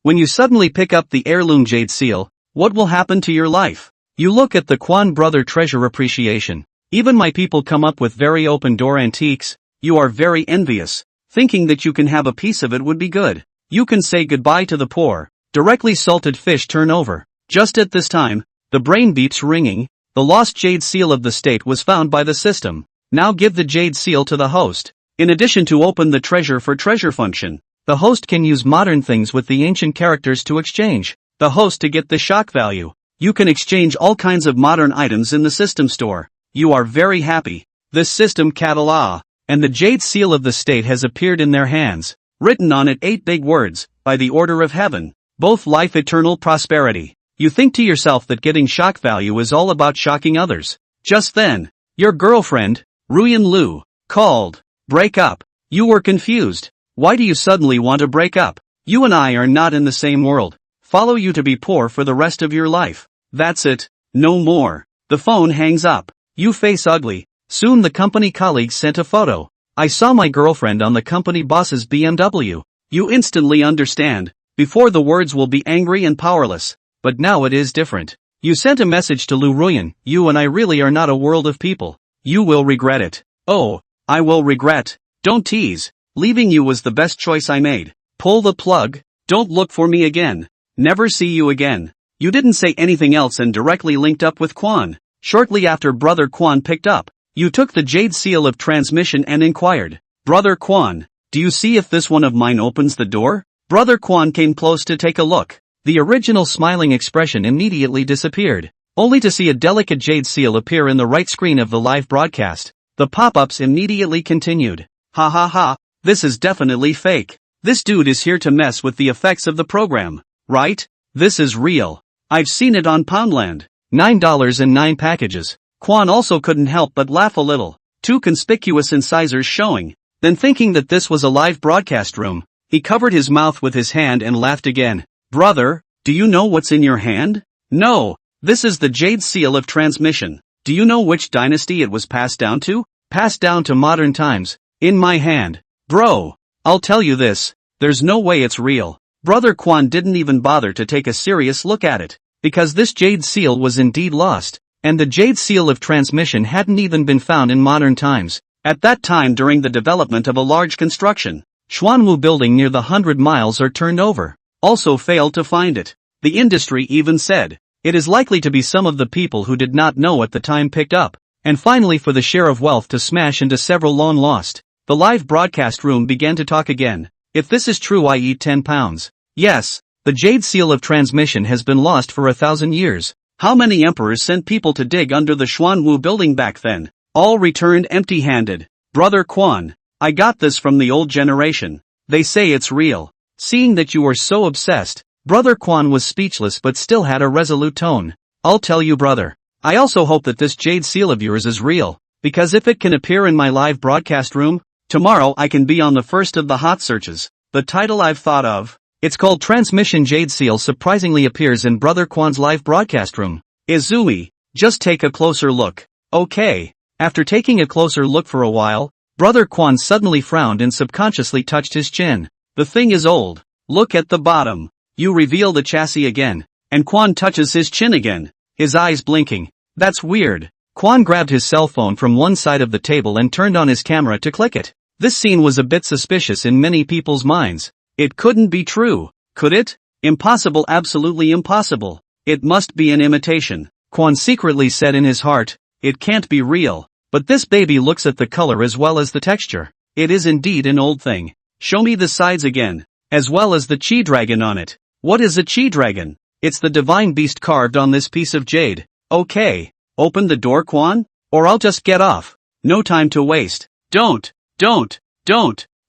When you suddenly pick up the heirloom jade seal, what will happen to your life? You look at the Kwan brother treasure appreciation. Even my people come up with very open door antiques. You are very envious, thinking that you can have a piece of it would be good. You can say goodbye to the poor. Directly salted fish turn over. Just at this time, the brain beeps ringing. The lost jade seal of the state was found by the system. Now give the jade seal to the host. In addition to open the treasure for treasure function, the host can use modern things with the ancient characters to exchange. The host to get the shock value. You can exchange all kinds of modern items in the system store. You are very happy. This system catalog, and the jade seal of the state has appeared in their hands. Written on it 8 big words, by the order of heaven. Both life eternal prosperity. You think to yourself that getting shock value is all about shocking others. Just then, your girlfriend, Ruyan Lu, called. Break up. You were confused. Why do you suddenly want to break up? You and I are not in the same world. Follow you to be poor for the rest of your life. That's it. No more. The phone hangs up. You face ugly. Soon the company colleague sent a photo. I saw my girlfriend on the company boss's BMW. You instantly understand. Before the words will be angry and powerless. But now it is different. You sent a message to Lu Ruyan. You and I really are not a world of people. You will regret it. Oh, I will regret. Don't tease. Leaving you was the best choice I made. Pull the plug. Don't look for me again. Never see you again. You didn't say anything else and directly linked up with Kwan. Shortly after Brother Kwan picked up, you took the jade seal of transmission and inquired. Brother Kwan, do you see if this one of mine opens the door? Brother Kwan came close to take a look. The original smiling expression immediately disappeared, only to see a delicate jade seal appear in the right screen of the live broadcast. The pop-ups immediately continued. Ha ha ha, this is definitely fake. This dude is here to mess with the effects of the program, right? This is real. I've seen it on Poundland. $9.09 packages. Kwan also couldn't help but laugh a little. 2 conspicuous incisors showing. Then thinking that this was a live broadcast room, he covered his mouth with his hand and laughed again. Brother, do you know what's in your hand? No, this is the jade seal of transmission. Do you know which dynasty it was passed down to? Passed down to modern times. In my hand. Bro, I'll tell you this, there's no way it's real. Brother Kwan didn't even bother to take a serious look at it, because this jade seal was indeed lost, and the jade seal of transmission hadn't even been found in modern times. At that time during the development of a large construction, Xuanwu building near the 100 miles are turned over, also failed to find it. The industry even said, it is likely to be some of the people who did not know at the time picked up, and finally for the share of wealth to smash into several long lost. The live broadcast room began to talk again. If this is true, I eat 10 pounds. Yes, the jade seal of transmission has been lost for 1,000 years. How many emperors sent people to dig under the Xuanwu building back then? All returned empty-handed. Brother Kwan, I got this from the old generation. They say it's real. Seeing that you were so obsessed, Brother Kwan was speechless but still had a resolute tone. I'll tell you, brother. I also hope that this jade seal of yours is real, because if it can appear in my live broadcast room, tomorrow I can be on the first of the hot searches. The title I've thought of. It's called Transmission Jade Seal surprisingly appears in Brother Kwan's live broadcast room. Izumi, just take a closer look. Okay. After taking a closer look for a while, Brother Kwan suddenly frowned and subconsciously touched his chin. The thing is old. Look at the bottom. You reveal the chassis again. And Kwan touches his chin again, his eyes blinking. That's weird. Kwan grabbed his cell phone from one side of the table and turned on his camera to click it. This scene was a bit suspicious in many people's minds. It couldn't be true, could it? Impossible, absolutely impossible. It must be an imitation. Kwan secretly said in his heart, it can't be real. But this baby looks at the color as well as the texture. It is indeed an old thing. Show me the sides again, as well as the chi dragon on it. What is a chi dragon? It's the divine beast carved on this piece of jade. Okay, open the door, Kwan, or I'll just get off. No time to waste. Don't.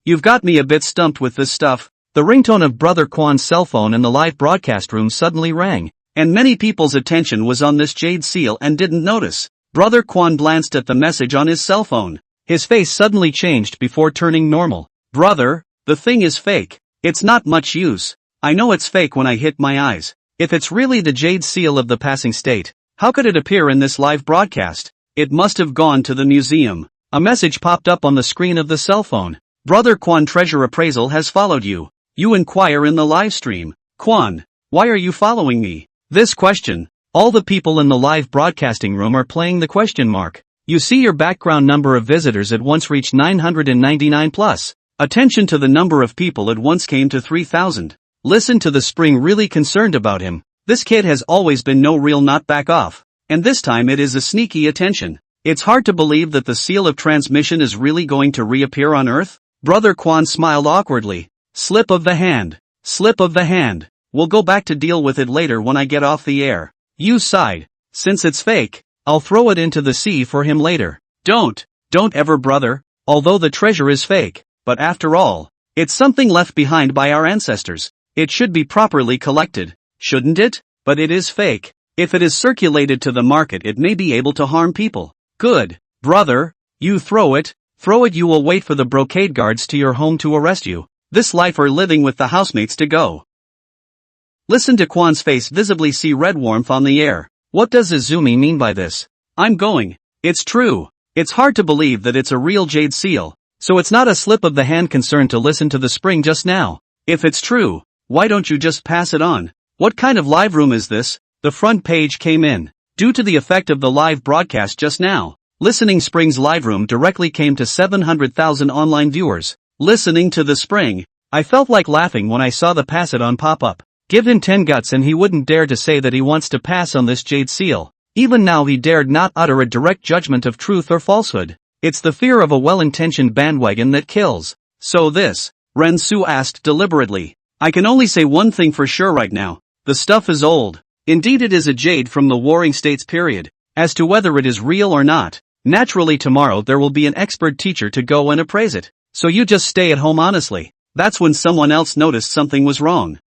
You've got me a bit stumped with this stuff. The ringtone of Brother Kwan's cell phone in the live broadcast room suddenly rang, and many people's attention was on this jade seal and didn't notice. Brother Kwan glanced at the message on his cell phone. His face suddenly changed before turning normal. Brother, the thing is fake. It's not much use. I know it's fake when I hit my eyes. If it's really the jade seal of the passing state, how could it appear in this live broadcast? It must have gone to the museum. A message popped up on the screen of the cell phone. Brother Kwan treasure appraisal has followed you. You inquire in the live stream. Quan, why are you following me? This question. All the people in the live broadcasting room are playing the question mark. You see your background number of visitors at once reached 999 plus. Attention to the number of people at once came to 3,000. Listen to the spring really concerned about him. This kid has always been no real not back off. And this time it is a sneaky attention. It's hard to believe that the seal of transmission is really going to reappear on Earth. Brother Quan smiled awkwardly. Slip of the hand. Slip of the hand. We'll go back to deal with it later when I get off the air. You sighed. Since it's fake, I'll throw it into the sea for him later. Don't ever, brother. Although the treasure is fake, but after all, it's something left behind by our ancestors. It should be properly collected, shouldn't it? But it is fake. If it is circulated to the market, it may be able to harm people. Good. Brother, you throw it, you will wait for the brocade guards to your home to arrest you. This life or living with the housemates to go. Listen to Quan's face visibly see red warmth on the air. What does Izumi mean by this? I'm going. It's true. It's hard to believe that it's a real jade seal, so it's not a slip of the hand concern to listen to the spring just now. If it's true, why don't you just pass it on? What kind of live room is this? The front page came in. Due to the effect of the live broadcast just now, Listening Spring's live room directly came to 700,000 online viewers. Listening to the spring, I felt like laughing when I saw the pass it on pop up. Give him 10 guts and he wouldn't dare to say that he wants to pass on this jade seal. Even now he dared not utter a direct judgment of truth or falsehood. It's the fear of a well-intentioned bandwagon that kills. So this, Rensu asked deliberately. I can only say one thing for sure right now. The stuff is old. Indeed it is a jade from the Warring States period. As to whether it is real or not, naturally tomorrow there will be an expert teacher to go and appraise it. So you just stay at home honestly. That's when someone else noticed something was wrong.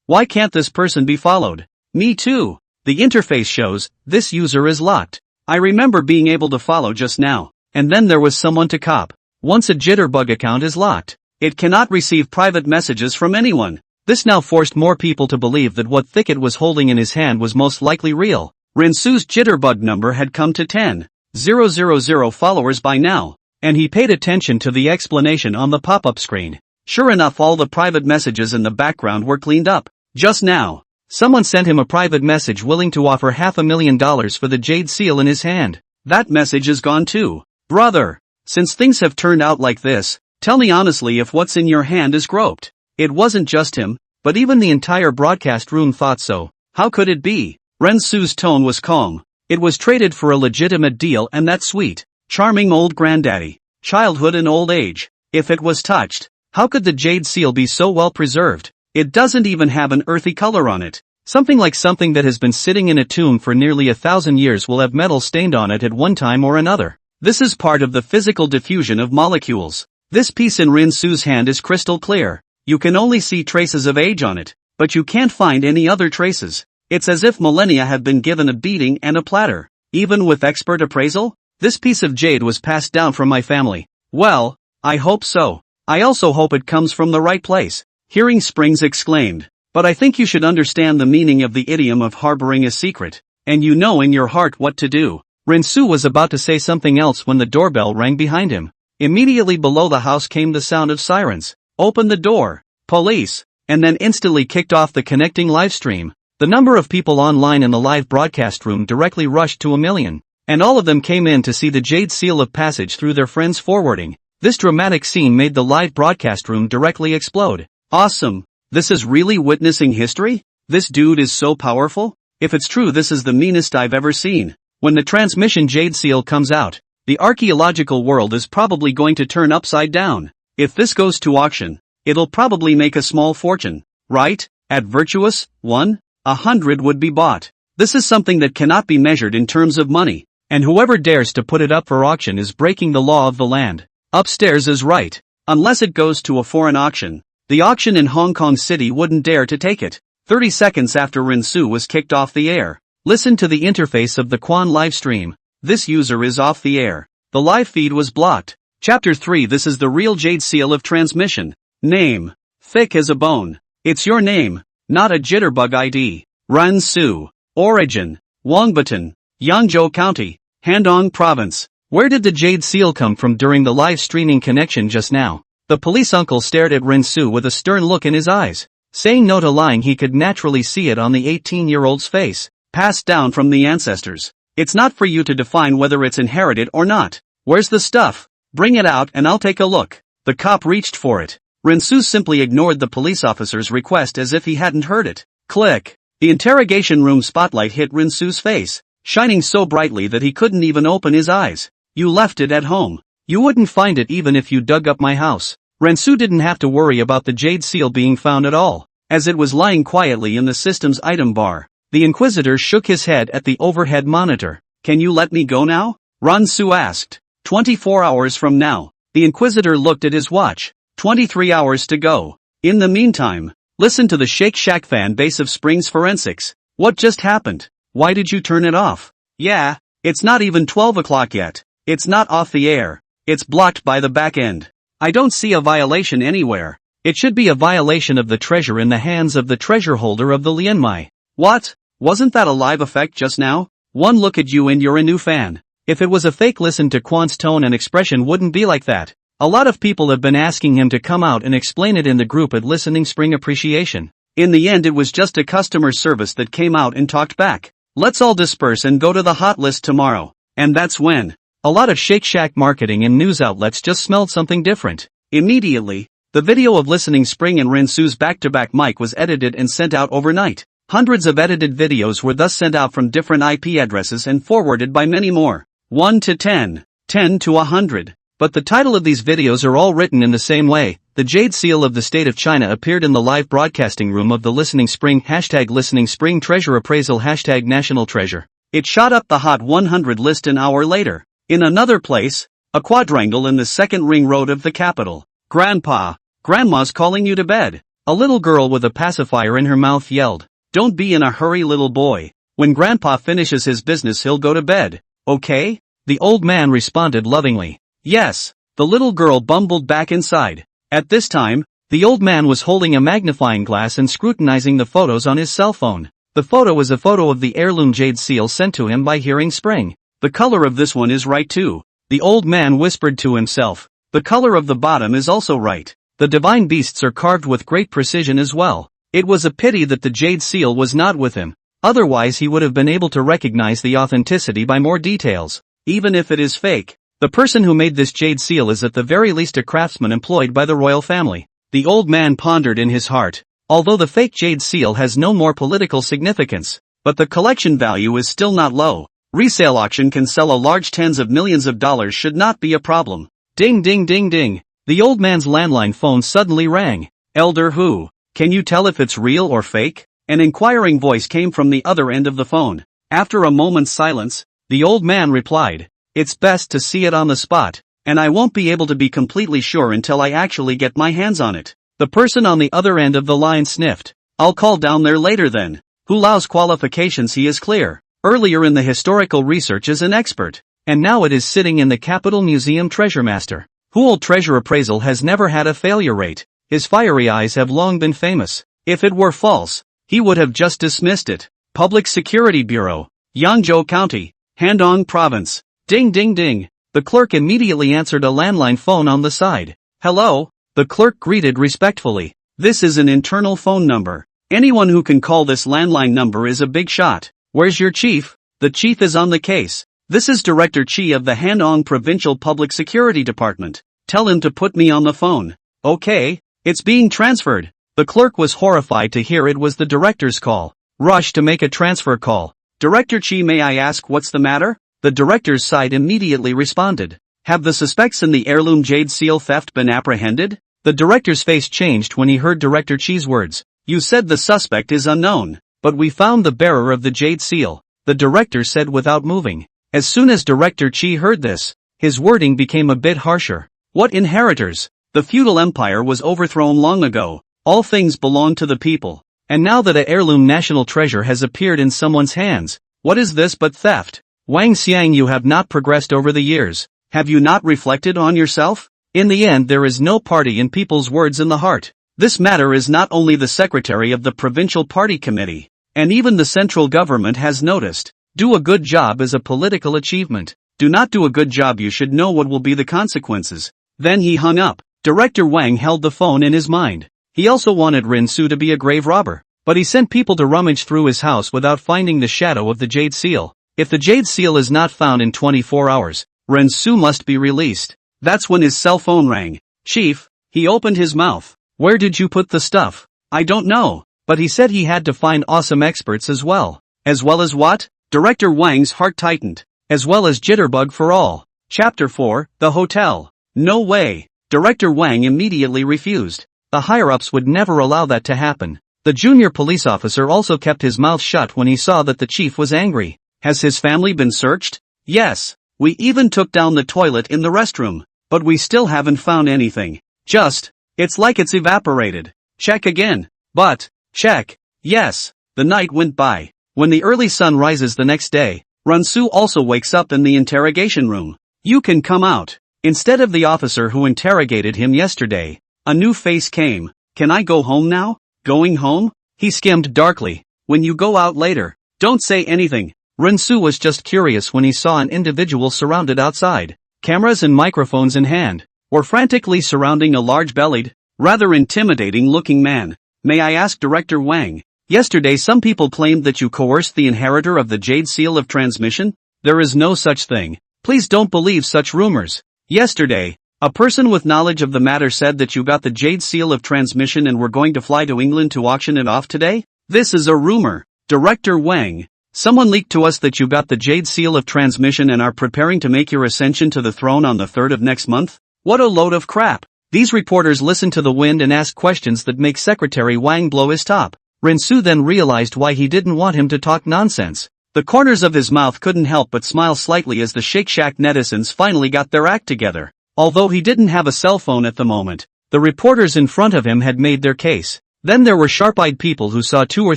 Why can't this person be followed? Me too. The interface shows, this user is locked. I remember being able to follow just now, and then there was someone to cop. Once a jitterbug account is locked, it cannot receive private messages from anyone. This now forced more people to believe that what Thicket was holding in his hand was most likely real. Rensu's jitterbug number had come to 10,000 followers by now, and he paid attention to the explanation on the pop-up screen. Sure enough, all the private messages in the background were cleaned up. Just now, someone sent him a private message willing to offer $500,000 for the jade seal in his hand. That message is gone too. Brother, since things have turned out like this, tell me honestly if what's in your hand is groped. It wasn't just him, but even the entire broadcast room thought so. How could it be? Rensu's tone was calm. It was traded for a legitimate deal and that sweet, charming old granddaddy, childhood and old age. If it was touched, how could the jade seal be so well preserved? It doesn't even have an earthy color on it. Something that has been sitting in a tomb for nearly 1,000 years will have metal stained on it at one time or another. This is part of the physical diffusion of molecules. This piece in Rensu's hand is crystal clear. You can only see traces of age on it, but you can't find any other traces. It's as if millennia have been given a beating and a platter. Even with expert appraisal, this piece of jade was passed down from my family. Well, I hope so. I also hope it comes from the right place. Hearing Springs exclaimed, but I think you should understand the meaning of the idiom of harboring a secret, and you know in your heart what to do. Rensu was about to say something else when the doorbell rang behind him. Immediately below the house came the sound of sirens. Open the door, police, and then instantly kicked off the connecting live stream. The number of people online in the live broadcast room directly rushed to 1 million, and all of them came in to see the jade seal of passage through their friends forwarding. This dramatic scene made the live broadcast room directly explode. Awesome. This is really witnessing history? This dude is so powerful? If it's true, this is the meanest I've ever seen. When the transmission jade seal comes out, the archaeological world is probably going to turn upside down. If this goes to auction, it'll probably make a small fortune, right? At Virtuous, 100 would be bought. This is something that cannot be measured in terms of money, and whoever dares to put it up for auction is breaking the law of the land. Upstairs is right. Unless it goes to a foreign auction. The auction in Hong Kong City wouldn't dare to take it. 30 seconds after Rensu was kicked off the air. Listen to the interface of the Quan live stream. This user is off the air. The live feed was blocked. Chapter 3. This is the real jade seal of transmission. Name. Thick as a bone. It's your name, not a jitterbug ID. Rensu. Origin. Wongbutton. Yangzhou County. Handong Province. Where did the jade seal come from during the live streaming connection just now? The police uncle stared at Rensu with a stern look in his eyes. Saying no to lying, he could naturally see it on the 18-year-old's face, passed down from the ancestors. It's not for you to define whether it's inherited or not. Where's the stuff? Bring it out and I'll take a look. The cop reached for it. Rensu simply ignored the police officer's request as if he hadn't heard it. Click. The interrogation room spotlight hit Rensu's face, shining so brightly that he couldn't even open his eyes. You left it at home. You wouldn't find it even if you dug up my house. Rensu didn't have to worry about the jade seal being found at all, as it was lying quietly in the system's item bar. The Inquisitor shook his head at the overhead monitor. Can you let me go now? Rensu asked. 24 hours from now. The Inquisitor looked at his watch. 23 hours to go. In the meantime, listen to the Shake Shack fan base of Springs Forensics. What just happened? Why did you turn it off? Yeah, it's not even 12 o'clock yet. It's not off the air. It's blocked by the back end. I don't see a violation anywhere. It should be a violation of the treasure in the hands of the treasure holder of the Lianmai. What? Wasn't that a live effect just now? One look at you and you're a new fan. If it was a fake, listen to Quan's tone and expression wouldn't be like that. A lot of people have been asking him to come out and explain it in the group at Listening Spring Appreciation. In the end, it was just a customer service that came out and talked back. Let's all disperse and go to the hot list tomorrow. And that's when a lot of Shake Shack marketing and news outlets just smelled something different. Immediately, the video of Listening Spring and Rensu's back-to-back mic was edited and sent out overnight. Hundreds of edited videos were thus sent out from different IP addresses and forwarded by many more. 1 to 10, 10 to 100. But the title of these videos are all written in the same way. The Jade Seal of the State of China appeared in the live broadcasting room of the Listening Spring, #Listening Spring Treasure Appraisal, #National Treasure. It shot up the Hot 100 list an hour later. In another place, a quadrangle in the second ring road of the capital. Grandpa, Grandma's calling you to bed. A little girl with a pacifier in her mouth yelled. Don't be in a hurry, little boy. When Grandpa finishes his business he'll go to bed, okay? The old man responded lovingly. Yes. The little girl bumbled back inside. At this time, the old man was holding a magnifying glass and scrutinizing the photos on his cell phone. The photo was a photo of the heirloom jade seal sent to him by Hearing Spring. The color of this one is right too. The old man whispered to himself. The color of the bottom is also right. The divine beasts are carved with great precision as well. It was a pity that the jade seal was not with him. Otherwise he would have been able to recognize the authenticity by more details. Even if it is fake, the person who made this jade seal is at the very least a craftsman employed by the royal family. The old man pondered in his heart. Although the fake jade seal has no more political significance, but the collection value is still not low. Resale auction can sell a large tens of millions of dollars should not be a problem. Ding ding ding ding. The old man's landline phone suddenly rang. Elder Hu, can you tell if it's real or fake? An inquiring voice came from the other end of the phone. After a moment's silence, the old man replied, it's best to see it on the spot, and I won't be able to be completely sure until I actually get my hands on it. The person on the other end of the line sniffed. I'll call down there later then. Hulau's qualifications, he is clear. Earlier in the historical research as an expert, and now it is sitting in the Capitol Museum Treasure Master. Huol Treasure Appraisal has never had a failure rate. His fiery eyes have long been famous. If it were false, he would have just dismissed it. Public Security Bureau, Yangzhou County, Handong Province. Ding ding ding. The clerk immediately answered a landline phone on the side. Hello? The clerk greeted respectfully. This is an internal phone number. Anyone who can call this landline number is a big shot. Where's your chief? The chief is on the case. This is Director Chi of the Handong Provincial Public Security Department. Tell him to put me on the phone. Okay, it's being transferred. The clerk was horrified to hear it was the director's call. Rush to make a transfer call. Director Chi, may I ask what's the matter? The director's side immediately responded. Have the suspects in the heirloom jade seal theft been apprehended? The director's face changed when he heard Director Chi's words. You said the suspect is unknown, but we found the bearer of the jade seal, the director said without moving. As soon as Director Chi heard this, his wording became a bit harsher. What inheritors? The feudal empire was overthrown long ago. All things belong to the people. And now that a heirloom national treasure has appeared in someone's hands, what is this but theft? Wang Xiang, you have not progressed over the years. Have you not reflected on yourself? In the end, there is no party in people's words in the heart. This matter is not only the secretary of the provincial party committee, and even the central government has noticed. Do a good job is a political achievement. Do not do a good job, you should know what will be the consequences. Then he hung up. Director Wang held the phone in his mind. He also wanted Rin-Su to be a grave robber, but he sent people to rummage through his house without finding the shadow of the Jade Seal. If the Jade Seal is not found in 24 hours, Rin-Su must be released. That's when his cell phone rang. Chief, he opened his mouth. Where did you put the stuff? I don't know, but he said he had to find awesome experts as well. As well as what? Director Wang's heart tightened. As well as Jitterbug for all. Chapter 4, The Hotel. No way. Director Wang immediately refused. The higher-ups would never allow that to happen. The junior police officer also kept his mouth shut when he saw that the chief was angry. Has his family been searched? Yes. We even took down the toilet in the restroom. But we still haven't found anything. It's like it's evaporated. Check again. But, check. Yes. The night went by. When the early sun rises the next day, Rin-Su also wakes up in the interrogation room. You can come out. Instead of the officer who interrogated him yesterday, a new face came. Can I go home now? Going home? He skimmed darkly. When you go out later, don't say anything. Rin-Su was just curious when he saw an individual surrounded outside. Cameras and microphones in hand, or frantically surrounding a large-bellied, rather intimidating-looking man. May I ask Director Wang? Yesterday some people claimed that you coerced the inheritor of the Jade Seal of transmission? There is no such thing. Please don't believe such rumors. Yesterday, a person with knowledge of the matter said that you got the Jade Seal of transmission and were going to fly to England to auction it off today? This is a rumor. Director Wang, someone leaked to us that you got the Jade Seal of transmission and are preparing to make your ascension to the throne on the 3rd of next month? What a load of crap. These reporters listen to the wind and ask questions that make Secretary Wang blow his top. Rin-Su then realized why he didn't want him to talk nonsense. The corners of his mouth couldn't help but smile slightly as the Shake Shack netizens finally got their act together. Although he didn't have a cell phone at the moment, the reporters in front of him had made their case. Then there were sharp-eyed people who saw 2 or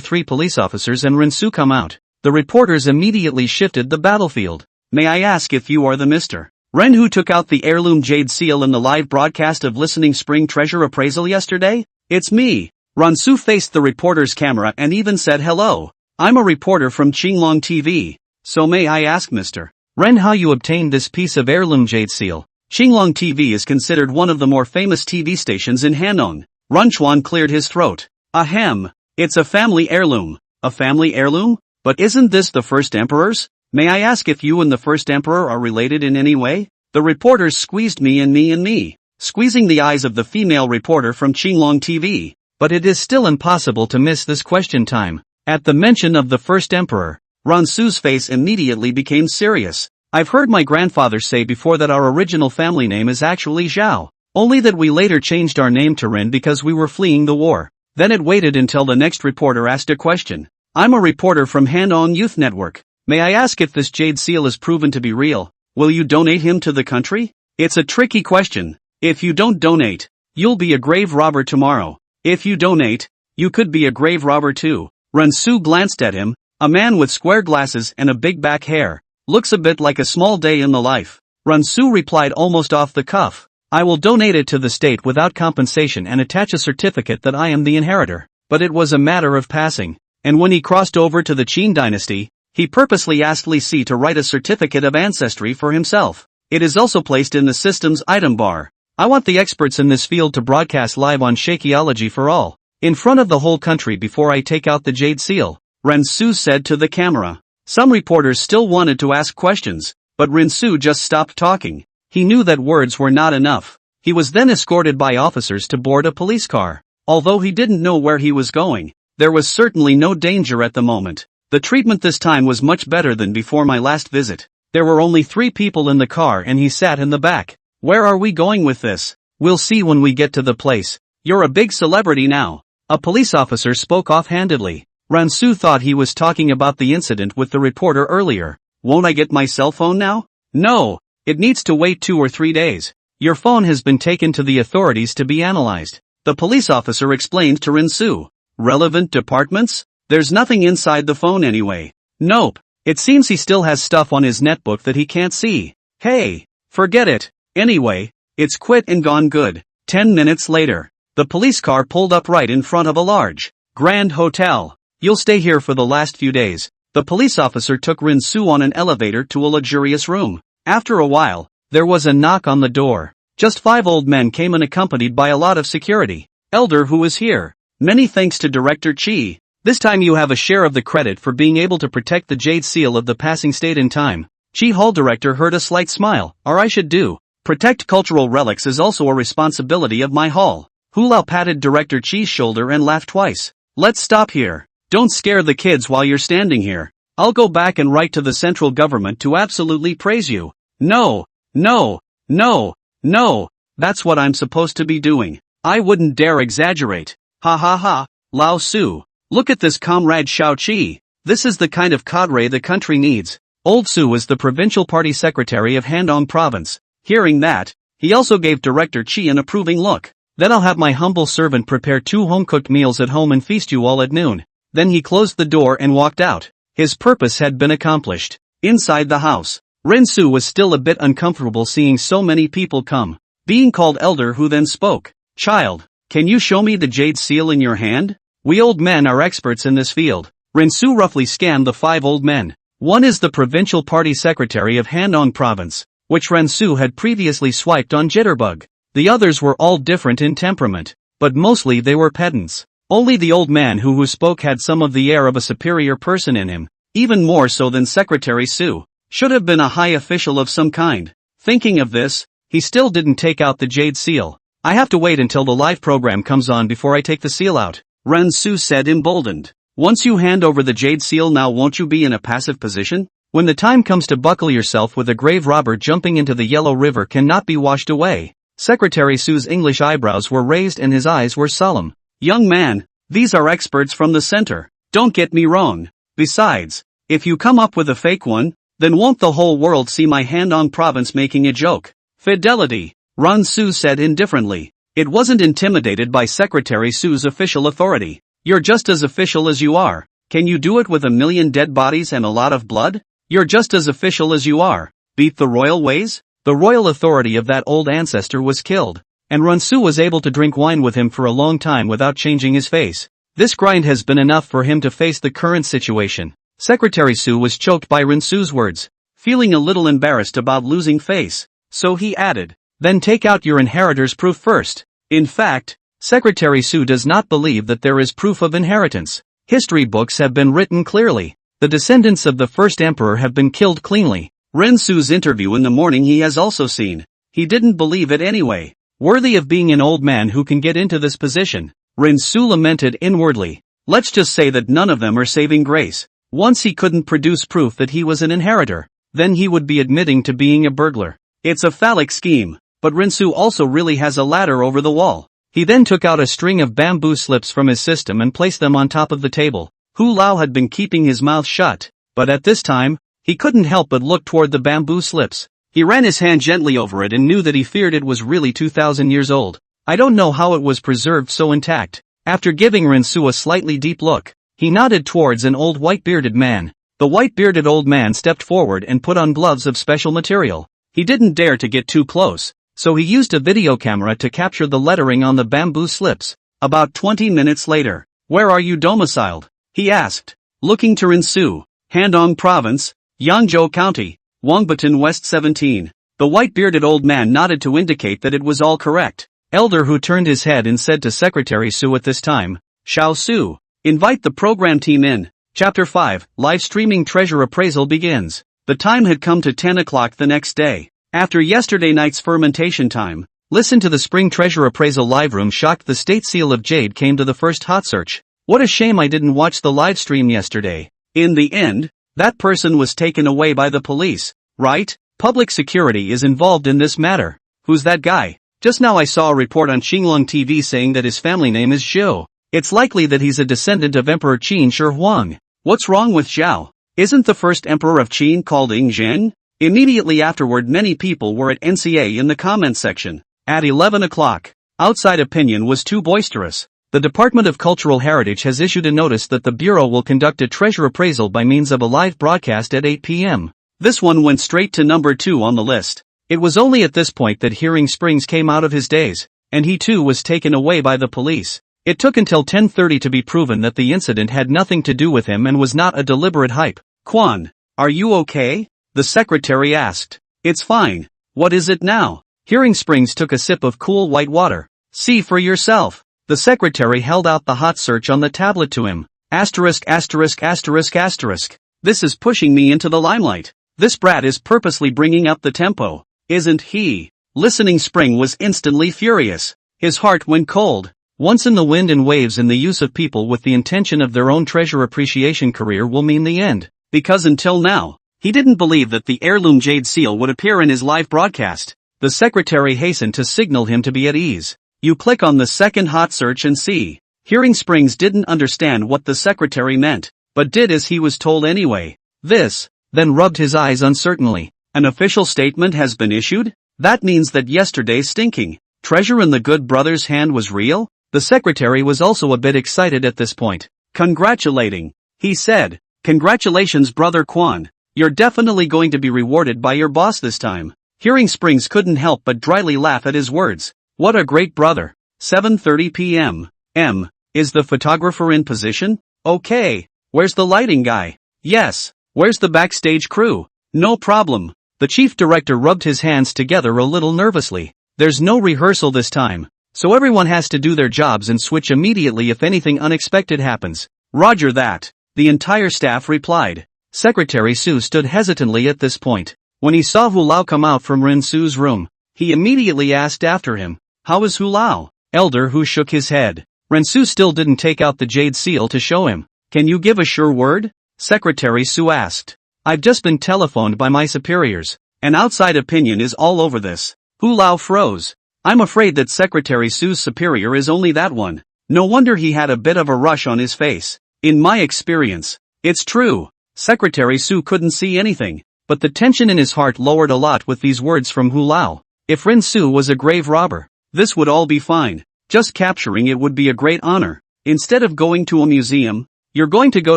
3 police officers and Rin-Su come out. The reporters immediately shifted the battlefield. May I ask if you are the Mr. Ren who took out the heirloom Jade Seal in the live broadcast of Listening Spring Treasure Appraisal yesterday? It's me. Rin-Su faced the reporter's camera and even said hello. I'm a reporter from Qinglong TV. So may I ask Mr. Ren how you obtained this piece of heirloom Jade Seal? Qinglong TV is considered one of the more famous TV stations in Hanong. Runchuan cleared his throat. Ahem. It's a family heirloom. A family heirloom? But isn't this the first emperor's? May I ask if you and the first emperor are related in any way? The reporters squeezed me and me, squeezing the eyes of the female reporter from Qinglong TV. But it is still impossible to miss this question time. At the mention of the first emperor, Rin-Su's face immediately became serious. I've heard my grandfather say before that our original family name is actually Zhao. Only that we later changed our name to Rin because we were fleeing the war. Then it waited until the next reporter asked a question. I'm a reporter from Hanong Youth Network. May I ask if this Jade Seal is proven to be real? Will you donate him to the country? It's a tricky question. If you don't donate, you'll be a grave robber tomorrow. If you donate, you could be a grave robber too. Rin-Su glanced at him, a man with square glasses and a big back hair. Looks a bit like a small day in the life. Rin-Su replied almost off the cuff. I will donate it to the state without compensation and attach a certificate that I am the inheritor. But it was a matter of passing. And when he crossed over to the Qin dynasty, he purposely asked Li Si to write a certificate of ancestry for himself. It is also placed in the system's item bar. I want the experts in this field to broadcast live on Shakeology for all, in front of the whole country before I take out the Jade Seal, Rin-Su said to the camera. Some reporters still wanted to ask questions, but Rin-Su just stopped talking. He knew that words were not enough. He was then escorted by officers to board a police car. Although he didn't know where he was going, there was certainly no danger at the moment. The treatment this time was much better than before my last visit. There were only 3 people in the car and he sat in the back. Where are we going with this? We'll see when we get to the place. You're a big celebrity now. A police officer spoke offhandedly. Rin-Su thought he was talking about the incident with the reporter earlier. Won't I get my cell phone now? No. It needs to wait 2 or 3 days. Your phone has been taken to the authorities to be analyzed. The police officer explained to Rin-Su. Relevant departments? There's nothing inside the phone anyway. Nope. It seems he still has stuff on his netbook that he can't see. Hey, forget it. Anyway, it's quit and gone good. 10 minutes later, the police car pulled up right in front of a large, grand hotel. You'll stay here for the last few days. The police officer took Rin-Su on an elevator to a luxurious room. After a while, there was a knock on the door. Just 5 old men came in accompanied by a lot of security. Elder who is here. Many thanks to Director Chi. This time you have a share of the credit for being able to protect the Jade Seal of the passing state in time. Chi Hall Director heard a slight smile, or I should do. Protect cultural relics is also a responsibility of my hall. Hu Lao patted Director Chi's shoulder and laughed twice. Let's stop here. Don't scare the kids while you're standing here. I'll go back and write to the central government to absolutely praise you. No, no, no, no. That's what I'm supposed to be doing. I wouldn't dare exaggerate. Ha ha ha, Lao Su. Look at this comrade Xiao Qi. This is the kind of cadre the country needs. Old Su was the provincial party secretary of Handong province. Hearing that, he also gave Director Chi an approving look. Then I'll have my humble servant prepare 2 home-cooked meals at home and feast you all at noon. Then he closed the door and walked out. His purpose had been accomplished. Inside the house, Ren Su was still a bit uncomfortable seeing so many people come. Being called elder who then spoke. Child, can you show me the jade seal in your hand? We old men are experts in this field. Ren Su roughly scanned the 5 old men. One is the provincial party secretary of Handong province, which Ren Su had previously swiped on Jitterbug. The others were all different in temperament, but mostly they were pedants. Only the old man who spoke had some of the air of a superior person in him, even more so than Secretary Su. Should have been a high official of some kind. Thinking of this, he still didn't take out the jade seal. I have to wait until the live program comes on before I take the seal out, Ren Su said emboldened. Once you hand over the jade seal now won't you be in a passive position? When the time comes to buckle yourself with a grave robber jumping into the Yellow River cannot be washed away. Secretary Su's English eyebrows were raised and his eyes were solemn. Young man, these are experts from the center. Don't get me wrong. Besides, if you come up with a fake one, then won't the whole world see my Handong province making a joke? Fidelity, Ren Su said indifferently. It wasn't intimidated by Secretary Su's official authority. You're just as official as you are. Can you do it with 1,000,000 dead bodies and a lot of blood? You're just as official as you are. Beat the royal ways? The royal authority of that old ancestor was killed, and Ren Su was able to drink wine with him for a long time without changing his face. This grind has been enough for him to face the current situation. Secretary Su was choked by Ren Su's words, feeling a little embarrassed about losing face. So he added, then take out your inheritor's proof first. In fact, Secretary Su does not believe that there is proof of inheritance. History books have been written clearly. The descendants of the first emperor have been killed cleanly. Ren Su's interview in the morning he has also seen. He didn't believe it anyway. Worthy of being an old man who can get into this position. Ren Su lamented inwardly. Let's just say that none of them are saving grace. Once he couldn't produce proof that he was an inheritor, then he would be admitting to being a burglar. It's a phallic scheme, but Ren Su also really has a ladder over the wall. He then took out a string of bamboo slips from his system and placed them on top of the table. Hu Lao had been keeping his mouth shut, but at this time, he couldn't help but look toward the bamboo slips. He ran his hand gently over it and knew that he feared it was really 2,000 years old. I don't know how it was preserved so intact. After giving Ren Su a slightly deep look, he nodded towards an old white-bearded man. The white-bearded old man stepped forward and put on gloves of special material. He didn't dare to get too close, so he used a video camera to capture the lettering on the bamboo slips. About 20 minutes later, where are you domiciled? He asked, looking to Ren Su. Handong Province, Yangzhou County, Wangbaton West 17. The white-bearded old man nodded to indicate that it was all correct. Elder who turned his head and said to Secretary Su at this time, Xiao Su, invite the program team in. Chapter 5, live streaming treasure appraisal begins. The time had come to 10 o'clock the next day. After yesterday night's fermentation time, listen to the spring treasure appraisal live room shocked the state seal of jade came to the first hot search. What a shame I didn't watch the live stream yesterday. In the end, that person was taken away by the police, right? Public security is involved in this matter. Who's that guy? Just now I saw a report on Xinglong TV saying that his family name is Zhou. It's likely that he's a descendant of Emperor Qin Shi Huang. What's wrong with Zhao? Isn't the first emperor of Qin called Ing Zhen? Immediately afterward many people were at NCA in the comment section. At 11 o'clock, outside opinion was too boisterous. The Department of Cultural Heritage has issued a notice that the Bureau will conduct a treasure appraisal by means of a live broadcast at 8 p.m. This one went straight to number 2 on the list. It was only at this point that Hearing Springs came out of his daze, and he too was taken away by the police. It took until 10:30 to be proven that the incident had nothing to do with him and was not a deliberate hype. Quan, are you okay? The secretary asked. It's fine. What is it now? Hearing Springs took a sip of cool white water. See for yourself. The secretary held out the hot search on the tablet to him. Asterisk asterisk asterisk asterisk. This is pushing me into the limelight. This brat is purposely bringing up the tempo, isn't he? Listening Spring was instantly furious. His heart went cold. Once in the wind and waves in the use of people with the intention of their own treasure appreciation career will mean the end. Because until now, he didn't believe that the heirloom jade seal would appear in his live broadcast. The secretary hastened to signal him to be at ease. You click on the second hot search and see. Hearing Springs didn't understand what the secretary meant, but did as he was told anyway. This, then rubbed his eyes uncertainly. An official statement has been issued? That means that yesterday's stinking treasure in the good brother's hand was real? The secretary was also a bit excited at this point. Congratulating, he said. Congratulations, Brother Quan. You're definitely going to be rewarded by your boss this time. Hearing Springs couldn't help but dryly laugh at his words. What a great brother. 7:30 p.m. Is the photographer in position? Okay. Where's the lighting guy? Yes. Where's the backstage crew? No problem. The chief director rubbed his hands together a little nervously. There's no rehearsal this time, so everyone has to do their jobs and switch immediately if anything unexpected happens. Roger that. The entire staff replied. Secretary Su stood hesitantly at this point. When he saw Hu Lao come out from Rin Su's room, he immediately asked after him, "How is Hu Lao?" Elder Hu shook his head. Rin Su still didn't take out the jade seal to show him. Can you give a sure word? Secretary Su asked. I've just been telephoned by my superiors. An outside opinion is all over this. Hu Lao froze. I'm afraid that Secretary Su's superior is only that one. No wonder he had a bit of a rush on his face. In my experience, it's true. Secretary Su couldn't see anything, but the tension in his heart lowered a lot with these words from Hu Lao. If Rin Su was a grave robber, this would all be fine. Just capturing it would be a great honor. Instead of going to a museum, you're going to go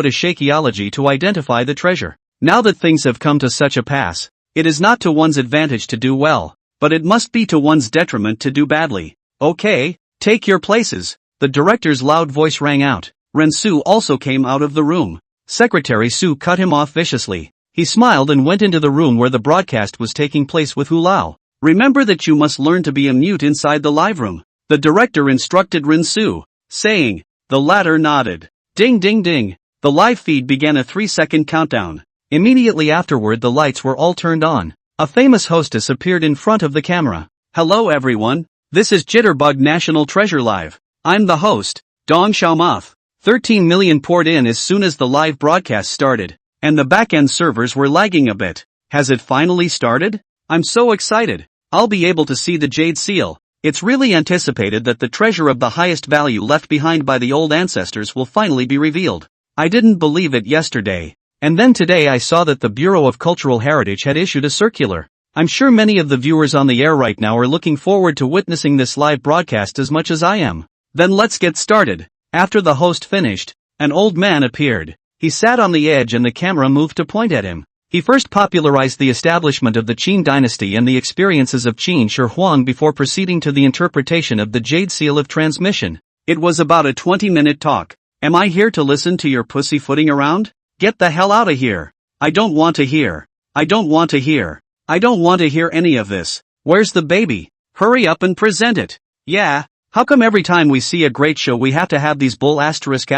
to Shakeology to identify the treasure. Now that things have come to such a pass, it is not to one's advantage to do well, but it must be to one's detriment to do badly. Okay, take your places. The director's loud voice rang out. Ren Su also came out of the room. Secretary Su cut him off viciously. He smiled and went into the room where the broadcast was taking place with Hu Lao. Remember that you must learn to be a mute inside the live room. The director instructed Rin Su, saying. The latter nodded. Ding ding ding. The live feed began a 3-second countdown. Immediately afterward the lights were all turned on. A famous hostess appeared in front of the camera. Hello everyone. This is Jitterbug National Treasure Live. I'm the host, Dong Xiaomoth. 13 million poured in as soon as the live broadcast started, and the back-end servers were lagging a bit. Has it finally started? I'm so excited. I'll be able to see the Jade Seal. It's really anticipated that the treasure of the highest value left behind by the old ancestors will finally be revealed. I didn't believe it yesterday, and then today I saw that the Bureau of Cultural Heritage had issued a circular. I'm sure many of the viewers on the air right now are looking forward to witnessing this live broadcast as much as I am. Then let's get started. After the host finished, an old man appeared. He sat on the edge and the camera moved to point at him. He first popularized the establishment of the Qin dynasty and the experiences of Qin Shi Huang before proceeding to the interpretation of the Jade Seal of transmission. It was about a 20-minute talk. Am I here to listen to your pussyfooting around? Get the hell out of here. I don't want to hear. I don't want to hear. I don't want to hear any of this. Where's the baby? Hurry up and present it. Yeah. How come every time we see a great show we have to have these bull asterisk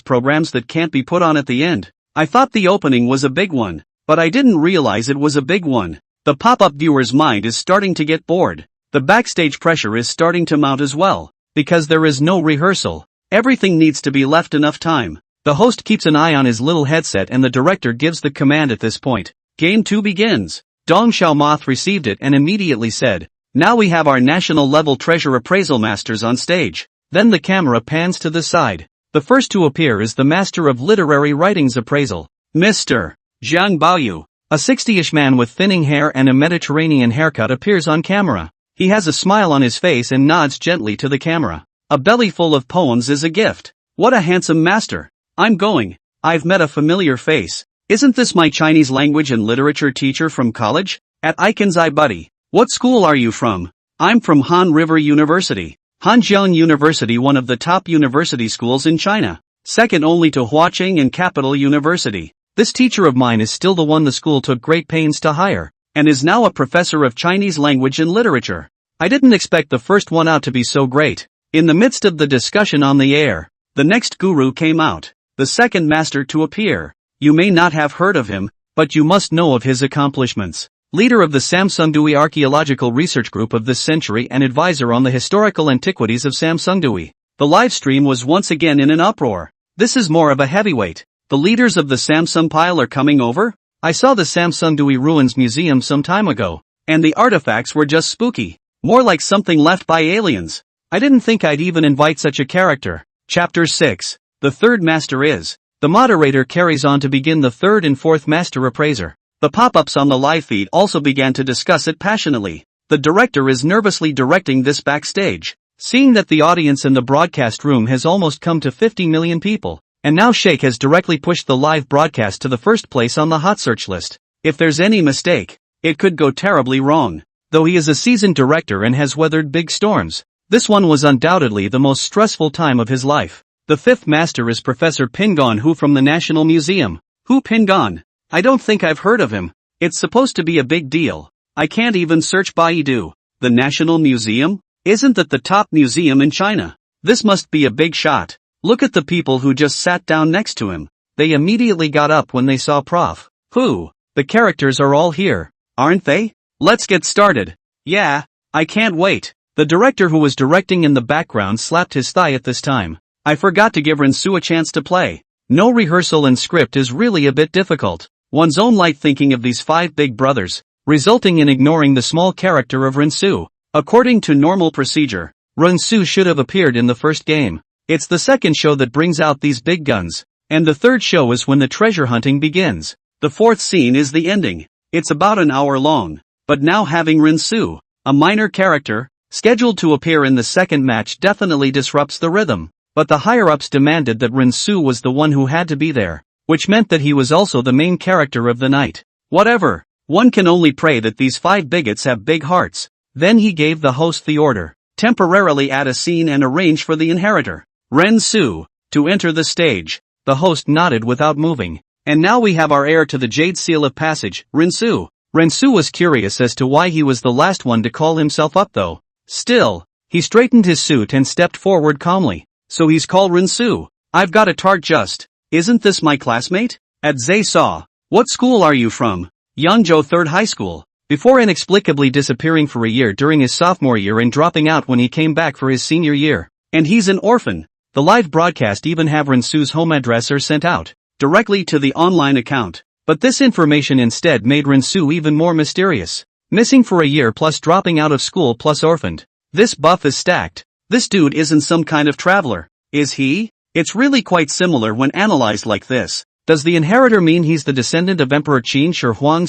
programs that can't be put on at the end? I thought the opening was a big one, but I didn't realize it was a big one. The pop-up viewer's mind is starting to get bored. The backstage pressure is starting to mount as well, because there is no rehearsal. Everything needs to be left enough time. The host keeps an eye on his little headset and the director gives the command at this point. Game 2 begins. Dong Xiaomoth received it and immediately said, now we have our national-level treasure appraisal masters on stage. Then the camera pans to the side. The first to appear is the master of literary writings appraisal, Mr. Zhang Baoyu. A 60-ish man with thinning hair and a Mediterranean haircut appears on camera. He has a smile on his face and nods gently to the camera. A belly full of poems is a gift. What a handsome master. I'm going. I've met a familiar face. Isn't this my Chinese language and literature teacher from college? At Ikenzai buddy. What school are you from? I'm from Han River University. Hanjiang University, one of the top university schools in China. Second only to Huaqing and Capital University. This teacher of mine is still the one the school took great pains to hire, and is now a professor of Chinese language and literature. I didn't expect the first one out to be so great. In the midst of the discussion on the air, the next guru came out, the second master to appear. You may not have heard of him, but you must know of his accomplishments. Leader of the Samsungdui Archaeological Research Group of this century and advisor on the historical antiquities of Samsungdui. The live stream was once again in an uproar. This is more of a heavyweight. The leaders of the Samsung pile are coming over? I saw the Samsungdui Ruins Museum some time ago, and the artifacts were just spooky. More like something left by aliens. I didn't think I'd even invite such a character. Chapter 6. The third master is. The moderator carries on to begin the third and fourth master appraiser. The pop-ups on the live feed also began to discuss it passionately. The director is nervously directing this backstage. Seeing that the audience in the broadcast room has almost come to 50 million people, and now Sheikh has directly pushed the live broadcast to the first place on the hot search list. If there's any mistake, it could go terribly wrong. Though he is a seasoned director and has weathered big storms, this one was undoubtedly the most stressful time of his life. The fifth master is Professor Pingon Hu from the National Museum. Hu Pingon? I don't think I've heard of him. It's supposed to be a big deal. I can't even search Baidu. The National Museum? Isn't that the top museum in China? This must be a big shot. Look at the people who just sat down next to him. They immediately got up when they saw Prof. Hu. The characters are all here, aren't they? Let's get started. Yeah, I can't wait. The director who was directing in the background slapped his thigh at this time. I forgot to give Rinsu a chance to play. No rehearsal and script is really a bit difficult. One's own light thinking of these five big brothers, resulting in ignoring the small character of Rinsu. According to normal procedure, Rinsu should have appeared in the first game. It's the second show that brings out these big guns, and the third show is when the treasure hunting begins. The fourth scene is the ending. It's about an hour long, but now having Rinsu, a minor character, scheduled to appear in the second match definitely disrupts the rhythm. But the higher-ups demanded that Rinsu was the one who had to be there, which meant that he was also the main character of the night. Whatever, one can only pray that these five bigots have big hearts. Then he gave the host the order, temporarily add a scene and arrange for the inheritor, Rinsu, to enter the stage. The host nodded without moving. And now we have our heir to the Jade Seal of Passage, Rinsu. Rinsu was curious as to why he was the last one to call himself up though. Still, he straightened his suit and stepped forward calmly. So he's called Rinsu. I've got a tart just. Isn't this my classmate? At Zaisa. What school are you from? Yangzhou 3rd High School. Before inexplicably disappearing for a year during his sophomore year and dropping out when he came back for his senior year. And he's an orphan. The live broadcast even have Rinsu's home address sent out, directly to the online account. But this information instead made Rinsu even more mysterious. Missing for a year plus dropping out of school plus orphaned. This buff is stacked. This dude isn't some kind of traveler, is he? It's really quite similar when analyzed like this. Does the inheritor mean he's the descendant of Emperor Qin Shi Huang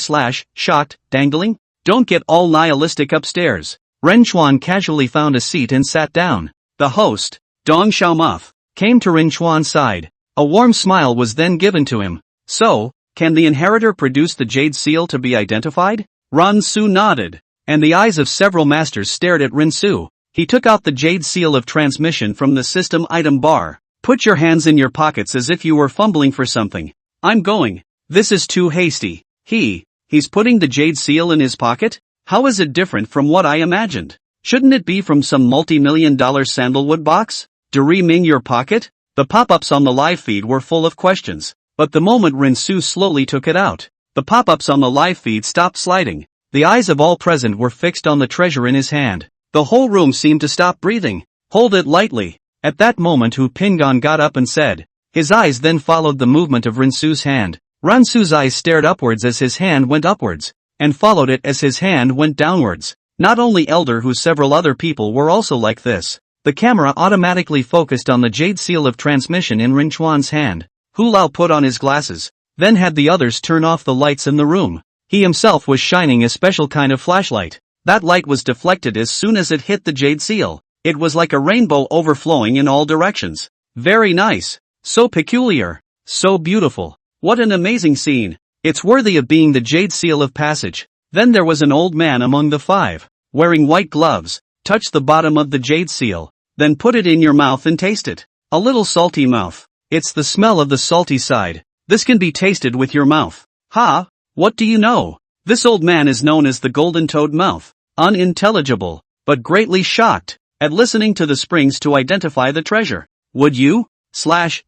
/ shot, dangling? Don't get all nihilistic upstairs. Ren Chuan casually found a seat and sat down. The host, Dong Xiaomuf, came to Ren Chuan's side. A warm smile was then given to him. So, can the inheritor produce the Jade Seal to be identified? Ren Su nodded, and the eyes of several masters stared at Ren Su. He took out the Jade Seal of transmission from the system item bar. Put your hands in your pockets as if you were fumbling for something. I'm going. This is too hasty. He's putting the Jade Seal in his pocket? How is it different from what I imagined? Shouldn't it be from some multi-million-dollar sandalwood box? Duri Ming your pocket? The pop-ups on the live feed were full of questions. But the moment Ren Su slowly took it out, the pop-ups on the live feed stopped sliding. The eyes of all present were fixed on the treasure in his hand. The whole room seemed to stop breathing. Hold it lightly. At that moment Hu Pingon got up and said. His eyes then followed the movement of Rinsu's hand. Rinsu's eyes stared upwards as his hand went upwards, and followed it as his hand went downwards. Not only Elder Hu, several other people were also like this. The camera automatically focused on the Jade Seal of transmission in Ren Chuan's hand. Hu Lao put on his glasses, then had the others turn off the lights in the room. He himself was shining a special kind of flashlight. That light was deflected as soon as it hit the Jade Seal. It was like a rainbow overflowing in all directions. Very nice. So peculiar. So beautiful. What an amazing scene. It's worthy of being the Jade Seal of Passage. Then there was an old man among the five, wearing white gloves. Touch the bottom of the Jade Seal, then put it in your mouth and taste it. A little salty mouth. It's the smell of the salty side. This can be tasted with your mouth. Ha! What do you know? This old man is known as the Golden Toad Mouth. Unintelligible, but greatly shocked. at listening to the springs to identify the treasure. Would you?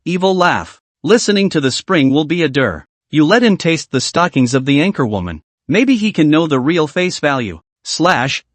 Evil laugh. Listening to the spring will be a dur. You let him taste the stockings of the anchor woman. Maybe he can know the real face value.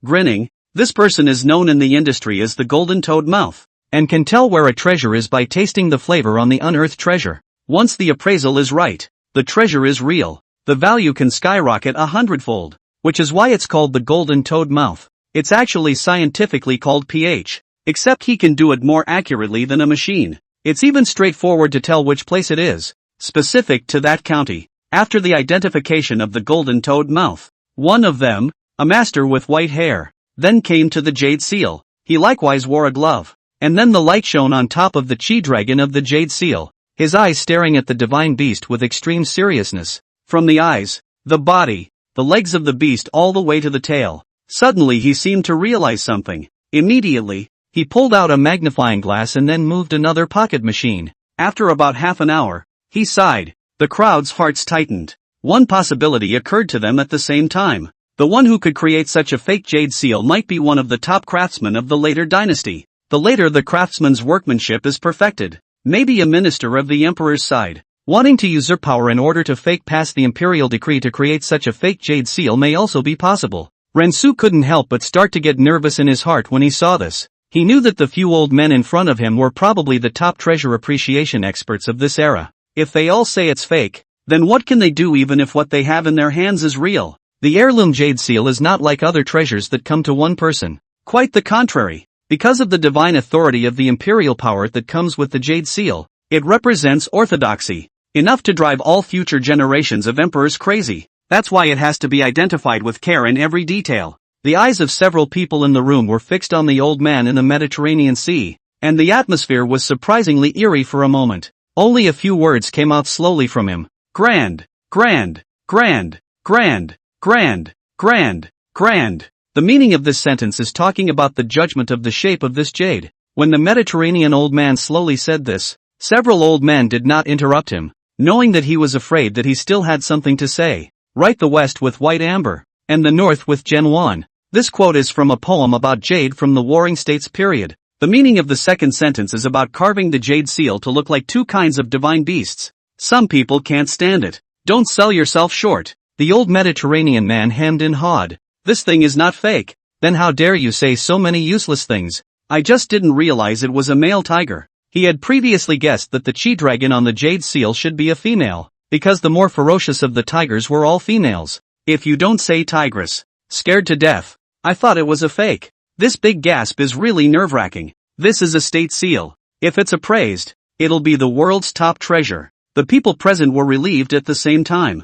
Grinning. This person is known in the industry as the golden toad mouth, and can tell where a treasure is by tasting the flavor on the unearthed treasure. Once the appraisal is right, the treasure is real, the value can skyrocket 100-fold, which is why it's called the golden toad mouth. It's actually scientifically called pH, except he can do it more accurately than a machine. It's even straightforward to tell which place it is, specific to that county, after the identification of the golden toad mouth. One of them, a master with white hair, then came to the Jade Seal. He likewise wore a glove, and then the light shone on top of the chi-dragon of the Jade Seal, his eyes staring at the divine beast with extreme seriousness. From the eyes, the body, the legs of the beast all the way to the tail. Suddenly he seemed to realize something. Immediately, he pulled out a magnifying glass and then moved another pocket machine. After about half an hour, he sighed. The crowd's hearts tightened. One possibility occurred to them at the same time. The one who could create such a fake Jade Seal might be one of the top craftsmen of the later dynasty. The later the craftsman's workmanship is perfected, maybe a minister of the emperor's side, wanting to usurp power in order to fake pass the imperial decree to create such a fake Jade Seal may also be possible. Rensu couldn't help but start to get nervous in his heart when he saw this. He knew that the few old men in front of him were probably the top treasure appreciation experts of this era. If they all say it's fake, then what can they do even if what they have in their hands is real? The heirloom Jade Seal is not like other treasures that come to one person. Quite the contrary. Because of the divine authority of the imperial power that comes with the Jade Seal, it represents orthodoxy, enough to drive all future generations of emperors crazy. That's why it has to be identified with care in every detail. The eyes of several people in the room were fixed on the old man in the Mediterranean Sea, and the atmosphere was surprisingly eerie for a moment. Only a few words came out slowly from him. Grand, grand, grand, grand, grand, grand, grand. The meaning of this sentence is talking about the judgment of the shape of this jade. When the Mediterranean old man slowly said this, several old men did not interrupt him, knowing that he was afraid that he still had something to say. Right, the west with white amber, and the north with genuine. This quote is from a poem about jade from the Warring States period. The meaning of the second sentence is about carving the Jade Seal to look like two kinds of divine beasts. Some people can't stand it. Don't sell yourself short. The old Mediterranean man hemmed and hawed. This thing is not fake. Then how dare you say so many useless things? I just didn't realize it was a male tiger. He had previously guessed that the chi-dragon on the Jade Seal should be a female, because the more ferocious of the tigers were all females. If you don't say tigress. Scared to death. I thought it was a fake. This big gasp is really nerve-wracking. This is a state seal. If it's appraised, it'll be the world's top treasure. The people present were relieved at the same time.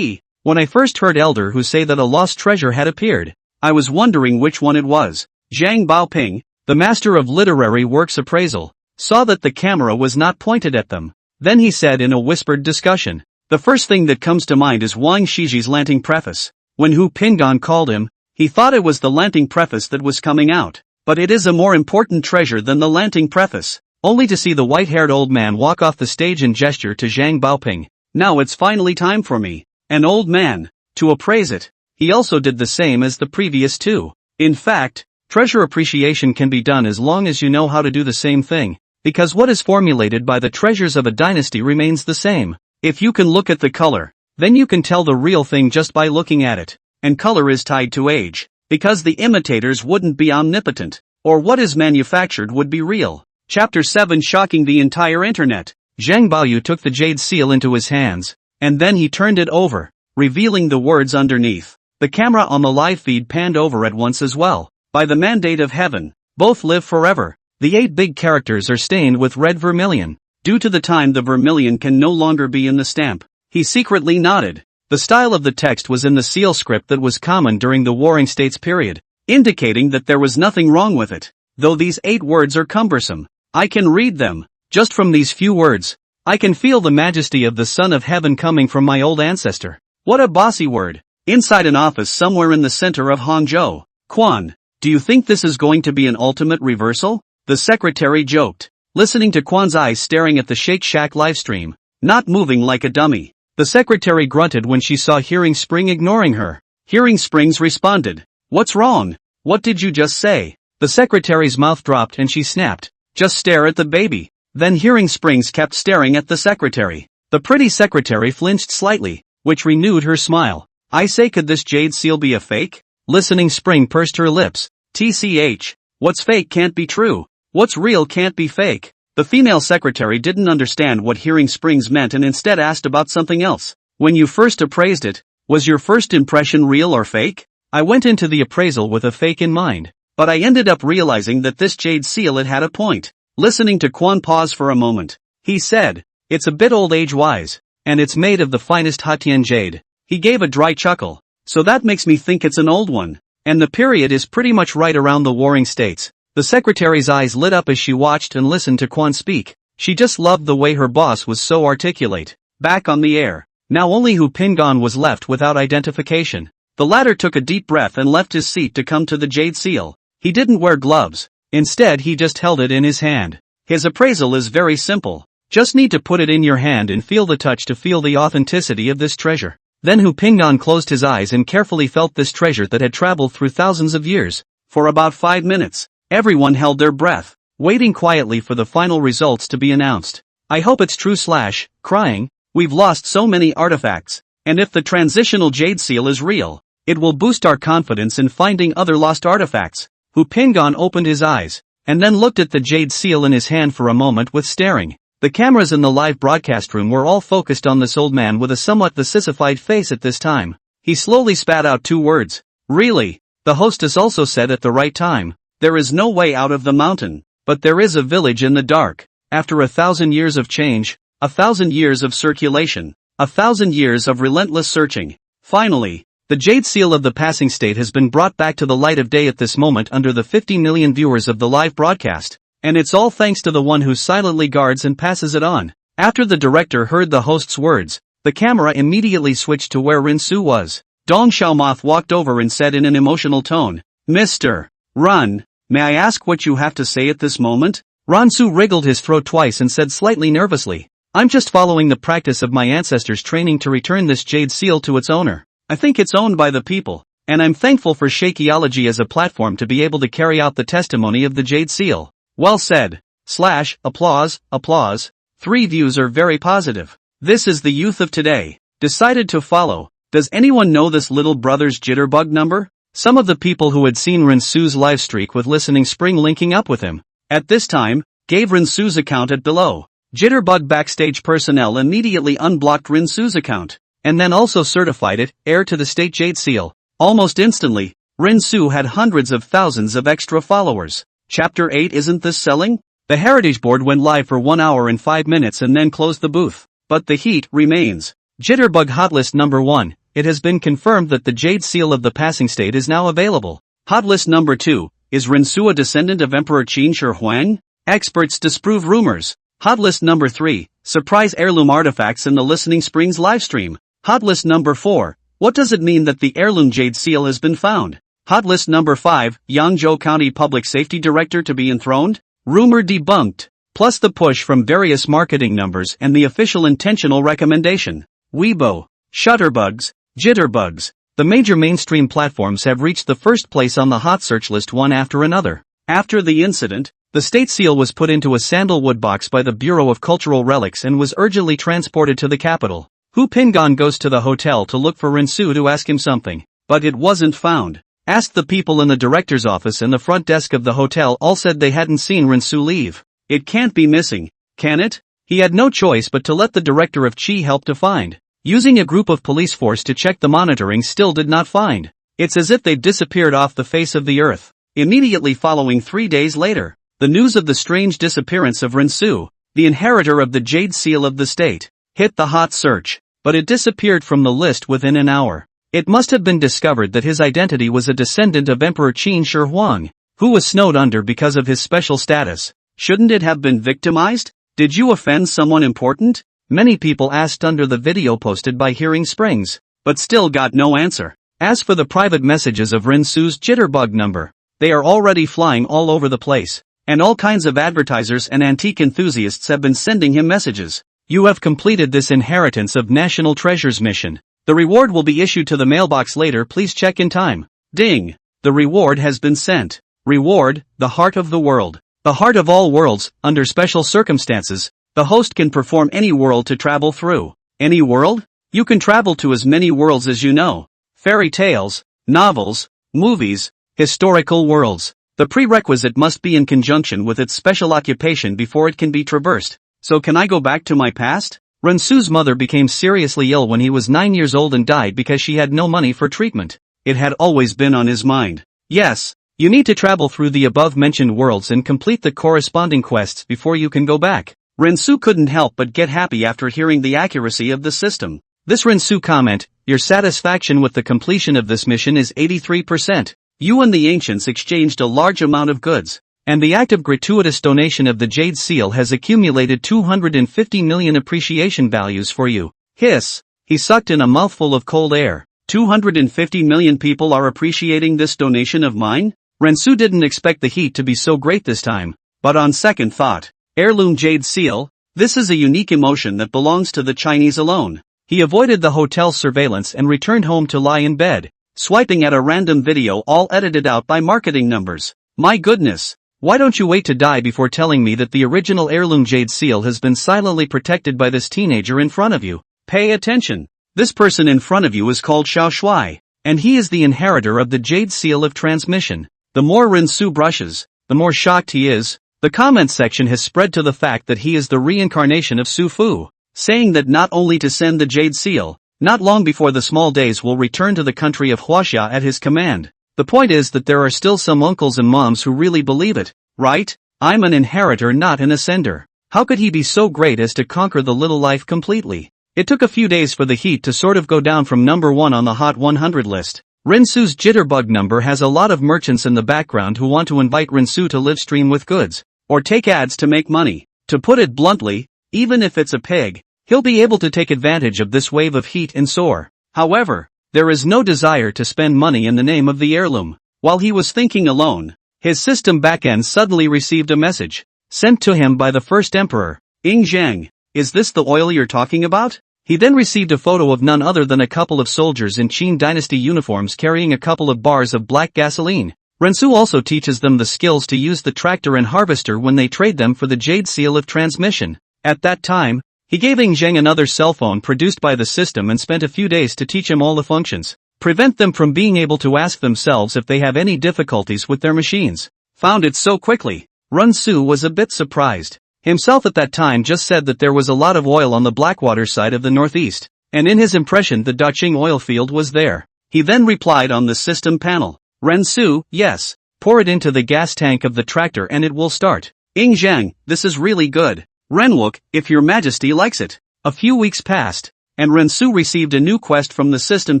When I first heard Elder who say that a lost treasure had appeared, I was wondering which one it was. Zhang Baoping, the master of literary works appraisal, saw that the camera was not pointed at them. Then he said in a whispered discussion, the first thing that comes to mind is Wang Shiji's Lanting preface. When Hu Pingon called him, he thought it was the Lanting preface that was coming out. But it is a more important treasure than the Lanting preface. Only to see the white-haired old man walk off the stage and gesture to Zhang Baoping. Now it's finally time for me, an old man, to appraise it. He also did the same as the previous two. In fact, treasure appreciation can be done as long as you know how to do the same thing, because what is formulated by the treasures of a dynasty remains the same. If you can look at the color, then you can tell the real thing just by looking at it. And color is tied to age, because the imitators wouldn't be omnipotent, or what is manufactured would be real. Chapter 7 shocking the entire internet. Zhang Baoyu took the Jade Seal into his hands, and then he turned it over, revealing the words underneath. The camera on the live feed panned over at once as well. By the mandate of heaven, both live forever. The 8 big characters are stained with red vermilion. Due to the time, the vermilion can no longer be in the stamp. He secretly nodded. The style of the text was in the seal script that was common during the Warring States period, indicating that there was nothing wrong with it. Though these 8 words are cumbersome, I can read them. Just from these few words, I can feel the majesty of the Son of Heaven coming from my old ancestor. What a bossy word. Inside an office somewhere in the center of Hangzhou. Quan, do you think this is going to be an ultimate reversal? The secretary joked, listening to Quan's eyes staring at the Shake Shack livestream, not moving like a dummy. The secretary grunted when she saw Hearing Spring ignoring her. Hearing Springs responded, "What's wrong? What did you just say?" The secretary's mouth dropped and she snapped, "Just stare at the baby." Then Hearing Springs kept staring at the secretary. The pretty secretary flinched slightly, which renewed her smile. "I say, could this jade seal be a fake?" Listening Spring pursed her lips. "TCH. What's fake can't be true. What's real can't be fake." The female secretary didn't understand what Hearing Springs meant and instead asked about something else. "When you first appraised it, was your first impression real or fake?" "I went into the appraisal with a fake in mind, but I ended up realizing that this jade seal had a point." Listening to Kwon pause for a moment, he said, "It's a bit old age-wise, and it's made of the finest Hatian jade." He gave a dry chuckle. "So that makes me think it's an old one. And the period is pretty much right around the Warring States." The secretary's eyes lit up as she watched and listened to Kwon speak. She just loved the way her boss was so articulate. Back on the air. Now only Hu Pingon was left without identification. The latter took a deep breath and left his seat to come to the jade seal. He didn't wear gloves. Instead he just held it in his hand. His appraisal is very simple. Just need to put it in your hand and feel the touch to feel the authenticity of this treasure. Then Hu Pingon closed his eyes and carefully felt this treasure that had traveled through thousands of years. For about 5 minutes, everyone held their breath, waiting quietly for the final results to be announced. "I hope it's true / crying, we've lost so many artifacts, and if the transitional jade seal is real, it will boost our confidence in finding other lost artifacts." Hu Pingon opened his eyes, and then looked at the jade seal in his hand for a moment with staring. The cameras in the live broadcast room were all focused on this old man with a somewhat vicified face at this time. He slowly spat out 2 words. "Really?" The hostess also said at the right time, "There is no way out of the mountain, but there is a village in the dark. After 1,000 years of change, 1,000 years of circulation, 1,000 years of relentless searching, finally, the jade seal of the passing state has been brought back to the light of day at this moment under the 50 million viewers of the live broadcast, and it's all thanks to the one who silently guards and passes it on." After the director heard the host's words, the camera immediately switched to where Rinsu was. Dong Xiaomoth walked over and said in an emotional tone, "Mr. Run, may I ask what you have to say at this moment?" Ransu wriggled his throat twice and said slightly nervously, "I'm just following the practice of my ancestors' training to return this jade seal to its owner. I think it's owned by the people, and I'm thankful for Shakeology as a platform to be able to carry out the testimony of the jade seal." "Well said." / applause, applause. 3 views are very positive. This is the youth of today. Decided to follow. Does anyone know this little brother's jitterbug number? Some of the people who had seen Rinsu's live streak with Listening Spring linking up with him at this time, gave Rinsu's account at below. Jitterbug backstage personnel immediately unblocked Rinsu's account, and then also certified it heir to the state jade seal. Almost instantly, Rinsu had hundreds of thousands of extra followers. Chapter 8. Isn't this selling? The Heritage Board went live for 1 hour and 5 minutes and then closed the booth. But the heat remains. Jitterbug Hotlist number 1. It has been confirmed that the jade seal of the passing state is now available. Hotlist number 2. Is Rinsu a descendant of Emperor Qin Shi Huang? Experts disprove rumors. Hotlist number 3. Surprise heirloom artifacts in the Listening Springs livestream. Hotlist number 4. What does it mean that the heirloom jade seal has been found? Hotlist number 5. Yangzhou County Public Safety Director to be enthroned? Rumor debunked. Plus the push from various marketing numbers and the official intentional recommendation. Weibo, Shutterbugs, Jitterbugs. The major mainstream platforms have reached the first place on the hot search list one after another. After the incident, the state seal was put into a sandalwood box by the Bureau of Cultural Relics and was urgently transported to the capital. Hu Pingon goes to the hotel to look for Rinsu to ask him something, but it wasn't found. Asked the people in the director's office and the front desk of the hotel, all said they hadn't seen Rinsu leave. It can't be missing, can it? He had no choice but to let the director of Qi help to find. Using a group of police force to check the monitoring still did not find. It's as if they've disappeared off the face of the earth. Immediately following 3 days later, the news of the strange disappearance of Rinsu, the inheritor of the jade seal of the state, hit the hot search, but it disappeared from the list within an hour. It must have been discovered that his identity was a descendant of Emperor Qin Shi Huang, who was snowed under because of his special status. Shouldn't it have been victimized? Did you offend someone important? Many people asked under the video posted by Hearing Springs, but still got no answer. As for the private messages of Rinsu's Jitterbug number, they are already flying all over the place, and all kinds of advertisers and antique enthusiasts have been sending him messages. You have completed this Inheritance of National Treasures mission. The reward will be issued to the mailbox later, please check in time. Ding! The reward has been sent. Reward, the heart of the world. The heart of all worlds. Under special circumstances, the host can perform any world to travel through. Any world? You can travel to as many worlds as you know. Fairy tales, novels, movies, historical worlds. The prerequisite must be in conjunction with its special occupation before it can be traversed. So can I go back to my past? Rensu's mother became seriously ill when he was 9 years old and died because she had no money for treatment. It had always been on his mind. Yes, you need to travel through the above-mentioned worlds and complete the corresponding quests before you can go back. Rensu couldn't help but get happy after hearing the accuracy of the system. This Rensu comment, your satisfaction with the completion of this mission is 83%. You and the ancients exchanged a large amount of goods, and the act of gratuitous donation of the Jade Seal has accumulated 250 million appreciation values for you. Hiss! He sucked in a mouthful of cold air. 250 million people are appreciating this donation of mine? Rensu didn't expect the heat to be so great this time, but on second thought, heirloom Jade Seal, this is a unique emotion that belongs to the Chinese alone. He avoided the hotel surveillance and returned home to lie in bed, swiping at a random video all edited out by marketing numbers. My goodness, why don't you wait to die before telling me that the original heirloom Jade Seal has been silently protected by this teenager in front of you? Pay attention. This person in front of you is called Xiao Shuai, and he is the inheritor of the Jade Seal of transmission. The more Rensu brushes, the more shocked he is. The comment section has spread to the fact that he is the reincarnation of Su Fu, saying that not only to send the Jade Seal, not long before the small days will return to the country of Huaxia at his command. The point is that there are still some uncles and moms who really believe it, right? I'm an inheritor, not an ascender. How could he be so great as to conquer the little life completely? It took a few days for the heat to sort of go down from number 1 on the Hot 100 list. Rensu's jitterbug number has a lot of merchants in the background who want to invite Rensu to live stream with goods, or take ads to make money. To put it bluntly, even if it's a pig, he'll be able to take advantage of this wave of heat and soar. However, there is no desire to spend money in the name of the heirloom. While he was thinking alone, his system backend suddenly received a message, sent to him by the first emperor. Ying Zhang, is this the oil you're talking about? He then received a photo of none other than a couple of soldiers in Qin dynasty uniforms carrying a couple of bars of black gasoline. Rensu also teaches them the skills to use the tractor and harvester when they trade them for the Jade Seal of transmission. At that time, he gave Ying Zheng another cell phone produced by the system and spent a few days to teach him all the functions, prevent them from being able to ask themselves if they have any difficulties with their machines. Found it so quickly. Rensu was a bit surprised. Himself at that time just said that there was a lot of oil on the Blackwater side of the northeast, and in his impression the Daqing oil field was there. He then replied on the system panel. Rensu, yes, pour it into the gas tank of the tractor and it will start. Ying Zhang, this is really good. Renwook, if your majesty likes it. A few weeks passed, and Rensu received a new quest from the system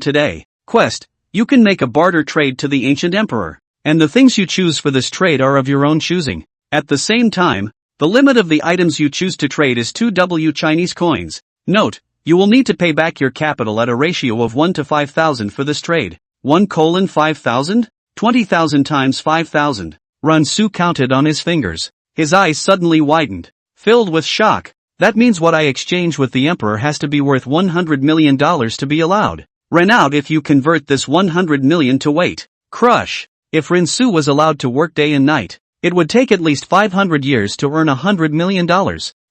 today. Quest, you can make a barter trade to the ancient emperor, and the things you choose for this trade are of your own choosing. At the same time, the limit of the items you choose to trade is 2W Chinese coins. Note, you will need to pay back your capital at a ratio of 1 to 5,000 for this trade. 1:5,000? 20,000 times 5,000. Rensu counted on his fingers. His eyes suddenly widened, filled with shock. That means what I exchange with the emperor has to be worth $100 million to be allowed. Ren out if you convert this 100 million to weight. Crush. If Rensu was allowed to work day and night, it would take at least 500 years to earn $100 million.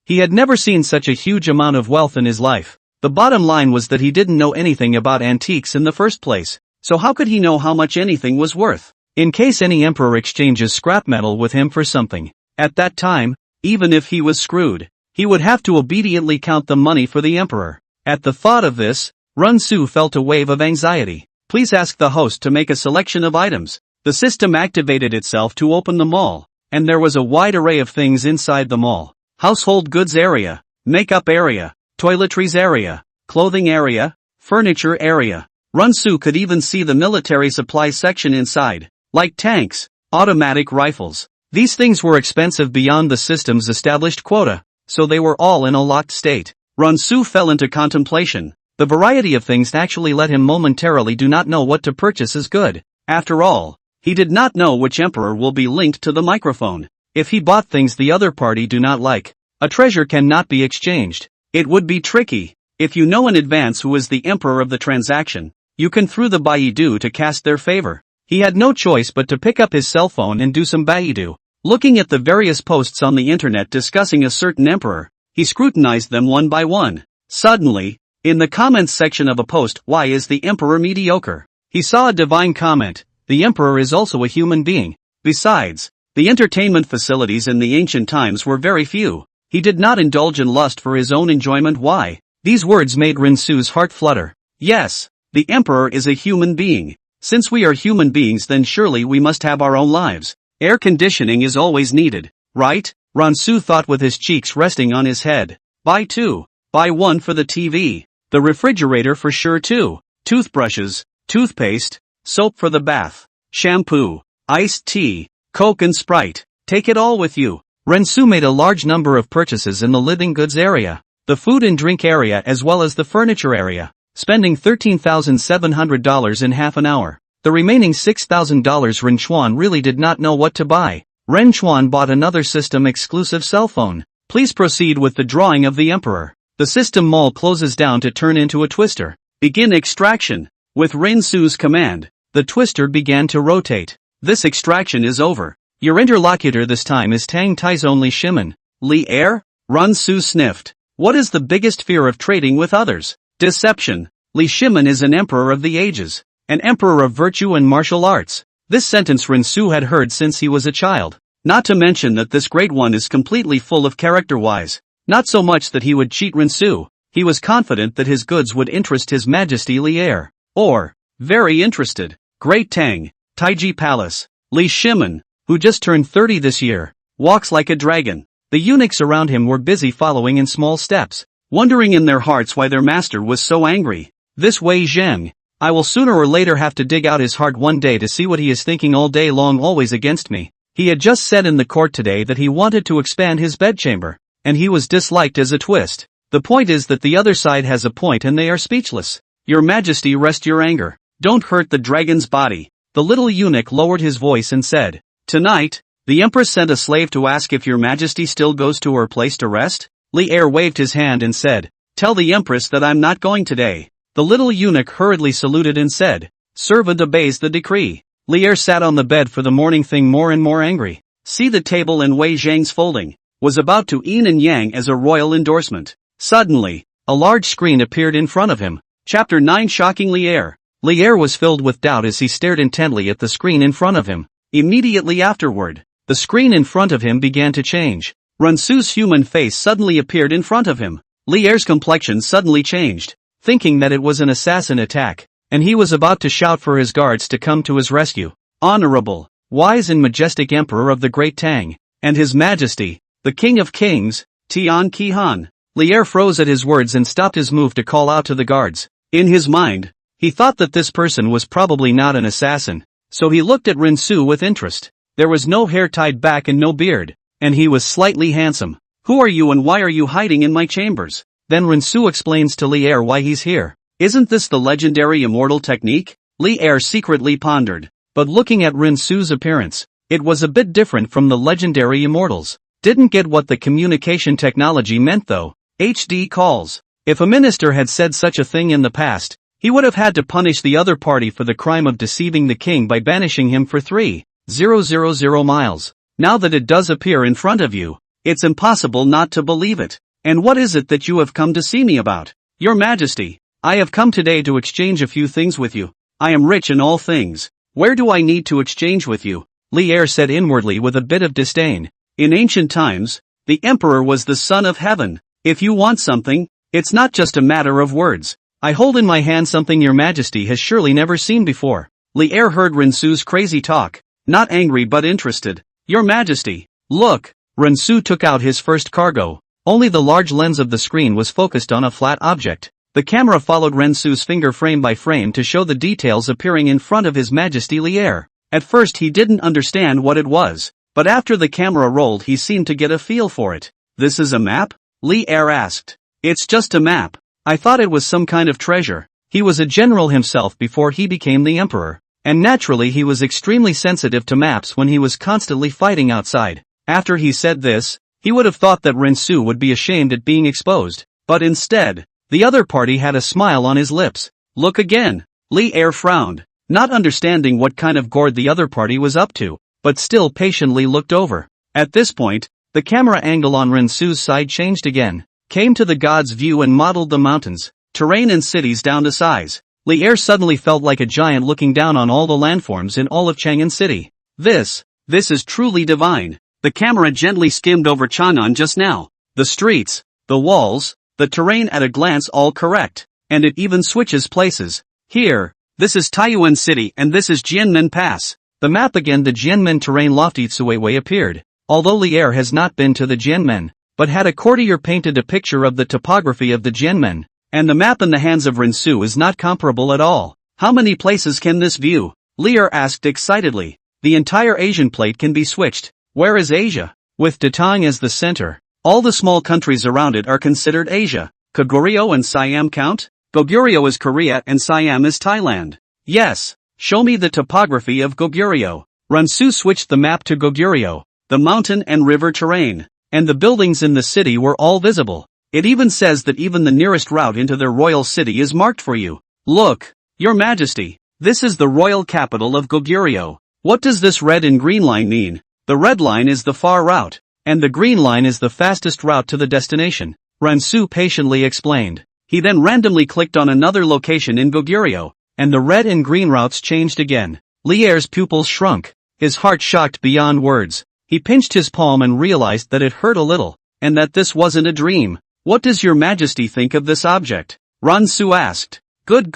He had never seen such a huge amount of wealth in his life. The bottom line was that he didn't know anything about antiques in the first place, so how could he know how much anything was worth? In case any emperor exchanges scrap metal with him for something, at that time, even if he was screwed, he would have to obediently count the money for the emperor. At the thought of this, Rensu felt a wave of anxiety. Please ask the host to make a selection of items. The system activated itself to open the mall, and there was a wide array of things inside the mall. Household goods area, makeup area, toiletries area, clothing area, furniture area. Rensu could even see the military supply section inside, like tanks, automatic rifles. These things were expensive beyond the system's established quota, so they were all in a locked state. Rensu fell into contemplation. The variety of things actually let him momentarily do not know what to purchase as good. After all, he did not know which emperor will be linked to the microphone. If he bought things the other party do not like, a treasure cannot be exchanged. It would be tricky. If you know in advance who is the emperor of the transaction, you can through the baidu to cast their favor. He had no choice but to pick up his cell phone and do some baidu. Looking at the various posts on the internet discussing a certain emperor, he scrutinized them one by one. Suddenly, in the comments section of a post, "Why is the emperor mediocre?" he saw a divine comment: "The emperor is also a human being." Besides, the entertainment facilities in the ancient times were very few. He did not indulge in lust for his own enjoyment. Why? These words made Rinsu's heart flutter. Yes, the emperor is a human being. Since we are human beings, then surely we must have our own lives. Air conditioning is always needed, right? Rinsu thought with his cheeks resting on his head. Buy two. Buy one for the TV. The refrigerator for sure too. Toothbrushes, toothpaste, soap for the bath, shampoo, iced tea, Coke and Sprite. Take it all with you. Rinsu made a large number of purchases in the living goods area, the food and drink area as well as the furniture area, spending $13,700 in half an hour. The remaining $6,000 Ren Chuan really did not know what to buy. Ren Chuan bought another system-exclusive cell phone. Please proceed with the drawing of the emperor. The system mall closes down to turn into a twister. Begin extraction. With Rinsu's command, the twister began to rotate. This extraction is over. Your interlocutor this time is Tang Tai's only Shimen. Li Er? Rinsu sniffed. What is the biggest fear of trading with others? Deception. Li Shimen is an emperor of the ages. An emperor of virtue and martial arts. This sentence Rinsu had heard since he was a child. Not to mention that this great one is completely full of character-wise. Not so much that he would cheat Rinsu. He was confident that his goods would interest His Majesty Li Er. Or, very interested. Great Tang, Taiji Palace. Li Shimen, who just turned 30 this year, walks like a dragon. The eunuchs around him were busy following in small steps, wondering in their hearts why their master was so angry. This Wei Zheng, I will sooner or later have to dig out his heart one day to see what he is thinking all day long, always against me. He had just said in the court today that he wanted to expand his bedchamber, and he was disliked as a twist. The point is that the other side has a point and they are speechless. Your Majesty, rest your anger. Don't hurt the dragon's body. The little eunuch lowered his voice and said, Tonight, the Empress sent a slave to ask if your Majesty still goes to her place to rest? Li Er waved his hand and said, Tell the Empress that I'm not going today. The little eunuch hurriedly saluted and said, Servant obeys the decree. Li Er sat on the bed for the morning thing more and more angry. See the table in Wei Zhang's folding. Was about to yin and yang as a royal endorsement. Suddenly, a large screen appeared in front of him. Chapter 9 Shocking Li Er. Li Er was filled with doubt as he stared intently at the screen in front of him. Immediately afterward, the screen in front of him began to change. Rinsu's human face suddenly appeared in front of him. Li Er's complexion suddenly changed, thinking that it was an assassin attack, and he was about to shout for his guards to come to his rescue. Honorable, wise and majestic Emperor of the Great Tang, and His Majesty, the King of Kings, Tian Qihan. Li Er froze at his words and stopped his move to call out to the guards. In his mind, he thought that this person was probably not an assassin, so he looked at Rinsu with interest. There was no hair tied back and no beard, and he was slightly handsome. Who are you and why are you hiding in my chambers? Then Rinsu explains to Li Er why he's here. Isn't this the legendary immortal technique? Li Er secretly pondered, but looking at Rinsu's appearance, it was a bit different from the legendary immortals. Didn't get what the communication technology meant though. HD calls. If a minister had said such a thing in the past, he would have had to punish the other party for the crime of deceiving the king by banishing him for 3,000 miles. Now that it does appear in front of you, it's impossible not to believe it. And what is it that you have come to see me about? Your Majesty, I have come today to exchange a few things with you. I am rich in all things. Where do I need to exchange with you? Li Er said inwardly with a bit of disdain. In ancient times, the emperor was the son of heaven. If you want something, it's not just a matter of words. I hold in my hand something your Majesty has surely never seen before. Li Er heard Rinsu's crazy talk, not angry but interested. Your Majesty, look. Rinsu took out his first cargo. Only the large lens of the screen was focused on a flat object. The camera followed Rinsu's finger frame by frame to show the details appearing in front of His Majesty Li Er. At first he didn't understand what it was, but after the camera rolled he seemed to get a feel for it. This is a map? Li Er asked. It's just a map. I thought it was some kind of treasure. He was a general himself before he became the emperor, and naturally he was extremely sensitive to maps when he was constantly fighting outside. After he said this, he would have thought that Rinsu would be ashamed at being exposed, but instead, the other party had a smile on his lips. Look again. Li Er frowned. not understanding what kind of gourd the other party was up to, but still patiently looked over. At this point, the camera angle on Rensu's side changed again, came to the god's view and modeled the mountains, terrain and cities down to size. Li'er suddenly felt like a giant looking down on all the landforms in all of Chang'an City. This is truly divine. The camera gently skimmed over Chang'an just now. The streets, the walls, the terrain at a glance all correct. And it even switches places. Here, this is Taiyuan City and this is Jianmen Pass. The map again the Jianmen terrain lofty Tsuiwei appeared. Although Li'er has not been to the Jianmen, but had a courtier painted a picture of the topography of the Jianmen. And the map in the hands of Rensu is not comparable at all. How many places can this view? Li'er asked excitedly. The entire Asian plate can be switched. Where is Asia? With Datang as the center, all the small countries around it are considered Asia. Goguryeo and Siam count? Goguryeo is Korea and Siam is Thailand. Yes, show me the topography of Goguryeo. Rensu switched the map to Goguryeo, the mountain and river terrain, and the buildings in the city were all visible. It even says that even the nearest route into their royal city is marked for you. Look, Your Majesty, this is the royal capital of Goguryeo. What does this red and green line mean? The red line is the far route, and the green line is the fastest route to the destination, Rensu patiently explained. He then randomly clicked on another location in Goguryeo, and the red and green routes changed again. Li'er's pupils shrunk, his heart shocked beyond words. He pinched his palm and realized that it hurt a little, and that this wasn't a dream. What does Your Majesty think of this object? Rensu asked. Good.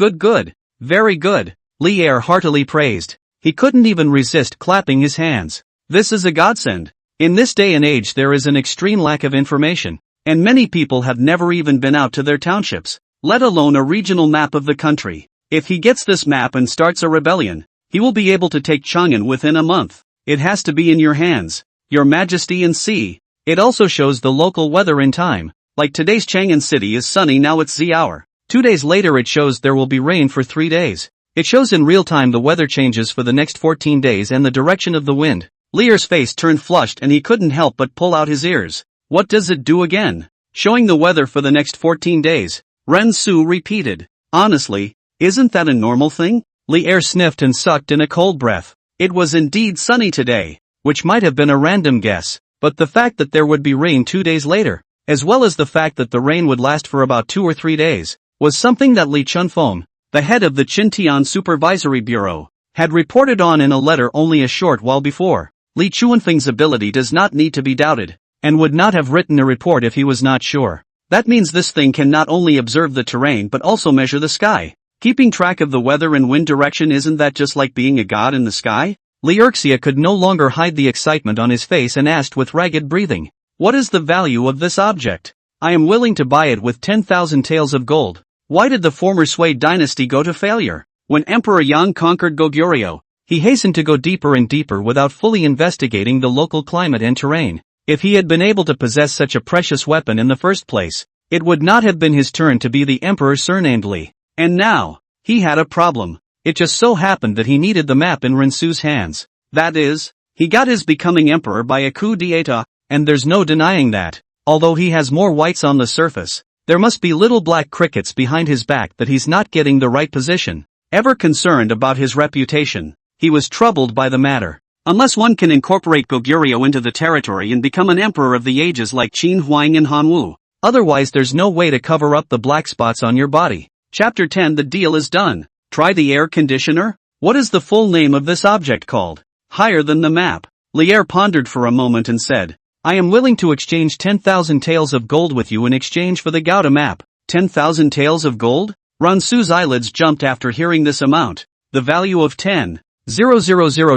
Very good, Li'er heartily praised. He couldn't even resist clapping his hands. This is a godsend. In this day and age there is an extreme lack of information, and many people have never even been out to their townships, let alone a regional map of the country. If he gets this map and starts a rebellion, he will be able to take Chang'an within a month. It has to be in your hands, Your Majesty, and see. It also shows the local weather in time. Like today's Chang'an City is sunny now it's Z hour. 2 days later it shows there will be rain for 3 days. It shows in real time the weather changes for the next 14 days and the direction of the wind. Li'er's face turned flushed and he couldn't help but pull out his ears. What does it do again? Showing the weather for the next 14 days. Rensu repeated. Honestly, isn't that a normal thing? Li'er sniffed and sucked in a cold breath. It was indeed sunny today, which might have been a random guess, but the fact that there would be rain 2 days later, as well as the fact that the rain would last for about 2 or 3 days, was something that Li Chunfeng, the head of the Qintian Supervisory Bureau, had reported on in a letter only a short while before. Li Chunfeng's ability does not need to be doubted, and would not have written a report if he was not sure. That means this thing can not only observe the terrain but also measure the sky. Keeping track of the weather and wind direction, isn't that just like being a god in the sky? Li'erxia could no longer hide the excitement on his face and asked with ragged breathing. What is the value of this object? I am willing to buy it with 10,000 taels of gold. Why did the former Sui dynasty go to failure? When Emperor Yang conquered Goguryeo, he hastened to go deeper and deeper without fully investigating the local climate and terrain. If he had been able to possess such a precious weapon in the first place, it would not have been his turn to be the emperor surnamed Li. And now, he had a problem. It just so happened that he needed the map in Rensu's hands. That is, he got his becoming emperor by a coup d'etat, and there's no denying that. Although he has more whites on the surface, there must be little black crickets behind his back that he's not getting the right position. Ever concerned about his reputation, he was troubled by the matter. Unless one can incorporate Goguryeo into the territory and become an emperor of the ages like Qin Huang and Han Wu, otherwise there's no way to cover up the black spots on your body. Chapter 10. The deal is done. Try the air conditioner? What is the full name of this object called? Higher than the map. Li'er pondered for a moment and said, I am willing to exchange 10,000 taels of gold with you in exchange for the Gouda map. 10,000 taels of gold? Rensu's eyelids jumped after hearing this amount. The value of 10,000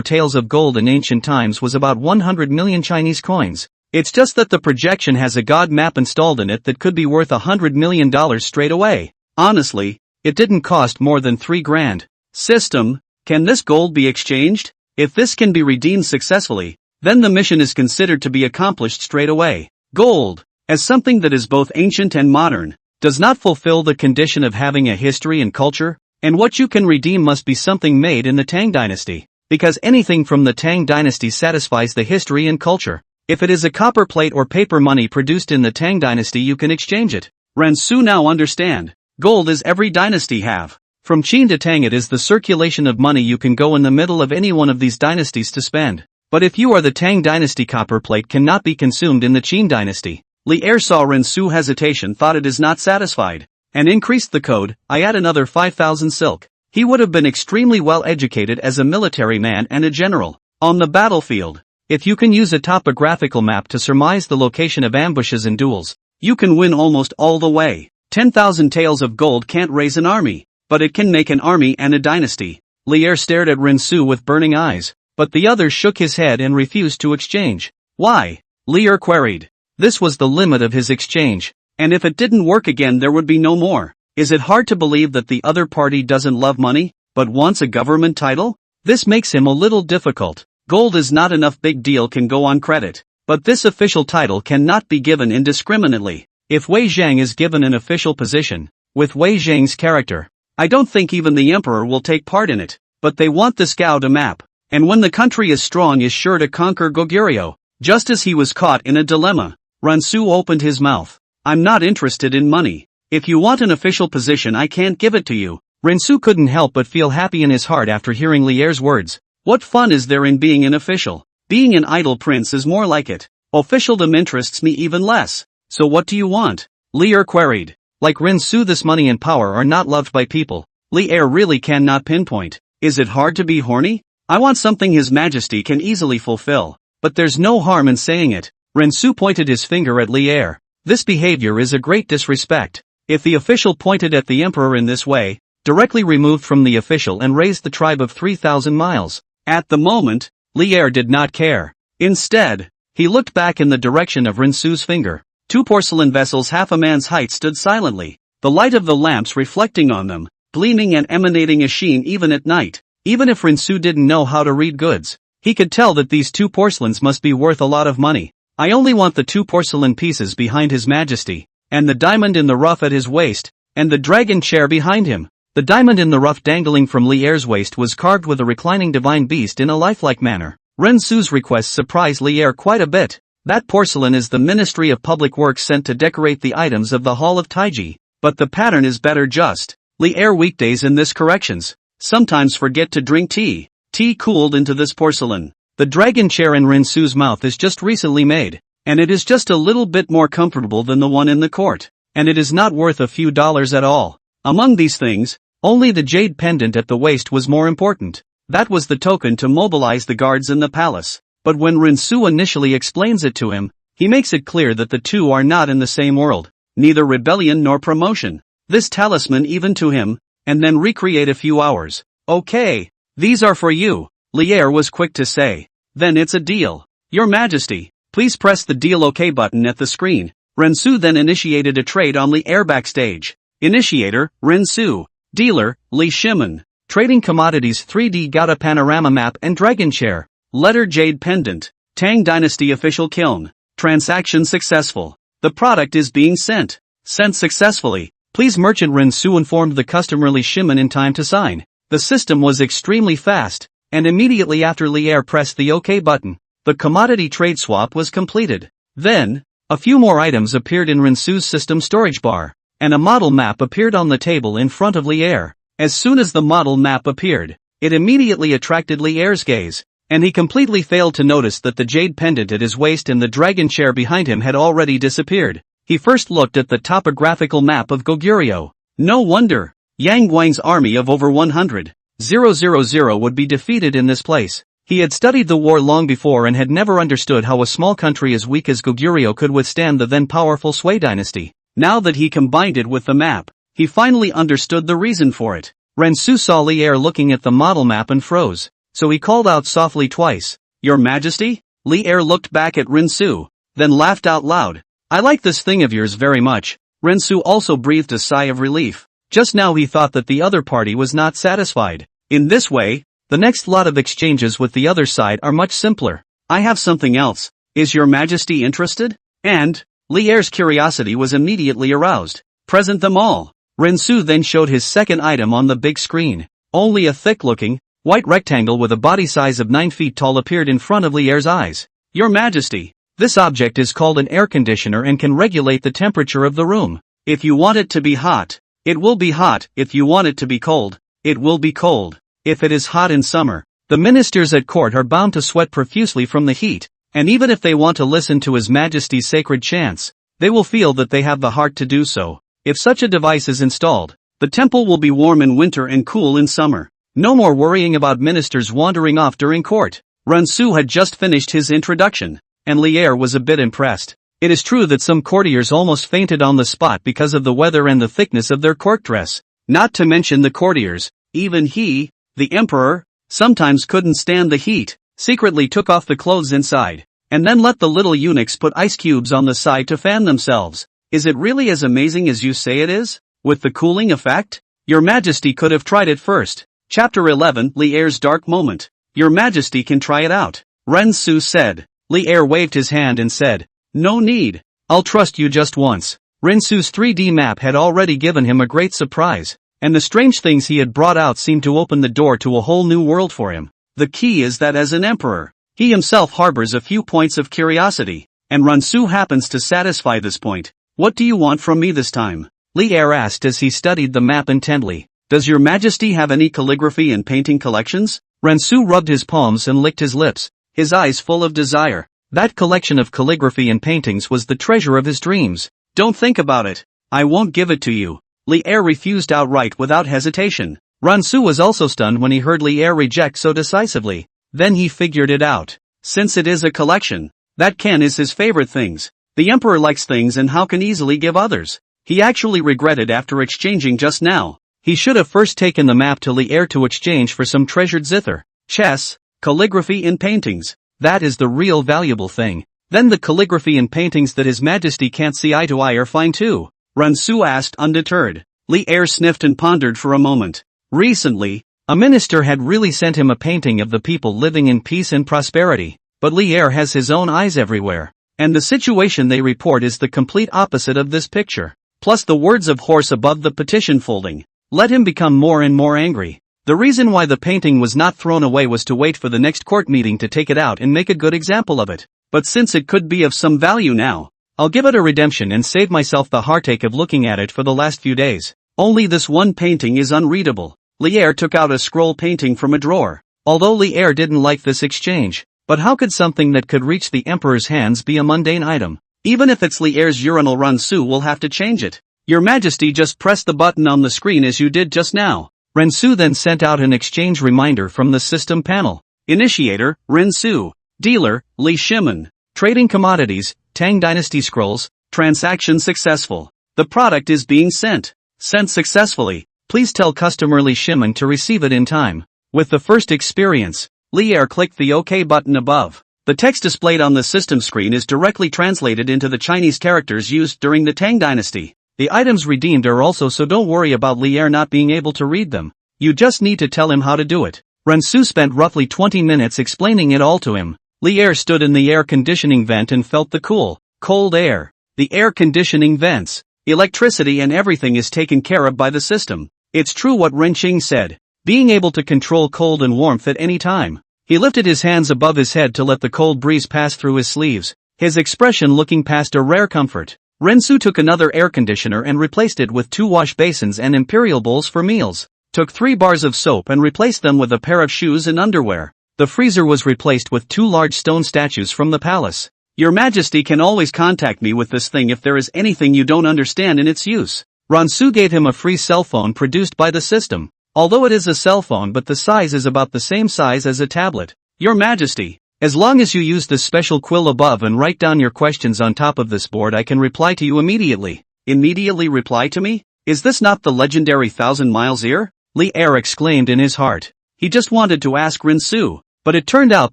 taels of gold in ancient times was about 100 million Chinese coins. It's just that the projection has a god map installed in it that could be worth $100 million straight away. Honestly, it didn't cost more than 3 grand. System, can this gold be exchanged? If this can be redeemed successfully, then the mission is considered to be accomplished straight away. Gold, as something that is both ancient and modern, does not fulfill the condition of having a history and culture, and what you can redeem must be something made in the Tang dynasty, because anything from the Tang dynasty satisfies the history and culture. If it is a copper plate or paper money produced in the Tang dynasty, you can exchange it. Rensu now understand. Gold is every dynasty have. From Qin to Tang, it is the circulation of money you can go in the middle of any one of these dynasties to spend. But if you are the Tang dynasty, copper plate cannot be consumed in the Qin dynasty. Li Er saw Rensu hesitation, thought it is not satisfied, and increased the code. I add another 5,000 silk. He would have been extremely well educated as a military man and a general. On the battlefield, if you can use a topographical map to surmise the location of ambushes and duels, you can win almost all the way. 10,000 taels of gold can't raise an army, but it can make an army and a dynasty. Li Er stared at Rensu with burning eyes, but the other shook his head and refused to exchange. Why? Li Er queried. This was the limit of his exchange, and if it didn't work again there would be no more. Is it hard to believe that the other party doesn't love money, but wants a government title? This makes him a little difficult. Gold is not enough, big deal can go on credit, but this official title cannot be given indiscriminately. If Wei Zhang is given an official position, with Wei Zhang's character, I don't think even the emperor will take part in it, but they want the Scout a map, and when the country is strong is sure to conquer Goguryeo. Just as he was caught in a dilemma, Rensu opened his mouth. I'm not interested in money. If you want an official position I can't give it to you. Rensu couldn't help but feel happy in his heart after hearing Li Er's words. What fun is there in being an official? Being an idle prince is more like it. Officialdom interests me even less. So what do you want? Li Er queried. Like Rensu, this money and power are not loved by people. Li Er really cannot pinpoint. Is it hard to be horny? I want something His Majesty can easily fulfill. But there's no harm in saying it. Rensu pointed his finger at Li Er. This behavior is a great disrespect. If the official pointed at the emperor in this way, directly removed from the official and raised the tribe of 3,000 miles. At the moment, Li Er did not care. Instead, he looked back in the direction of Rensu's finger. Two porcelain vessels half a man's height stood silently, the light of the lamps reflecting on them, gleaming and emanating a sheen even at night. Even if Rensu didn't know how to read goods, he could tell that these two porcelains must be worth a lot of money. I only want the two porcelain pieces behind His Majesty, and the diamond in the rough at his waist, and the dragon chair behind him. The diamond in the rough dangling from Li Er's waist was carved with a reclining divine beast in a lifelike manner. Rensu's request surprised Li Er quite a bit. That porcelain is the Ministry of Public Works sent to decorate the items of the Hall of Taiji, but the pattern is better just. Li Er weekdays in this corrections. Sometimes forget to drink tea. Tea cooled into this porcelain. The dragon chair in Rensu's mouth is just recently made, and it is just a little bit more comfortable than the one in the court, and it is not worth a few dollars at all. Among these things, only the jade pendant at the waist was more important. That was the token to mobilize the guards in the palace. But when Rensu initially explains it to him, he makes it clear that the two are not in the same world, neither rebellion nor promotion. This talisman even to him, and then recreate a few hours. Okay, these are for you, Li Er was quick to say. Then it's a deal. Your Majesty, please press the deal OK button at the screen. Rensu then initiated a trade on Li Er backstage. Initiator, Rensu. Dealer, Li Shimen. Trading commodities 3D Gata panorama map and dragon chair. Letter jade pendant. Tang Dynasty official kiln. Transaction successful. The product is being sent. Sent successfully. Please merchant Rensu informed the customer Li Shimen in time to sign. The system was extremely fast, and immediately after Li Er pressed the OK button, the commodity trade swap was completed. Then, a few more items appeared in Rensu's system storage bar, and a model map appeared on the table in front of Li Er. As soon as the model map appeared, it immediately attracted Li Er's gaze, and he completely failed to notice that the jade pendant at his waist and the dragon chair behind him had already disappeared. He first looked at the topographical map of Goguryeo. No wonder, Yang Guang's army of over 100,000 would be defeated in this place. He had studied the war long before and had never understood how a small country as weak as Goguryeo could withstand the then powerful Sui dynasty. Now that he combined it with the map, he finally understood the reason for it. Rensu saw Li Er looking at the model map and froze, so he called out softly twice, Your Majesty? Li Er looked back at Rensu, then laughed out loud. I like this thing of yours very much. Rensu also breathed a sigh of relief. Just now he thought that the other party was not satisfied. In this way, the next lot of exchanges with the other side are much simpler. I have something else. Is Your Majesty interested? And, Li Er's curiosity was immediately aroused. Present them all. Rensu then showed his second item on the big screen. Only a thick-looking, white rectangle with a body size of 9 feet tall appeared in front of Li Er's eyes. Your Majesty, this object is called an air conditioner and can regulate the temperature of the room. If you want it to be hot, It will be hot. If you want it to be cold, it will be cold. If it is hot in summer, the ministers at court are bound to sweat profusely from the heat, and even if they want to listen to His Majesty's sacred chants, they will feel that they have the heart to do so. If such a device is installed, the temple will be warm in winter and cool in summer. No more worrying about ministers wandering off during court. Rensu had just finished his introduction, and Lier was a bit impressed. It is true that some courtiers almost fainted on the spot because of the weather and the thickness of their court dress. Not to mention the courtiers, even he, the emperor, sometimes couldn't stand the heat, secretly took off the clothes inside, and then let the little eunuchs put ice cubes on the side to fan themselves. Is it really as amazing as you say it is? With the cooling effect? Your Majesty could have tried it first. Chapter 11, Lier's Dark Moment. Your Majesty can try it out, Rensu said. Lier waved his hand and said, no need. I'll trust you just once. Rensu's 3D map had already given him a great surprise, and the strange things he had brought out seemed to open the door to a whole new world for him. The key is that as an emperor, he himself harbors a few points of curiosity, and Rensu happens to satisfy this point. What do you want from me this time? Lier asked as he studied the map intently. Does your Majesty have any calligraphy and painting collections? Rensu rubbed his palms and licked his lips, his eyes full of desire. That collection of calligraphy and paintings was the treasure of his dreams. Don't think about it. I won't give it to you. Lier refused outright without hesitation. Rensu was also stunned when he heard Lier reject so decisively. Then he figured it out. Since it is a collection, that can is his favorite things. The emperor likes things and how can easily give others. He actually regretted after exchanging just now. He should have first taken the map to Lier to exchange for some treasured zither, chess, calligraphy and paintings. That is the real valuable thing. Then the calligraphy and paintings that His Majesty can't see eye to eye are fine too. Rensu asked undeterred. Lier sniffed and pondered for a moment. Recently, a minister had really sent him a painting of the people living in peace and prosperity, but Lier has his own eyes everywhere, and the situation they report is the complete opposite of this picture. Plus the words of horse above the petition folding let him become more and more angry. The reason why the painting was not thrown away was to wait for the next court meeting to take it out and make a good example of it. But since it could be of some value now, I'll give it a redemption and save myself the heartache of looking at it for the last few days. Only this one painting is unreadable. Lier took out a scroll painting from a drawer. Although Lier didn't like this exchange, but how could something that could reach the emperor's hands be a mundane item? Even if it's Lier's urinal, Rensu will have to change it. Your Majesty, just press the button on the screen as you did just now. Rensu then sent out an exchange reminder from the system panel. Initiator, Rensu. Dealer, Li Shimen. Trading commodities, Tang Dynasty scrolls. Transaction successful. The product is being sent. Sent successfully. Please tell customer Li Shimen to receive it in time. With the first experience, Lier clicked the OK button above. The text displayed on the system screen is directly translated into the Chinese characters used during the Tang Dynasty. The items redeemed are also, so don't worry about Lier not being able to read them. You just need to tell him how to do it. Rensu spent roughly 20 minutes explaining it all to him. Lier stood in the air conditioning vent and felt the cool, cold air. The air conditioning vents, electricity and everything is taken care of by the system. It's true what Renqing said. Being able to control cold and warmth at any time. He lifted his hands above his head to let the cold breeze pass through his sleeves, his expression looking past a rare comfort. Rensu took another air conditioner and replaced it with 2 wash basins and Imperial bowls for meals. Took 3 bars of soap and replaced them with a pair of shoes and underwear. The freezer was replaced with 2 large stone statues from the palace. Your Majesty can always contact me with this thing if there is anything you don't understand in its use. Rensu gave him a free cell phone produced by the system. Although it is a cell phone, but the size is about the same size as a tablet. Your Majesty, as long as you use this special quill above and write down your questions on top of this board, I can reply to you immediately. Immediately reply to me? Is this not the legendary 1,000 Miles Ear? Lier exclaimed in his heart. He just wanted to ask Rensu, but it turned out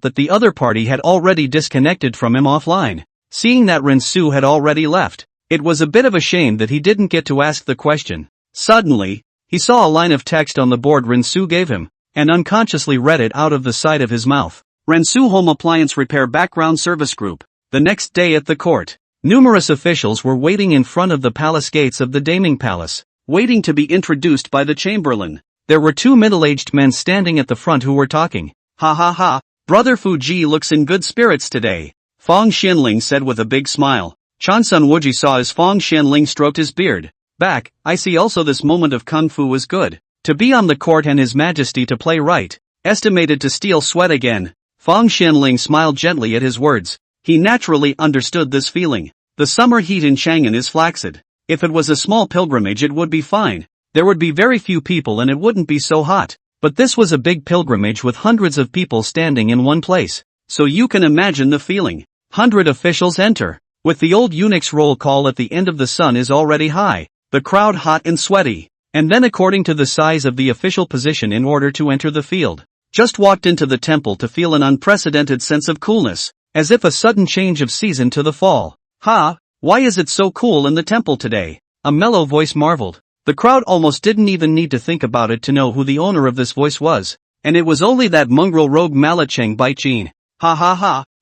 that the other party had already disconnected from him offline. Seeing that Rensu had already left, it was a bit of a shame that he didn't get to ask the question. Suddenly, he saw a line of text on the board Rensu gave him, and unconsciously read it out of the side of his mouth. Rensu Home Appliance Repair Background Service Group. The next day at the court, numerous officials were waiting in front of the palace gates of the Daming Palace, waiting to be introduced by the Chamberlain. There were 2 middle-aged men standing at the front who were talking. Ha ha ha, Brother Fuji looks in good spirits today, Fong Xianling said with a big smile. Chansun Wuji saw as Fong Xianling stroked his beard. back. I see also this moment of kung fu was good. To be on the court and His Majesty to play right. Estimated to steal sweat again. Feng Xianling smiled gently at his words. He naturally understood this feeling. The summer heat in Chang'an is flaccid. If it was a small pilgrimage it would be fine. There would be very few people and it wouldn't be so hot. But this was a big pilgrimage with hundreds of people standing in one place. So you can imagine the feeling. 100 officials enter. With the old eunuch's roll call at the end of the sun is already high. The crowd hot and sweaty. And then according to the size of the official position in order to enter the field. Just walked into the temple to feel an unprecedented sense of coolness. As if a sudden change of season to the fall. Why is it so cool in the temple today? A mellow voice marveled. The crowd almost didn't even need to think about it to know who the owner of this voice was. And it was only that mongrel rogue Malacheng Baijin.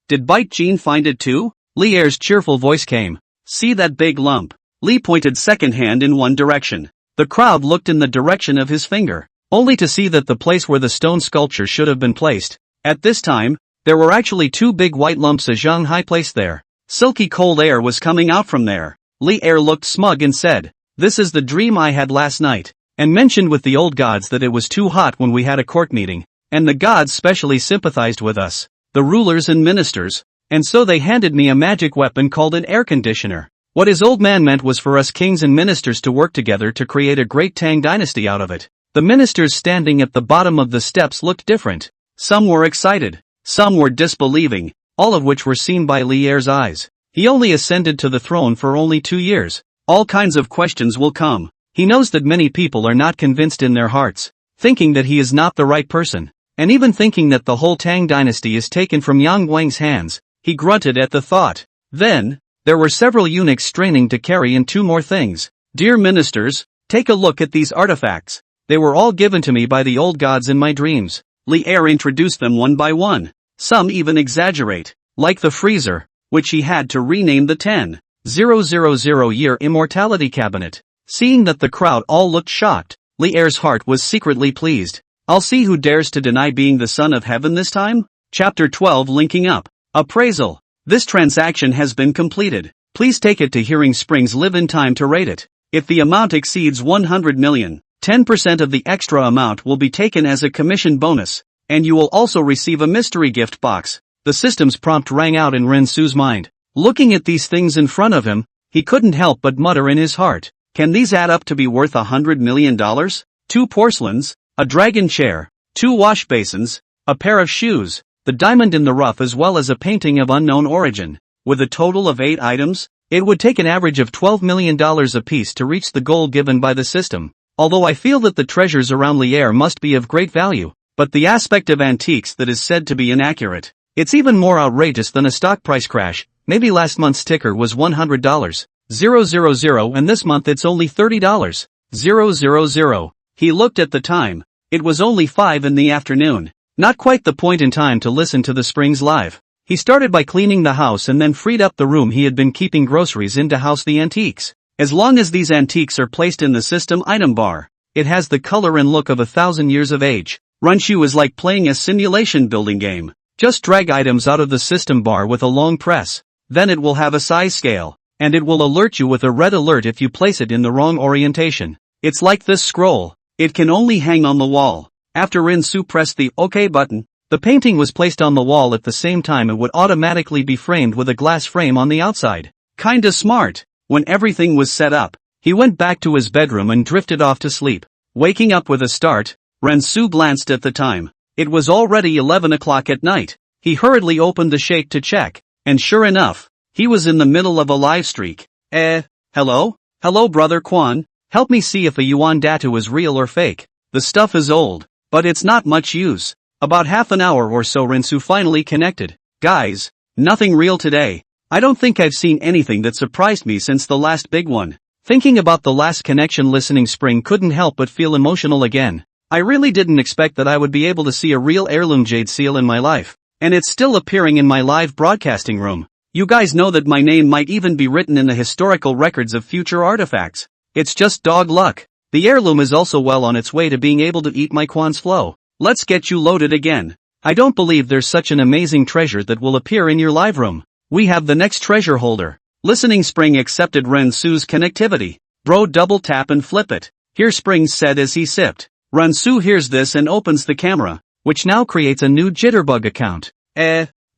Did Baijin find it too? Li Er's cheerful voice came. See that big lump? Li pointed second hand in one direction. The crowd looked in the direction of his finger, only to see that the place where the stone sculpture should have been placed. At this time, there were actually two big white lumps of Zhanghai placed there. Silky cold air was coming out from there. Li Er looked smug and said, "This is the dream I had last night," and mentioned with the old gods that it was too hot when we had a court meeting, and the gods specially sympathized with us, the rulers and ministers, and so they handed me a magic weapon called an air conditioner. What his old man meant was for us kings and ministers to work together to create a great Tang dynasty out of it. The ministers standing at the bottom of the steps looked different. Some were excited, some were disbelieving, all of which were seen by Li Er's eyes. He only ascended to the throne for only 2 years. All kinds of questions will come. He knows that many people are not convinced in their hearts, thinking that he is not the right person, and even thinking that the whole Tang dynasty is taken from Yang Wang's hands. He grunted at the thought. Then, there were several eunuchs straining to carry in 2 more things. Dear ministers, take a look at these artifacts. They were all given to me by the old gods in my dreams. Li Er introduced them one by one. Some even exaggerate, like the freezer, which he had to rename the 10,000-year immortality cabinet. Seeing that the crowd all looked shocked, Li Er's heart was secretly pleased. I'll see who dares to deny being the son of heaven this time? Chapter 12 Linking Up. Appraisal. This transaction has been completed. Please take it to Hearing Springs Live in time to rate it. If the amount exceeds 100 million, 10% of the extra amount will be taken as a commission bonus, and you will also receive a mystery gift box. The system's prompt rang out in Ren Su's mind. Looking at these things in front of him, he couldn't help but mutter in his heart, can these add up to be worth $100 million? 2 porcelains, a dragon chair, 2 wash basins, a pair of shoes, the diamond in the rough as well as a painting of unknown origin. With a total of 8 items, it would take an average of $12 million apiece to reach the goal given by the system. Although I feel that the treasures around Li Er must be of great value, but the aspect of antiques that is said to be inaccurate. It's even more outrageous than a stock price crash. Maybe last month's ticker was $100,000 and this month it's only $30,000. He looked at the time. It was only 5 in the afternoon. Not quite the point in time to listen to the Springs Live. He started by cleaning the house and then freed up the room he had been keeping groceries in to house the antiques. As long as these antiques are placed in the system item bar, it has the color and look of 1,000 years of age. Runshu is like playing a simulation building game. Just drag items out of the system bar with a long press. Then it will have a size scale, and it will alert you with a red alert if you place it in the wrong orientation. It's like this scroll. It can only hang on the wall. After Rin Su pressed the OK button, the painting was placed on the wall at the same time. It would automatically be framed with a glass frame on the outside. Kinda smart. When everything was set up, he went back to his bedroom and drifted off to sleep. Waking up with a start, Ren Su glanced at the time. It was already 11 o'clock at night. He hurriedly opened the shake to check, and sure enough, he was in the middle of a live streak. Hello? Hello brother Quan, help me see if a yuan datu is real or fake. The stuff is old, but it's not much use. About half an hour or so Ren Su finally connected. Guys, nothing real today. I don't think I've seen anything that surprised me since the last big one. Thinking about the last connection, Listening Spring couldn't help but feel emotional again. I really didn't expect that I would be able to see a real heirloom jade seal in my life. And it's still appearing in my live broadcasting room. You guys know that my name might even be written in the historical records of future artifacts. It's just dog luck. The heirloom is also well on its way to being able to eat my Quan's flow. Let's get you loaded again. I don't believe there's such an amazing treasure that will appear in your live room. We have the next treasure holder. Listening Spring accepted Ren Su's connectivity. Bro, double tap and flip it. Here, Springs said as he sipped. Rensu hears this and opens the camera, which now creates a new Jitterbug account.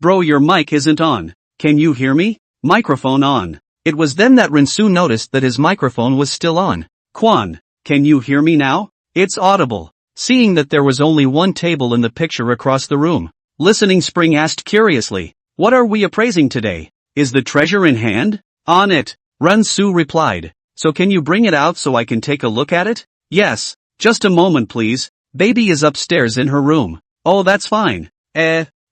Bro, your mic isn't on. Can you hear me? Microphone on. It was then that Rensu noticed that his microphone was still on. Quan, can you hear me now? It's audible. Seeing that there was only one table in the picture across the room, Listening Spring asked curiously, what are we appraising today? Is the treasure in hand? On it. Rensu replied. So can you bring it out so I can take a look at it? Yes. Just a moment please. Baby is upstairs in her room. Oh, that's fine.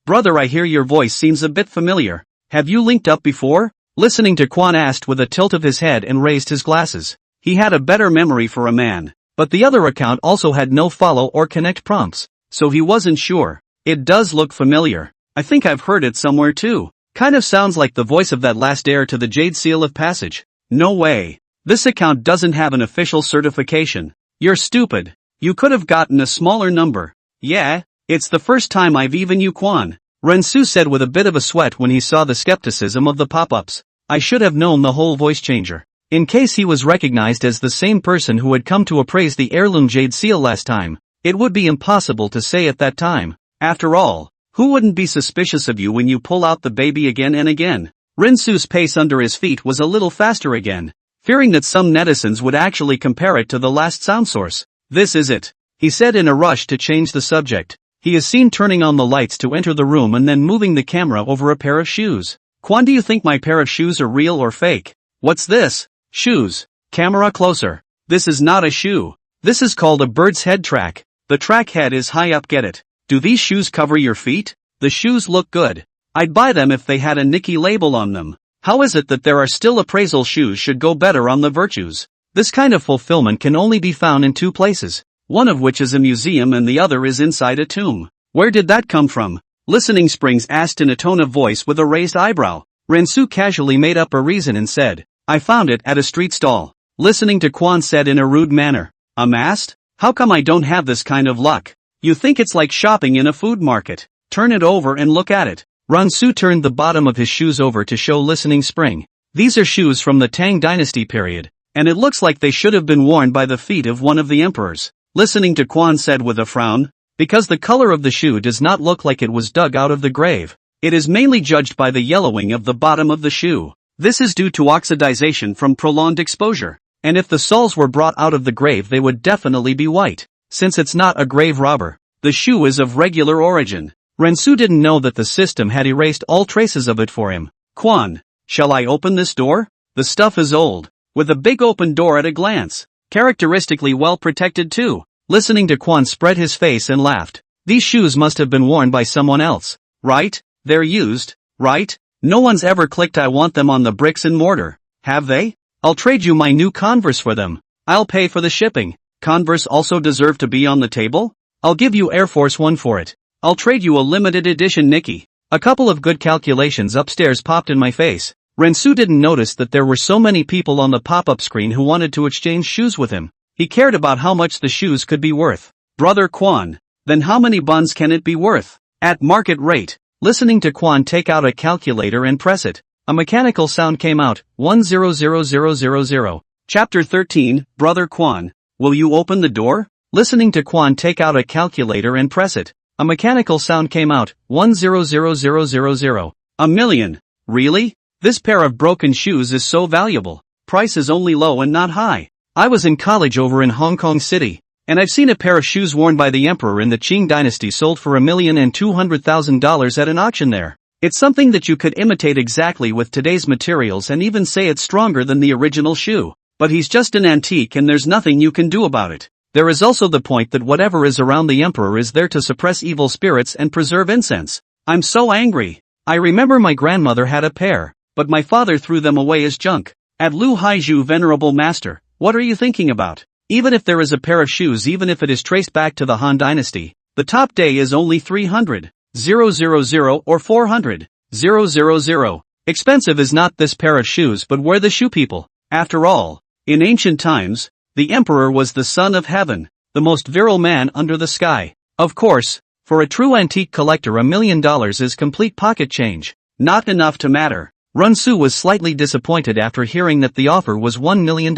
Brother, I hear your voice seems a bit familiar. Have you linked up before? Listening to Quan asked with a tilt of his head and raised his glasses. He had a better memory for a man. But the other account also had no follow or connect prompts, so he wasn't sure. It does look familiar. I think I've heard it somewhere too. Kind of sounds like the voice of that last heir to the Jade Seal of Passage. No way. This account doesn't have an official certification. You're stupid. You could have gotten a smaller number. Yeah, it's the first time I've even you Quan. Rensu said with a bit of a sweat when he saw the skepticism of the pop-ups. I should have known the whole voice changer. In case he was recognized as the same person who had come to appraise the heirloom Jade Seal last time, it would be impossible to say at that time. After all, who wouldn't be suspicious of you when you pull out the baby again and again? Rensu's pace under his feet was a little faster again, fearing that some netizens would actually compare it to the last sound source. This is it, he said in a rush to change the subject. He is seen turning on the lights to enter the room and then moving the camera over a pair of shoes. Quan, do you think my pair of shoes are real or fake? What's this? Shoes. Camera closer. This is not a shoe. This is called a bird's head track. The track head is high up, get it? Do these shoes cover your feet? The shoes look good. I'd buy them if they had a Nikki label on them. How is it that there are still appraisal shoes should go better on the virtues? This kind of fulfillment can only be found in two places, one of which is a museum and the other is inside a tomb. Where did that come from? Listening Springs asked in a tone of voice with a raised eyebrow. Rensu casually made up a reason and said, I found it at a street stall. Listening to Quan said in a rude manner, a mast? How come I don't have this kind of luck? You think it's like shopping in a food market. Turn it over and look at it. Rensu turned the bottom of his shoes over to show Listening Spring. These are shoes from the Tang Dynasty period, and it looks like they should have been worn by the feet of one of the emperors. Listening to Quan said with a frown, because the color of the shoe does not look like it was dug out of the grave. It is mainly judged by the yellowing of the bottom of the shoe. This is due to oxidization from prolonged exposure, and if the soles were brought out of the grave they would definitely be white. Since it's not a grave robber, the shoe is of regular origin. Rensu didn't know that the system had erased all traces of it for him. Quan, shall I open this door? The stuff is old, with a big open door at a glance. Characteristically well protected too. Listening to Quan spread his face and laughed. These shoes must have been worn by someone else, right? They're used, right? No one's ever clicked I want them on the bricks and mortar, have they? I'll trade you my new Converse for them. I'll pay for the shipping. Converse also deserve to be on the table? I'll give you Air Force One for it. I'll trade you a limited edition Nikki. A couple of good calculations upstairs popped in my face. Rensu didn't notice that there were so many people on the pop-up screen who wanted to exchange shoes with him. He cared about how much the shoes could be worth. Brother Quan, then how many buns can it be worth? At market rate. Listening to Quan take out a calculator and press it. A mechanical sound came out, 100000. Chapter 13, Brother Quan, will you open the door? Listening to Quan take out a calculator and press it. A mechanical sound came out, 100000. A million. Really? This pair of broken shoes is so valuable. Price is only low and not high. I was in college over in Hong Kong City, and I've seen a pair of shoes worn by the emperor in the Qing dynasty sold for $1,200,000 at an auction there. It's something that you could imitate exactly with today's materials and even say it's stronger than the original shoe. But he's just an antique and there's nothing you can do about it. There is also the point that whatever is around the emperor is there to suppress evil spirits and preserve incense. I'm so angry. I remember my grandmother had a pair, but my father threw them away as junk. At Lu Haiju, venerable master, what are you thinking about? Even if there is a pair of shoes, even if it is traced back to the Han dynasty, the top day is only 300,000 or 400,000. Expensive is not this pair of shoes but were the shoe people. After all, in ancient times, the emperor was the son of heaven, the most virile man under the sky. Of course, for a true antique collector $1 million is complete pocket change. Not enough to matter. Rensu was slightly disappointed after hearing that the offer was $1 million.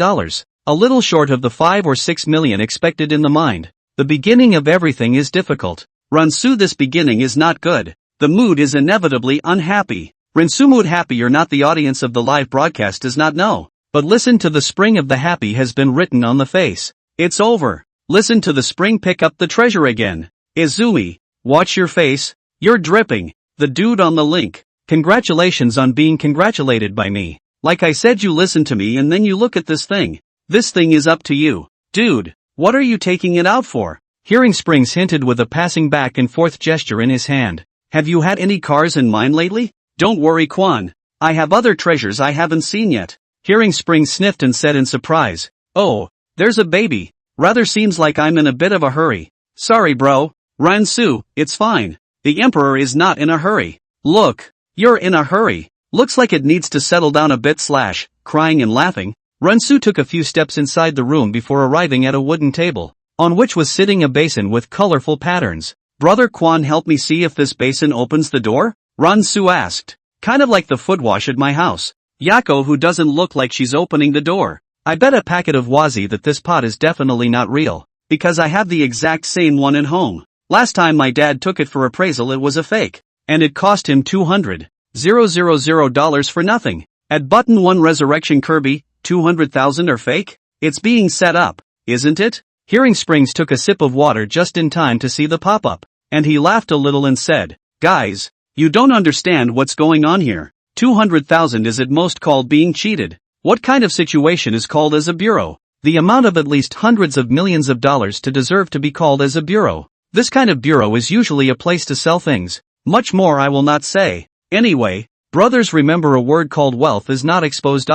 A little short of the 5 or 6 million expected in the mind. The beginning of everything is difficult. Ransu, this beginning is not good. The mood is inevitably unhappy. Ransu mood happy or not, the audience of the live broadcast does not know. But listen to the spring of the happy has been written on the face. It's over. Listen to the spring pick up the treasure again. Izumi, watch your face. You're dripping. The dude on the link. Congratulations on being congratulated by me. Like I said, you listen to me and then you look at this thing. This thing is up to you. Dude, what are you taking it out for? Hearing Springs hinted with a passing back and forth gesture in his hand. Have you had any cars in mind lately? Don't worry, Quan. I have other treasures I haven't seen yet. Hearing Springs sniffed and said in surprise. Oh, there's a baby. Rather seems like I'm in a bit of a hurry. Sorry bro. Ransu, it's fine. The Emperor is not in a hurry. Look, you're in a hurry. Looks like it needs to settle down a bit / crying and laughing. Ransu took a few steps inside the room before arriving at a wooden table, on which was sitting a basin with colorful patterns. Brother Quan, help me see if this basin opens the door? Ransu asked. Kind of like the foot wash at my house. Yako, who doesn't look like she's opening the door. I bet a packet of wazi that this pot is definitely not real, because I have the exact same one at home. Last time my dad took it for appraisal, it was a fake, and it cost him $200,000 for nothing. At button 1 Resurrection Kirby, 200,000 are fake? It's being set up, isn't it? Hearing Springs took a sip of water just in time to see the pop-up, and he laughed a little and said, guys, you don't understand what's going on here. 200,000 is at most called being cheated. What kind of situation is called as a bureau? The amount of at least hundreds of millions of dollars to deserve to be called as a bureau. This kind of bureau is usually a place to sell things. Much more I will not say. Anyway, brothers, remember a word called wealth is not exposed.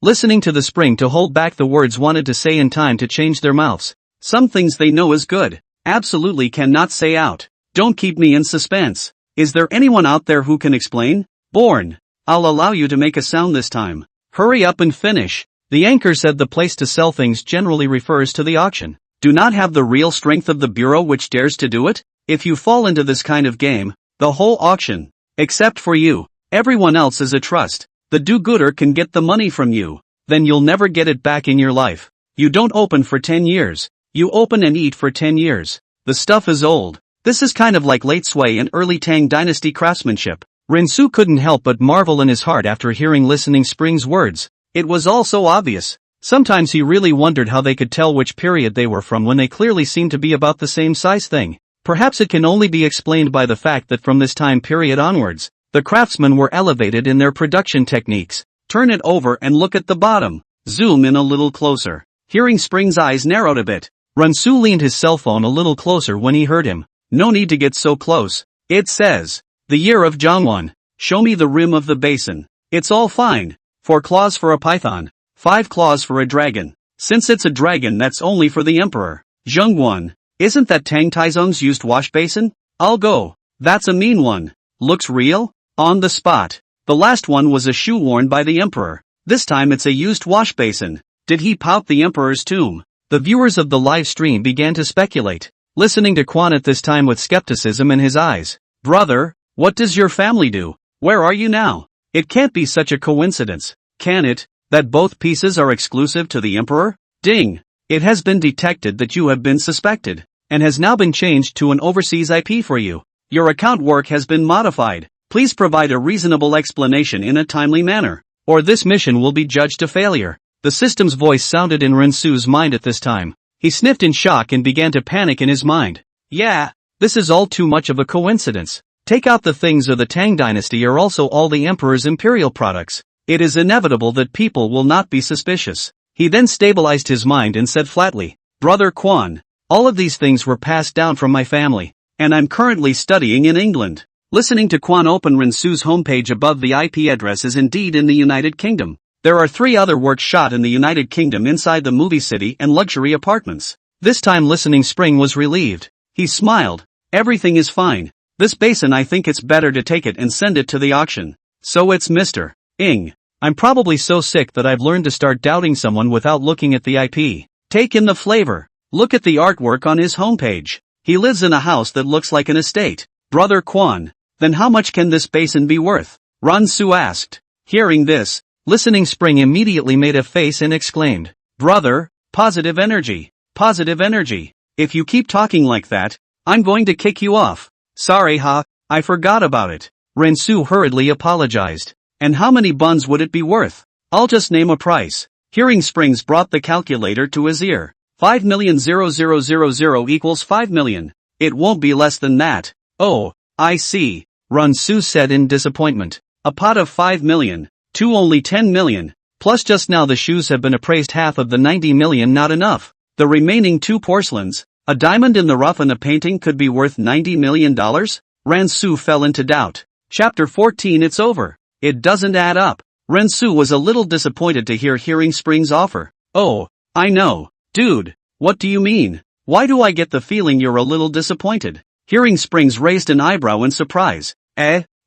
Listening to the spring to hold back the words wanted to say in time to change their mouths. Some things they know is good. Absolutely cannot say out. Don't keep me in suspense. Is there anyone out there who can explain? Born. I'll allow you to make a sound this time. Hurry up and finish. The anchor said the place to sell things generally refers to the auction. Do not have the real strength of the bureau which dares to do it? If you fall into this kind of game, the whole auction, except for you, everyone else is a trust. The do-gooder can get the money from you. Then you'll never get it back in your life. You don't open for 10 years. You open and eat for 10 years. The stuff is old. This is kind of like late Sui and early Tang dynasty craftsmanship. Rinsu couldn't help but marvel in his heart after hearing Listening Spring's words. It was all so obvious. Sometimes he really wondered how they could tell which period they were from when they clearly seemed to be about the same size thing. Perhaps it can only be explained by the fact that from this time period onwards, the craftsmen were elevated in their production techniques. Turn it over and look at the bottom. Zoom in a little closer. Hearing Spring's eyes narrowed a bit. Ransu leaned his cell phone a little closer when he heard him. No need to get so close. It says, the year of Zhongwan. Show me the rim of the basin. It's all fine. 4 claws for a python. 5 claws for a dragon. Since it's a dragon, that's only for the emperor. Zhongwan. Isn't that Tang Taizong's used wash basin? I'll go. That's a mean one. Looks real? On the spot. The last one was a shoe worn by the emperor. This time it's a used wash basin. Did he pout the emperor's tomb? The viewers of the live stream began to speculate, listening to Quan at this time with skepticism in his eyes. Brother, what does your family do? Where are you now? It can't be such a coincidence, can it, that both pieces are exclusive to the emperor? Ding! It has been detected that you have been suspected, and has now been changed to an overseas IP for you. Your account work has been modified. Please provide a reasonable explanation in a timely manner, or this mission will be judged a failure. The system's voice sounded in Rensu's mind at this time. He sniffed in shock and began to panic in his mind. Yeah, this is all too much of a coincidence. Take out the things of the Tang dynasty or also all the emperor's imperial products. It is inevitable that people will not be suspicious. He then stabilized his mind and said flatly, Brother Quan, all of these things were passed down from my family, and I'm currently studying in England. Listening to Quan open Rensu's homepage above the IP address is indeed in the United Kingdom. There are 3 other works shot in the United Kingdom inside the movie city and luxury apartments. This time Listening Spring was relieved. He smiled. Everything is fine. This basin, I think it's better to take it and send it to the auction. So it's Mr. Ing. I'm probably so sick that I've learned to start doubting someone without looking at the IP. Take in the flavor. Look at the artwork on his homepage. He lives in a house that looks like an estate. Brother Quan. Then how much can this basin be worth? Ransu asked. Hearing this, Listening Spring immediately made a face and exclaimed, Brother, positive energy. Positive energy. If you keep talking like that, I'm going to kick you off. Sorry I forgot about it. Rensu hurriedly apologized. And how many buns would it be worth? I'll just name a price. Hearing Springs brought the calculator to his ear. 5,000,000 equals 5 million. It won't be less than that. Oh, I see. Rensu said in disappointment. A pot of 5 million. To only 10 million. Plus just now the shoes have been appraised half of the 90 million not enough. The remaining 2 porcelains, a diamond in the rough and a painting could be worth $90 million? Rensu fell into doubt. Chapter 14 It's over. It doesn't add up. Rensu was a little disappointed to hear Hearing Springs' offer. Oh, I know. Dude, what do you mean? Why do I get the feeling you're a little disappointed? Hearing Springs raised an eyebrow in surprise.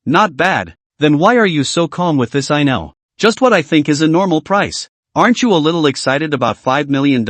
Not bad. Then why are you so calm with this? I know. Just what I think is a normal price. Aren't you a little excited about $5 million?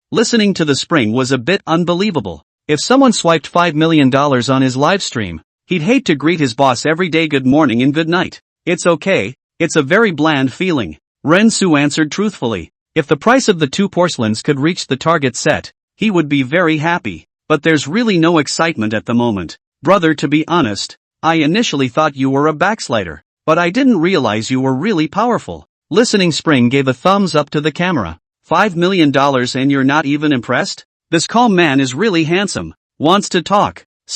Listening to the spring was a bit unbelievable. If someone swiped $5 million on his live stream, he'd hate to greet his boss every day good morning and good night. It's okay, it's a very bland feeling. Rensu answered truthfully. If the price of the 2 porcelains could reach the target set, he would be very happy. But there's really no excitement at the moment. Brother, to be honest, I initially thought you were a backslider, but I didn't realize you were really powerful. Listening Spring gave a thumbs up to the camera. $5 million and you're not even impressed? This calm man is really handsome. Wants to talk. /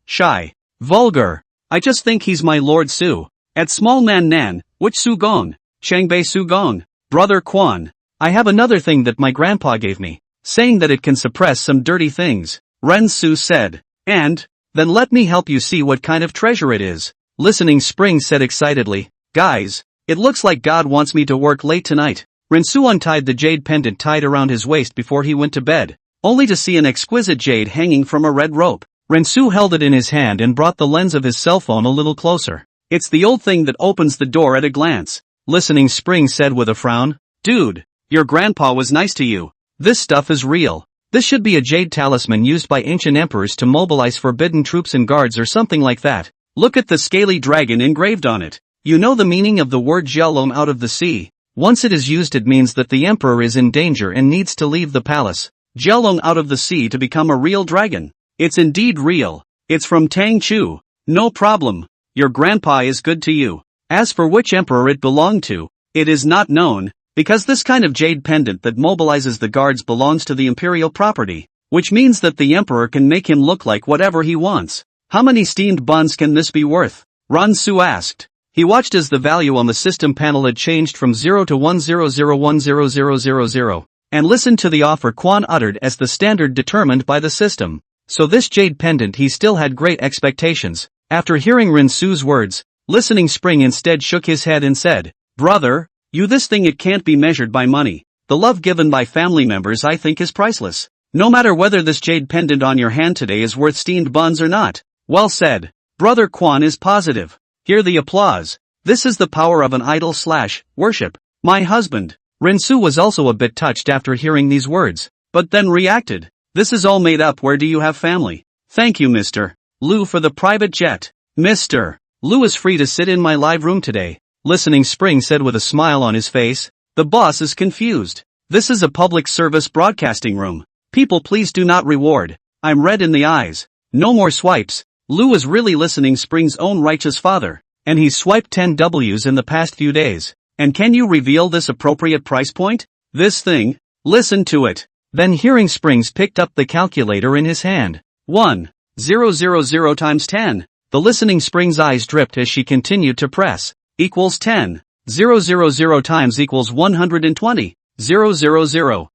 shy. Vulgar. I just think he's my Lord Su. At small man Nan, which Su Gong? Changbei Su Gong. Brother Quan. I have another thing that my grandpa gave me, saying that it can suppress some dirty things. Rensu said. And? Then let me help you see what kind of treasure it is. Listening Spring said excitedly. Guys, it looks like God wants me to work late tonight. Rensu untied the jade pendant tied around his waist before he went to bed, only to see an exquisite jade hanging from a red rope. Rensu held it in his hand and brought the lens of his cell phone a little closer. It's the old thing that opens the door at a glance. Listening Spring said with a frown. Dude, your grandpa was nice to you. This stuff is real. This should be a jade talisman used by ancient emperors to mobilize forbidden troops and guards or something like that. Look at the scaly dragon engraved on it. You know the meaning of the word Jialong out of the sea. Once it is used it means that the emperor is in danger and needs to leave the palace. Jialong out of the sea to become a real dragon. It's indeed real. It's from Tang Chu. No problem. Your grandpa is good to you. As for which emperor it belonged to, it is not known, because this kind of jade pendant that mobilizes the guards belongs to the Imperial property, which means that the emperor can make him look like whatever he wants. How many steamed buns can this be worth? Ransu asked. He watched as the value on the system panel had changed from 0 to 100100000, and listened to the offer Quan uttered as the standard determined by the system. So this jade pendant he still had great expectations. After hearing Rinsu's words, Listening Spring instead shook his head and said, Brother, this thing it can't be measured by money. The love given by family members I think is priceless. No matter whether this jade pendant on your hand today is worth steamed buns or not. Well said. Brother Quan is positive. Hear the applause. This is the power of an idol / worship. My husband. Rinsu was also a bit touched after hearing these words, but then reacted. This is all made up. Where do you have family? Thank you Mr. Liu for the private jet. Mr. Liu is free to sit in my live room today. Listening Spring said with a smile on his face. The boss is confused. This is a public service broadcasting room. People please do not reward. I'm red in the eyes. No more swipes. Liu is really Listening Spring's own righteous father, and he's swiped 10 Ws in the past few days. And can you reveal this appropriate price point? This thing? Listen to it. Then Hearing Springs picked up the calculator in his hand. 1,000 times 10. The Listening Spring's eyes dripped as she continued to press. Equals 10. 000 times equals 120. 000.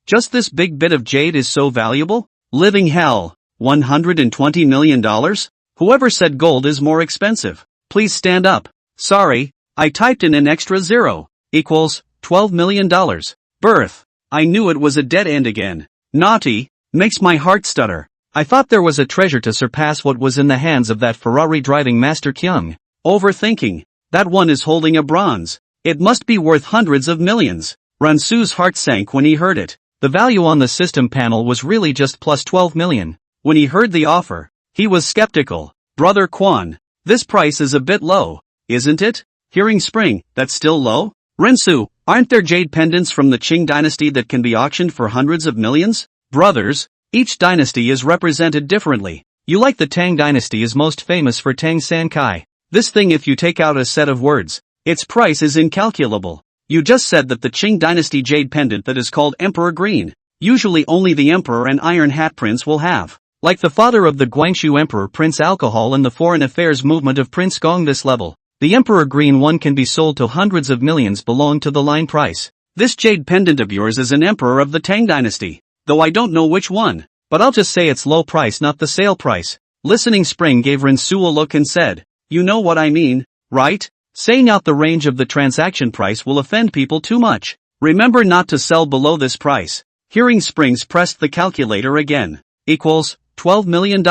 Just this big bit of jade is so valuable? Living hell. $120 million? Whoever said gold is more expensive? Please stand up. Sorry, I typed in an extra 0. Equals $12 million. Birth. I knew it was a dead end again. Naughty. Makes my heart stutter. I thought there was a treasure to surpass what was in the hands of that Ferrari driving Master Kyung. Overthinking. That one is holding a bronze. It must be worth hundreds of millions. Ransu's heart sank when he heard it. The value on the system panel was really just plus 12 million. When he heard the offer, he was skeptical. Brother Quan, this price is a bit low, isn't it? Hearing Spring, that's still low? Rensu, Aren't there jade pendants from the Qing dynasty that can be auctioned for hundreds of millions? Brothers, each dynasty is represented differently. You like the Tang dynasty is most famous for Tang San Kai. This thing, if you take out a set of words, its price is incalculable. You just said that the Qing dynasty jade pendant that is called Emperor Green, usually only the Emperor and Iron Hat Prince will have. Like the father of the Guangxu Emperor Prince Alcohol and the foreign affairs movement of Prince Gong, this level, the Emperor Green one can be sold to hundreds of millions belong to the line price. This jade pendant of yours is an Emperor of the Tang dynasty, though I don't know which one, but I'll just say it's low price, not the sale price. Listening Spring gave Rensu a look and said, you know what I mean, right? Saying out the range of the transaction price will offend people too much. Remember not to sell below this price. Hearing Springs pressed the calculator again. Equals $12 million.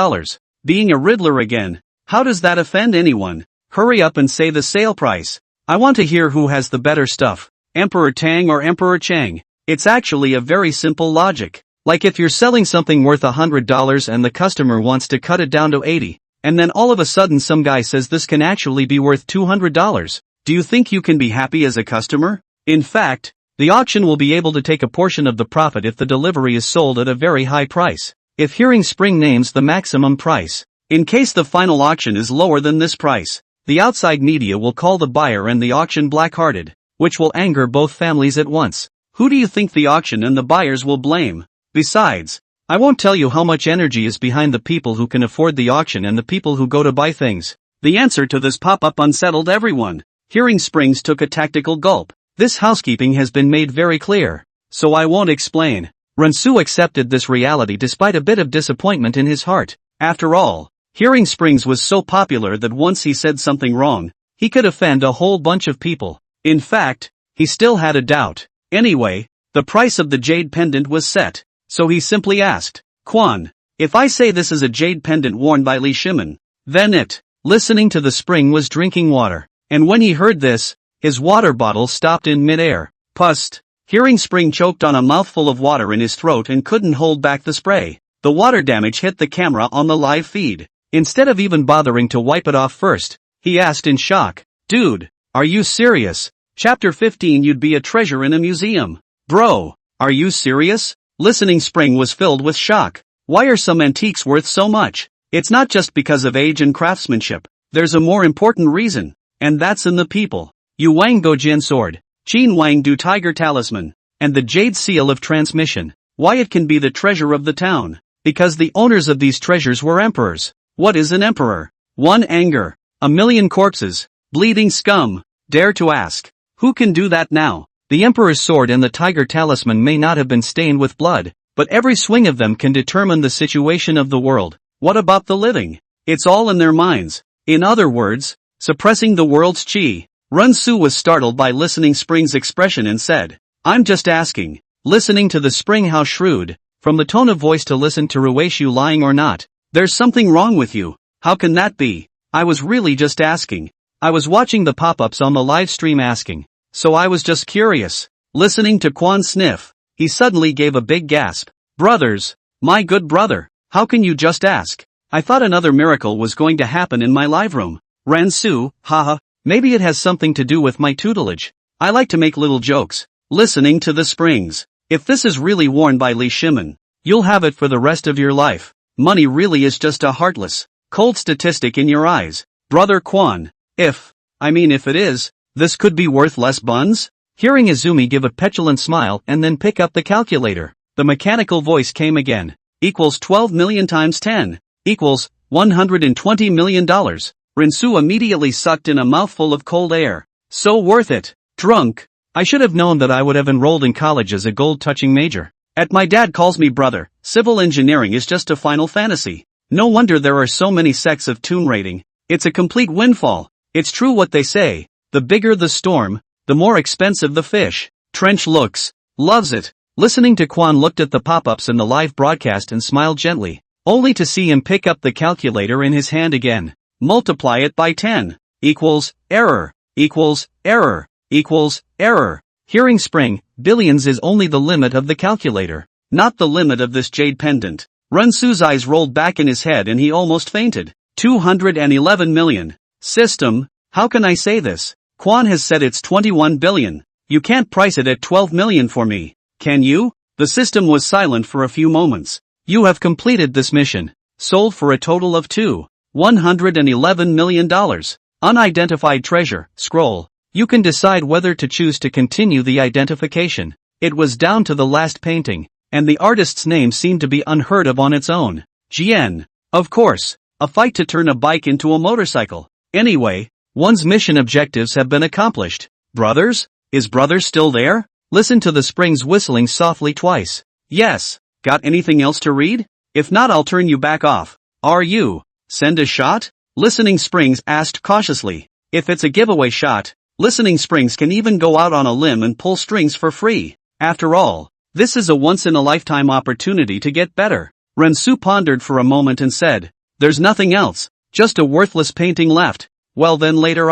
Being a Riddler again. How does that offend anyone? Hurry up and say the sale price. I want to hear who has the better stuff, Emperor Tang or Emperor Chang. It's actually a very simple logic. Like if you're selling something worth $100 and the customer wants to cut it down to $80, and then all of a sudden some guy says this can actually be worth $200. Do you think you can be happy as a customer? In fact, the auction will be able to take a portion of the profit if the delivery is sold at a very high price. If Hearing Spring names the maximum price, in case the final auction is lower than this price, the outside media will call the buyer and the auction black-hearted, which will anger both families at once. Who do you think the auction and the buyers will blame? Besides, I won't tell you how much energy is behind the people who can afford the auction and the people who go to buy things. The answer to this pop-up unsettled everyone. Hearing Springs took a tactical gulp. This housekeeping has been made very clear, so I won't explain. Rensu accepted this reality despite a bit of disappointment in his heart. After all, Hearing Springs was so popular that once he said something wrong, he could offend a whole bunch of people. In fact, he still had a doubt. Anyway, the price of the jade pendant was set, so he simply asked, Quan, if I say this is a jade pendant worn by Li Shimen, then it, listening to the spring, was drinking water, and when he heard this, his water bottle stopped in mid-air. Pust. Hearing Spring choked on a mouthful of water in his throat and couldn't hold back the spray. The water damage hit the camera on the live feed. Instead of even bothering to wipe it off first, he asked in shock, dude, are you serious? Chapter 15. You'd be a treasure in a museum. Bro, are you serious? Listening Spring was filled with shock. Why are some antiques worth so much? It's not just because of age and craftsmanship. There's a more important reason, and that's in the people. Yu Wang Gojin Sword, Qin Wang Du Tiger Talisman, and the Jade Seal of Transmission. Why it can be the treasure of the town? Because the owners of these treasures were emperors. What is an emperor? 1. Anger. 1,000,000 corpses. Bleeding scum. Dare to ask. Who can do that now? The emperor's sword and the tiger talisman may not have been stained with blood, but every swing of them can determine the situation of the world. What about the living? It's all in their minds. In other words, suppressing the world's qi. Rensu was startled by Listening Spring's expression and said, I'm just asking. Listening to the spring, how shrewd, from the tone of voice to listen to Rueishu lying or not. There's something wrong with you. How can that be? I was really just asking. I was watching the pop-ups on the live stream asking. So I was just curious. Listening to Quan sniff, he suddenly gave a big gasp. Brothers, my good brother, how can you just ask? I thought another miracle was going to happen in my live room. Rensu, haha, maybe it has something to do with my tutelage. I like to make little jokes. Listening to the Springs. If this is really worn by Li Shimen, you'll have it for the rest of your life. Money really is just a heartless, cold statistic in your eyes. Brother Quan, if it is, this could be worth less buns? Hearing Izumi give a petulant smile and then pick up the calculator, the mechanical voice came again. Equals 12 million times 10. Equals $120 million. Rensu immediately sucked in a mouthful of cold air. So worth it. Drunk. I should have known that I would have enrolled in college as a gold-touching major. My dad calls me brother. Civil engineering is just a final fantasy. No wonder there are so many sects of tune rating. It's a complete windfall. It's true what they say. The bigger the storm, the more expensive the fish. Trench looks. Loves it. Listening to Quan looked at the pop-ups in the live broadcast and smiled gently, only to see him pick up the calculator in his hand again. Multiply it by 10. Equals, error. Equals, error. Equals, error. Hearing Spring, billions is only the limit of the calculator, not the limit of this jade pendant. Rensu's eyes rolled back in his head and he almost fainted. 211 million. System, how can I say this? Quan has said it's 21 billion. You can't price it at 12 million for me, can you? The system was silent for a few moments. You have completed this mission. Sold for a total of $111 million. Unidentified treasure. Scroll. You can decide whether to choose to continue the identification. It was down to the last painting, and the artist's name seemed to be unheard of on its own. Jian. Of course. A fight to turn a bike into a motorcycle. Anyway, one's mission objectives have been accomplished. Brothers? Is Brothers still there? Listen to the springs whistling softly twice. Yes. Got anything else to read? If not, I'll turn you back off. Are you? Send a shot? Listening Springs asked cautiously. If it's a giveaway shot, Listening Springs can even go out on a limb and pull strings for free. After all, this is a once-in-a-lifetime opportunity to get better. Rensu pondered for a moment and said, there's nothing else, just a worthless painting left. Well then later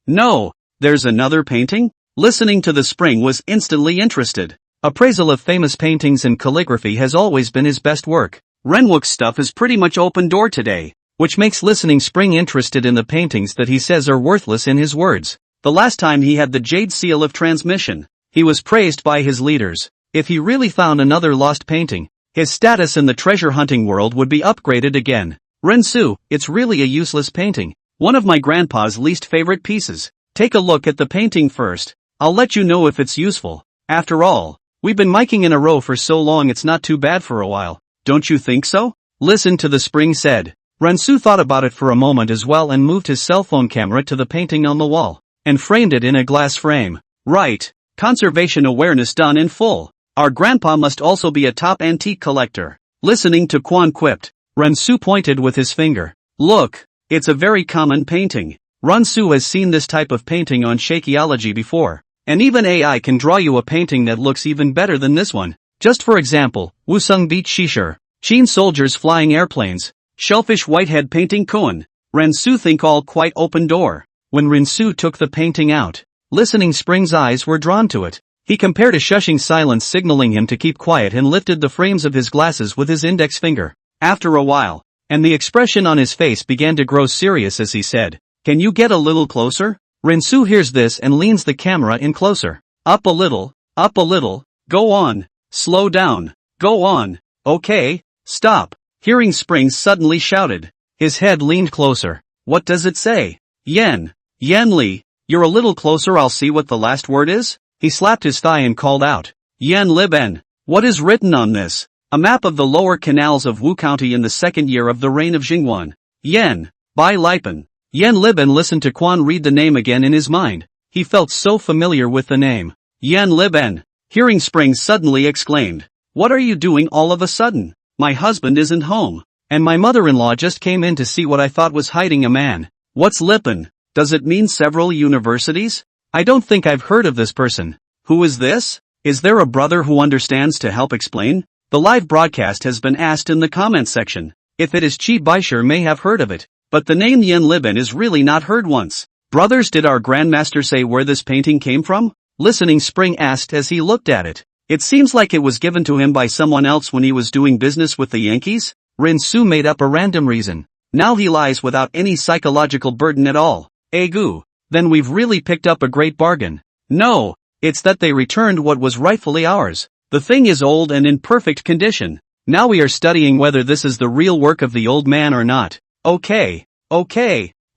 No, there's another painting? Listening to the spring was instantly interested. Appraisal of famous paintings and calligraphy has always been his best work. Renwook's stuff is pretty much open door today, which makes Listening Spring interested in the paintings that he says are worthless in his words. The last time he had the Jade Seal of Transmission, he was praised by his leaders. If he really found another lost painting, his status in the treasure hunting world would be upgraded again. Rensu, it's really a useless painting. One of my grandpa's least favorite pieces. Take a look at the painting first. I'll let you know if it's useful. After all, we've been miking in a row for so long it's not too bad for a while. Don't you think so? Listen to the spring said. Rensu thought about it for a moment as well and moved his cell phone camera to the painting on the wall, and framed it in a glass frame. Right. Conservation awareness done in full. Our grandpa must also be a top antique collector. Listening to Quan quipped. Rensu pointed with his finger. Look, it's a very common painting. Rensu has seen this type of painting on Shakeology before, and even AI can draw you a painting that looks even better than this one. Just for example, Wusung Beach Shishir, Chin soldiers flying airplanes, Shellfish Whitehead painting Kun. Rensu think all quite open door. When Rensu took the painting out, Listening Spring's eyes were drawn to it. He compared a shushing silence signaling him to keep quiet and lifted the frames of his glasses with his index finger. After a while, and the expression on his face began to grow serious as he said, can you get a little closer? Rensu hears this and leans the camera in closer. Up a little, go on, slow down, go on, okay, stop. Hearing Springs suddenly shouted. His head leaned closer. What does it say? Yen Li, you're a little closer, I'll see what the last word is? He slapped his thigh and called out. Yen Liben. What is written on this? A map of the lower canals of Wu County in the second year of the reign of Jingwan. Yen. Bai Lipen. Yen Liben listened to Quan read the name again in his mind. He felt so familiar with the name. Yen Liben. Hearing Springs suddenly exclaimed. What are you doing all of a sudden? My husband isn't home, and my mother-in-law just came in to see what I thought was hiding a man. What's Lippen? Does it mean several universities? I don't think I've heard of this person. Who is this? Is there a brother who understands to help explain? The live broadcast has been asked in the comment section. If it is Chi Baisher may have heard of it, but the name Yen Liben is really not heard once. Brothers, did our grandmaster say where this painting came from? Listening Spring asked as he looked at it. It seems like it was given to him by someone else when he was doing business with the Yankees. Rensu made up a random reason. Now he lies without any psychological burden at all. Egu. Then we've really picked up a great bargain. No, it's that they returned what was rightfully ours. The thing is old and in perfect condition. Now we are studying whether this is the real work of the old man or not. Okay.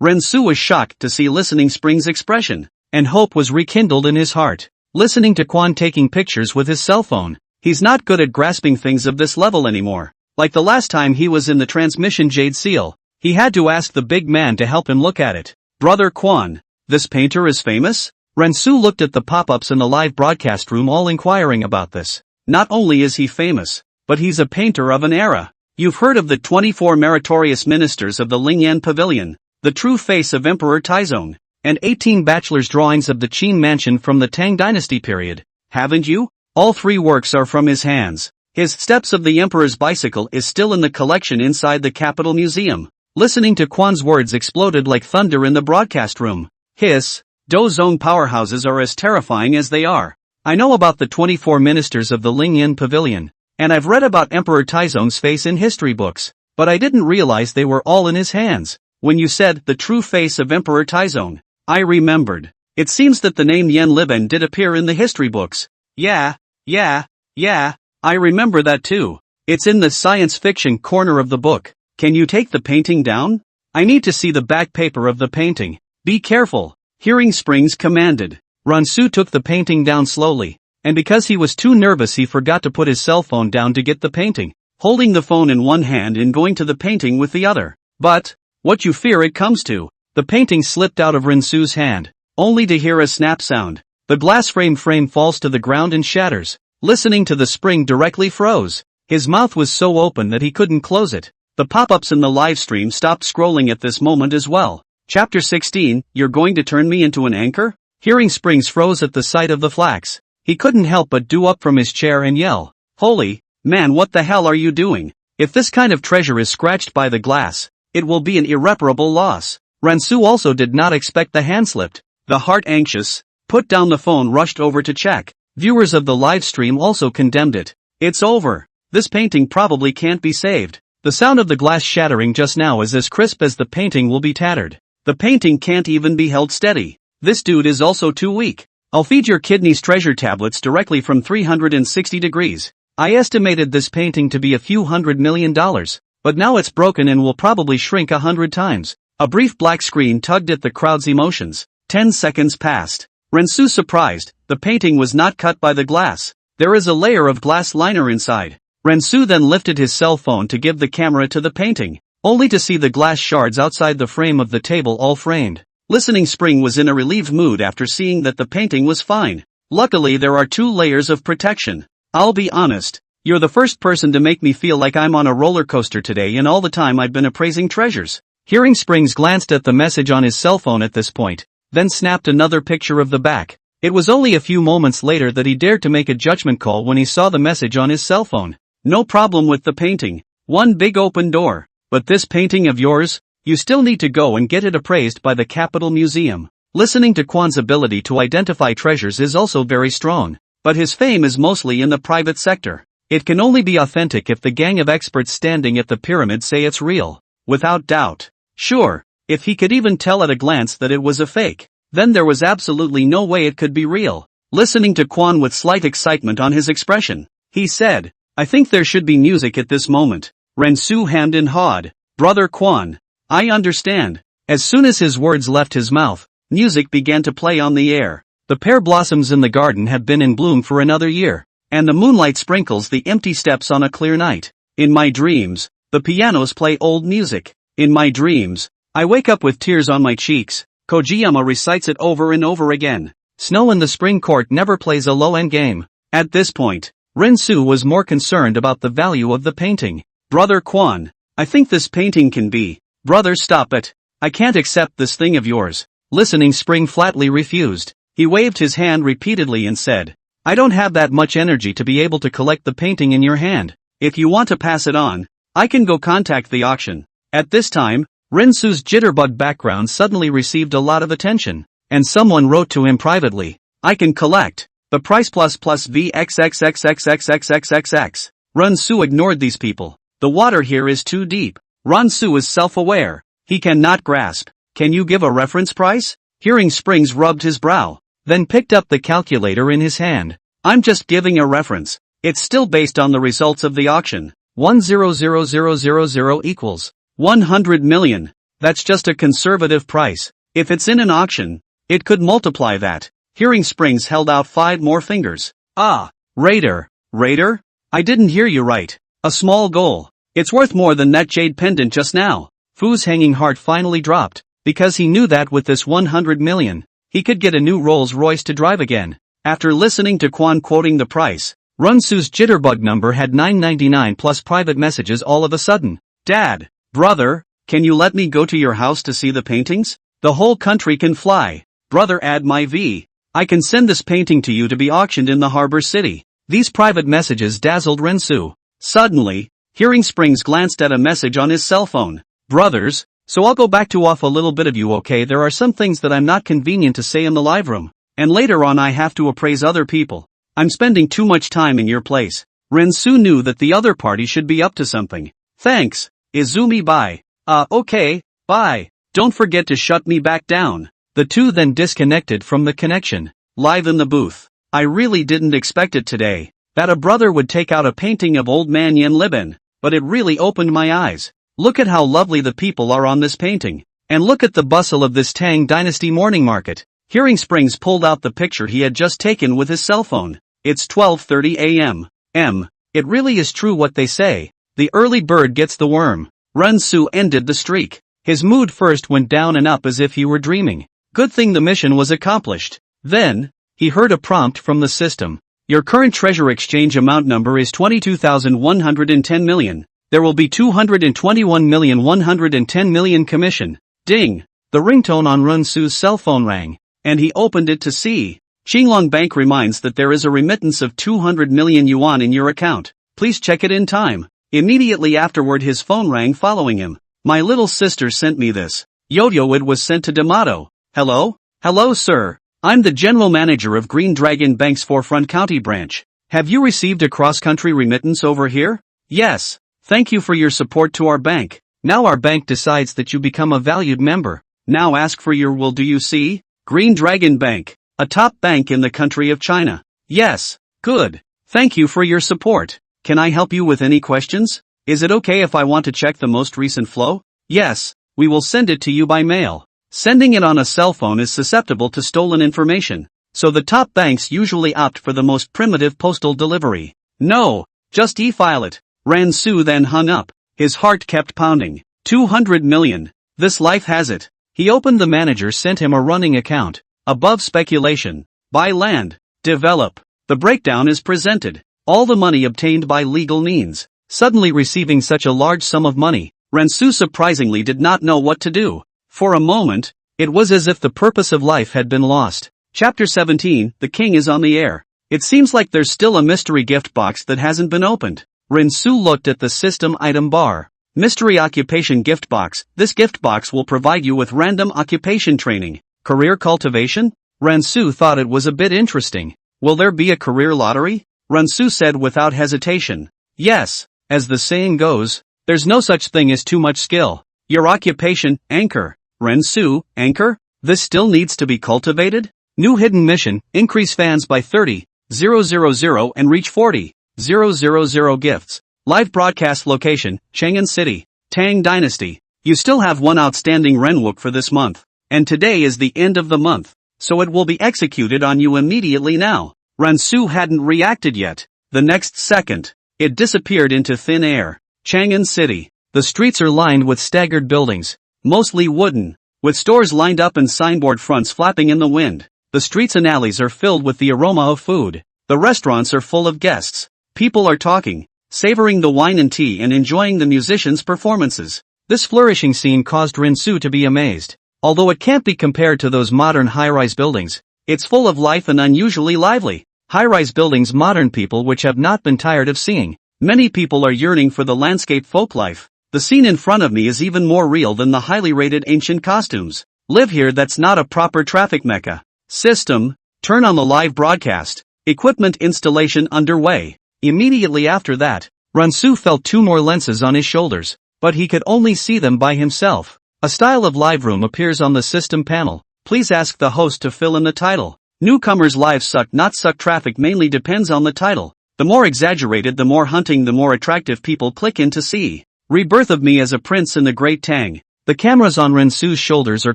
Rensu was shocked to see Listening Spring's expression, and hope was rekindled in his heart. Listening to Quan taking pictures with his cell phone. He's not good at grasping things of this level anymore. Like the last time he was in the Transmission Jade Seal, he had to ask the big man to help him look at it. Brother Quan, this painter is famous? Rensu looked at the pop-ups in the live broadcast room, all inquiring about this. Not only is he famous, but he's a painter of an era. You've heard of the 24 meritorious ministers of the Lingyan Pavilion, the true face of Emperor Taizong, and 18 bachelor's drawings of the Qin mansion from the Tang dynasty period, haven't you? All three works are from his hands. His Steps of the Emperor's Bicycle is still in the collection inside the Capitol Museum. Listening to Quan's words exploded like thunder in the broadcast room. His Dozong powerhouses are as terrifying as they are. I know about the 24 ministers of the Lingyan Pavilion, and I've read about Emperor Taizong's face in history books, but I didn't realize they were all in his hands. When you said the true face of Emperor Taizong, I remembered. It seems that the name Yen Liben did appear in the history books. Yeah, I remember that too. It's in the science fiction corner of the book. Can you take the painting down? I need to see the back paper of the painting. Be careful, Hearing Springs commanded. Ransu took the painting down slowly, and because he was too nervous he forgot to put his cell phone down to get the painting, holding the phone in one hand and going to the painting with the other. But, what you fear it comes to, the painting slipped out of Ransu's hand, only to hear a snap sound. The glass frame falls to the ground and shatters. Listening to the spring directly froze. His mouth was so open that he couldn't close it. The pop-ups in the live stream stopped scrolling at this moment as well. Chapter 16, You're going to turn me into an anchor? Hearing Springs froze at the sight of the flax. He couldn't help but do up from his chair and yell, "Holy, man, what the hell are you doing? If this kind of treasure is scratched by the glass, it will be an irreparable loss." Ransu also did not expect the hand slipped. The heart anxious, put down the phone, rushed over to check. Viewers of the live stream also condemned it. It's over. This painting probably can't be saved. The sound of the glass shattering just now is as crisp as the painting will be tattered. The painting can't even be held steady. This dude is also too weak. I'll feed your kidneys treasure tablets directly from 360 degrees. I estimated this painting to be a few $100 million, but now it's broken and will probably shrink 100 times. A brief black screen tugged at the crowd's emotions. 10 seconds passed. Ransu surprised, the painting was not cut by the glass. There is a layer of glass liner inside. Ransu then lifted his cell phone to give the camera to the painting, only to see the glass shards outside the frame of the table all framed. Listening Spring was in a relieved mood after seeing that the painting was fine. Luckily there are 2 layers of protection. I'll be honest, you're the first person to make me feel like I'm on a roller coaster today in all the time I've been appraising treasures. Hearing Springs glanced at the message on his cell phone at this point, then snapped another picture of the back. It was only a few moments later that he dared to make a judgment call when he saw the message on his cell phone. No problem with the painting. One big open door. But this painting of yours? You still need to go and get it appraised by the Capitol Museum. Listening to Kwan's ability to identify treasures is also very strong, but his fame is mostly in the private sector. It can only be authentic if the gang of experts standing at the pyramid say it's real. Without doubt. Sure, if he could even tell at a glance that it was a fake, then there was absolutely no way it could be real. Listening to Kwan with slight excitement on his expression, he said, "I think there should be music at this moment." Ransu hemmed and hawed. "Brother Kwan, I understand." As soon as his words left his mouth, music began to play on the air. The pear blossoms in the garden had been in bloom for another year, and the moonlight sprinkles the empty steps on a clear night. In my dreams, the pianos play old music. In my dreams, I wake up with tears on my cheeks. Kojiyama recites it over and over again. Snow in the spring court never plays a low-end game. At this point, Ransu was more concerned about the value of the painting. "Brother Kwan, I think this painting can be." "Brother, stop it. I can't accept this thing of yours." Listening Spring flatly refused. He waved his hand repeatedly and said, "I don't have that much energy to be able to collect the painting in your hand. If you want to pass it on, I can go contact the auction." At this time, Ransu's jitterbug background suddenly received a lot of attention, and someone wrote to him privately, "I can collect the price plus VXXXXXXXXXX." Ransu ignored these people. The water here is too deep. Ransu is self-aware. He cannot grasp. "Can you give a reference price?" Hearing Springs rubbed his brow, then picked up the calculator in his hand. "I'm just giving a reference. It's still based on the results of the auction. 100,000 equals 100 million. That's just a conservative price. If it's in an auction, it could multiply that." Hearing Springs held out 5 more fingers. "Ah, Raider. Raider? I didn't hear you right. A small goal. It's worth more than that jade pendant just now." Fu's hanging heart finally dropped, because he knew that with this 100 million, he could get a new Rolls Royce to drive again. After listening to Kwan quoting the price, Ransu's jitterbug number had 999 plus private messages all of a sudden. "Dad. Brother, can you let me go to your house to see the paintings? The whole country can fly. Brother, add my V. I can send this painting to you to be auctioned in the harbor city." These private messages dazzled Ransu. Suddenly, Hearing Springs glanced at a message on his cell phone. "Brothers, so I'll go back to off a little bit of you, okay? There are some things that I'm not convenient to say in the live room, and later on I have to appraise other people. I'm spending too much time in your place." Ransu knew that the other party should be up to something. "Thanks, Izumi, bye." Okay, bye. Don't forget to shut me back down." The two then disconnected from the connection. Live in the booth. I really didn't expect it today, that a brother would take out a painting of old man Yen Liban, but it really opened my eyes. Look at how lovely the people are on this painting. And look at the bustle of this Tang Dynasty morning market. Hearing Springs pulled out the picture he had just taken with his cell phone. It's 12:30 a.m. It really is true what they say. The early bird gets the worm. Ren Su ended the streak. His mood first went down and up as if he were dreaming. Good thing the mission was accomplished. Then, he heard a prompt from the system. Your current treasure exchange amount number is 22,110 million. There will be 221,110 million commission. Ding! The ringtone on Ren Su's cell phone rang, and he opened it to see. Qinglong Bank reminds that there is a remittance of 200 million yuan in your account. Please check it in time. Immediately afterward his phone rang following him. My little sister sent me this. Yoyo, it was sent to D'Amato. Hello? Hello sir. I'm the general manager of Green Dragon Bank's Forefront County branch. Have you received a cross-country remittance over here? Yes. Thank you for your support to our bank. Now our bank decides that you become a valued member. Now ask for your will. Do you see? Green Dragon Bank. A top bank in the country of China. Yes. Good. Thank you for your support. Can I help you with any questions? Is it okay if I want to check the most recent flow? Yes. We will send it to you by mail. Sending it on a cell phone is susceptible to stolen information, so the top banks usually opt for the most primitive postal delivery. No. Just e-file it. Ren Su then hung up. His heart kept pounding. 200 million. This life has it. He opened. The manager sent him a running account. Above speculation. Buy land. Develop. The breakdown is presented. All the money obtained by legal means. Suddenly receiving such a large sum of money, Ren Su surprisingly did not know what to do. For a moment, it was as if the purpose of life had been lost. Chapter 17, The King is on the air. It seems like there's still a mystery gift box that hasn't been opened. Ren Su looked at the system item bar. Mystery occupation gift box. This gift box will provide you with random occupation training. Career cultivation? Ren Su thought it was a bit interesting. Will there be a career lottery? Ren Su said without hesitation. Yes, as the saying goes, there's no such thing as too much skill. Your occupation, anchor. Ren Su, anchor? This still needs to be cultivated? New hidden mission, increase fans by 30,000 and reach 40,000 gifts. Live broadcast location, Chang'an City, Tang Dynasty. You still have one outstanding renwook for this month. And today is the end of the month, so it will be executed on you immediately now. Ren Su hadn't reacted yet. The next second, it disappeared into thin air. Chang'an City. The streets are lined with staggered buildings, mostly wooden, with stores lined up and signboard fronts flapping in the wind. The streets and alleys are filled with the aroma of food. The restaurants are full of guests. People are talking, savoring the wine and tea and enjoying the musicians' performances. This flourishing scene caused Ren Su to be amazed. Although it can't be compared to those modern high-rise buildings, it's full of life and unusually lively. High-rise buildings, modern people which have not been tired of seeing. Many people are yearning for the landscape folk life. The scene in front of me is even more real than the highly rated ancient costumes. Live here. That's not a proper traffic mecca. System, turn on the live broadcast. Equipment installation underway. Immediately after that, Ren Su felt two more lenses on his shoulders, but he could only see them by himself. A style of live room appears on the system panel. Please ask the host to fill in the title. Newcomers live suck not suck. Traffic mainly depends on the title. The more exaggerated, the more hunting, the more attractive people click in to see. Rebirth of me as a prince in the Great Tang. The cameras on Ren Su's shoulders are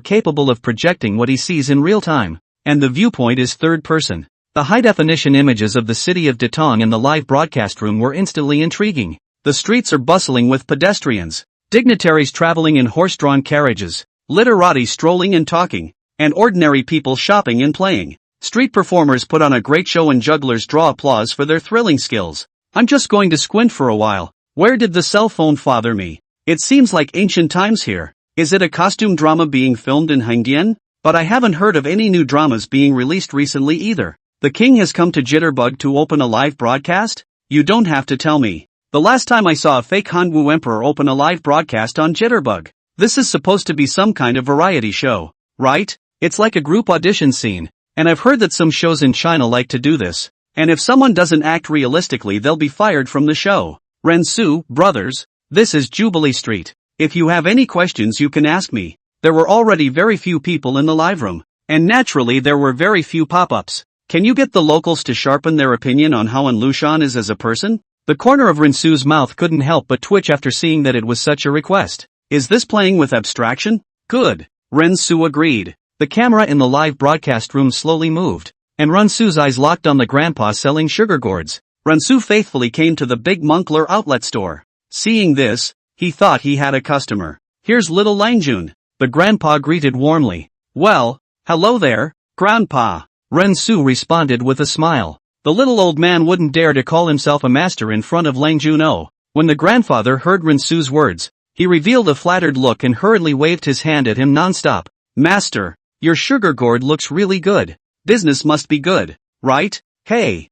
capable of projecting what he sees in real time, and the viewpoint is third person. The high-definition images of the city of Datong in the live broadcast room were instantly intriguing. The streets are bustling with pedestrians, dignitaries traveling in horse-drawn carriages, literati strolling and talking, and ordinary people shopping and playing. Street performers put on a great show and jugglers draw applause for their thrilling skills. I'm just going to squint for a while. Where did the cell phone father me? It seems like ancient times here. Is it a costume drama being filmed in Hangdian? But I haven't heard of any new dramas being released recently either. The king has come to Jitterbug to open a live broadcast? You don't have to tell me. The last time I saw a fake Hanwu emperor open a live broadcast on Jitterbug. This is supposed to be some kind of variety show, right? It's like a group audition scene, and I've heard that some shows in China like to do this, and if someone doesn't act realistically they'll be fired from the show. Ren Su, brothers, this is Jubilee Street. If you have any questions you can ask me. There were already very few people in the live room. And naturally there were very few pop-ups. Can you get the locals to sharpen their opinion on how An Lushan is as a person? The corner of Rinsu's mouth couldn't help but twitch after seeing that it was such a request. Is this playing with abstraction? Good. Rinsu agreed. The camera in the live broadcast room slowly moved, and Rinsu's eyes locked on the grandpa selling sugar gourds. Rinsu faithfully came to the big Munkler outlet store. Seeing this, he thought he had a customer. Here's little Langjun. The grandpa greeted warmly. Well, hello there, grandpa. Rinsu responded with a smile. The little old man wouldn't dare to call himself a master in front of Langjun. When the grandfather heard Rinsu's words, he revealed a flattered look and hurriedly waved his hand at him non-stop. Master, your sugar gourd looks really good. Business must be good, right? Hey,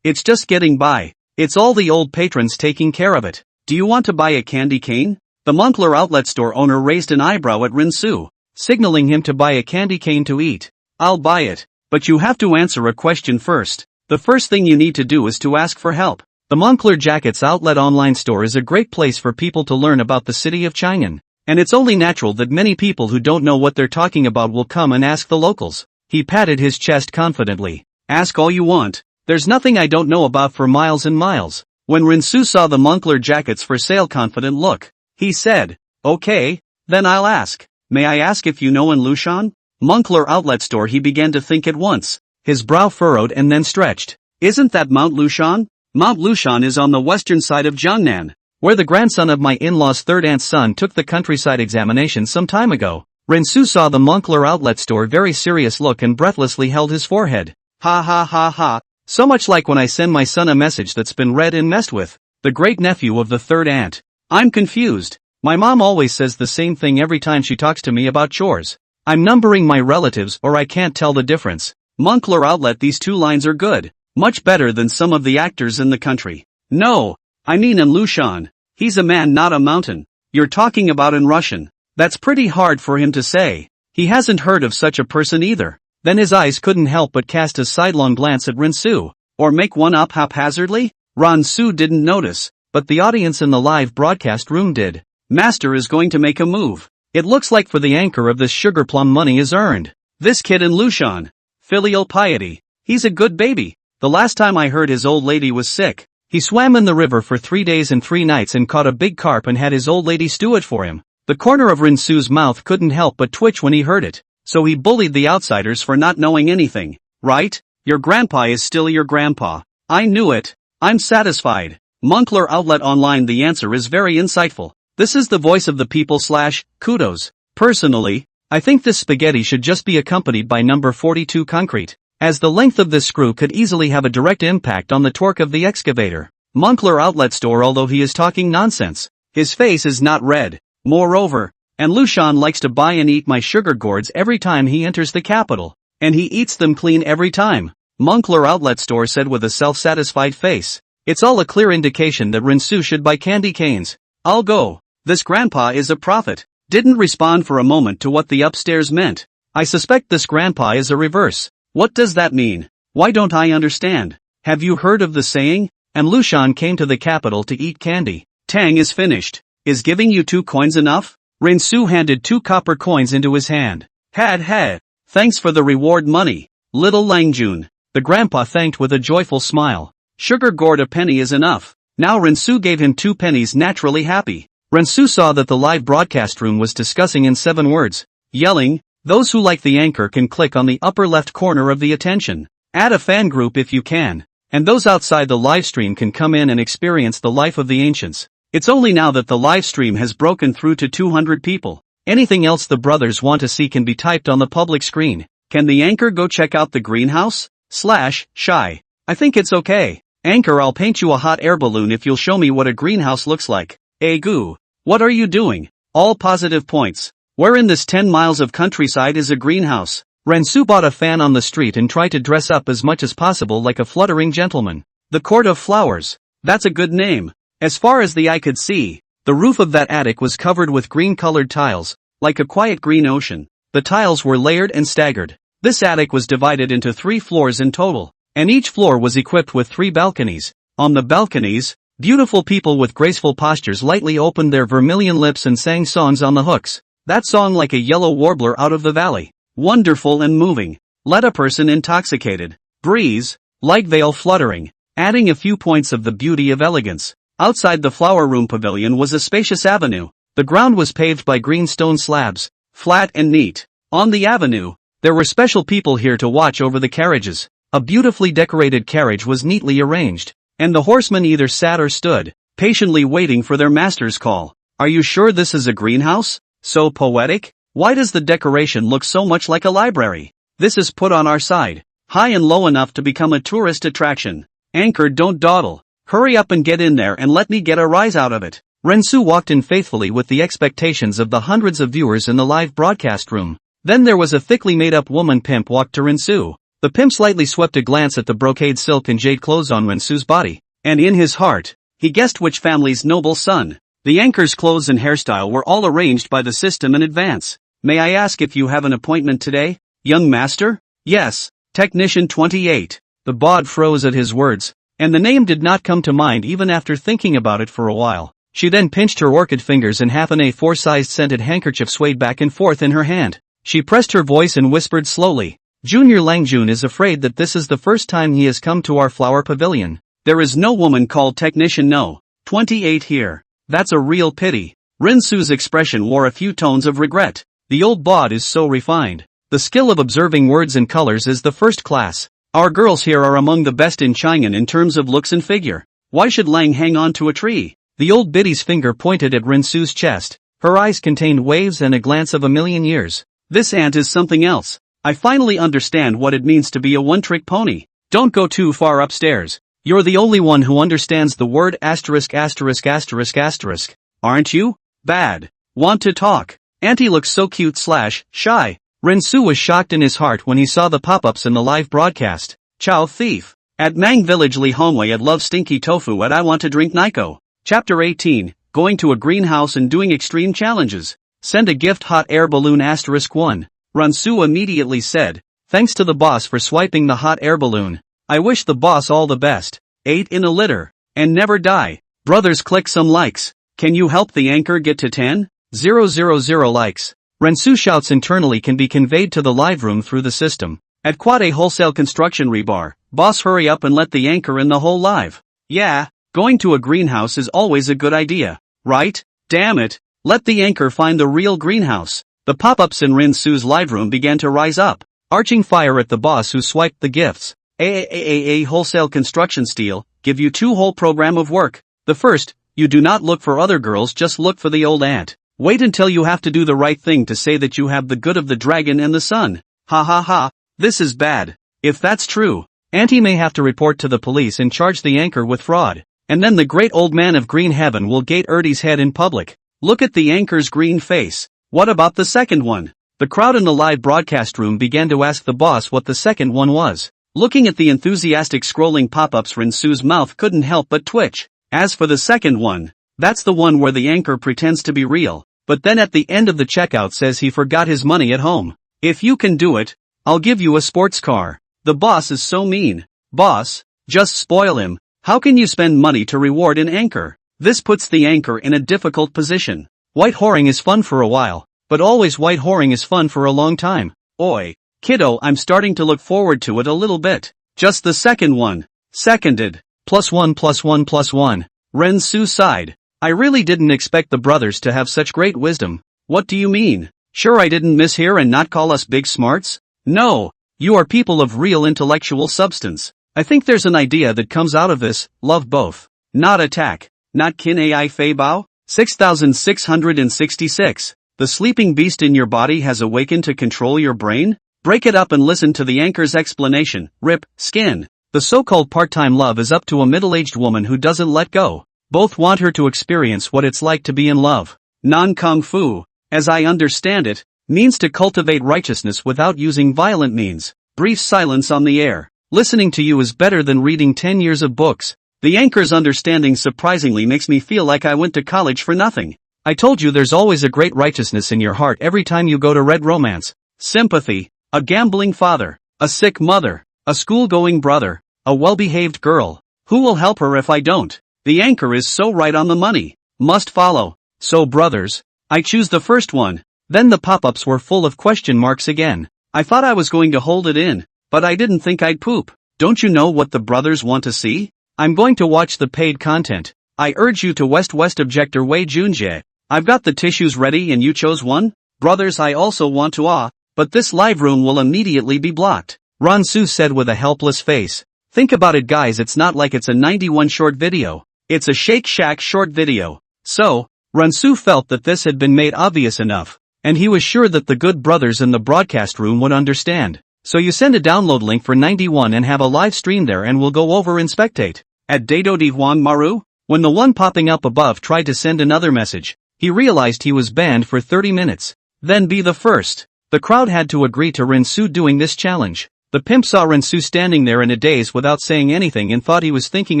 it's just getting by. It's all the old patrons taking care of it. Do you want to buy a candy cane? The Munkler outlet store owner raised an eyebrow at Rinsu, signaling him to buy a candy cane to eat. I'll buy it, but you have to answer a question first. The first thing you need to do is to ask for help. The Munkler Jackets Outlet online store is a great place for people to learn about the city of Chang'an, and it's only natural that many people who don't know what they're talking about will come and ask the locals. He patted his chest confidently. Ask all you want. There's nothing I don't know about for miles and miles. When Rinsu saw the Munkler Jackets for sale confident look, he said, okay, then I'll ask. May I ask if you know An Lushan? Munkler outlet store. He began to think at once. His brow furrowed and then stretched. Isn't that Mount Lushan? Mount Lushan is on the western side of Jiangnan, where the grandson of my in-law's third aunt's son took the countryside examination some time ago. Rinsu saw the Munkler outlet store very serious look and breathlessly held his forehead. Ha ha ha ha. So much like when I send my son a message that's been read and messed with. The great-nephew of the third aunt. I'm confused. My mom always says the same thing every time she talks to me about chores. I'm numbering my relatives or I can't tell the difference. Munkler outlet. These two lines are good. Much better than some of the actors in the country. No, I mean An Lushan. He's a man, not a mountain. You're talking about in Russian. That's pretty hard for him to say. He hasn't heard of such a person either. Then his eyes couldn't help but cast a sidelong glance at Rinsu. Or make one up haphazardly? Rinsu didn't notice, but the audience in the live broadcast room did. Master is going to make a move. It looks like for the anchor of this sugar plum money is earned. This kid in Lushan. Filial piety. He's a good baby. The last time I heard his old lady was sick. He swam in the river for 3 days and 3 nights and caught a big carp and had his old lady stew it for him. The corner of Rinsu's mouth couldn't help but twitch when he heard it. So he bullied the outsiders for not knowing anything. Right? Your grandpa is still your grandpa. I knew it. I'm satisfied. Munkler outlet online. The answer is very insightful. This is the voice of the people / kudos. Personally, I think this spaghetti should just be accompanied by number 42 concrete, as the length of this screw could easily have a direct impact on the torque of the excavator. Munkler outlet store. Although he is talking nonsense, his face is not red. Moreover, An Lushan likes to buy and eat my sugar gourds every time he enters the capital, and he eats them clean every time. Munkler outlet store said with a self-satisfied face. It's all a clear indication that Rinsu should buy candy canes. I'll go. This grandpa is a prophet. Didn't respond for a moment to what the upstairs meant. I suspect this grandpa is a reverse. What does that mean? Why don't I understand? Have you heard of the saying? An Lushan came to the capital to eat candy. Tang is finished. Is giving you 2 coins enough? Rinsu handed 2 copper coins into his hand. Had. Thanks for the reward money, little Langjun. The grandpa thanked with a joyful smile. Sugar gourd, a penny is enough. Now Rinsu gave him 2 pennies, naturally happy. Rinsu saw that the live broadcast room was discussing in 7 words. Yelling. Those who like the anchor can click on the upper left corner of the attention. Add a fan group if you can. And those outside the live stream can come in and experience the life of the ancients. It's only now that the live stream has broken through to 200 people. Anything else the brothers want to see can be typed on the public screen. Can the anchor go check out the greenhouse? /shy. I think it's okay. Anchor, I'll paint you a hot air balloon if you'll show me what a greenhouse looks like. Goo. What are you doing? All positive points. Where in this 10 miles of countryside is a greenhouse? Rinsu bought a fan on the street and tried to dress up as much as possible like a fluttering gentleman. The Court of Flowers. That's a good name. As far as the eye could see, the roof of that attic was covered with green-colored tiles, like a quiet green ocean. The tiles were layered and staggered. This attic was divided into 3 floors in total, and each floor was equipped with 3 balconies. On the balconies, beautiful people with graceful postures lightly opened their vermilion lips and sang songs on the hooks. That song like a yellow warbler out of the valley. Wonderful and moving. Let a person intoxicated. Breeze, like veil fluttering, adding a few points of the beauty of elegance. Outside the flower room pavilion was a spacious avenue. The ground was paved by green stone slabs, flat and neat. On the avenue, there were special people here to watch over the carriages. A beautifully decorated carriage was neatly arranged, and the horsemen either sat or stood, patiently waiting for their master's call. Are you sure this is a greenhouse? So poetic? Why does the decoration look so much like a library? This is put on our side, high and low enough to become a tourist attraction. Anchor, don't dawdle. Hurry up and get in there and let me get a rise out of it. Rensu walked in faithfully with the expectations of the hundreds of viewers in the live broadcast room. Then there was a thickly made-up woman pimp walked to Rensu. The pimp slightly swept a glance at the brocade silk and jade clothes on Rensu's body, and in his heart, he guessed which family's noble son. The anchor's clothes and hairstyle were all arranged by the system in advance. May I ask if you have an appointment today, young master? Yes, Technician 28. The bod froze at his words, and the name did not come to mind even after thinking about it for a while. She then pinched her orchid fingers and half an A4-sized scented handkerchief swayed back and forth in her hand. She pressed her voice and whispered slowly, Junior Langjun is afraid that this is the first time he has come to our flower pavilion. There is no woman called Technician No. 28 here. That's a real pity. Rinsu's expression wore a few tones of regret. The old bod is so refined. The skill of observing words and colors is the first class. Our girls here are among the best in Chang'an in terms of looks and figure. Why should Lang hang on to a tree? The old biddy's finger pointed at Rinsu's chest. Her eyes contained waves and a glance of a million years. This ant is something else. I finally understand what it means to be a one-trick pony. Don't go too far upstairs. You're the only one who understands the word asterisk asterisk asterisk asterisk. Aren't you? Bad. Want to talk. Auntie looks so cute / shy. Rensu was shocked in his heart when he saw the pop-ups in the live broadcast. Chow thief. At Mang Village Li Hongwei at love stinky tofu at I want to drink Nico. Chapter 18, going to a greenhouse and doing extreme challenges. Send a gift hot air balloon *1. Rensu immediately said, thanks to the boss for swiping the hot air balloon. I wish the boss all the best. 8 in a litter. And never die. Brothers, click some likes. Can you help the anchor get to 10,000 likes? Rensu shouts internally can be conveyed to the live room through the system. At Quad Wholesale Construction Rebar, boss hurry up and let the anchor in the whole live. Yeah, going to a greenhouse is always a good idea, right? Damn it, let the anchor find the real greenhouse. The pop-ups in Rensu's live room began to rise up, arching fire at the boss who swiped the gifts. Wholesale Construction Steel, give you 2 whole program of work. The first, you do not look for other girls, just look for the old ant. Wait until you have to do the right thing to say that you have the good of the dragon and the sun. Ha ha ha, this is bad. If that's true, Auntie may have to report to the police and charge the anchor with fraud. And then the great old man of green heaven will gate Ertie's head in public. Look at the anchor's green face. What about the second one? The crowd in the live broadcast room began to ask the boss what the second one was. Looking at the enthusiastic scrolling pop-ups, Rensu's mouth couldn't help but twitch. As for the second one, that's the one where the anchor pretends to be real, but then at the end of the checkout says he forgot his money at home. If you can do it, I'll give you a sports car. The boss is so mean. Boss, just spoil him. How can you spend money to reward an anchor? This puts the anchor in a difficult position. White whoring is fun for a while, but always white whoring is fun for a long time. Oi, kiddo, I'm starting to look forward to it a little bit. Just the second one. Seconded. +1 +1 +1. Rensu sighed. I really didn't expect the brothers to have such great wisdom. What do you mean? Sure I didn't mishear and not call us big smarts? No, you are people of real intellectual substance. I think there's an idea that comes out of this, love both. Not attack. Not kin ai fei bao? 6666. The sleeping beast in your body has awakened to control your brain? Break it up and listen to the anchor's explanation. Rip, skin. The so-called part-time love is up to a middle-aged woman who doesn't let go. Both want her to experience what it's like to be in love. Non-kung fu, as I understand it, means to cultivate righteousness without using violent means. Brief silence on the air. Listening to you is better than reading 10 years of books. The anchor's understanding surprisingly makes me feel like I went to college for nothing. I told you there's always a great righteousness in your heart every time you go to read romance. Sympathy, a gambling father, a sick mother, a school-going brother, a well-behaved girl. Who will help her if I don't? The anchor is so right on the money. Must follow. So brothers, I choose the first one. Then the pop-ups were full of question marks again. I thought I was going to hold it in, but I didn't think I'd poop. Don't you know what the brothers want to see? I'm going to watch the paid content. I urge you to West Objector Wei Junjie. I've got the tissues ready and you chose one? Brothers, I also want to but this live room will immediately be blocked. Ransu said with a helpless face. Think about it guys, it's not like it's a 91 short video. It's a Shake Shack short video. So, Ransu felt that this had been made obvious enough, and he was sure that the good brothers in the broadcast room would understand. So you send a download link for 91 and have a live stream there and we'll go over and spectate. At Dado di Juan Maru, when the one popping up above tried to send another message, he realized he was banned for 30 minutes. Then be the first. The crowd had to agree to Rinsu doing this challenge. The pimp saw Rinsu standing there in a daze without saying anything and thought he was thinking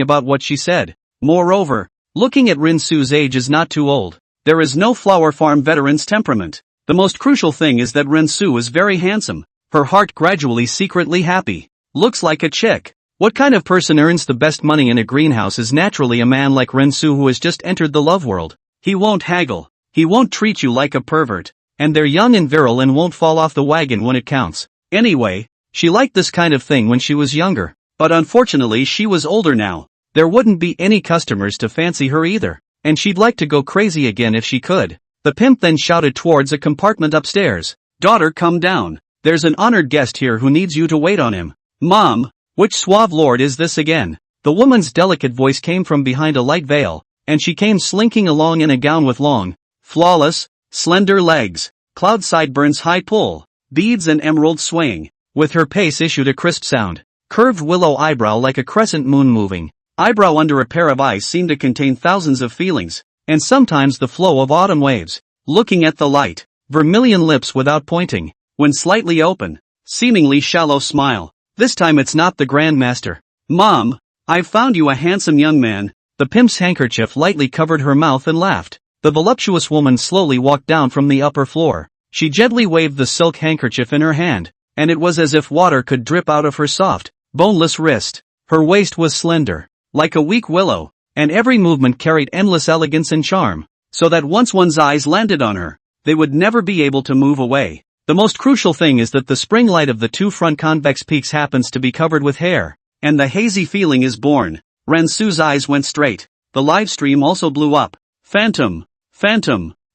about what she said. Moreover, looking at Rinsu's age is not too old. There is no flower farm veteran's temperament. The most crucial thing is that Rinsu is very handsome. Her heart gradually secretly happy. Looks like a chick. What kind of person earns the best money in a greenhouse is naturally a man like Rinsu who has just entered the love world. He won't haggle. He won't treat you like a pervert. And they're young and virile and won't fall off the wagon when it counts. Anyway, she liked this kind of thing when she was younger. But unfortunately she was older now. There wouldn't be any customers to fancy her either. And she'd like to go crazy again if she could. The pimp then shouted towards a compartment upstairs. Daughter, come down. There's an honored guest here who needs you to wait on him. Mom, which suave lord is this again? The woman's delicate voice came from behind a light veil, and she came slinking along in a gown with long, flawless, slender legs, cloud sideburns, high pull, beads and emerald swaying. With her pace issued a crisp sound. Curved willow eyebrow like a crescent moon moving. Eyebrow under a pair of eyes seemed to contain thousands of feelings, and sometimes the flow of autumn waves. Looking at the light, vermilion lips without pointing, when slightly open, seemingly shallow smile. This time it's not the Grandmaster. Mom, I've found you a handsome young man. The pimp's handkerchief lightly covered her mouth and laughed. The voluptuous woman slowly walked down from the upper floor. She gently waved the silk handkerchief in her hand, and it was as if water could drip out of her soft, boneless wrist. Her waist was slender, like a weak willow, and every movement carried endless elegance and charm, so that once one's eyes landed on her, they would never be able to move away. The most crucial thing is that the spring light of the two front convex peaks happens to be covered with hair, and the hazy feeling is born. Ransu's eyes went straight. The live stream also blew up. Phantom,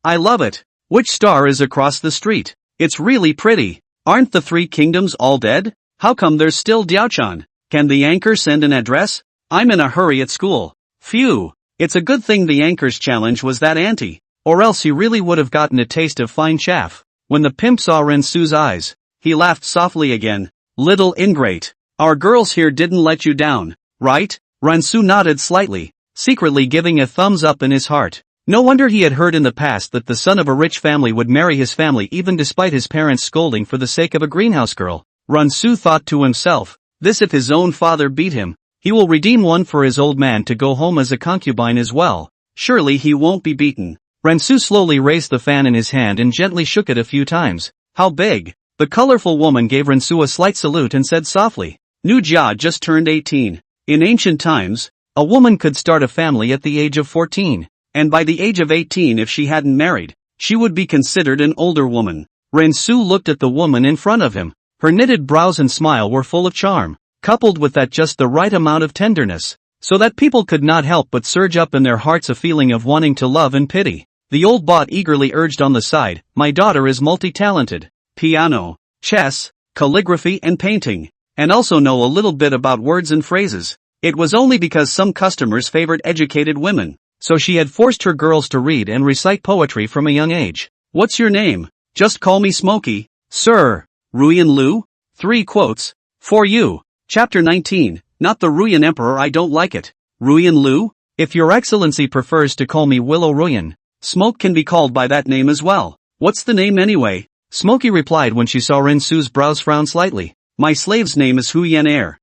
I love it. Which star is across the street? It's really pretty. Aren't the three kingdoms all dead? How come there's still Diaochan? Can the anchor send an address? I'm in a hurry at school. Phew. It's a good thing the anchor's challenge was that ante, or else he really would have gotten a taste of fine chaff. When the pimp saw Ransu's eyes, he laughed softly again. Little ingrate. Our girls here didn't let you down, right? Ransu nodded slightly, secretly giving a thumbs up in his heart. No wonder he had heard in the past that the son of a rich family would marry his family even despite his parents scolding for the sake of a greenhouse girl. Ransu thought to himself, this if his own father beat him, he will redeem one for his old man to go home as a concubine as well. Surely he won't be beaten. Ransu slowly raised the fan in his hand and gently shook it a few times. How big? The colorful woman gave Ransu a slight salute and said softly, Nu Jia just turned 18. In ancient times, a woman could start a family at the age of 14. And by the age of 18 if she hadn't married, she would be considered an older woman. Ransu looked at the woman in front of him. Her knitted brows and smile were full of charm, coupled with that just the right amount of tenderness, so that people could not help but surge up in their hearts a feeling of wanting to love and pity. The old bot eagerly urged on the side, my daughter is multi-talented. Piano, chess, calligraphy and painting, and also know a little bit about words and phrases. It was only because some customers favored educated women, so she had forced her girls to read and recite poetry from a young age. What's your name? Just call me Smokey. Sir. Ruyan Lu? 3 quotes. For you. Chapter 19. Not the Ruyan Emperor, I don't like it. Ruyan Lu? If your excellency prefers to call me Willow Ruyan, Smoke can be called by that name as well. What's the name anyway? Smokey replied when she saw Rinsu's brows frown slightly. My slave's name is Huyan Air.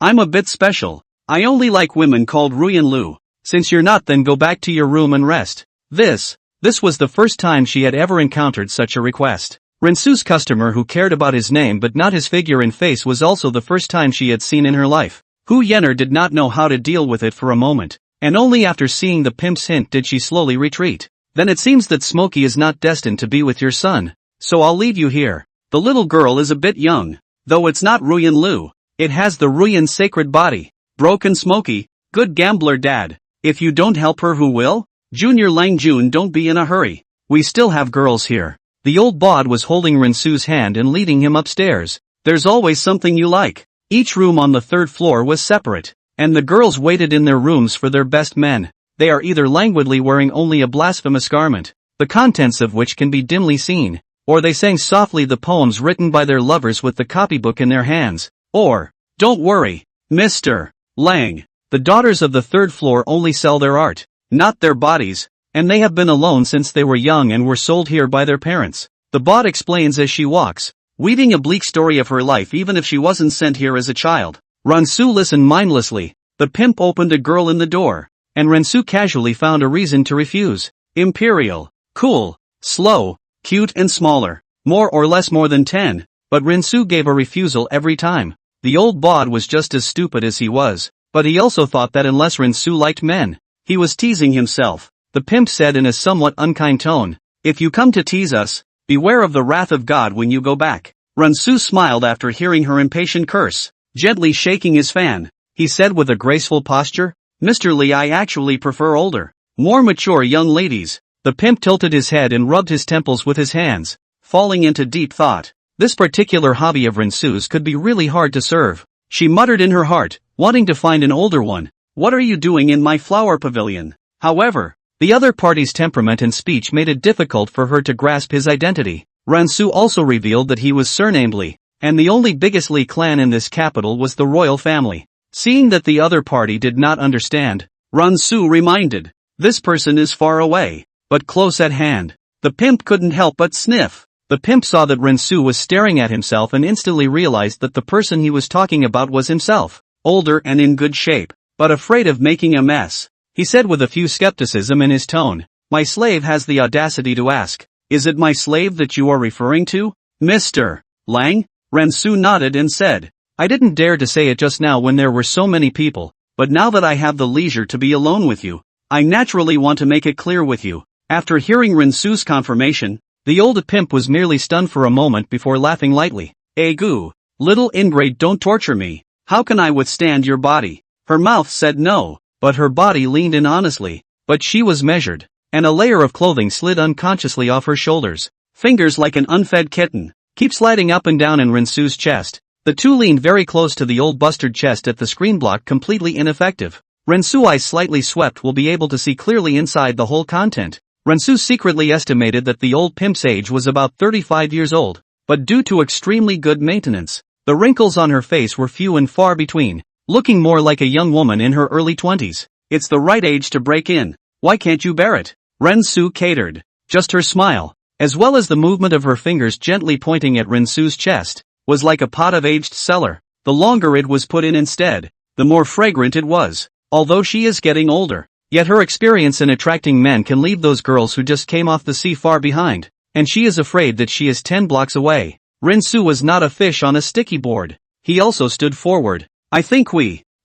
I'm a bit special. I only like women called Ruyan Lu. Since you're not, then go back to your room and rest. This was the first time she had ever encountered such a request. Rinsu's customer who cared about his name but not his figure and face was also the first time she had seen in her life. Hu Yener did not know how to deal with it for a moment, and only after seeing the pimp's hint did she slowly retreat. Then it seems that Smokey is not destined to be with your son, so I'll leave you here. The little girl is a bit young. Though it's not Ruyan Lu. It has the Ruyan sacred body. Broken smoky, good gambler dad. If you don't help her, who will? Junior Lang Jun, don't be in a hurry. We still have girls here. The old bod was holding Rinsu's hand and leading him upstairs. There's always something you like. Each room on the third floor was separate, and the girls waited in their rooms for their best men. They are either languidly wearing only a blasphemous garment, the contents of which can be dimly seen, or they sang softly the poems written by their lovers with the copybook in their hands, or, don't worry, Mr. Lang, the daughters of the third floor only sell their art, not their bodies, and they have been alone since they were young and were sold here by their parents. The bod explains as she walks, weaving a bleak story of her life even if she wasn't sent here as a child. Rinsu listened mindlessly. The pimp opened a girl in the door, and Rinsu casually found a reason to refuse. Imperial, cool, slow, cute and smaller, more or less more than 10, but Rinsu gave a refusal every time. The old bod was just as stupid as he was, but he also thought that unless Rinsu liked men, he was teasing himself. The pimp said in a somewhat unkind tone, if you come to tease us, beware of the wrath of God when you go back. Rinsu smiled after hearing her impatient curse, gently shaking his fan. He said with a graceful posture, Mr. Li, I actually prefer older, more mature young ladies. The pimp tilted his head and rubbed his temples with his hands, falling into deep thought. This particular hobby of Rinsu's could be really hard to serve. She muttered in her heart, wanting to find an older one. What are you doing in my flower pavilion? However, the other party's temperament and speech made it difficult for her to grasp his identity. Rinsu also revealed that he was surnamed Li, and the only biggest Li clan in this capital was the royal family. Seeing that the other party did not understand, Rinsu reminded, this person is far away, but close at hand. The pimp couldn't help but sniff. The pimp saw that Rinsu was staring at himself and instantly realized that the person he was talking about was himself, older and in good shape, but afraid of making a mess. He said with a few skepticism in his tone, my slave has the audacity to ask, is it my slave that you are referring to, Mr. Lang? Rinsu nodded and said, I didn't dare to say it just now when there were so many people, but now that I have the leisure to be alone with you, I naturally want to make it clear with you. After hearing Rinsu's confirmation, the old pimp was merely stunned for a moment before laughing lightly. Egu, little ingrate, don't torture me. How can I withstand your body? Her mouth said no, but her body leaned in honestly, but she was measured, and a layer of clothing slid unconsciously off her shoulders. Fingers like an unfed kitten, keep sliding up and down in Rinsu's chest. The two leaned very close to the old busted chest at the screen block, completely ineffective. Rinsu's eyes slightly swept will be able to see clearly inside the whole content. Rinsu secretly estimated that the old pimp's age was about 35 years old, but due to extremely good maintenance, the wrinkles on her face were few and far between, looking more like a young woman in her early 20s. It's the right age to break in. Why can't you bear it? Rinsu catered. Just her smile, as well as the movement of her fingers gently pointing at Rinsu's chest, was like a pot of aged cellar. The longer it was put in instead, the more fragrant it was. Although she is getting older, yet her experience in attracting men can leave those girls who just came off the sea far behind, and she is afraid that she is 10 blocks away. Rinsu was not a fish on a sticky board. He also stood forward. I think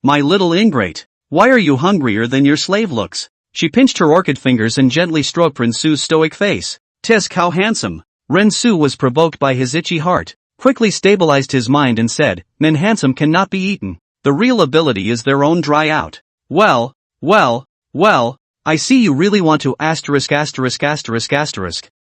my little ingrate, why are you hungrier than your slave looks? She pinched her orchid fingers and gently stroked Rinsu's stoic face. Tisk, how handsome. Rinsu was provoked by his itchy heart, quickly stabilized his mind and said, men handsome cannot be eaten. The real ability is their own dry out. Well, I see you really want to asterisk.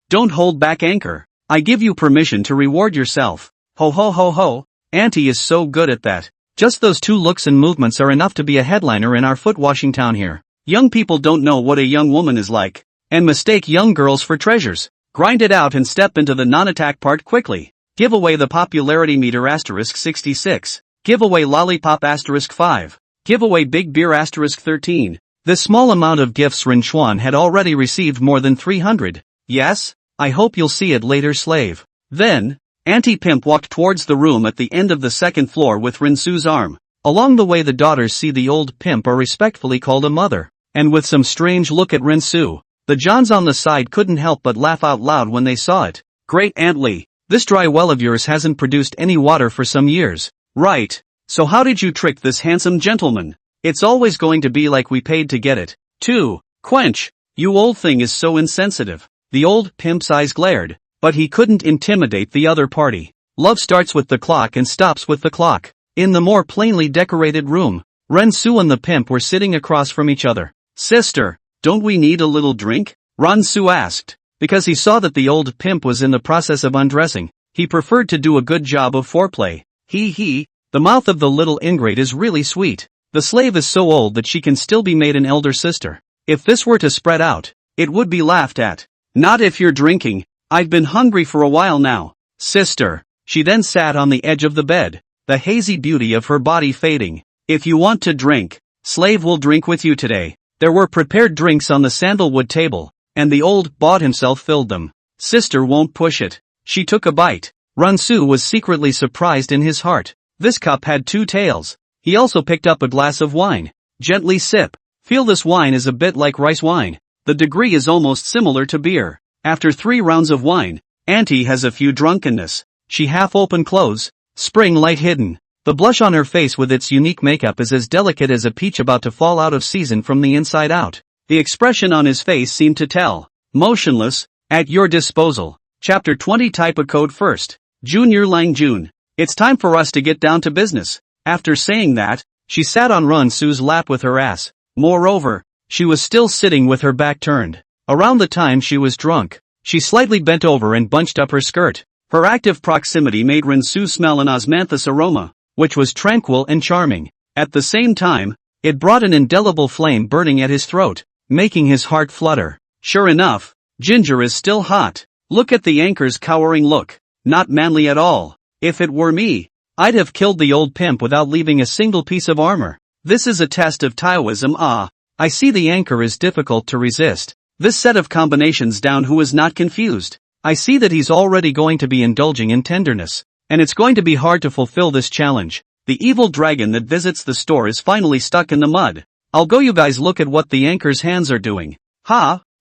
Don't hold back, anchor. I give you permission to reward yourself. Ho ho ho ho. Auntie is so good at that. Just those two looks and movements are enough to be a headliner in our foot washing town here. Young people don't know what a young woman is like, and mistake young girls for treasures. Grind it out and step into the non-attack part quickly. Give away the popularity meter asterisk 66. Give away lollipop asterisk 5. Give away big beer asterisk 13. This small amount of gifts Rinchuan had already received more than 300. Yes? I hope you'll see it later, slave. Then, Auntie Pimp walked towards the room at the end of the second floor with Rinsu's arm. Along the way the daughters see the old pimp are respectfully called a mother, and with some strange look at Rinsu. The Johns on the side couldn't help but laugh out loud when they saw it. Great Aunt Lee, this dry well of yours hasn't produced any water for some years. Right. So how did you trick this handsome gentleman? It's always going to be like we paid to get it. 2. Quench. You old thing is so insensitive. The old pimp's eyes glared, but he couldn't intimidate the other party. Love starts with the clock and stops with the clock. In the more plainly decorated room, Rensu and the pimp were sitting across from each other. Sister, don't we need a little drink? Rensu asked. Because he saw that the old pimp was in the process of undressing, he preferred to do a good job of foreplay. The mouth of the little ingrate is really sweet. The slave is so old that she can still be made an elder sister. If this were to spread out, it would be laughed at. Not if you're drinking. I've been hungry for a while now. Sister. She then sat on the edge of the bed, the hazy beauty of her body fading. If you want to drink, slave will drink with you today. There were prepared drinks on the sandalwood table, and the old bought himself filled them. Sister won't push it. She took a bite. Rensu was secretly surprised in his heart. This cup had 2 tails. He also picked up a glass of wine. Gently sip. Feel this wine is a bit like rice wine. The degree is almost similar to beer. After 3 rounds of wine, Auntie has a few drunkenness. She half-open clothes, spring light hidden. The blush on her face with its unique makeup is as delicate as a peach about to fall out of season from the inside out. The expression on his face seemed to tell. Motionless, at your disposal. Chapter 20 Type of code first. Junior Lang Jun. It's time for us to get down to business. After saying that, she sat on Rensu's lap with her ass. Moreover, she was still sitting with her back turned. Around the time she was drunk, she slightly bent over and bunched up her skirt. Her active proximity made Rensu smell an osmanthus aroma, which was tranquil and charming. At the same time, it brought an indelible flame burning at his throat, making his heart flutter. Sure enough, Ginger is still hot. Look at the anchor's cowering look. Not manly at all. If it were me, I'd have killed the old pimp without leaving a single piece of armor. This is a test of Taoism. I see the anchor is difficult to resist. This set of combinations down. Who is not confused? I see that he's already going to be indulging in tenderness. And it's going to be hard to fulfill this challenge. The evil dragon that visits the store is finally stuck in the mud. I'll go. You guys look at what the anchor's hands are doing.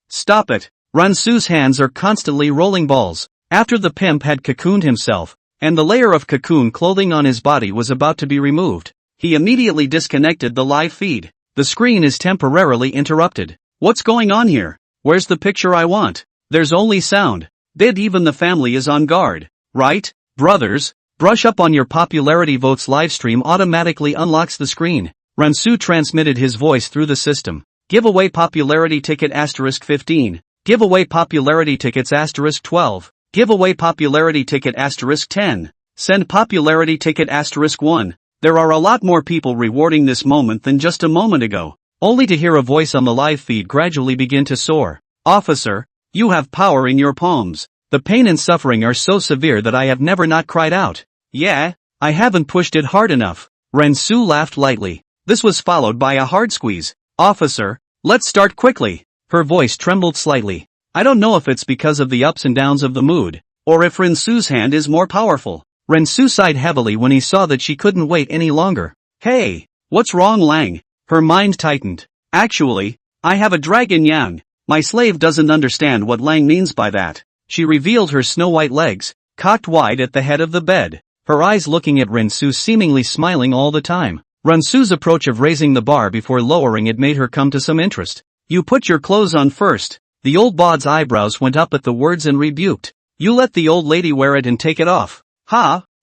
Stop it. Rensu's hands are constantly rolling balls. After the pimp had cocooned himself, and the layer of cocoon clothing on his body was about to be removed, he immediately disconnected the live feed. The screen is temporarily interrupted. What's going on here? Where's the picture I want? There's only sound. Even the family is on guard. Right? Brothers, brush up on your popularity votes. Livestream automatically unlocks the screen. Rensu transmitted his voice through the system. Giveaway popularity ticket *15. Giveaway popularity tickets *12. Giveaway popularity ticket *10. Send popularity ticket *1. There are a lot more people rewarding this moment than just a moment ago, only to hear a voice on the live feed gradually begin to soar. Officer, you have power in your palms. The pain and suffering are so severe that I have never not cried out. Yeah, I haven't pushed it hard enough. Rensu laughed lightly. This was followed by a hard squeeze. Officer, let's start quickly. Her voice trembled slightly. I don't know if it's because of the ups and downs of the mood, or if Rensu's hand is more powerful. Rensu sighed heavily when he saw that she couldn't wait any longer. Hey, what's wrong, Lang? Her mind tightened. Actually, I have a dragon yang. My slave doesn't understand what Lang means by that. She revealed her snow-white legs, cocked wide at the head of the bed, her eyes looking at Rensu, seemingly smiling all the time. Rensu's approach of raising the bar before lowering it made her come to some interest. You put your clothes on first. The old bod's eyebrows went up at the words and rebuked. You let the old lady wear it and take it off.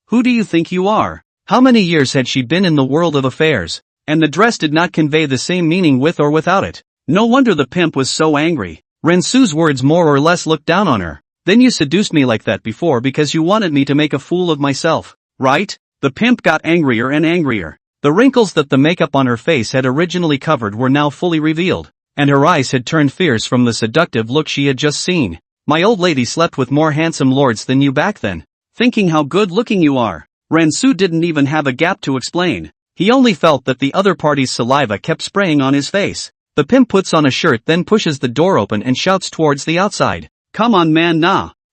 Who do you think you are? How many years had she been in the world of affairs? And the dress did not convey the same meaning with or without it. No wonder the pimp was so angry. Rensu's words more or less looked down on her. Then you seduced me like that before because you wanted me to make a fool of myself, right? The pimp got angrier and angrier. The wrinkles that the makeup on her face had originally covered were now fully revealed, and her eyes had turned fierce from the seductive look she had just seen. My old lady slept with more handsome lords than you back then. Thinking how good looking you are. Rensu didn't even have a gap to explain. He only felt that the other party's saliva kept spraying on his face. The pimp puts on a shirt, then pushes the door open and shouts towards the outside. Come on, man,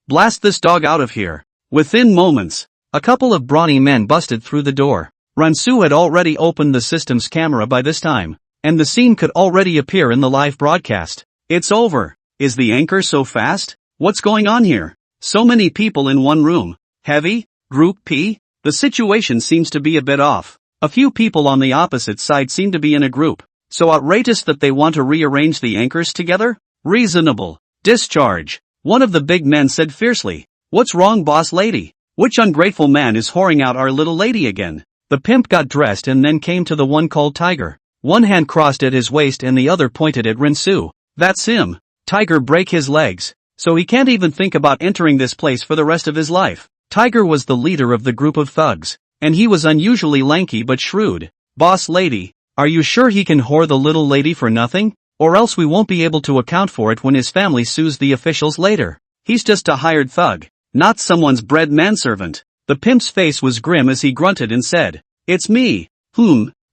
blast this dog out of here. Within moments, a couple of brawny men busted through the door. Rensu had already opened the system's camera by this time, and the scene could already appear in the live broadcast. It's over. Is the anchor so fast? What's going on here? So many people in one room. Heavy? Group P? The situation seems to be a bit off. A few people on the opposite side seem to be in a group. So outrageous that they want to rearrange the anchors together? Reasonable. Discharge. One of the big men said fiercely. What's wrong, boss lady? Which ungrateful man is whoring out our little lady again? The pimp got dressed and then came to the one called Tiger. One hand crossed at his waist and the other pointed at Rinsu. That's him. Tiger break his legs, so he can't even think about entering this place for the rest of his life. Tiger was the leader of the group of thugs, and he was unusually lanky but shrewd. Boss lady, are you sure he can whore the little lady for nothing? Or else we won't be able to account for it when his family sues the officials later. He's just a hired thug, not someone's bred manservant. The pimp's face was grim as he grunted and said, "It's me."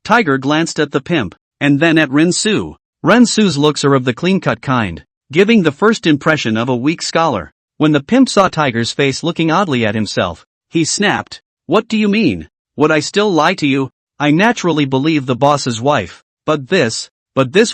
Tiger glanced at the pimp, and then at Rinsu. Rinsu's looks are of the clean-cut kind, giving the first impression of a weak scholar. When the pimp saw Tiger's face looking oddly at himself, he snapped, "What do you mean? Would I still lie to you? I naturally believe the boss's wife, but this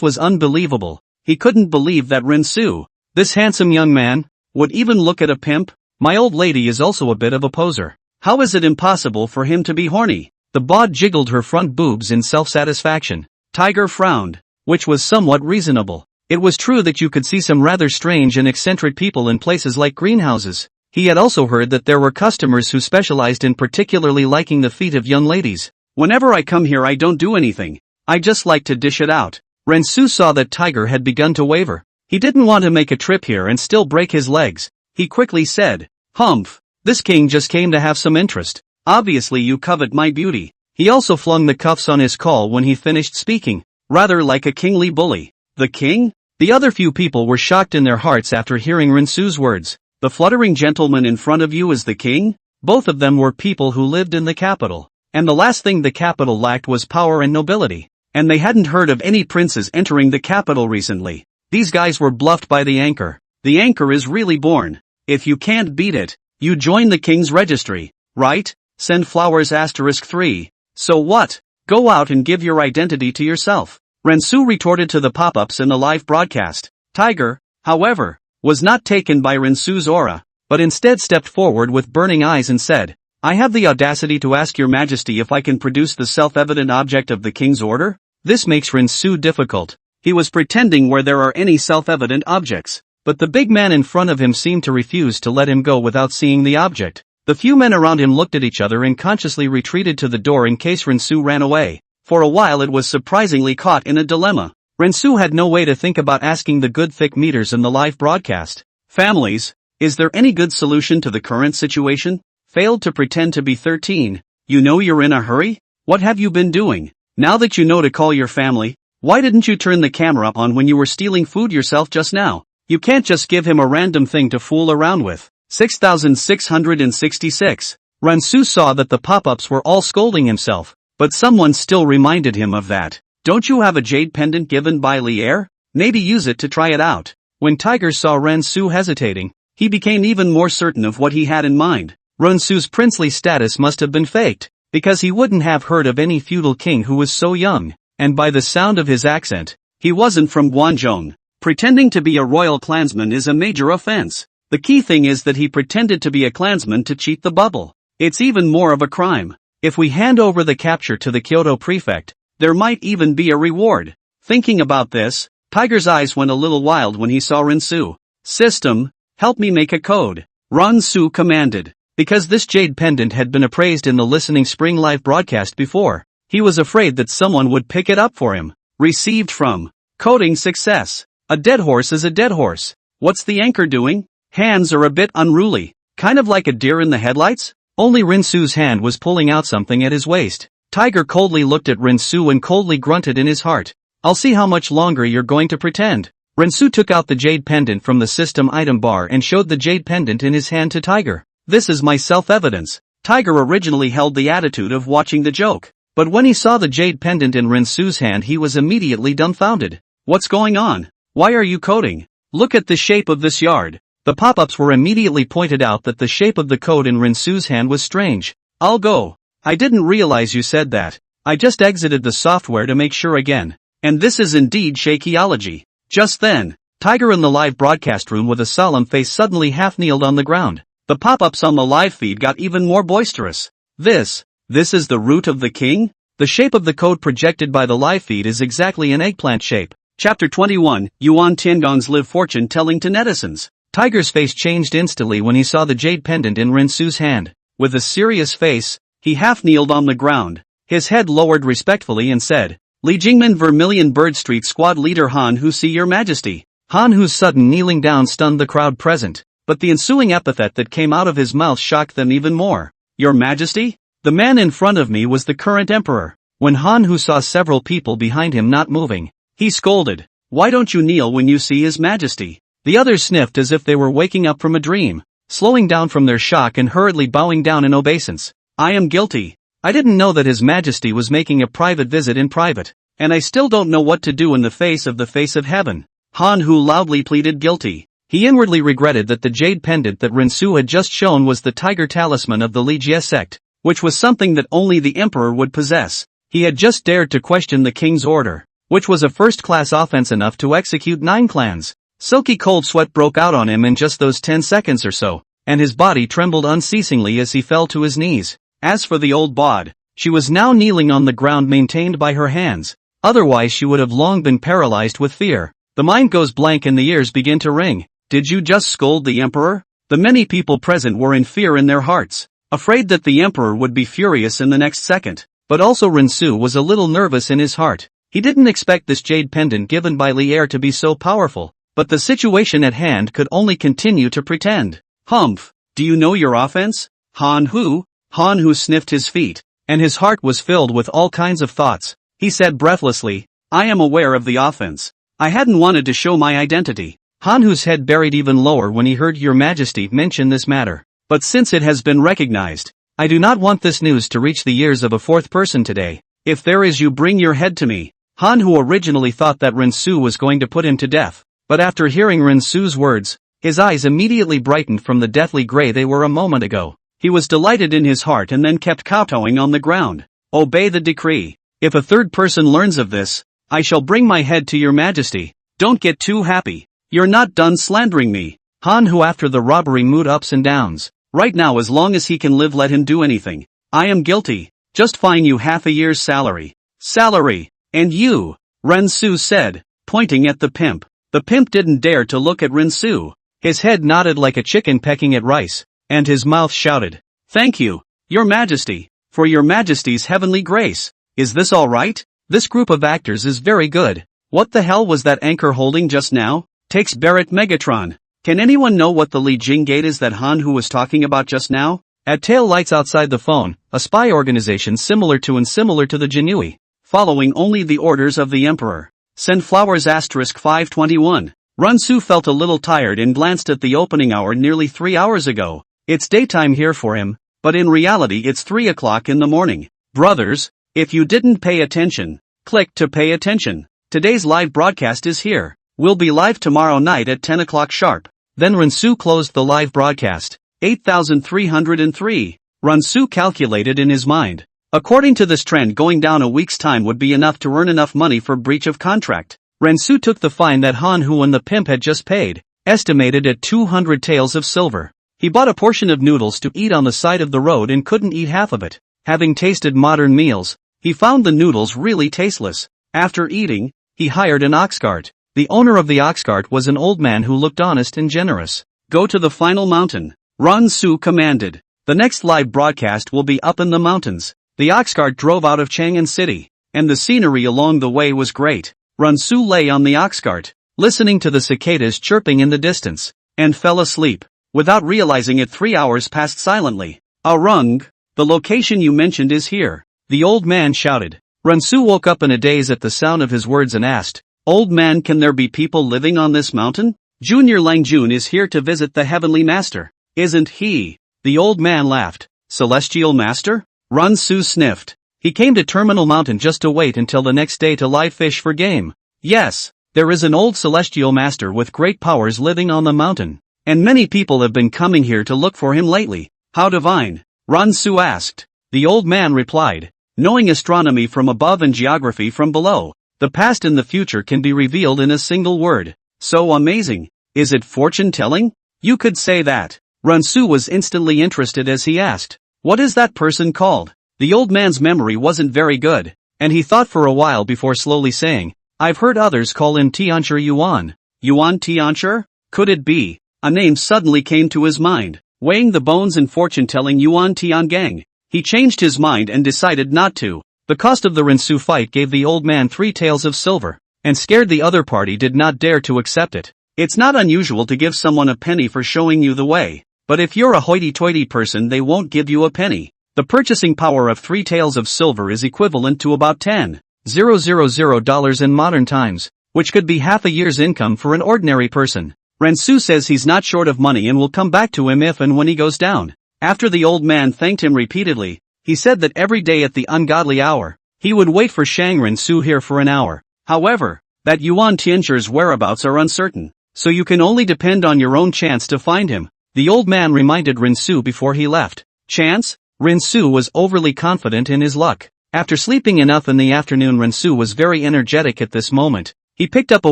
was unbelievable." He couldn't believe that Rinsu, this handsome young man, would even look at a pimp. My old lady is also a bit of a poser. How is it impossible for him to be horny? The bod jiggled her front boobs in self-satisfaction. Tiger frowned, which was somewhat reasonable. It was true that you could see some rather strange and eccentric people in places like greenhouses. He had also heard that there were customers who specialized in particularly liking the feet of young ladies. "Whenever I come here I don't do anything. I just like to dish it out." Rinsu saw that Tiger had begun to waver. He didn't want to make a trip here and still break his legs. He quickly said, "Humph, this king just came to have some interest. Obviously you covet my beauty." He also flung the cuffs on his call when he finished speaking, rather like a kingly bully. The king? The other few people were shocked in their hearts after hearing Rinsu's words. The fluttering gentleman in front of you is the king? Both of them were people who lived in the capital, and the last thing the capital lacked was power and nobility. And they hadn't heard of any princes entering the capital recently. These guys were bluffed by the anchor. The anchor is really born. If you can't beat it, you join the king's registry, right? Send flowers *3. So what? Go out and give your identity to yourself. Rinsu retorted to the pop-ups in the live broadcast. Tiger, however, was not taken by Rinsu's aura, but instead stepped forward with burning eyes and said, "I have the audacity to ask your majesty if I can produce the self-evident object of the king's order?" This makes Rinsu difficult. He was pretending where there are any self-evident objects, but the big man in front of him seemed to refuse to let him go without seeing the object. The few men around him looked at each other and consciously retreated to the door in case Rinsu ran away. For a while it was surprisingly caught in a dilemma. Rinsu had no way to think about asking the good thick meters in the live broadcast. "Families, is there any good solution to the current situation? Failed to pretend to be 13. You know you're in a hurry? What have you been doing? Now that you know to call your family, why didn't you turn the camera on when you were stealing food yourself just now? You can't just give him a random thing to fool around with." 6666. Rinsu saw that the pop-ups were all scolding himself, but someone still reminded him of that. "Don't you have a jade pendant given by Lier? Maybe use it to try it out." When Tiger saw Rinsu hesitating, he became even more certain of what he had in mind. Rinsu's princely status must have been faked, because he wouldn't have heard of any feudal king who was so young, and by the sound of his accent, he wasn't from Guangzhou. Pretending to be a royal clansman is a major offense. The key thing is that he pretended to be a clansman to cheat the bubble. It's even more of a crime. If we hand over the capture to the Kyoto prefect, there might even be a reward. Thinking about this, Tiger's eyes went a little wild when he saw Rinsu. "System, help me make a code," Rinsu commanded. Because this jade pendant had been appraised in the Listening Spring live broadcast before, he was afraid that someone would pick it up for him. Received from. Coding success. A dead horse is a dead horse. What's the anchor doing? Hands are a bit unruly, kind of like a deer in the headlights? Only Rinsu's hand was pulling out something at his waist. Tiger coldly looked at Rinsu and coldly grunted in his heart. "I'll see how much longer you're going to pretend." Rinsu took out the jade pendant from the system item bar and showed the jade pendant in his hand to Tiger. "This is my self-evidence." Tiger originally held the attitude of watching the joke, but when he saw the jade pendant in Rinsu's hand he was immediately dumbfounded. "What's going on? Why are you coding? Look at the shape of this yard." The pop-ups were immediately pointed out that the shape of the code in Rinsu's hand was strange. "I'll go. I didn't realize you said that. I just exited the software to make sure again. And this is indeed shakeology." Just then, Tiger in the live broadcast room with a solemn face suddenly half-kneeled on the ground. The pop-ups on the live feed got even more boisterous. This is the root of the king? The shape of the code projected by the live feed is exactly an eggplant shape. Chapter 21, Yuan Tiangong's live fortune telling to netizens. Tiger's face changed instantly when he saw the jade pendant in Rinsu's hand. With a serious face, he half-kneeled on the ground, his head lowered respectfully and said, Li Jingmen Vermilion Bird Street Squad Leader Han Hu, see your majesty. Han Hu's sudden kneeling down stunned the crowd present, but the ensuing epithet that came out of his mouth shocked them even more. Your majesty? The man in front of me was the current emperor. When Han Hu saw several people behind him not moving, he scolded, Why don't you kneel when you see his majesty? The others sniffed as if they were waking up from a dream, slowing down from their shock and hurriedly bowing down in obeisance. I am guilty. I didn't know that his majesty was making a private visit in private, and I still don't know what to do in the face of heaven. Han Hu loudly pleaded guilty. He inwardly regretted that the jade pendant that Rinsu had just shown was the tiger talisman of the Li Jie sect, which was something that only the emperor would possess. He had just dared to question the king's order, which was a first-class offense enough to execute 9 clans. Silky cold sweat broke out on him in just those 10 seconds or so, and his body trembled unceasingly as he fell to his knees. As for the old bod, she was now kneeling on the ground maintained by her hands, otherwise she would have long been paralyzed with fear. The mind goes blank and the ears begin to ring. Did you just scold the emperor? The many people present were in fear in their hearts, afraid that the emperor would be furious in the next second, but also Rinsu was a little nervous in his heart. He didn't expect this jade pendant given by Li Er to be so powerful, but the situation at hand could only continue to pretend. Humph, do you know your offense? Han Hu? Han Hu sniffed his feet, and his heart was filled with all kinds of thoughts. He said breathlessly, I am aware of the offense. I hadn't wanted to show my identity. Han Hu's head buried even lower when he heard Your Majesty mention this matter. But since it has been recognized, I do not want this news to reach the ears of a fourth person today. If there is, you bring your head to me. Han Hu originally thought that Rinsu was going to put him to death, but after hearing Rinsu's words, his eyes immediately brightened from the deathly gray they were a moment ago. He was delighted in his heart and then kept kowtowing on the ground. Obey the decree. If a third person learns of this, I shall bring my head to your majesty. Don't get too happy. You're not done slandering me. Han Hu after the robbery mood ups and downs. Right now as long as he can live let him do anything. I am guilty. Just fine you half a year's salary. Salary. And you, Rinsu said, pointing at the pimp. The pimp didn't dare to look at Rinsu. His head nodded like a chicken pecking at rice, and his mouth shouted, Thank you, your majesty, for your majesty's heavenly grace. Is this all right? This group of actors is very good. What the hell was that anchor holding just now? Takes Barrett Megatron. Can anyone know what the Li Jing gate is that Han Hu was talking about just now? At tail lights outside the phone, a spy organization similar to the Jinui, following only the orders of the emperor. Send flowers *521. Rinsu felt a little tired and glanced at the opening hour nearly 3 hours ago. It's daytime here for him, but in reality it's 3 o'clock in the morning. Brothers, if you didn't pay attention, click to pay attention. Today's live broadcast is here. We'll be live tomorrow night at 10 o'clock sharp. Then Rinsu closed the live broadcast. 8,303. Rinsu calculated in his mind. According to this trend, going down a week's time would be enough to earn enough money for breach of contract. Rinsu took the fine that Han Hu and the pimp had just paid, estimated at 200 taels of silver. He bought a portion of noodles to eat on the side of the road and couldn't eat half of it. Having tasted modern meals, he found the noodles really tasteless. After eating, he hired an ox cart. The owner of the ox cart was an old man who looked honest and generous. Go to the final mountain, Rinsu commanded. The next live broadcast will be up in the mountains. The ox cart drove out of Chang'an City, and the scenery along the way was great. Rinsu lay on the ox cart, listening to the cicadas chirping in the distance, and fell asleep. Without realizing it, 3 hours passed silently. Arung, the location you mentioned is here, the old man shouted. Rinsu woke up in a daze at the sound of his words and asked, Old man, can there be people living on this mountain? Junior Langjun is here to visit the heavenly master, isn't he? The old man laughed. Celestial master? Rinsu sniffed. He came to Terminal Mountain just to wait until the next day to live fish for game. Yes, there is an old celestial master with great powers living on the mountain, and many people have been coming here to look for him lately. How divine? Rinsu asked. The old man replied, knowing astronomy from above and geography from below, the past and the future can be revealed in a single word. So amazing. Is it fortune-telling? You could say that. Rinsu was instantly interested as he asked, what is that person called? The old man's memory wasn't very good, and he thought for a while before slowly saying, I've heard others call him Tiancher Yuan. Yuan Tiancher? Could it be? A name suddenly came to his mind. weighing the bones and fortune-telling Yuan Tiangang. He changed his mind and decided not to. The cost of the Rinsu fight gave the old man 3 taels of silver, and scared the other party did not dare to accept it. It's not unusual to give someone a penny for showing you the way, but if you're a hoity-toity person they won't give you a penny. The purchasing power of 3 taels of silver is equivalent to about $10,000 in modern times, which could be half a year's income for an ordinary person. Rinsu says he's not short of money and will come back to him if and when he goes down. After the old man thanked him repeatedly, he said that every day at the ungodly hour, he would wait for Shang Rinsu here for an hour. However, that Yuan Tianzhi's whereabouts are uncertain, so you can only depend on your own chance to find him. The old man reminded Rinsu before he left. Chance? Rinsu was overly confident in his luck. After sleeping enough in the afternoon, Rinsu was very energetic at this moment. He picked up a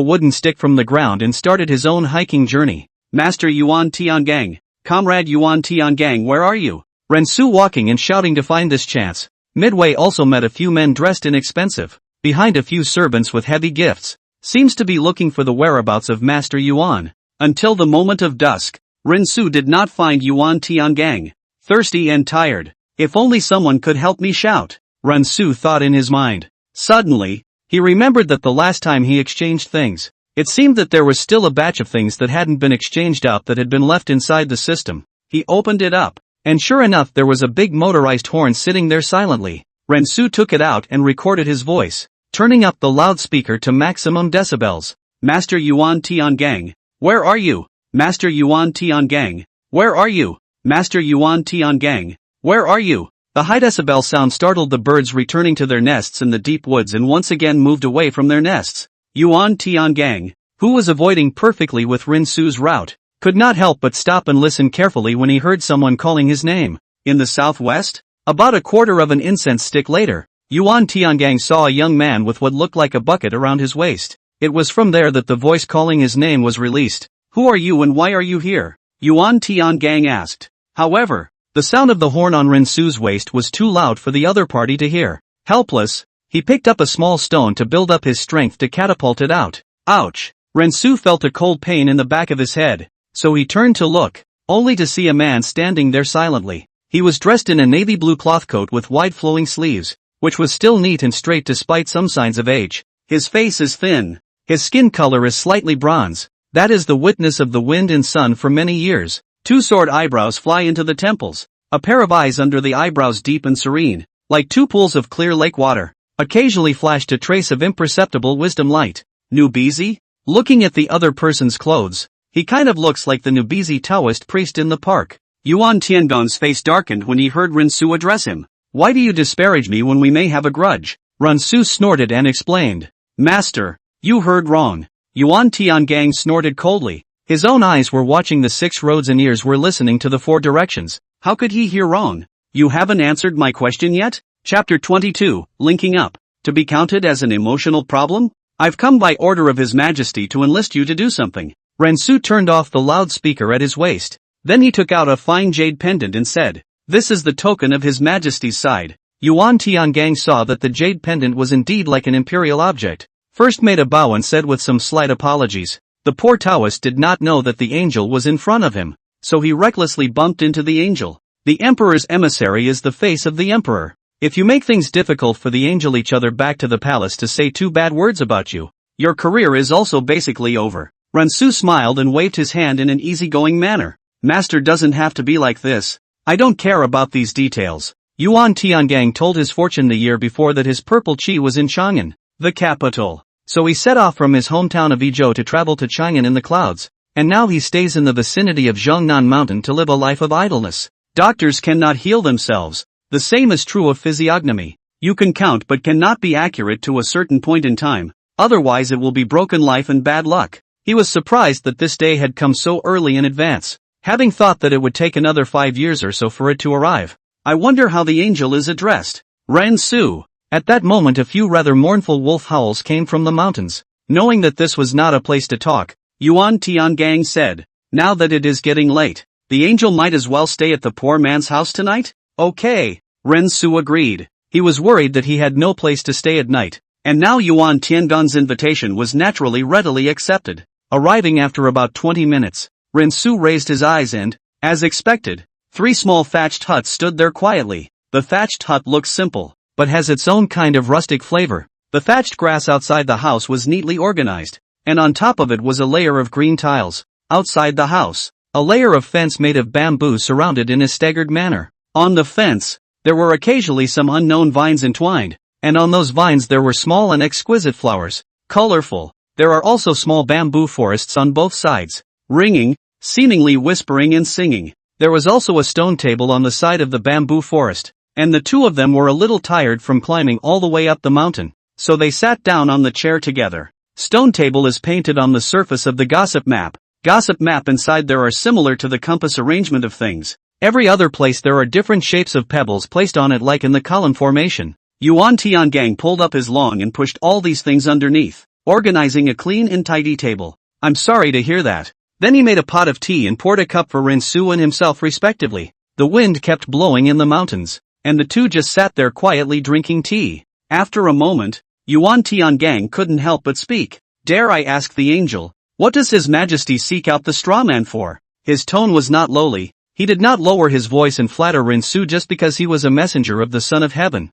wooden stick from the ground and started his own hiking journey. Master Yuan Tiangang, Comrade Yuan Tiangang, where are you? Rinsu walking and shouting to find this chance. Midway also met a few men dressed in expensive, behind a few servants with heavy gifts. Seems to be looking for the whereabouts of Master Yuan. Until the moment of dusk, Rinsu did not find Yuan Tiangang. Thirsty and tired. If only someone could help me, shout, Rinsu thought in his mind. Suddenly, he remembered that the last time he exchanged things, it seemed that there was still a batch of things that hadn't been exchanged out that had been left inside the system. He opened it up, and sure enough there was a big motorized horn sitting there silently. Rinsu took it out and recorded his voice, turning up the loudspeaker to maximum decibels. Master Yuan Tiangang, where are you? Master Yuan Tiangang, where are you? Master Yuan Tiangang, where are you? The high decibel sound startled the birds returning to their nests in the deep woods and once again moved away from their nests. Yuan Tiangang, who was avoiding perfectly with Rinsu's route, could not help but stop and listen carefully when he heard someone calling his name. In the southwest? About a quarter of an incense stick later, Yuan Tiangang saw a young man with what looked like a bucket around his waist. It was from there that the voice calling his name was released. Who are you and why are you here? Yuan Tiangang asked. However, the sound of the horn on Rinsu's waist was too loud for the other party to hear. Helpless, he picked up a small stone to build up his strength to catapult it out. Ouch! Rinsu felt a cold pain in the back of his head, so he turned to look, only to see a man standing there silently. He was dressed in a navy blue cloth coat with wide flowing sleeves, which was still neat and straight despite some signs of age. His face is thin. His skin color is slightly bronze. That is the witness of the wind and sun for many years. 2 sword eyebrows fly into the temples. A pair of eyes under the eyebrows deep and serene, like 2 pools of clear lake water. Occasionally flashed a trace of imperceptible wisdom light. Nubizi? Looking at the other person's clothes, he kind of looks like the Nubizi Taoist priest in the park. Yuan Tiangong's face darkened when he heard Rinsu address him. Why do you disparage me when we may have a grudge? Rinsu snorted and explained. Master, you heard wrong. Yuan Tiangang snorted coldly. His own eyes were watching the 6 roads and ears were listening to the 4 directions. How could he hear wrong? You haven't answered my question yet? Chapter 22, Linking Up. To be counted as an emotional problem? I've come by order of His Majesty to enlist you to do something. Rinsu turned off the loudspeaker at his waist. Then he took out a fine jade pendant and said, This is the token of His Majesty's side. Yuan Tiangang saw that the jade pendant was indeed like an imperial object. First made a bow and said with some slight apologies. The poor Taoist did not know that the angel was in front of him, so he recklessly bumped into the angel. The emperor's emissary is the face of the emperor. If you make things difficult for the angel each other back to the palace to say 2 bad words about you, your career is also basically over. Rinsu smiled and waved his hand in an easygoing manner. Master doesn't have to be like this. I don't care about these details. Yuan Tiangang told his fortune the year before that his purple chi was in Chang'an, the capital. So he set off from his hometown of Izhou to travel to Chang'an in the clouds, and now he stays in the vicinity of Zhongnan Mountain to live a life of idleness. Doctors cannot heal themselves. The same is true of physiognomy. You can count but cannot be accurate to a certain point in time, otherwise it will be broken life and bad luck. He was surprised that this day had come so early in advance, having thought that it would take another 5 years or so for it to arrive. I wonder how the angel is addressed. Rinsu. At that moment a few rather mournful wolf howls came from the mountains. Knowing that this was not a place to talk, Yuan Tiangang said, Now that it is getting late, the angel might as well stay at the poor man's house tonight? Okay. Rinsu agreed. He was worried that he had no place to stay at night, and now Yuan Tiangong's invitation was naturally readily accepted. Arriving after about 20 minutes, Rinsu raised his eyes and, As expected, 3 small thatched huts stood there quietly. The thatched hut looks simple, but has its own kind of rustic flavor. The thatched grass outside the house was neatly organized, and on top of it was a layer of green tiles. Outside the house, a layer of fence made of bamboo surrounded in a staggered manner. On the fence, there were occasionally some unknown vines entwined, and on those vines there were small and exquisite flowers. Colorful. There are also small bamboo forests on both sides, ringing, seemingly whispering and singing. There was also a stone table on the side of the bamboo forest, and the two of them were a little tired from climbing all the way up the mountain, so they sat down on the chair together. Stone table is painted on the surface of the gossip map. Gossip map inside there are similar to the compass arrangement of things. Every other place there are different shapes of pebbles placed on it like in the column formation. Yuan Tiangang pulled up his long and pushed all these things underneath, organizing a clean and tidy table. I'm sorry to hear that. Then he made a pot of tea and poured a cup for Rinsu and himself respectively. The wind kept blowing in the mountains, and the two just sat there quietly drinking tea. After a moment, Yuan Tiangang couldn't help but speak. Dare I ask the angel, what does His Majesty seek out the straw man for? His tone was not lowly. He did not lower his voice and flatter Rinsu just because he was a messenger of the Son of Heaven.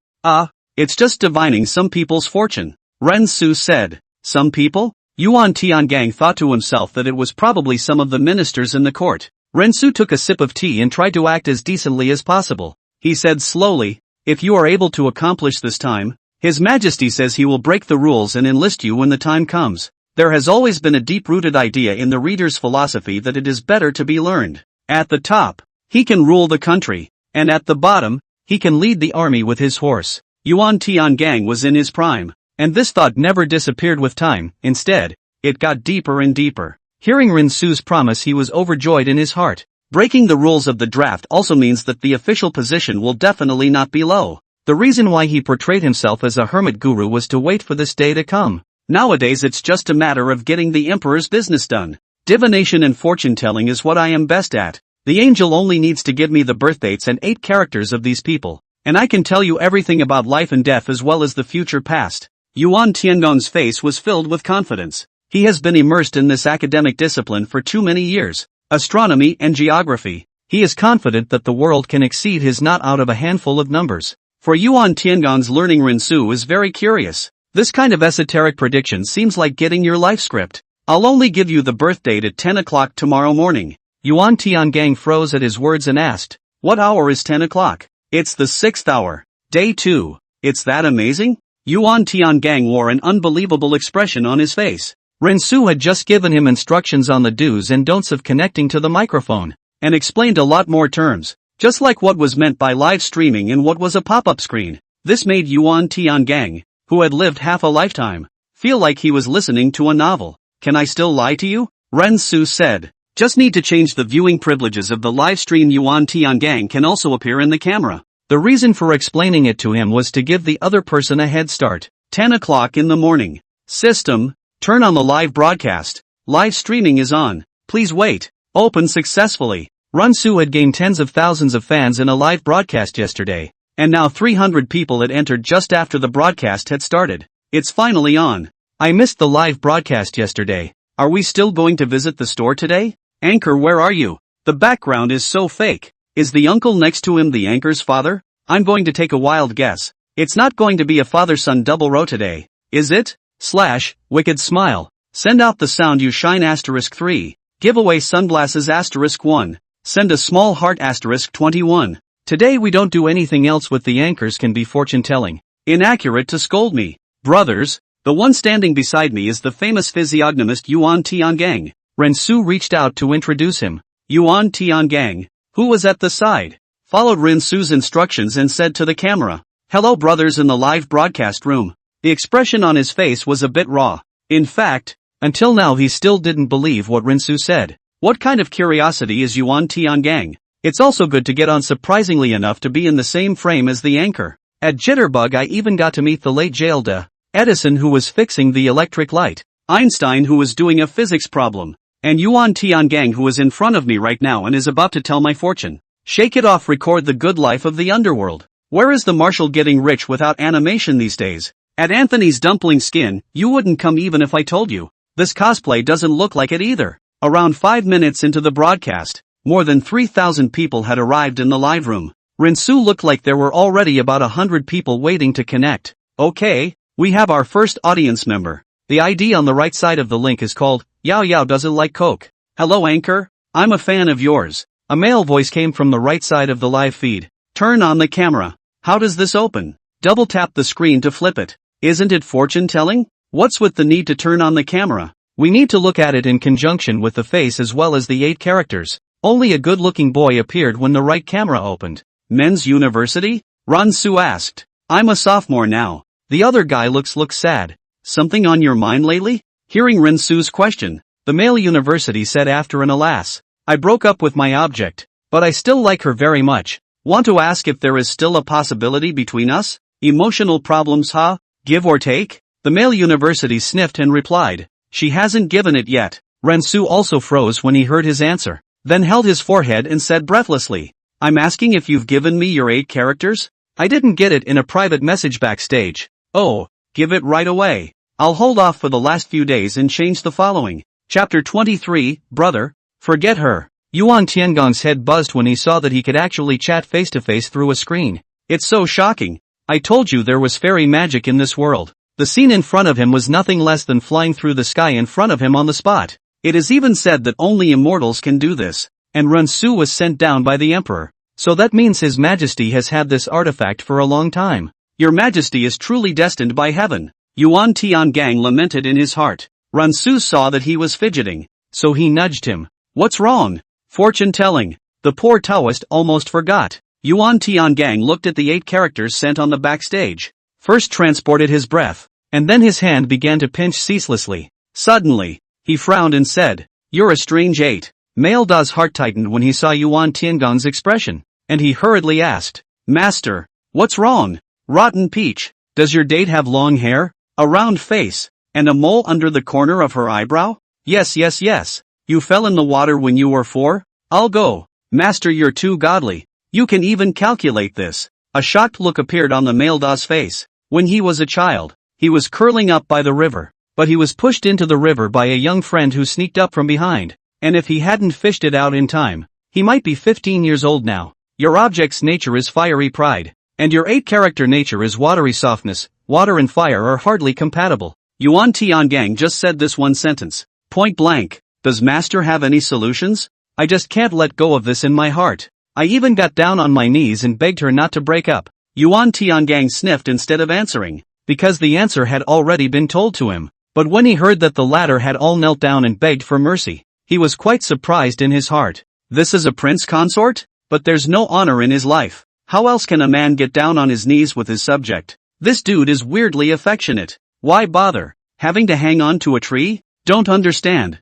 It's just divining some people's fortune, Rinsu said. Some people? Yuan Tiangang thought to himself that it was probably some of the ministers in the court. Rinsu took a sip of tea and tried to act as decently as possible. He said slowly, if you are able to accomplish this time, His Majesty says he will break the rules and enlist you when the time comes. There has always been a deep-rooted idea in the reader's philosophy that it is better to be learned. At the top, he can rule the country, and at the bottom, he can lead the army with his horse. Yuan Tiangang was in his prime, and this thought never disappeared with time. Instead, it got deeper and deeper. Hearing Rinsu's promise, he was overjoyed in his heart. Breaking the rules of the draft also means that the official position will definitely not be low. The reason why he portrayed himself as a hermit guru was to wait for this day to come. Nowadays it's just a matter of getting the emperor's business done. Divination and fortune-telling is what I am best at. The angel only needs to give me the birthdates and 8 characters of these people, and I can tell you everything about life and death as well as the future past. Yuan Tiangong's face was filled with confidence. He has been immersed in this academic discipline for too many years, astronomy and geography. He is confident that the world can exceed his not out of a handful of numbers. For Yuan Tiangong's learning, Rinsu is very curious. This kind of esoteric prediction seems like getting your life script. I'll only give you the birth date at 10 o'clock tomorrow morning. Yuan Tiangang froze at his words and asked, what hour is 10 o'clock? It's the 6th hour. Day 2. It's that amazing? Yuan Tiangang wore an unbelievable expression on his face. Rinsu had just given him instructions on the do's and don'ts of connecting to the microphone, and explained a lot more terms, just like what was meant by live streaming and what was a pop-up screen. This made Yuan Tiangang, who had lived half a lifetime, feel like he was listening to a novel. Can I still lie to you? Rinsu said. Just need to change the viewing privileges of the live stream. Yuan Tiangang can also appear in the camera. The reason for explaining it to him was to give the other person a head start. 10 o'clock in the morning. System, turn on the live broadcast. Live streaming is on. Please wait. Open successfully. Rinsu had gained tens of thousands of fans in a live broadcast yesterday, and now 300 people had entered just after the broadcast had started. It's finally on. I missed the live broadcast yesterday. Are we still going to visit the store today? Anchor, where are you? The background is so fake. Is the uncle next to him the anchor's father? I'm going to take a wild guess. It's not going to be a father-son double row today, is it? / wicked smile. Send out the sound you shine *3. Give away sunglasses *1. Send a small heart *21. Today we don't do anything else with the anchors can be fortune-telling. Inaccurate to scold me. Brothers, the one standing beside me is the famous physiognomist Yuan Tiangang. Rinsu reached out to introduce him. Yuan Tiangang, who was at the side, followed Rinsu's instructions and said to the camera, hello brothers in the live broadcast room. The expression on his face was a bit raw. In fact, until now he still didn't believe what Rinsu said. What kind of curiosity is Yuan Tiangang? It's also good to get on surprisingly enough to be in the same frame as the anchor. At Jitterbug I even got to meet the late Jailda, Edison who was fixing the electric light, Einstein who was doing a physics problem, and Yuan Tiangang who is in front of me right now and is about to tell my fortune. Shake it off, record the good life of the underworld. Where is the Marshal getting rich without animation these days? At Anthony's dumpling skin, you wouldn't come even if I told you. This cosplay doesn't look like it either. Around 5 minutes into the broadcast, More than 3,000 people had arrived in the live room. Rinsu looked like there were already about 100 people waiting to connect. Okay, we have our first audience member. The ID on the right side of the link is called, Yao Yao Does It Like Coke. Hello anchor, I'm a fan of yours. A male voice came from the right side of the live feed. Turn on the camera. How does this open? Double tap the screen to flip it. Isn't it fortune telling? What's with the need to turn on the camera? We need to look at it in conjunction with the face as well as the 8 characters. Only a good-looking boy appeared when the right camera opened. Men's University? Rinsu asked. I'm a sophomore now. The other guy looks sad. Something on your mind lately? Hearing Rinsu's question, the male university said after an alas. I broke up with my object, but I still like her very much. Want to ask if there is still a possibility between us? Emotional problems, huh? Give or take? The male university sniffed and replied. She hasn't given it yet. Rinsu also froze when he heard his answer, then held his forehead and said breathlessly. I'm asking if you've given me your 8 characters? I didn't get it in a private message backstage. Oh, give it right away. I'll hold off for the last few days and change the following. Chapter 23, Brother. Forget her. Yuan Tiangong's head buzzed when he saw that he could actually chat face-to-face through a screen. It's so shocking. I told you there was fairy magic in this world. The scene in front of him was nothing less than flying through the sky in front of him on the spot. It is even said that only immortals can do this. And Rinsu was sent down by the emperor. So that means His Majesty has had this artifact for a long time. Your Majesty is truly destined by heaven. Yuan Tiangang lamented in his heart. Rinsu saw that he was fidgeting, so he nudged him. What's wrong? Fortune telling. The poor Taoist almost forgot. Yuan Tiangang looked at the 8 characters sent on the backstage. First transported his breath, and then his hand began to pinch ceaselessly. Suddenly, he frowned and said, You're a strange 8. Male Da's heart tightened when he saw Yuan Tiangong's expression, and he hurriedly asked, Master, what's wrong? Rotten peach, does your date have long hair, a round face, and a mole under the corner of her eyebrow? Yes. You fell in the water when you were 4? I'll go. Master, you're too godly. You can even calculate this. A shocked look appeared on the male Da's face. When he was a child, he was curling up by the river, but he was pushed into the river by a young friend who sneaked up from behind, and if he hadn't fished it out in time, he might be 15 years old now. Your object's nature is fiery pride, and your 8 character nature is watery softness. Water and fire are hardly compatible. Yuan Tiangang just said this one sentence, point blank. Does Master have any solutions? I just can't let go of this in my heart. I even got down on my knees and begged her not to break up. Yuan Tiangang sniffed instead of answering, because the answer had already been told to him. But when he heard that the latter had all knelt down and begged for mercy, he was quite surprised in his heart. This is a prince consort? But there's no honor in his life. How else can a man get down on his knees with his subject? This dude is weirdly affectionate. Why bother? Having to hang on to a tree? Don't understand.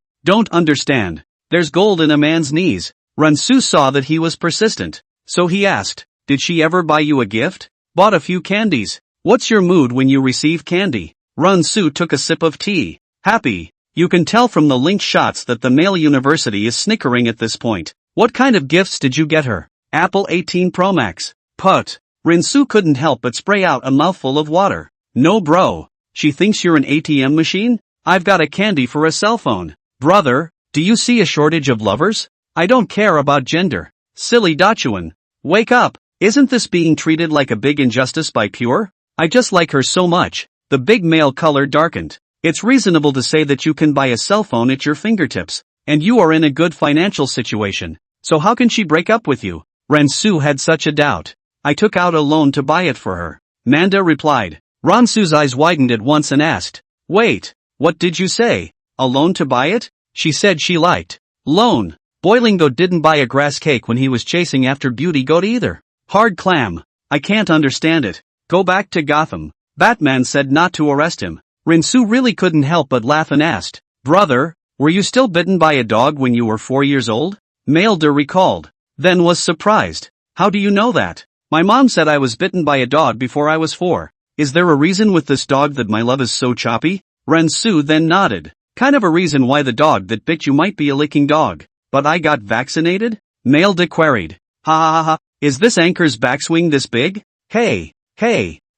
There's gold in a man's knees. Rinsu saw that he was persistent, so he asked, Did she ever buy you a gift? Bought a few candies. What's your mood when you receive candy? Rinsu took a sip of tea. Happy. You can tell from the linked shots that the male university is snickering at this point. What kind of gifts did you get her? Apple 18 Pro Max. Put. Rinsu couldn't help but spray out a mouthful of water. No bro. She thinks you're an ATM machine? I've got a candy for a cell phone. Brother, do you see a shortage of lovers? I don't care about gender. Silly Dachuan. Wake up. Isn't this being treated like a big injustice by Pure? I just like her so much. The big male color darkened. It's reasonable to say that you can buy a cell phone at your fingertips, and you are in a good financial situation. So how can she break up with you? Rinsu had such a doubt. I took out a loan to buy it for her. Manda replied. Rinsu's eyes widened at once and asked, Wait, what did you say? A loan to buy it? She said she liked loan. Boiling Goat didn't buy a grass cake when he was chasing after Beauty Goat either. Hard clam. I can't understand it. Go back to Gotham. Batman said not to arrest him. Rinsu really couldn't help but laugh and asked, Brother, were you still bitten by a dog when you were 4 years old? Mailder recalled. Then was surprised. How do you know that? My mom said I was bitten by a dog before I was 4. Is there a reason with this dog that my love is so choppy? Rinsu then nodded. Kind of a reason why the dog that bit you might be a licking dog. But I got vaccinated? Mailder queried. Ha. Is this anchor's backswing this big? Hey.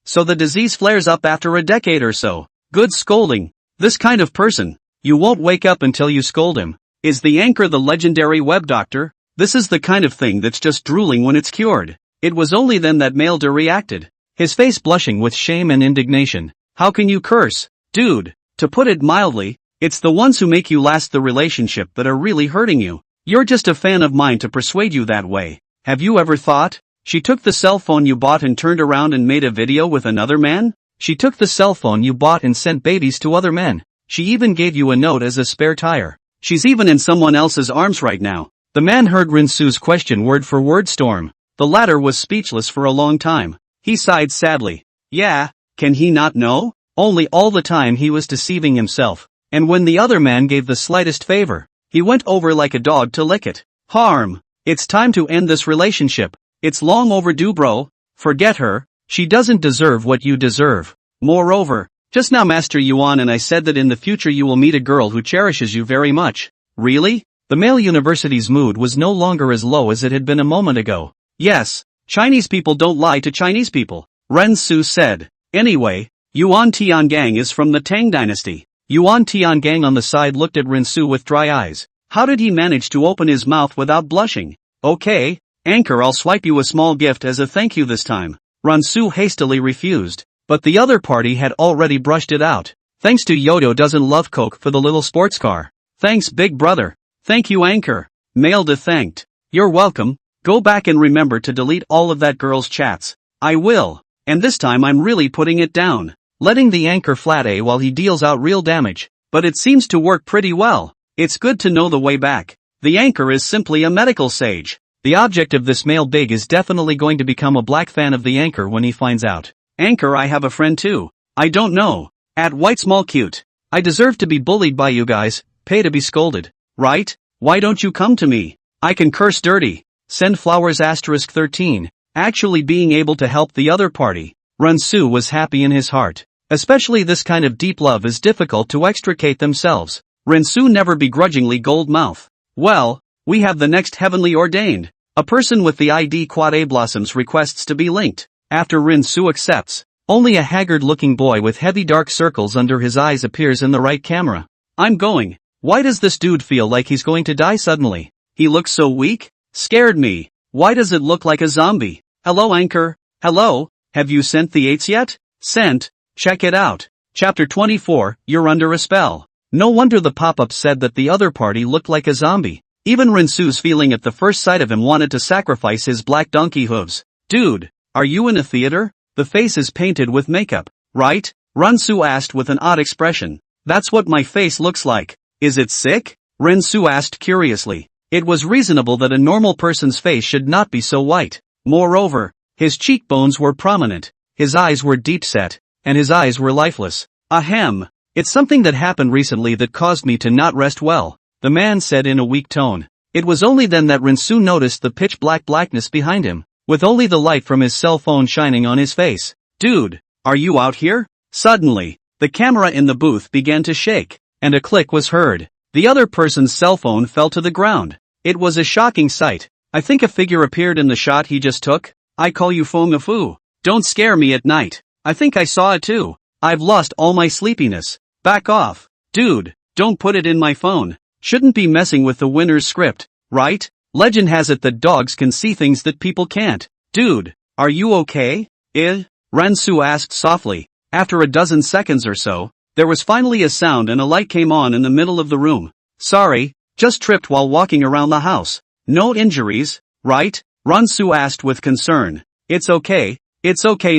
So the disease flares up after a decade or so. Good scolding. This kind of person. You won't wake up until you scold him. Is the anchor the legendary web doctor? This is the kind of thing that's just drooling when it's cured. It was only then that Mailder reacted, his face blushing with shame and indignation. How can you curse, dude? To put it mildly, it's the ones who make you last the relationship that are really hurting you. You're just a fan of mine to persuade you that way. Have you ever thought? She took the cell phone you bought and turned around and made a video with another man? She took the cell phone you bought and sent babies to other men. She even gave you a note as a spare tire. She's even in someone else's arms right now. The man heard Rinsu's question word for word storm. The latter was speechless for a long time. He sighed sadly. Yeah, can he not know? Only all the time he was deceiving himself. And when the other man gave the slightest favor, he went over like a dog to lick it. Harm. It's time to end this relationship. It's long overdue, bro. Forget her. She doesn't deserve what you deserve. Moreover, just now Master Yuan and I said that in the future you will meet a girl who cherishes you very much. Really? The male university's mood was no longer as low as it had been a moment ago. Yes, Chinese people don't lie to Chinese people, Rinsu said. Anyway, Yuan Tiangang is from the Tang dynasty. Yuan Tiangang on the side looked at Rinsu with dry eyes. How did he manage to open his mouth without blushing? Okay, Anchor, I'll swipe you a small gift as a thank you this time. Rinsu hastily refused, but the other party had already brushed it out. Thanks to Yodo doesn't love Coke for the little sports car. Thanks, big brother. Thank you, Anchor. Mailda thanked. You're welcome. Go back and remember to delete all of that girl's chats. I will. And this time I'm really putting it down. Letting the Anchor flat A while he deals out real damage. But it seems to work pretty well. It's good to know the way back. The Anchor is simply a medical sage. The object of this male big is definitely going to become a black fan of the Anchor when he finds out. Anchor, I have a friend too. I don't know. At White Small Cute. I deserve to be bullied by you guys, pay to be scolded. Right? Why don't you come to me? I can curse dirty. Send flowers *13. Actually being able to help the other party. Rinsu was happy in his heart. Especially this kind of deep love is difficult to extricate themselves. Rinsu never begrudgingly gold mouth. Well, we have the next heavenly ordained. A person with the ID Quad A blossoms requests to be linked. After Rinsu accepts, only a haggard-looking boy with heavy dark circles under his eyes appears in the right camera. I'm going. Why does this dude feel like he's going to die suddenly? He looks so weak? Scared me. Why does it look like a zombie? Hello, Anchor. Hello, have you sent the 8s yet? Sent. Check it out. Chapter 24, You're Under a Spell. No wonder the pop-up said that the other party looked like a zombie. Even Rinsu's feeling at the first sight of him wanted to sacrifice his black donkey hooves. Dude, are you in a theater? The face is painted with makeup, right? Rinsu asked with an odd expression. That's what my face looks like. Is it sick? Rinsu asked curiously. It was reasonable that a normal person's face should not be so white. Moreover, his cheekbones were prominent, his eyes were deep-set, and his eyes were lifeless. Ahem. It's something that happened recently that caused me to not rest well, the man said in a weak tone. It was only then that Rinsu noticed the pitch-black blackness behind him, with only the light from his cell phone shining on his face. Dude, are you out here? Suddenly, the camera in the booth began to shake, and a click was heard. The other person's cell phone fell to the ground. It was a shocking sight. I think a figure appeared in the shot he just took. I call you Feng Fu. Don't scare me at night. I think I saw it too. I've lost all my sleepiness. Back off. Dude, don't put it in my phone. Shouldn't be messing with the winner's script, right? Legend has it that dogs can see things that people can't. Dude, are you okay? Rinsu asked softly. After a dozen seconds or so, there was finally a sound and a light came on in the middle of the room. Sorry, just tripped while walking around the house. No injuries, right? Rinsu asked with concern. It's okay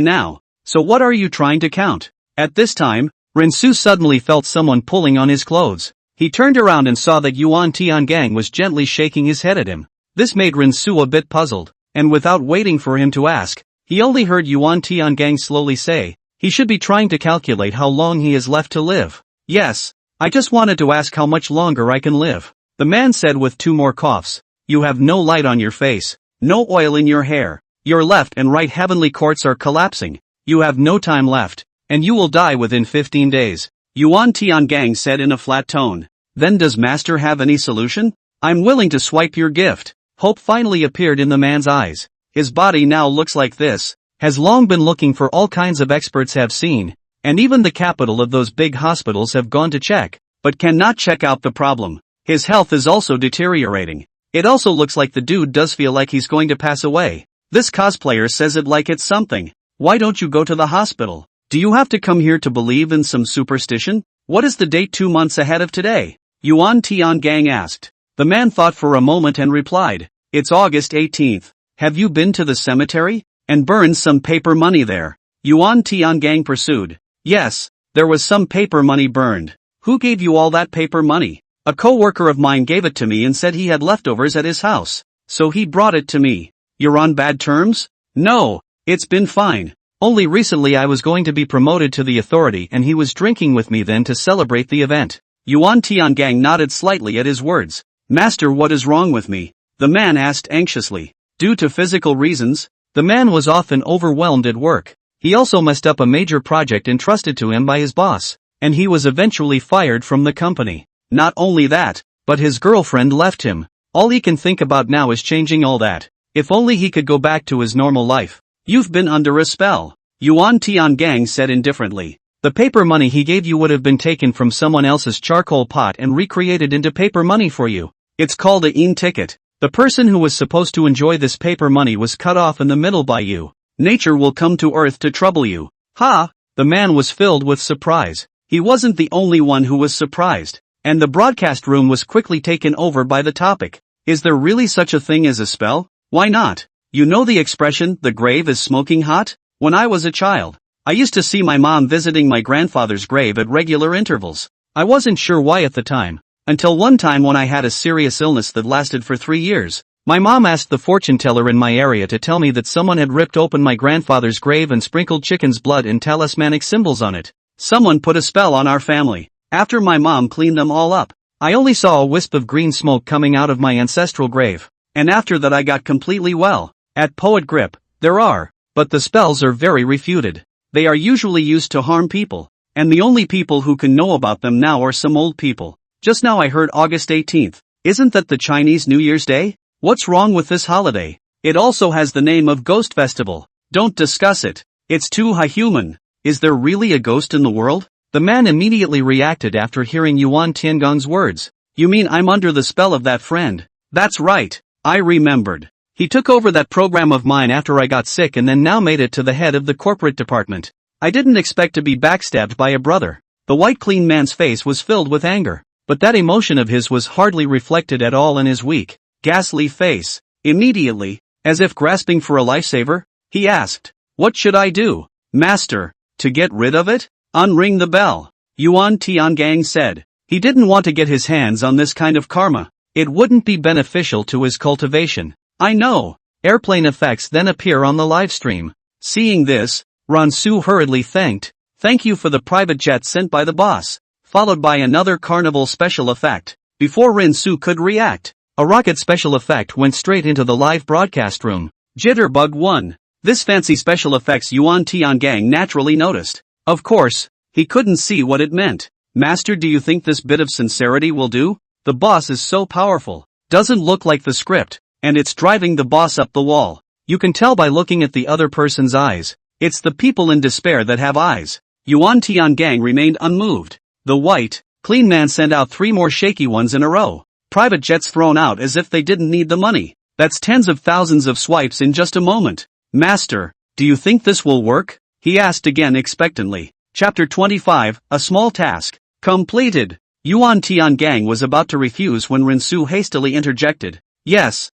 now. So what are you trying to count? At this time, Rinsu suddenly felt someone pulling on his clothes. He turned around and saw that Yuan Tiangang was gently shaking his head at him. This made Rinsu a bit puzzled, and without waiting for him to ask, he only heard Yuan Tiangang slowly say, he should be trying to calculate how long he has left to live. Yes, I just wanted to ask how much longer I can live. The man said with 2 more coughs. You have no light on your face, no oil in your hair, your left and right heavenly courts are collapsing, you have no time left, and you will die within 15 days. Yuan Tiangang said in a flat tone. Then does Master have any solution? I'm willing to swipe your gift. Hope finally appeared in the man's eyes. His body now looks like this. Has long been looking for all kinds of experts have seen, and even the capital of those big hospitals have gone to check, but cannot check out the problem. His health is also deteriorating. It also looks like the dude does feel like he's going to pass away. This cosplayer says it like it's something. Why don't you go to the hospital? Do you have to come here to believe in some superstition? What is the date 2 months ahead of today? Yuan Tiangang asked. The man thought for a moment and replied, it's August 18th. Have you been to the cemetery? And burned some paper money there? Yuan Tiangang pursued. Yes, there was some paper money burned. Who gave you all that paper money? A co-worker of mine gave it to me and said he had leftovers at his house. So he brought it to me. You're on bad terms? No, it's been fine. Only recently I was going to be promoted to the authority and he was drinking with me then to celebrate the event. Yuan Tiangang nodded slightly at his words. Master, what is wrong with me? The man asked anxiously. Due to physical reasons, the man was often overwhelmed at work. He also messed up a major project entrusted to him by his boss, and he was eventually fired from the company. Not only that, but his girlfriend left him. All he can think about now is changing all that. If only he could go back to his normal life. You've been under a spell, Yuan Tiangang said indifferently. The paper money he gave you would have been taken from someone else's charcoal pot and recreated into paper money for you. It's called a yin ticket. The person who was supposed to enjoy this paper money was cut off in the middle by you. Nature will come to earth to trouble you. Ha! The man was filled with surprise. He wasn't the only one who was surprised. And the broadcast room was quickly taken over by the topic. Is there really such a thing as a spell? Why not? You know the expression, the grave is smoking hot? When I was a child, I used to see my mom visiting my grandfather's grave at regular intervals. I wasn't sure why at the time. Until one time when I had a serious illness that lasted for 3 years. My mom asked the fortune teller in my area to tell me that someone had ripped open my grandfather's grave and sprinkled chicken's blood and talismanic symbols on it. Someone put a spell on our family. After my mom cleaned them all up, I only saw a wisp of green smoke coming out of my ancestral grave. And after that I got completely well. At Poet Grip, there are, but the spells are very refuted. They are usually used to harm people, and the only people who can know about them now are some old people. Just now I heard August 18th. Isn't that the Chinese New Year's Day? What's wrong with this holiday? It also has the name of Ghost Festival. Don't discuss it. It's too human. Is there really a ghost in the world? The man immediately reacted after hearing Yuan Tiangang's words. You mean I'm under the spell of that friend? That's right. I remembered. He took over that program of mine after I got sick and then now made it to the head of the corporate department. I didn't expect to be backstabbed by a brother. The white clean man's face was filled with anger, but that emotion of his was hardly reflected at all in his weak, ghastly face. Immediately, as if grasping for a lifesaver, he asked, what should I do, master, to get rid of it? Unring the bell, Yuan Tiangang said. He didn't want to get his hands on this kind of karma. It wouldn't be beneficial to his cultivation. I know. Airplane effects then appear on the live stream. Seeing this, Ransu hurriedly thanked. Thank you for the private jet sent by the boss. Followed by another carnival special effect. Before Ransu could react, a rocket special effect went straight into the live broadcast room. Jitterbug 1. This fancy special effects Yuan Tiangang naturally noticed. Of course, he couldn't see what it meant. Master, do you think this bit of sincerity will do? The boss is so powerful. Doesn't look like the script, and it's driving the boss up the wall. You can tell by looking at the other person's eyes. It's the people in despair that have eyes. Yuan Tiangang remained unmoved. The white, clean man sent out 3 more shaky ones in a row. Private jets thrown out as if they didn't need the money. That's tens of thousands of swipes in just a moment. Master, do you think this will work? He asked again expectantly. Chapter 25, A Small Task. Completed. Yuan Tiangang was about to refuse when Rinsu hastily interjected. Yes,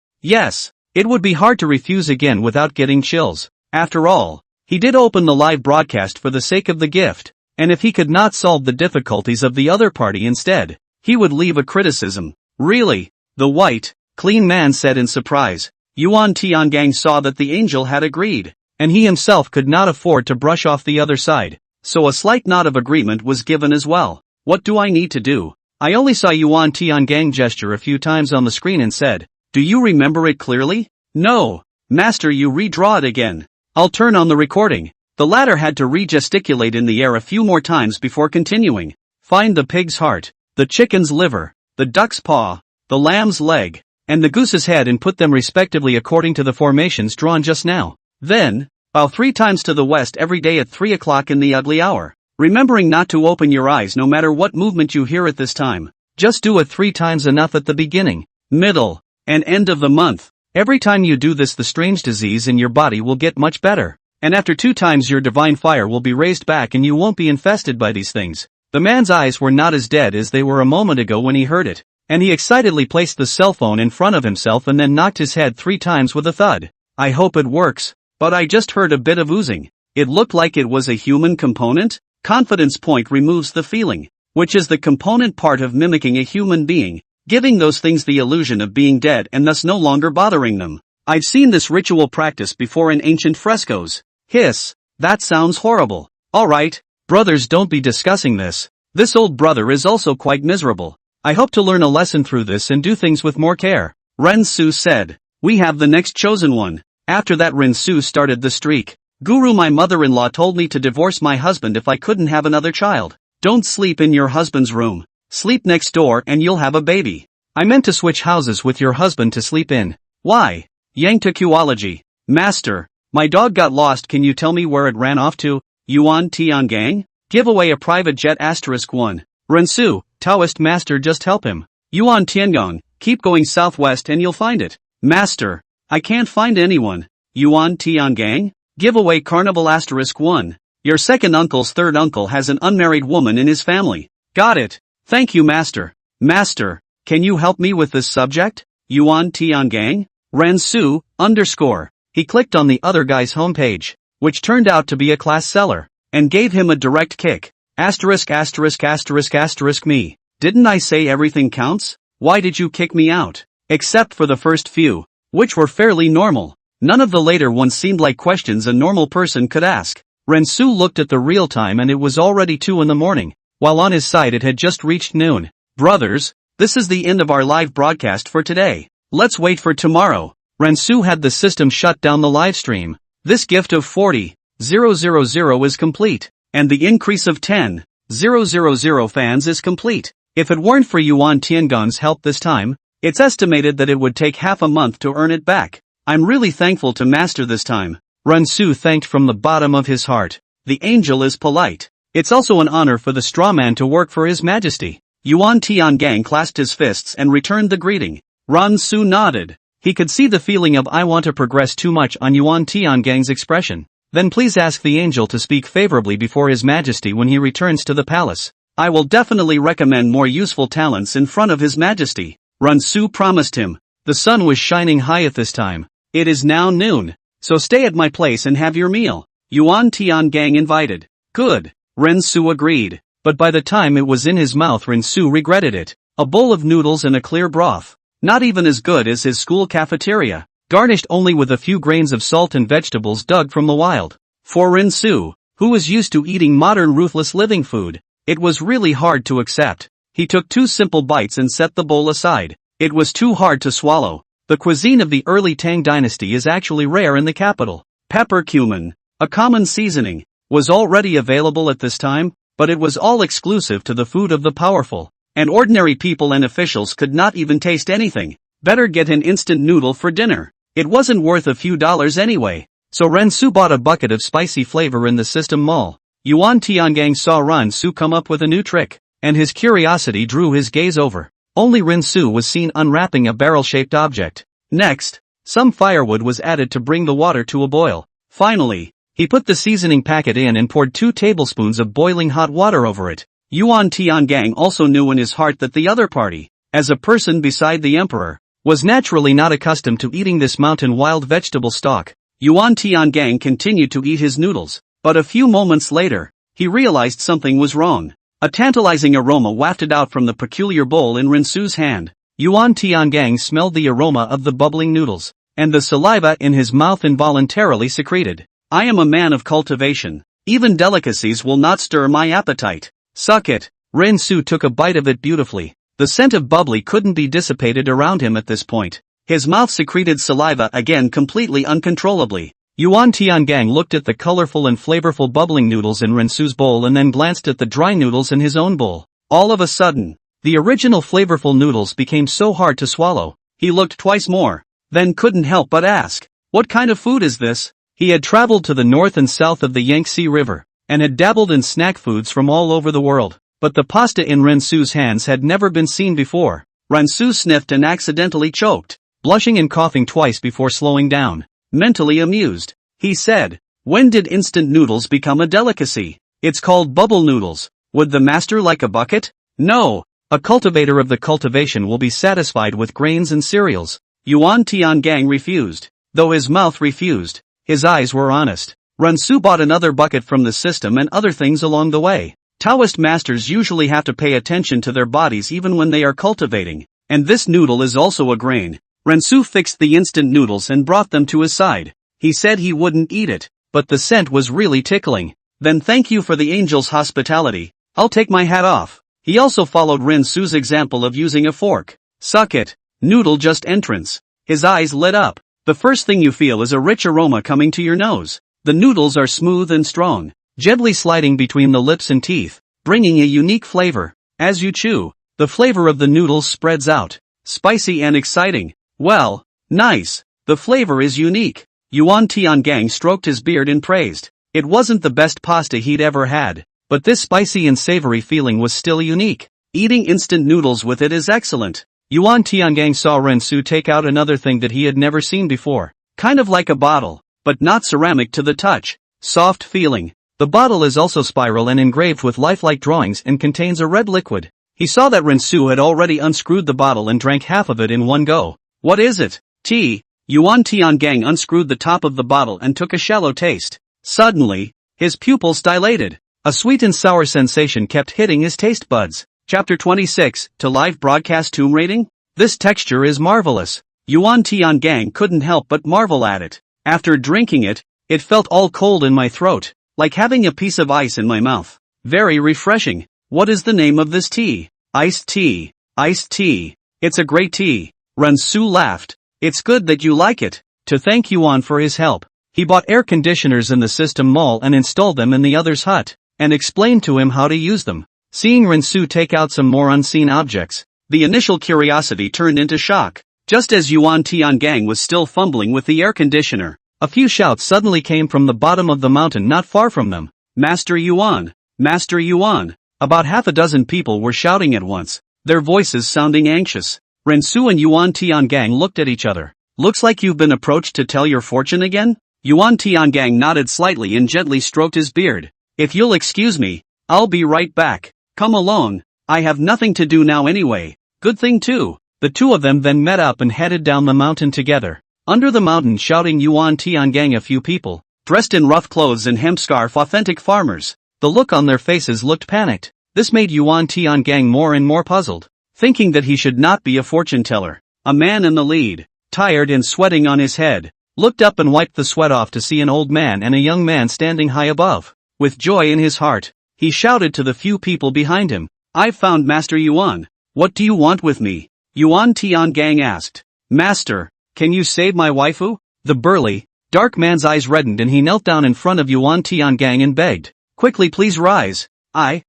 it would be hard to refuse again without getting chills. After all, he did open the live broadcast for the sake of the gift, and if he could not solve the difficulties of the other party instead, he would leave a criticism. Really? The white, clean man said in surprise. Yuan Tiangang saw that the angel had agreed, and he himself could not afford to brush off the other side, so a slight nod of agreement was given as well. What do I need to do? I only saw Yuan Tiangang gesture a few times on the screen and said, do you remember it clearly? No, master, you redraw it again. I'll turn on the recording. The latter had to re-gesticulate in the air a few more times before continuing. Find the pig's heart, the chicken's liver, the duck's paw, the lamb's leg, and the goose's head and put them respectively according to the formations drawn just now. Then, bow 3 times to the west every day at 3 o'clock in the ugly hour. Remembering not to open your eyes no matter what movement you hear at this time. Just do it 3 times, enough at the beginning, middle, and end of the month. Every time you do this, the strange disease in your body will get much better. And after 2 times your divine fire will be raised back and you won't be infested by these things. The man's eyes were not as dead as they were a moment ago when he heard it, and he excitedly placed the cell phone in front of himself and then knocked his head 3 times with a thud. I hope it works, but I just heard a bit of oozing. It looked like it was a human component? Confidence point removes the feeling, which is the component part of mimicking a human being, giving those things the illusion of being dead and thus no longer bothering them. I've seen this ritual practice before in ancient frescoes. Hiss, that sounds horrible. Alright, brothers, don't be discussing this. This old brother is also quite miserable. I hope to learn a lesson through this and do things with more care. Ren-su said. We have the next chosen one. After that, Ren-su started the streak. Guru, my mother-in-law told me to divorce my husband if I couldn't have another child. Don't sleep in your husband's room. Sleep next door and you'll have a baby. I meant to switch houses with your husband to sleep in. Why? Yangtakuology. Master, my dog got lost. Can you tell me where it ran off to? Yuan Tiangang? Give away a private jet *1. Ren-su, Taoist master, just help him. Yuan Tiangong, keep going southwest and you'll find it. Master, I can't find anyone. Yuan Tiangang? Give away carnival *1. Your second uncle's third uncle has an unmarried woman in his family. Got it. Thank you, master. Master, can you help me with this subject? Yuan Tiangang? Ren-su, _. He clicked on the other guy's homepage, which turned out to be a class seller, and gave him a direct kick. ******* me. Didn't I say everything counts? Why did you kick me out? Except for the first few, which were fairly normal. None of the later ones seemed like questions a normal person could ask. Ren-su looked at the real time and it was already 2 in the morning, while on his side it had just reached noon. Brothers, this is the end of our live broadcast for today. Let's wait for tomorrow. Ren-su had the system shut down the live stream. This gift of 40,000 is complete, and the increase of 10,000 fans is complete. If it weren't for Yuan Tiangong's help this time, it's estimated that it would take half a month to earn it back. I'm really thankful to Master this time. Ren-su thanked from the bottom of his heart. The angel is polite. It's also an honor for the straw man to work for His Majesty. Yuan Tiangang clasped his fists and returned the greeting. Ren-su nodded. He could see the feeling of I want to progress too much on Yuan Tiangang's expression. Then please ask the angel to speak favorably before His Majesty when he returns to the palace. I will definitely recommend more useful talents in front of His Majesty. Ren-su promised him. The sun was shining high at this time. It is now noon, so stay at my place and have your meal. Yuan Tiangang invited. Good. Ren-su agreed. But by the time it was in his mouth, Ren-su regretted it. A bowl of noodles and a clear broth. Not even as good as his school cafeteria. Garnished only with a few grains of salt and vegetables dug from the wild. For Ren-su, who was used to eating modern ruthless living food, it was really hard to accept. He took 2 simple bites and set the bowl aside. It was too hard to swallow. The cuisine of the early Tang dynasty is actually rare in the capital. Pepper cumin, a common seasoning, was already available at this time, but it was all exclusive to the food of the powerful, and ordinary people and officials could not even taste anything. Better get an instant noodle for dinner. It wasn't worth a few dollars anyway, so Ren-su bought a bucket of spicy flavor in the system mall. Yuan Tiangang saw Ren-su come up with a new trick, and his curiosity drew his gaze over. Only Ren-su was seen unwrapping a barrel-shaped object. Next, some firewood was added to bring the water to a boil. Finally, he put the seasoning packet in and poured 2 tablespoons of boiling hot water over it. Yuan Tiangang also knew in his heart that the other party, as a person beside the emperor, was naturally not accustomed to eating this mountain wild vegetable stock. Yuan Tiangang continued to eat his noodles, but a few moments later, he realized something was wrong. A tantalizing aroma wafted out from the peculiar bowl in Ren-su's hand. Yuan Tiangang smelled the aroma of the bubbling noodles, and the saliva in his mouth involuntarily secreted. I am a man of cultivation. Even delicacies will not stir my appetite. Suck it. Ren-su took a bite of it beautifully. The scent of bubbly couldn't be dissipated around him at this point. His mouth secreted saliva again completely uncontrollably. Yuan Tiangang looked at the colorful and flavorful bubbling noodles in Ren-su's bowl and then glanced at the dry noodles in his own bowl. All of a sudden, the original flavorful noodles became so hard to swallow. He looked twice more, then couldn't help but ask, what kind of food is this? He had traveled to the north and south of the Yangtze River, and had dabbled in snack foods from all over the world, but the pasta in Ren-su's hands had never been seen before. Ren-su sniffed and accidentally choked. blushing and coughing twice before slowing down. Mentally amused, he said, "When did instant noodles become a delicacy? It's called bubble noodles. Would the master like a bucket?" "No. A cultivator of the cultivation will be satisfied with grains and cereals." Yuan Tiangang refused. Though his mouth refused, his eyes were honest. Rensu bought another bucket from the system and other things along the way. Taoist masters usually have to pay attention to their bodies even when they are cultivating. And this noodle is also a grain. Rensu fixed the instant noodles and brought them to his side. He said he wouldn't eat it, but the scent was really tickling. "Then thank you for the angel's hospitality. I'll take my hat off." He also followed Rensu's example of using a fork. "Suck it." Noodle just entrance. His eyes lit up. The first thing you feel is a rich aroma coming to your nose. The noodles are smooth and strong, gently sliding between the lips and teeth, bringing a unique flavor. As you chew, the flavor of the noodles spreads out, spicy and exciting. "Well, nice. The flavor is unique." Yuan Tiangang stroked his beard and praised. It wasn't the best pasta he'd ever had, but this spicy and savory feeling was still unique. Eating instant noodles with it is excellent. Yuan Tiangang saw Rensu take out another thing that he had never seen before. Kind of like a bottle, but not ceramic to the touch. Soft feeling. The bottle is also spiral and engraved with lifelike drawings and contains a red liquid. He saw that Rensu had already unscrewed the bottle and drank half of it in one go. "What is it?" "Tea." Yuan Tiangang unscrewed the top of the bottle and took a shallow taste. Suddenly, his pupils dilated. A sweet and sour sensation kept hitting his taste buds. Chapter 26, to live broadcast tomb rating? "This texture is marvelous." Yuan Tiangang couldn't help but marvel at it. "After drinking it, it felt all cold in my throat, like having a piece of ice in my mouth. Very refreshing." "What is the name of this tea?" "Iced tea." "Iced tea. It's a great tea." Rensu laughed. "It's good that you like it." To thank Yuan for his help, he bought air conditioners in the system mall and installed them in the other's hut, and explained to him how to use them. Seeing Rensu take out some more unseen objects, the initial curiosity turned into shock. Just as Yuan Tiangang was still fumbling with the air conditioner, a few shouts suddenly came from the bottom of the mountain not far from them. "Master Yuan! Master Yuan!" About half a dozen people were shouting at once, their voices sounding anxious. Rensu and Yuan Tiangang looked at each other. "Looks like you've been approached to tell your fortune again?" Yuan Tiangang nodded slightly and gently stroked his beard. "If you'll excuse me, I'll be right back." "Come along. I have nothing to do now anyway." "Good thing too." The two of them then met up and headed down the mountain together. Under the mountain shouting Yuan Tiangang, a few people, dressed in rough clothes and hemp scarf, authentic farmers. The look on their faces looked panicked. This made Yuan Tiangang more and more puzzled, thinking that he should not be a fortune teller. A man in the lead, tired and sweating on his head, looked up and wiped the sweat off to see an old man and a young man standing high above. With joy in his heart, he shouted to the few people behind him, "I've found Master Yuan. What do you want with me?" Yuan Tiangang asked. "Master, can you save my waifu?" The burly, dark man's eyes reddened and he knelt down in front of Yuan Tiangang and begged, "Quickly, please rise.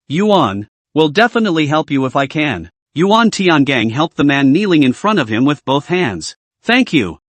Yuan, will definitely help you if I can." Yuan Tiangang helped the man kneeling in front of him with both hands. Thank you,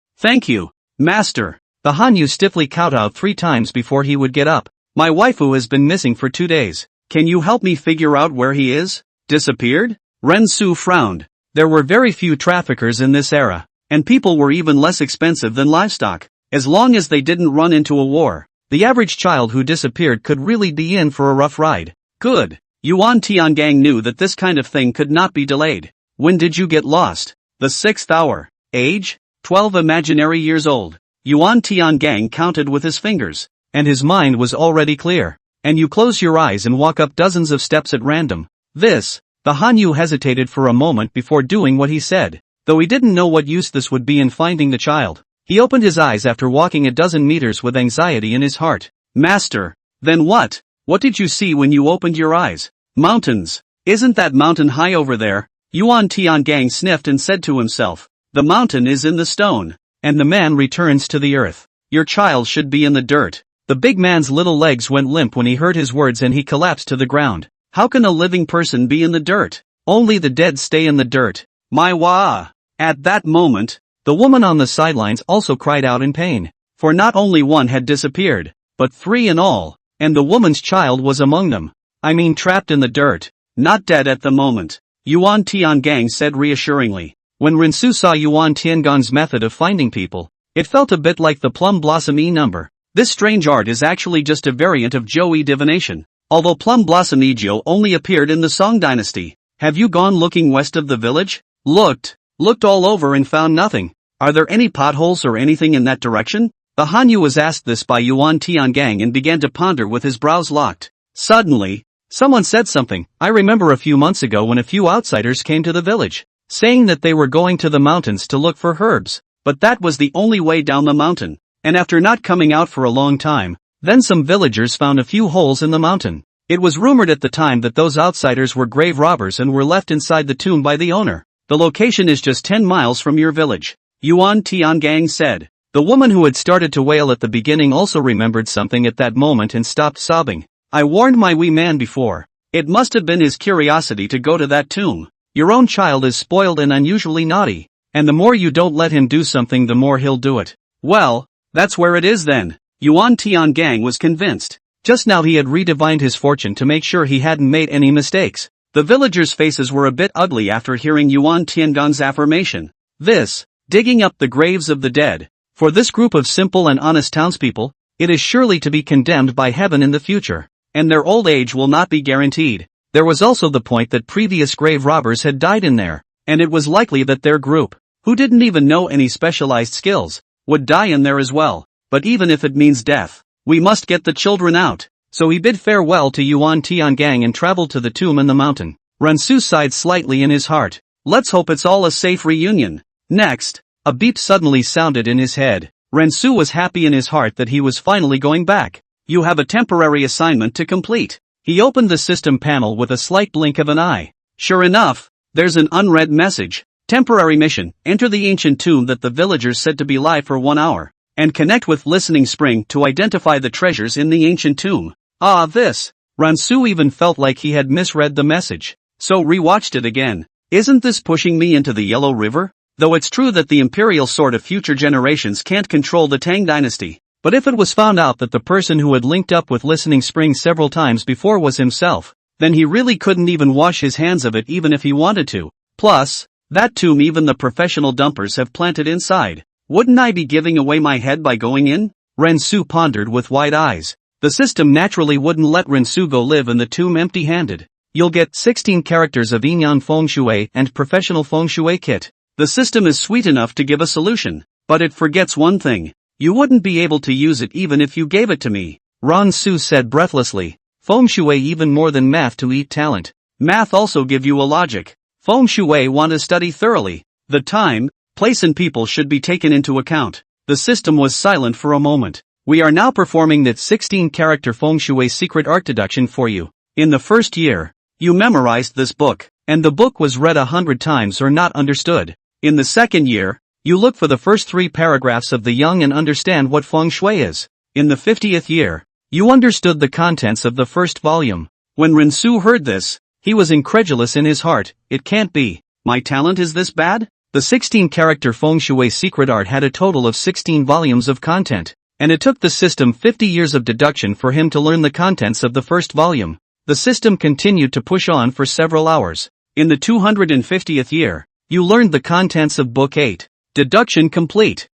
Master." The Hanyu stiffly kowtowed 3 times before he would get up. "My waifu has been missing for 2 days. Can you help me figure out where he is?" "Disappeared?" Rensu frowned. There were very few traffickers in this era, and people were even less expensive than livestock. As long as they didn't run into a war, the average child who disappeared could really be in for a rough ride. Good. Yuan Tiangang knew that this kind of thing could not be delayed. "When did you get lost?" "The 6th hour. Age? 12 imaginary years old." Yuan Tiangang counted with his fingers, and his mind was already clear. "And you close your eyes and walk up dozens of steps at random." The Hanyu hesitated for a moment before doing what he said, though he didn't know what use this would be in finding the child. He opened his eyes after walking a dozen meters with anxiety in his heart. "Master, then what? What did you see when you opened your eyes?" "Mountains. Isn't that mountain high over there?" Yuan Tiangang sniffed and said to himself, "The mountain is in the stone." And the man returns to the earth. "Your child should be in the dirt." The big man's little legs went limp when he heard his words and he collapsed to the ground. How can a living person be in the dirt? Only the dead stay in the dirt. My wah! At that moment, the woman on the sidelines also cried out in pain, for not only one had disappeared, but 3 in all, and the woman's child was among them. "I mean trapped in the dirt, not dead at the moment," Yuan Tiangang said reassuringly. When Rinsu saw Yuan Tiangong's method of finding people, it felt a bit like the Plum Blossom E number. This strange art is actually just a variant of Zhou divination, although Plum Blossom E Zhou only appeared in the Song dynasty. Have you gone looking west of the village? Looked all over and found nothing. Are there any potholes or anything in that direction? The Hanyu was asked this by Yuan Tiangang and began to ponder with his brows locked. Suddenly, someone said something. I remember a few months ago when a few outsiders came to the village, saying that they were going to the mountains to look for herbs, but that was the only way down the mountain, and after not coming out for a long time, then some villagers found a few holes in the mountain. It was rumored at the time that those outsiders were grave robbers and were left inside the tomb by the owner. The location is just 10 miles from your village, Yuan Tiangang said. The woman who had started to wail at the beginning also remembered something at that moment and stopped sobbing. I warned my wee man before. It must have been his curiosity to go to that tomb. Your own child is spoiled and unusually naughty, and the more you don't let him do something the more he'll do it. Well, that's where it is then. Yuan Tiangang was convinced. Just now he had redivined his fortune to make sure he hadn't made any mistakes. The villagers' faces were a bit ugly after hearing Yuan Tiangong's affirmation. This, digging up the graves of the dead. For this group of simple and honest townspeople, it is surely to be condemned by heaven in the future, and their old age will not be guaranteed. There was also the point that previous grave robbers had died in there, and it was likely that their group, who didn't even know any specialized skills, would die in there as well. But even if it means death, we must get the children out. So he bid farewell to Yuan Tiangang and traveled to the tomb in the mountain. Ransu sighed slightly in his heart. Let's hope it's all a safe reunion. Next, a beep suddenly sounded in his head. Ransu was happy in his heart that he was finally going back. You have a temporary assignment to complete. He opened the system panel with a slight blink of an eye. Sure enough, there's an unread message. Temporary mission, enter the ancient tomb that the villagers said to be live for 1 hour, and connect with Listening Spring to identify the treasures in the ancient tomb. This. Ransu even felt like he had misread the message, so rewatched it again. Isn't this pushing me into the Yellow River? Though it's true that the Imperial sword of future generations can't control the Tang dynasty, but if it was found out that the person who had linked up with Listening Spring several times before was himself, then he really couldn't even wash his hands of it even if he wanted to. Plus, that tomb even the professional dumpers have planted inside. Wouldn't I be giving away my head by going in? Ransu pondered with wide eyes. The system naturally wouldn't let Ransu go live in the tomb empty-handed. You'll get 16 characters of Inyan Feng Shui and Professional Feng Shui kit. The system is sweet enough to give a solution, but it forgets one thing. You wouldn't be able to use it even if you gave it to me. Ransu said breathlessly. Feng Shui even more than math to eat talent. Math also give you a logic. Feng Shui want to study thoroughly. The time, place and people should be taken into account. The system was silent for a moment. We are now performing that 16-character Feng Shui secret art deduction for you. In the first year, you memorized this book, and the book was read 100 times or not understood. In the second year, you look for the first 3 paragraphs of the Young and understand what Feng Shui is. In the 50th year, you understood the contents of the first volume. When Rinsu heard this, he was incredulous in his heart. It can't be. My talent is this bad? The 16-character Feng Shui secret art had a total of 16 volumes of content, and it took the system 50 years of deduction for him to learn the contents of the first volume. The system continued to push on for several hours. In the 250th year, you learned the contents of Book 8. Deduction complete.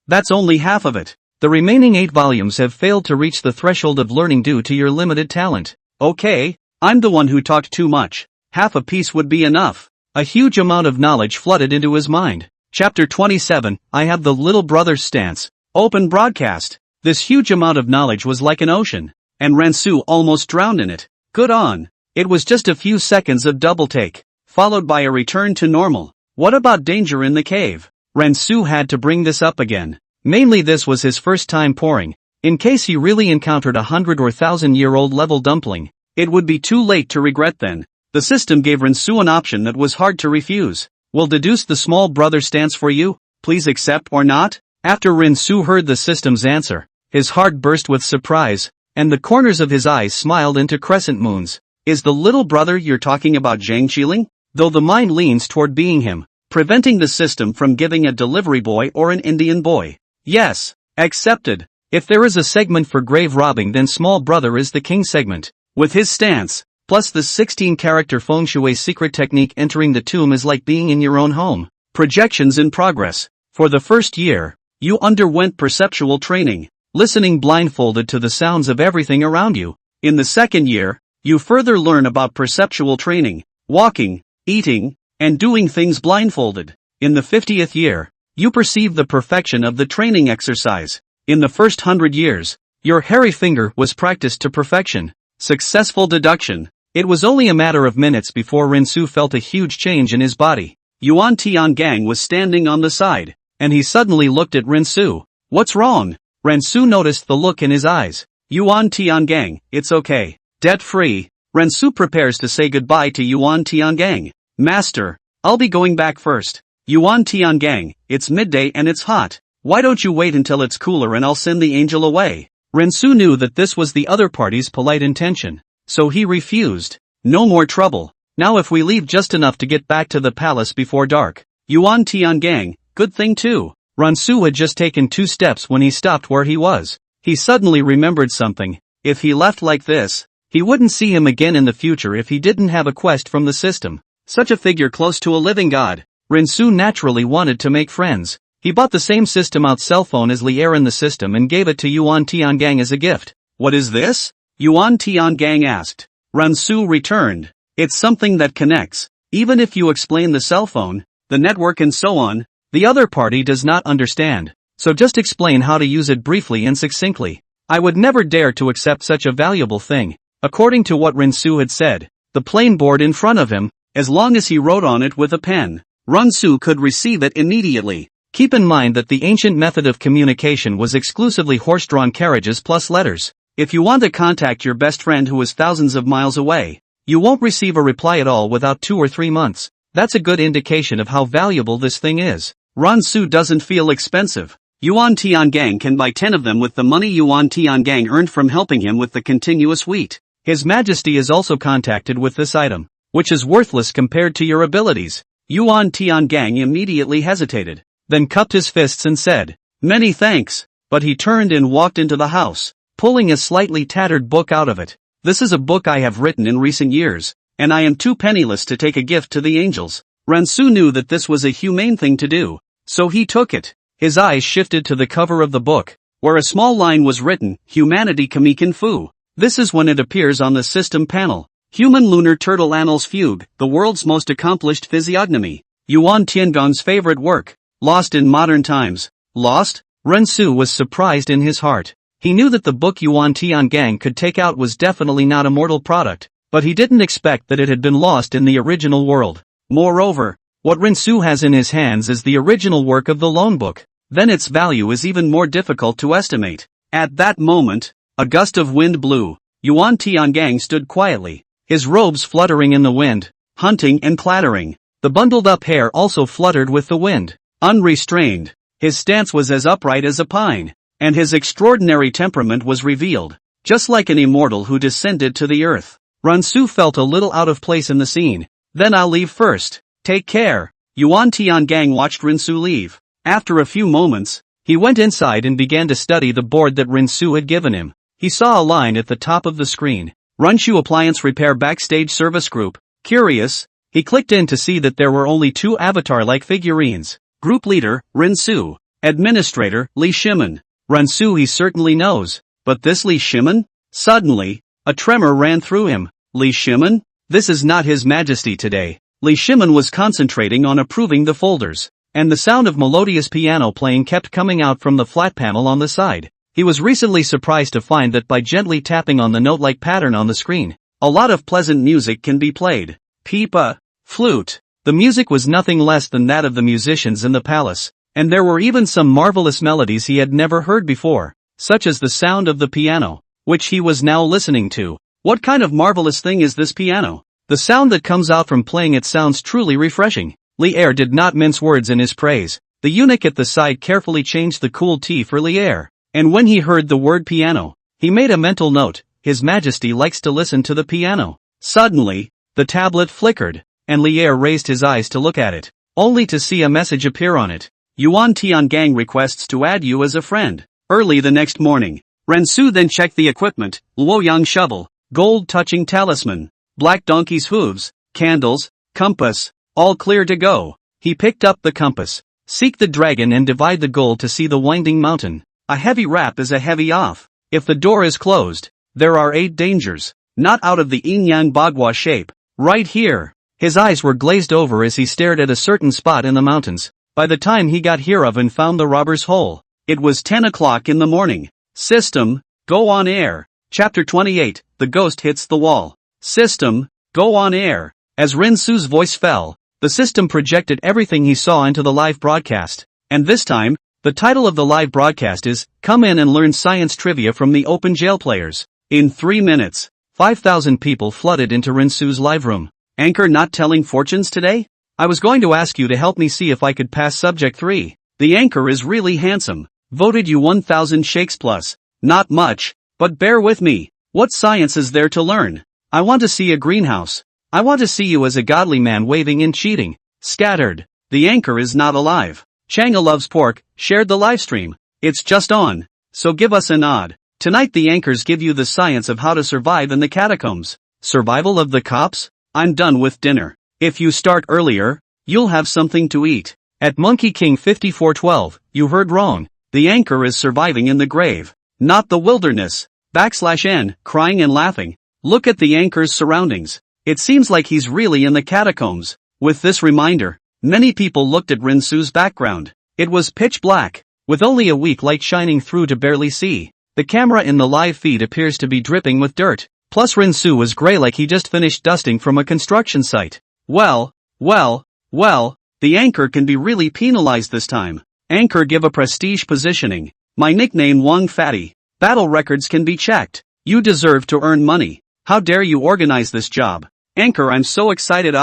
That's only half of it. The remaining 8 volumes have failed to reach the threshold of learning due to your limited talent. Okay, I'm the one who talked too much. Half a piece would be enough. A huge amount of knowledge flooded into his mind. Chapter 27, I have the little brother's stance. Open broadcast. This huge amount of knowledge was like an ocean, and Ransu almost drowned in it. Good on. It was just a few seconds of double take, followed by a return to normal. What about danger in the cave? Ransu had to bring this up again. Mainly this was his first time pouring. In case he really encountered 100 or 1,000-year-old level dumpling, it would be too late to regret then. The system gave Ransu an option that was hard to refuse. Will deduce the small brother stance for you, please accept or not? After Rinsu heard the system's answer, his heart burst with surprise, and the corners of his eyes smiled into crescent moons. Is the little brother you're talking about Zhang Qiling? Though the mind leans toward being him, preventing the system from giving a delivery boy or an Indian boy. Yes, accepted. If there is a segment for grave robbing, then small brother is the king segment. With his stance, plus the 16-character Feng Shui secret technique, entering the tomb is like being in your own home. Projections in progress. For the first year, you underwent perceptual training, listening blindfolded to the sounds of everything around you. In the second year, you further learn about perceptual training, walking, eating, and doing things blindfolded. In the 50th year, you perceive the perfection of the training exercise. In the first 100 years, your hairy finger was practiced to perfection. Successful deduction. It was only a matter of minutes before Rinsu felt a huge change in his body. Yuan Tiangang was standing on the side, and he suddenly looked at Rinsu. What's wrong? Rinsu noticed the look in his eyes. Yuan Tiangang, it's okay. Debt-free. Rinsu prepares to say goodbye to Yuan Tiangang. Master, I'll be going back first. Yuan Tiangang, it's midday and it's hot. Why don't you wait until it's cooler and I'll send the angel away? Rinsu knew that this was the other party's polite intention, so he refused. No more trouble. Now if we leave just enough to get back to the palace before dark. Yuan Tiangang, good thing too. Rinsu had just taken 2 steps when he stopped where he was. He suddenly remembered something. If he left like this, he wouldn't see him again in the future if he didn't have a quest from the system. Such a figure close to a living god. Rinsu naturally wanted to make friends. He bought the same system out cell phone as Li Er in the system and gave it to Yuan Tiangang as a gift. What is this? Yuan Tiangang asked. Rinsu returned. It's something that connects. Even if you explain the cell phone, the network and so on, the other party does not understand. So just explain how to use it briefly and succinctly. I would never dare to accept such a valuable thing. According to what Rinsu had said, the plain board in front of him, as long as he wrote on it with a pen, Rinsu could receive it immediately. Keep in mind that the ancient method of communication was exclusively horse-drawn carriages plus letters. If you want to contact your best friend who is thousands of miles away, you won't receive a reply at all without 2 or 3 months. That's a good indication of how valuable this thing is. Rinsu doesn't feel expensive. Yuan Tiangang can buy 10 of them with the money Yuan Tiangang earned from helping him with the continuous wheat. His Majesty is also contacted with this item, which is worthless compared to your abilities. Yuan Tiangang immediately hesitated, then cupped his fists and said, "Many thanks," but he turned and walked into the house, pulling a slightly tattered book out of it. This is a book I have written in recent years, and I am too penniless to take a gift to the angels. Rinsu knew that this was a humane thing to do, so he took it. His eyes shifted to the cover of the book, where a small line was written, Humanity Kamikin Fu. This is when it appears on the system panel. Human Lunar Turtle Annals Fugue, the world's most accomplished physiognomy. Yuan Tiangong's favorite work. Lost in modern times. Lost? Rinsu was surprised in his heart. He knew that the book Yuan Tiangang could take out was definitely not a mortal product, but he didn't expect that it had been lost in the original world. Moreover, what Rinsu has in his hands is the original work of the loan book. Then its value is even more difficult to estimate. At that moment, a gust of wind blew. Yuan Tiangang stood quietly, his robes fluttering in the wind, hunting and clattering. The bundled-up hair also fluttered with the wind. Unrestrained, his stance was as upright as a pine, and his extraordinary temperament was revealed, just like an immortal who descended to the earth. Rinsu felt a little out of place in the scene. Then I'll leave first. Take care. Yuan Tiangang watched Rinsu leave. After a few moments, he went inside and began to study the board that Rinsu had given him. He saw a line at the top of the screen. Runshu Appliance Repair Backstage Service Group. Curious, he clicked in to see that there were only 2 avatar-like figurines. Group Leader, Rinsu. Administrator, Li Shimen. Rinsu he certainly knows, but this Li Shimen? Suddenly, a tremor ran through him. Li Shimen? This is not His Majesty today. Li Shimen was concentrating on approving the folders, and the sound of melodious piano playing kept coming out from the flat panel on the side. He was recently surprised to find that by gently tapping on the note-like pattern on the screen, a lot of pleasant music can be played. Pipa, flute. The music was nothing less than that of the musicians in the palace, and there were even some marvelous melodies he had never heard before, such as the sound of the piano, which he was now listening to. What kind of marvelous thing is this piano? The sound that comes out from playing it sounds truly refreshing. Li Er did not mince words in his praise. The eunuch at the side carefully changed the cool tea for Li Er, and when he heard the word piano, he made a mental note. His Majesty likes to listen to the piano. Suddenly, the tablet flickered, and Li Er raised his eyes to look at it, only to see a message appear on it. Yuan Tiangang requests to add you as a friend. Early the next morning, Rinsu then checked the equipment. Luoyang shovel, gold-touching talisman, black donkey's hooves, candles, compass, all clear to go. He picked up the compass. Seek the dragon and divide the goal to see the winding mountain. A heavy rap is a heavy off. If the door is closed, there are 8 dangers. Not out of the yin-yang bagua shape. Right here. His eyes were glazed over as he stared at a certain spot in the mountains. By the time he got here of and found the robber's hole, it was 10 o'clock in the morning. System, go on air. Chapter 28, The Ghost Hits the Wall. System, go on air. As Rinsu's voice fell, the system projected everything he saw into the live broadcast. And this time, the title of the live broadcast is, Come in and learn science trivia from the open jail players. In 3 minutes, 5,000 people flooded into Rinsu's live room. Anchor not telling fortunes today? I was going to ask you to help me see if I could pass subject 3. The anchor is really handsome. Voted you 1,000 shakes plus. Not much, but bear with me. What science is there to learn? I want to see a greenhouse. I want to see you as a godly man waving in cheating. Scattered. The anchor is not alive. Changa loves pork, shared the livestream. It's just on. So give us a nod. Tonight the anchors give you the science of how to survive in the catacombs. Survival of the cops? I'm done with dinner. If you start earlier, you'll have something to eat. At Monkey King 5412, you heard wrong. The anchor is surviving in the grave, not the wilderness. /N, crying and laughing. Look at the anchor's surroundings. It seems like he's really in the catacombs. With this reminder, many people looked at Rinsu's background. It was pitch black, with only a weak light shining through to barely see. The camera in the live feed appears to be dripping with dirt. Plus Rinsu was gray like he just finished dusting from a construction site. Well, the anchor can be really penalized this time. Anchor give a prestige positioning. My nickname Wang Fatty. Battle records can be checked. You deserve to earn money. How dare you organize this job? Anchor, I'm so excited.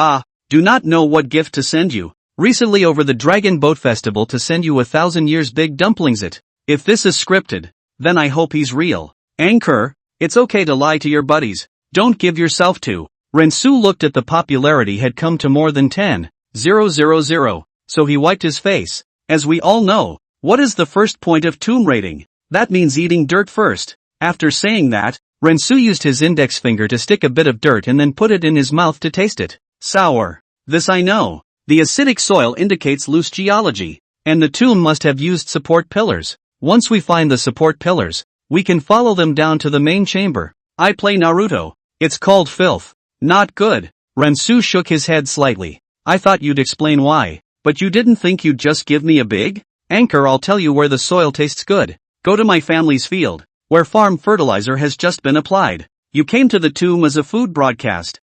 Do not know what gift to send you. Recently over the Dragon Boat Festival to send you 1,000 years big dumplings it. If this is scripted, then I hope he's real. Anchor, it's okay to lie to your buddies. Don't give yourself to. Rinsu looked at the popularity had come to more than 10,000, so he wiped his face. As we all know, what is the first point of tomb raiding? That means eating dirt first. After saying that, Rinsu used his index finger to stick a bit of dirt and then put it in his mouth to taste it. Sour. This I know. The acidic soil indicates loose geology, and the tomb must have used support pillars. Once we find the support pillars, we can follow them down to the main chamber. I play Naruto. It's called filth. Not good. Rinsu shook his head slightly. I thought you'd explain why, but you didn't think you'd just give me a big anchor. I'll tell you where the soil tastes good. Go to my family's field, where farm fertilizer has just been applied. You came to the tomb as a food broadcast.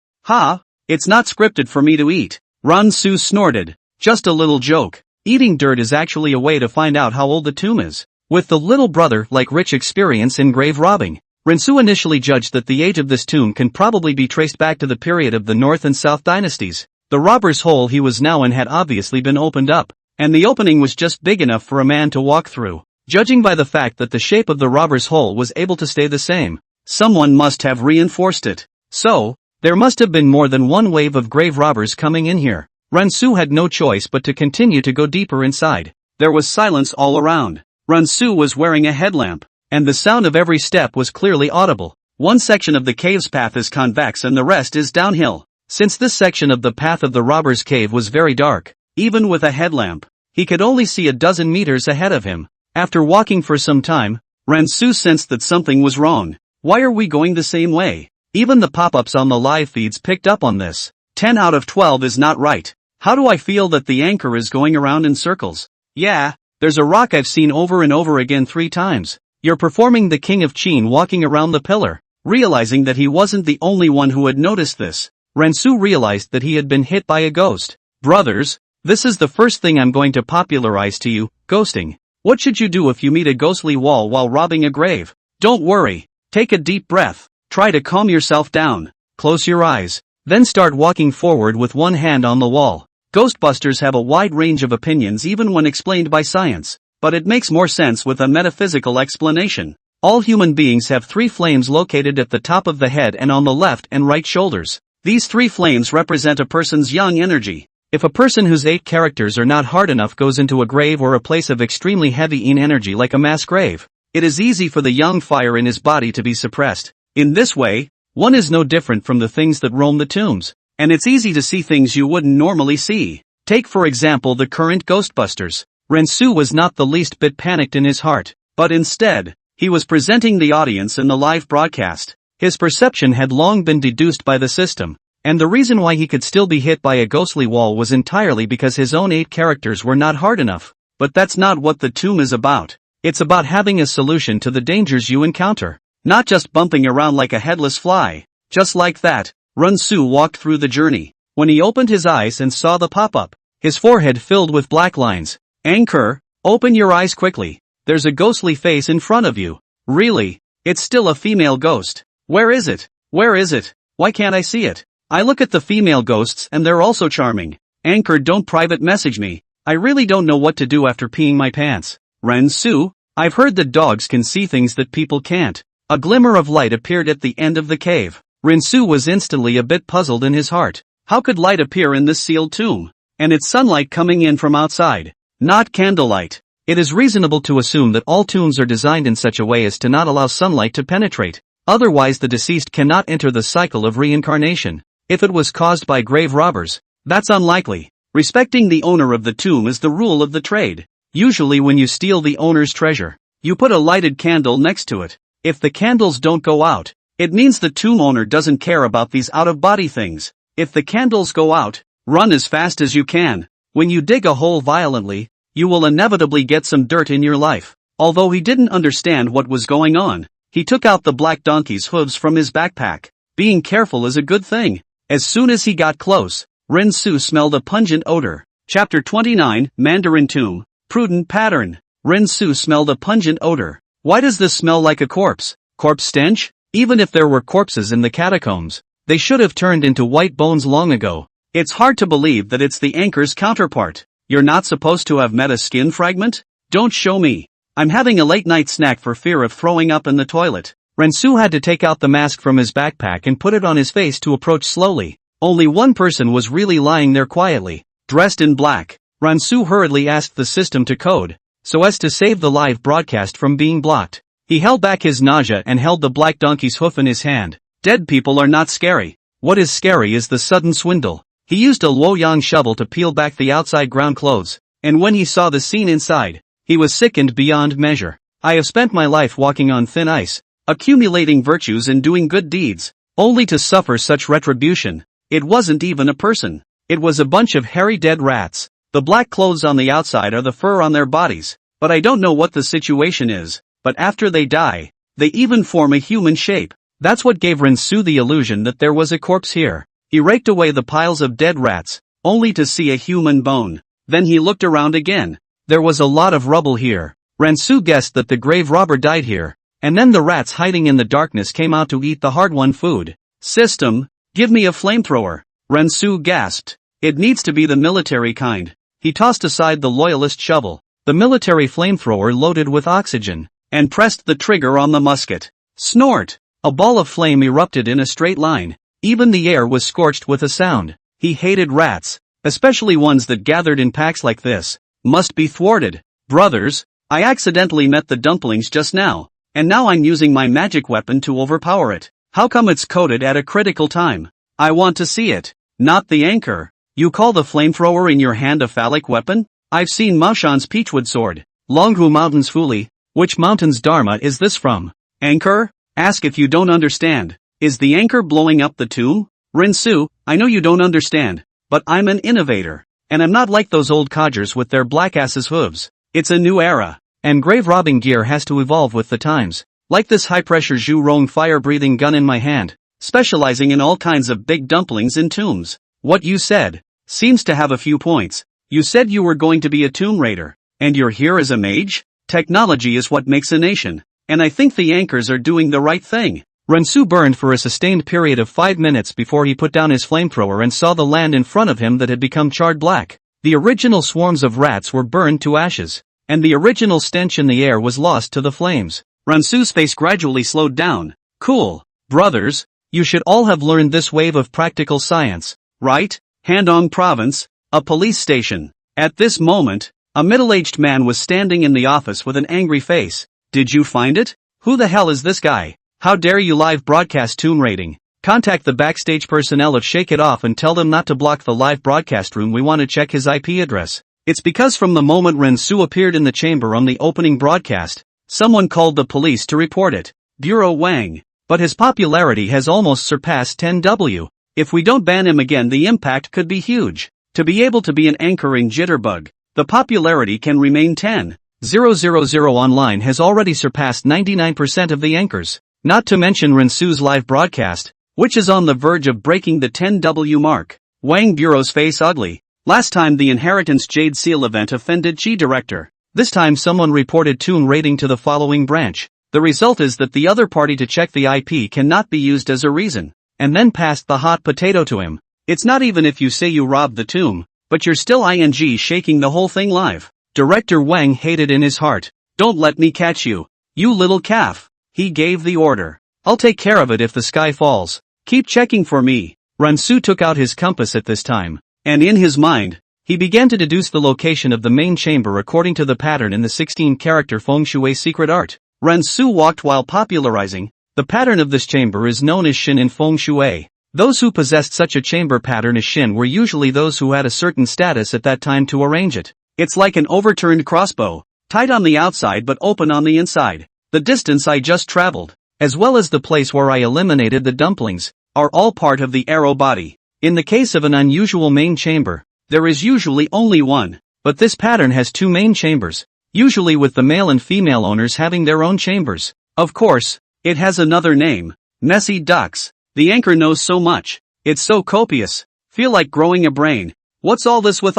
It's not scripted for me to eat. Rinsu snorted. Just a little joke. Eating dirt is actually a way to find out how old the tomb is. With the little brother like rich experience in grave robbing, Rinsu initially judged that the age of this tomb can probably be traced back to the period of the North and South dynasties. The robber's hole he was now in had obviously been opened up, and the opening was just big enough for a man to walk through. Judging by the fact that the shape of the robber's hole was able to stay the same, someone must have reinforced it. So, there must have been more than one wave of grave robbers coming in here. Rinsu had no choice but to continue to go deeper inside. There was silence all around. Rinsu was wearing a headlamp, and the sound of every step was clearly audible. One section of the cave's path is convex and the rest is downhill. Since this section of the path of the robber's cave was very dark, even with a headlamp, he could only see a dozen meters ahead of him. After walking for some time, Rinsu sensed that something was wrong. Why are we going the same way? Even the pop-ups on the live feeds picked up on this. 10 out of 12 is not right. How do I feel that the anchor is going around in circles? Yeah, there's a rock I've seen over and over again 3 times. You're performing the King of Qin walking around the pillar. Realizing that he wasn't the only one who had noticed this, Rinsu realized that he had been hit by a ghost. Brothers, this is the first thing I'm going to popularize to you, ghosting. What should you do if you meet a ghostly wall while robbing a grave? Don't worry. Take a deep breath. Try to calm yourself down. Close your eyes. Then start walking forward with one hand on the wall. Ghostbusters have a wide range of opinions even when explained by science, but it makes more sense with a metaphysical explanation. All human beings have 3 flames located at the top of the head and on the left and right shoulders. These 3 flames represent a person's yang energy. If a person whose 8 characters are not hard enough goes into a grave or a place of extremely heavy yin energy like a mass grave, it is easy for the yang fire in his body to be suppressed. In this way, one is no different from the things that roam the tombs, and it's easy to see things you wouldn't normally see. Take for example the current Ghostbusters. Rensu was not the least bit panicked in his heart, but instead, he was presenting the audience in the live broadcast. His perception had long been deduced by the system, and the reason why he could still be hit by a ghostly wall was entirely because his own 8 characters were not hard enough. But that's not what the tomb is about. It's about having a solution to the dangers you encounter, not just bumping around like a headless fly. Just like that, Rensu walked through the journey. When he opened his eyes and saw the pop-up, his forehead filled with black lines. Anchor, open your eyes quickly. There's a ghostly face in front of you. Really? It's still a female ghost. Where is it? Where is it? Why can't I see it? I look at the female ghosts and they're also charming. Anchor, don't private message me. I really don't know what to do after peeing my pants. Rensu, I've heard that dogs can see things that people can't. A glimmer of light appeared at the end of the cave. Rensu was instantly a bit puzzled in his heart. How could light appear in this sealed tomb? And it's sunlight coming in from outside, not candlelight. It is reasonable to assume that all tombs are designed in such a way as to not allow sunlight to penetrate. Otherwise the deceased cannot enter the cycle of reincarnation. If it was caused by grave robbers, that's unlikely. Respecting the owner of the tomb is the rule of the trade. Usually when you steal the owner's treasure, you put a lighted candle next to it. If the candles don't go out, it means the tomb owner doesn't care about these out-of-body things. If the candles go out, run as fast as you can. When you dig a hole violently, you will inevitably get some dirt in your life. Although he didn't understand what was going on, he took out the black donkey's hooves from his backpack. Being careful is a good thing. As soon as he got close, Rensu smelled a pungent odor. Chapter 29, Mandarin Tomb, Prudent Pattern. Rensu smelled a pungent odor. Why does this smell like a corpse? Corpse stench? Even if there were corpses in the catacombs, they should have turned into white bones long ago. It's hard to believe that it's the anchor's counterpart. You're not supposed to have met a skin fragment? Don't show me. I'm having a late night snack for fear of throwing up in the toilet. Rensu had to take out the mask from his backpack and put it on his face to approach slowly. Only one person was really lying there quietly, dressed in black. Rensu hurriedly asked the system to code, so as to save the live broadcast from being blocked. He held back his nausea and held the black donkey's hoof in his hand. Dead people are not scary. What is scary is the sudden swindle. He used a Luoyang shovel to peel back the outside ground clothes, and when he saw the scene inside, he was sickened beyond measure. I have spent my life walking on thin ice, accumulating virtues and doing good deeds, only to suffer such retribution. It wasn't even a person. It was a bunch of hairy dead rats. The black clothes on the outside are the fur on their bodies, but I don't know what the situation is, but after they die, they even form a human shape. That's what gave Rensu the illusion that there was a corpse here. He raked away the piles of dead rats, only to see a human bone. Then he looked around again. There was a lot of rubble here. Rensu guessed that the grave robber died here, and then the rats hiding in the darkness came out to eat the hard-won food. System, give me a flamethrower. Rensu gasped. It needs to be the military kind. He tossed aside the loyalist shovel, the military flamethrower loaded with oxygen, and pressed the trigger on the musket. Snort! A ball of flame erupted in a straight line. Even the air was scorched with a sound. He hated rats, especially ones that gathered in packs like this. Must be thwarted. Brothers, I accidentally met the dumplings just now, and now I'm using my magic weapon to overpower it. How come it's coded at a critical time? I want to see it. Not the anchor. You call the flamethrower in your hand a phallic weapon? I've seen Maoshan's peachwood sword. Longhu Mountain's Fuli. Which mountain's dharma is this from? Anchor? Ask if you don't understand. Is the anchor blowing up the tomb? Rensu, I know you don't understand, but I'm an innovator, and I'm not like those old codgers with their black asses hooves. It's a new era, and grave robbing gear has to evolve with the times. Like this high-pressure Zhurong fire-breathing gun in my hand, specializing in all kinds of big dumplings in tombs. What you said seems to have a few points. You said you were going to be a tomb raider, and you're here as a mage? Technology is what makes a nation, and I think the anchors are doing the right thing. Rensu burned for a sustained period of 5 minutes before he put down his flamethrower and saw the land in front of him that had become charred black. The original swarms of rats were burned to ashes, and the original stench in the air was lost to the flames. Rensu's face gradually slowed down. Cool. Brothers, you should all have learned this wave of practical science, right? Handong Province, a police station. At this moment, a middle-aged man was standing in the office with an angry face. Did you find it? Who the hell is this guy? How dare you live broadcast tomb raiding? Contact the backstage personnel of Shake It Off and tell them not to block the live broadcast room. We want to check his IP address. It's because from the moment Rensu appeared in the chamber on the opening broadcast, someone called the police to report it. Bureau Wang. But his popularity has almost surpassed 10W. If we don't ban him again, the impact could be huge. To be able to be an anchoring jitterbug, the popularity can remain 10,000 online has already surpassed 99% of the anchors. Not to mention Rensu's live broadcast, which is on the verge of breaking the 10W mark. Wang Bureau's face ugly. Last time the Inheritance Jade Seal event offended Chi director. This time someone reported Toon rating to the following branch. The result is that the other party to check the IP cannot be used as a reason, and then passed the hot potato to him. It's not even if you say you robbed the tomb, but you're still ing shaking the whole thing live. Director Wang hated in his heart. Don't let me catch you, you little calf. He gave the order. I'll take care of it if the sky falls. Keep checking for me. Rensu took out his compass at this time, and in his mind, he began to deduce the location of the main chamber according to the pattern in the 16-character feng shui secret art. Rensu walked while popularizing. The pattern of this chamber is known as Shin in feng shui. Those who possessed such a chamber pattern as Shin were usually those who had a certain status at that time to arrange it. It's like an overturned crossbow, tight on the outside but open on the inside. The distance I just traveled, as well as the place where I eliminated the dumplings, are all part of the arrow body. In the case of an unusual main chamber, there is usually only one, but this pattern has two main chambers, usually with the male and female owners having their own chambers. Of course, it has another name, messy ducks. The anchor knows so much. It's so copious. Feel like growing a brain. What's all this with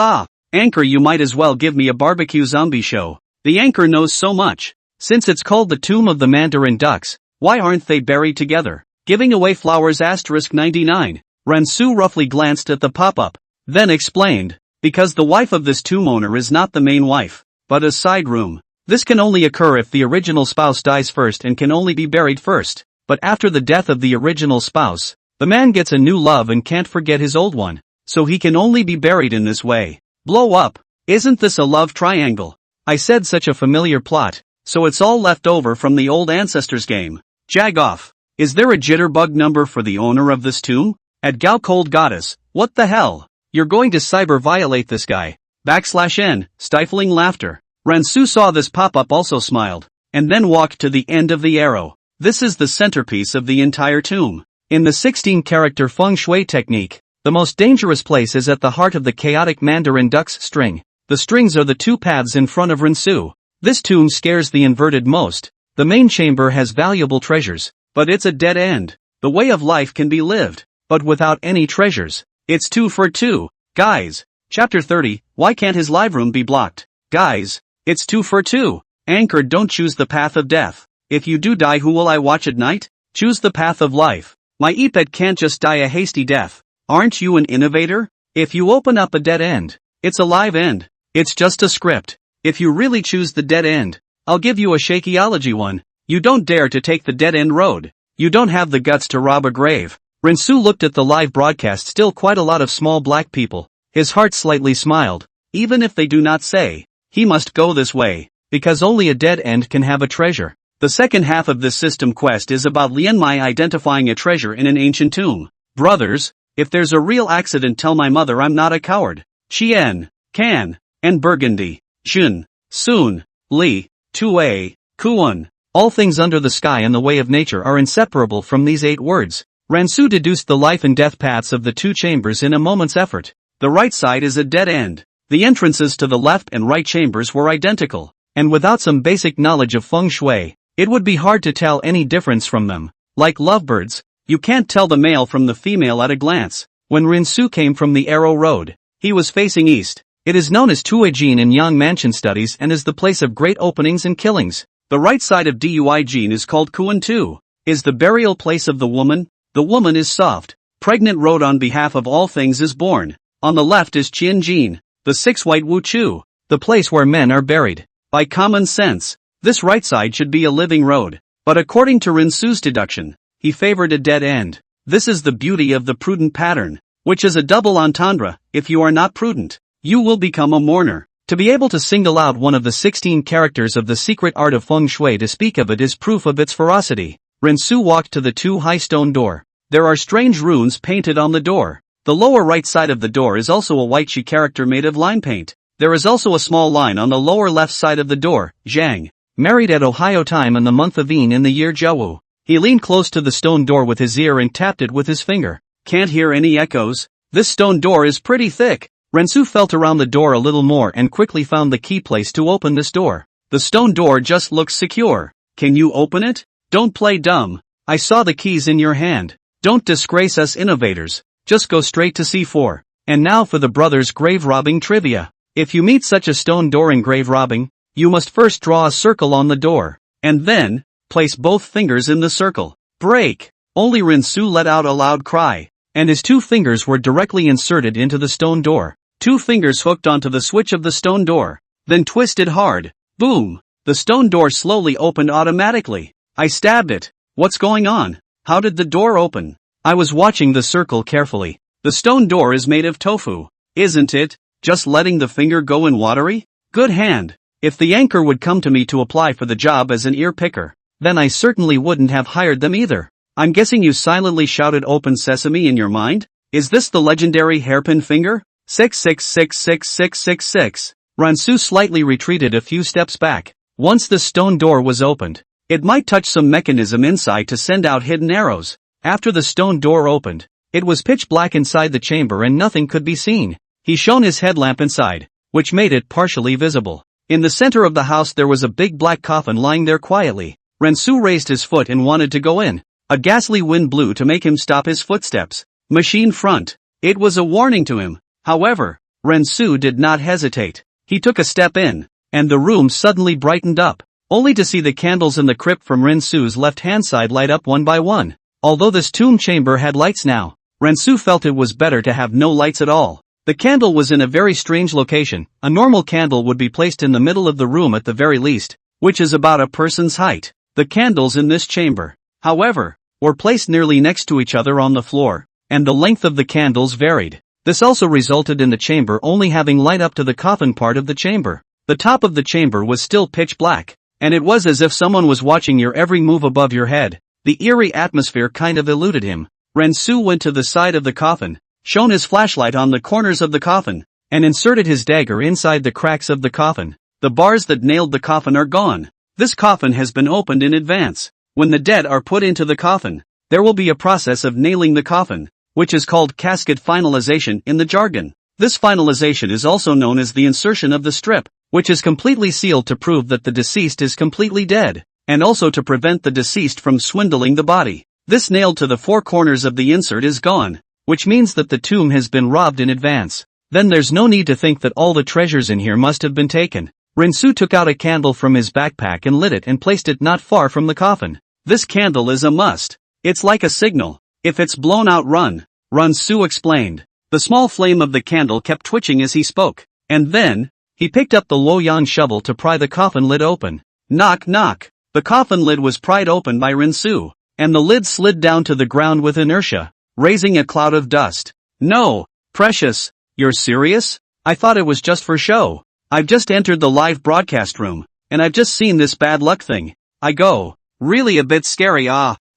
Anchor, you might as well give me a barbecue zombie show. The anchor knows so much. Since it's called the Tomb of the Mandarin Ducks, why aren't they buried together? Giving away flowers *99. Rensu roughly glanced at the pop-up, then explained, because the wife of this tomb owner is not the main wife, but a side room. This can only occur if the original spouse dies first and can only be buried first. But after the death of the original spouse, the man gets a new love and can't forget his old one, so he can only be buried in this way. Blow up. Isn't this a love triangle? I said such a familiar plot, so it's all left over from the old ancestors game. Jag off. Is there a jitterbug number for the owner of this tomb? At Gao Cold Goddess, what the hell? You're going to cyber violate this guy. \n, stifling laughter. Rensu saw this pop-up, also smiled, and then walked to the end of the arrow. This is the centerpiece of the entire tomb. In the 16-character feng shui technique, the most dangerous place is at the heart of the chaotic Mandarin duck's string. The strings are the two paths in front of Rensu. This tomb scares the inverted most. The main chamber has valuable treasures, but it's a dead end. The way of life can be lived, but without any treasures. It's 2 for 2. Guys. Chapter 30, why can't his live room be blocked? Guys. It's 2 for 2. Anchor, don't choose the path of death. If you do die, who will I watch at night? Choose the path of life. My epet can't just die a hasty death. Aren't you an innovator? If you open up a dead end, it's a live end. It's just a script. If you really choose the dead end, I'll give you a shakeology one. You don't dare to take the dead end road. You don't have the guts to rob a grave. Rensu looked at the live broadcast, still quite a lot of small black people. His heart slightly smiled. Even if they do not say, he must go this way, because only a dead end can have a treasure. The second half of this system quest is about Lianmai identifying a treasure in an ancient tomb. Brothers, if there's a real accident, tell my mother I'm not a coward. Chien, Can, and Burgundy. Jun, Sun, Li, Tue, Kuan. All things under the sky and the way of nature are inseparable from these 8 words. Rensu deduced the life and death paths of the 2 chambers in a moment's effort. The right side is a dead end. The entrances to the left and right chambers were identical, and without some basic knowledge of feng shui, it would be hard to tell any difference from them. Like lovebirds, you can't tell the male from the female at a glance. When Rensu came from the Arrow Road, he was facing east. It is known as Tuijin in Yang Mansion studies and is the place of great openings and killings. The right side of Duijin is called Kuan Tu, is the burial place of the woman. The woman is soft, pregnant road on behalf of all things is born. On the left is Qianjin, the 6 white Wu Chu, the place where men are buried. By common sense, this right side should be a living road, but according to Rensu's deduction, he favored a dead end. This is the beauty of the prudent pattern, which is a double entendre. If you are not prudent, you will become a mourner. To be able to single out one of the 16 characters of the secret art of feng shui to speak of it is proof of its ferocity. Rensu walked to the 2 high stone door. There are strange runes painted on the door. The lower right side of the door is also a white shi character made of line paint. There is also a small line on the lower left side of the door, Zhang. Married at Ohio time in the month of Een in the year Zhou. He leaned close to the stone door with his ear and tapped it with his finger. Can't hear any echoes. This stone door is pretty thick. Rensu felt around the door a little more and quickly found the key place to open this door. The stone door just looks secure. Can you open it? Don't play dumb. I saw the keys in your hand. Don't disgrace us innovators. Just go straight to C4. And now for the brothers' grave robbing trivia. If you meet such a stone door in grave robbing, you must first draw a circle on the door, and then, place both fingers in the circle. Break! Only Rinsu let out a loud cry, and his 2 fingers were directly inserted into the stone door. 2 fingers hooked onto the switch of the stone door, then twisted hard. Boom! The stone door slowly opened automatically. I stabbed it. What's going on? How did the door open? I was watching the circle carefully. The stone door is made of tofu, isn't it? Just letting the finger go in watery? Good hand. If the anchor would come to me to apply for the job as an ear picker, then I certainly wouldn't have hired them either. I'm guessing you silently shouted open sesame in your mind? Is this the legendary hairpin finger? 6666666. Ransu slightly retreated a few steps back. Once the stone door was opened, it might touch some mechanism inside to send out hidden arrows. After the stone door opened, it was pitch black inside the chamber and nothing could be seen. He shone his headlamp inside, which made it partially visible. In the center of the house there was a big black coffin lying there quietly. Rensu raised his foot and wanted to go in. A ghastly wind blew to make him stop his footsteps. Machine front. It was a warning to him. However, Rensu did not hesitate. He took a step in, and the room suddenly brightened up, only to see the candles in the crypt from Rensu's left-hand side light up one by one. Although this tomb chamber had lights now, Rensu felt it was better to have no lights at all. The candle was in a very strange location. A normal candle would be placed in the middle of the room at the very least, which is about a person's height. The candles in this chamber, however, were placed nearly next to each other on the floor, and the length of the candles varied. This also resulted in the chamber only having light up to the coffin part of the chamber. The top of the chamber was still pitch black, and it was as if someone was watching your every move above your head. The eerie atmosphere kind of eluded him. Rensu went to the side of the coffin, shone his flashlight on the corners of the coffin, and inserted his dagger inside the cracks of the coffin. The bars that nailed the coffin are gone. This coffin has been opened in advance. When the dead are put into the coffin, there will be a process of nailing the coffin, which is called casket finalization in the jargon. This finalization is also known as the insertion of the strip, which is completely sealed to prove that the deceased is completely dead, and also to prevent the deceased from swindling the body. This nailed to the 4 corners of the insert is gone, which means that the tomb has been robbed in advance. Then there's no need to think that all the treasures in here must have been taken. Rinsu took out a candle from his backpack and lit it and placed it not far from the coffin. This candle is a must. It's like a signal. If it's blown out, run. Rinsu explained. The small flame of the candle kept twitching as he spoke, and then, he picked up the Luoyan shovel to pry the coffin lid open. Knock knock. The coffin lid was pried open by Rinsu, and the lid slid down to the ground with inertia, raising a cloud of dust. No, Precious, you're serious? I thought it was just for show. I've just entered the live broadcast room, and I've just seen this bad luck thing. I go, really a bit scary.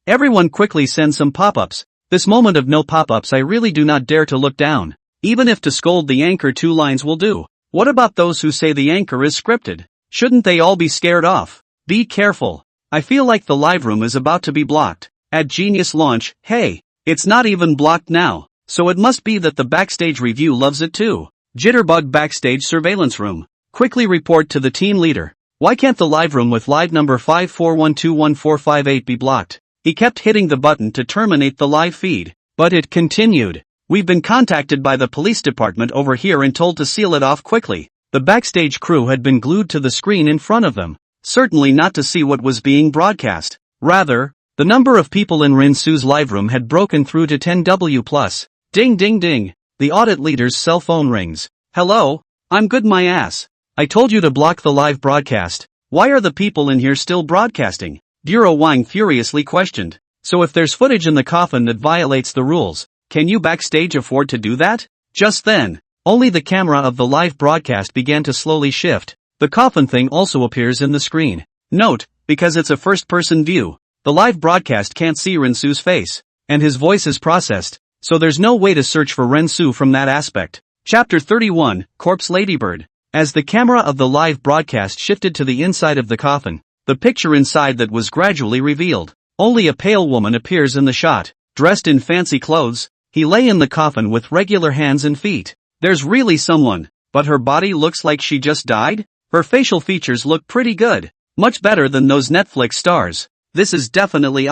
Everyone quickly send some pop-ups. This moment of no pop-ups, I really do not dare to look down. Even if to scold the anchor 2 lines will do. What about those who say the anchor is scripted? Shouldn't they all be scared off? Be careful. I feel like the live room is about to be blocked. At Genius Launch, hey, it's not even blocked now, so it must be that the backstage review loves it too. Jitterbug backstage surveillance room. Quickly report to the team leader. Why can't the live room with live number 541211458 be blocked? He kept hitting the button to terminate the live feed, but it continued. We've been contacted by the police department over here and told to seal it off quickly. The backstage crew had been glued to the screen in front of them, certainly not to see what was being broadcast. Rather, the number of people in Rinsu's live room had broken through to 10W+. Ding ding ding. The audit leader's cell phone rings. Hello? I'm good my ass. I told you to block the live broadcast. Why are the people in here still broadcasting? Bureau Wang furiously questioned. So if there's footage in the coffin that violates the rules, can you backstage afford to do that? Just then, only the camera of the live broadcast began to slowly shift. The coffin thing also appears in the screen. Note, because it's a first-person view, the live broadcast can't see Rinsu's face. and his voice is processed, so there's no way to search for Rensu from that aspect. Chapter 31, Corpse Ladybird. As the camera of the live broadcast shifted to the inside of the coffin, the picture inside that was gradually revealed. Only a pale woman appears in the shot, dressed in fancy clothes. He lay in the coffin with regular hands and feet. There's really someone, but her body looks like she just died? Her facial features look pretty good. Much better than those Netflix stars. This is definitely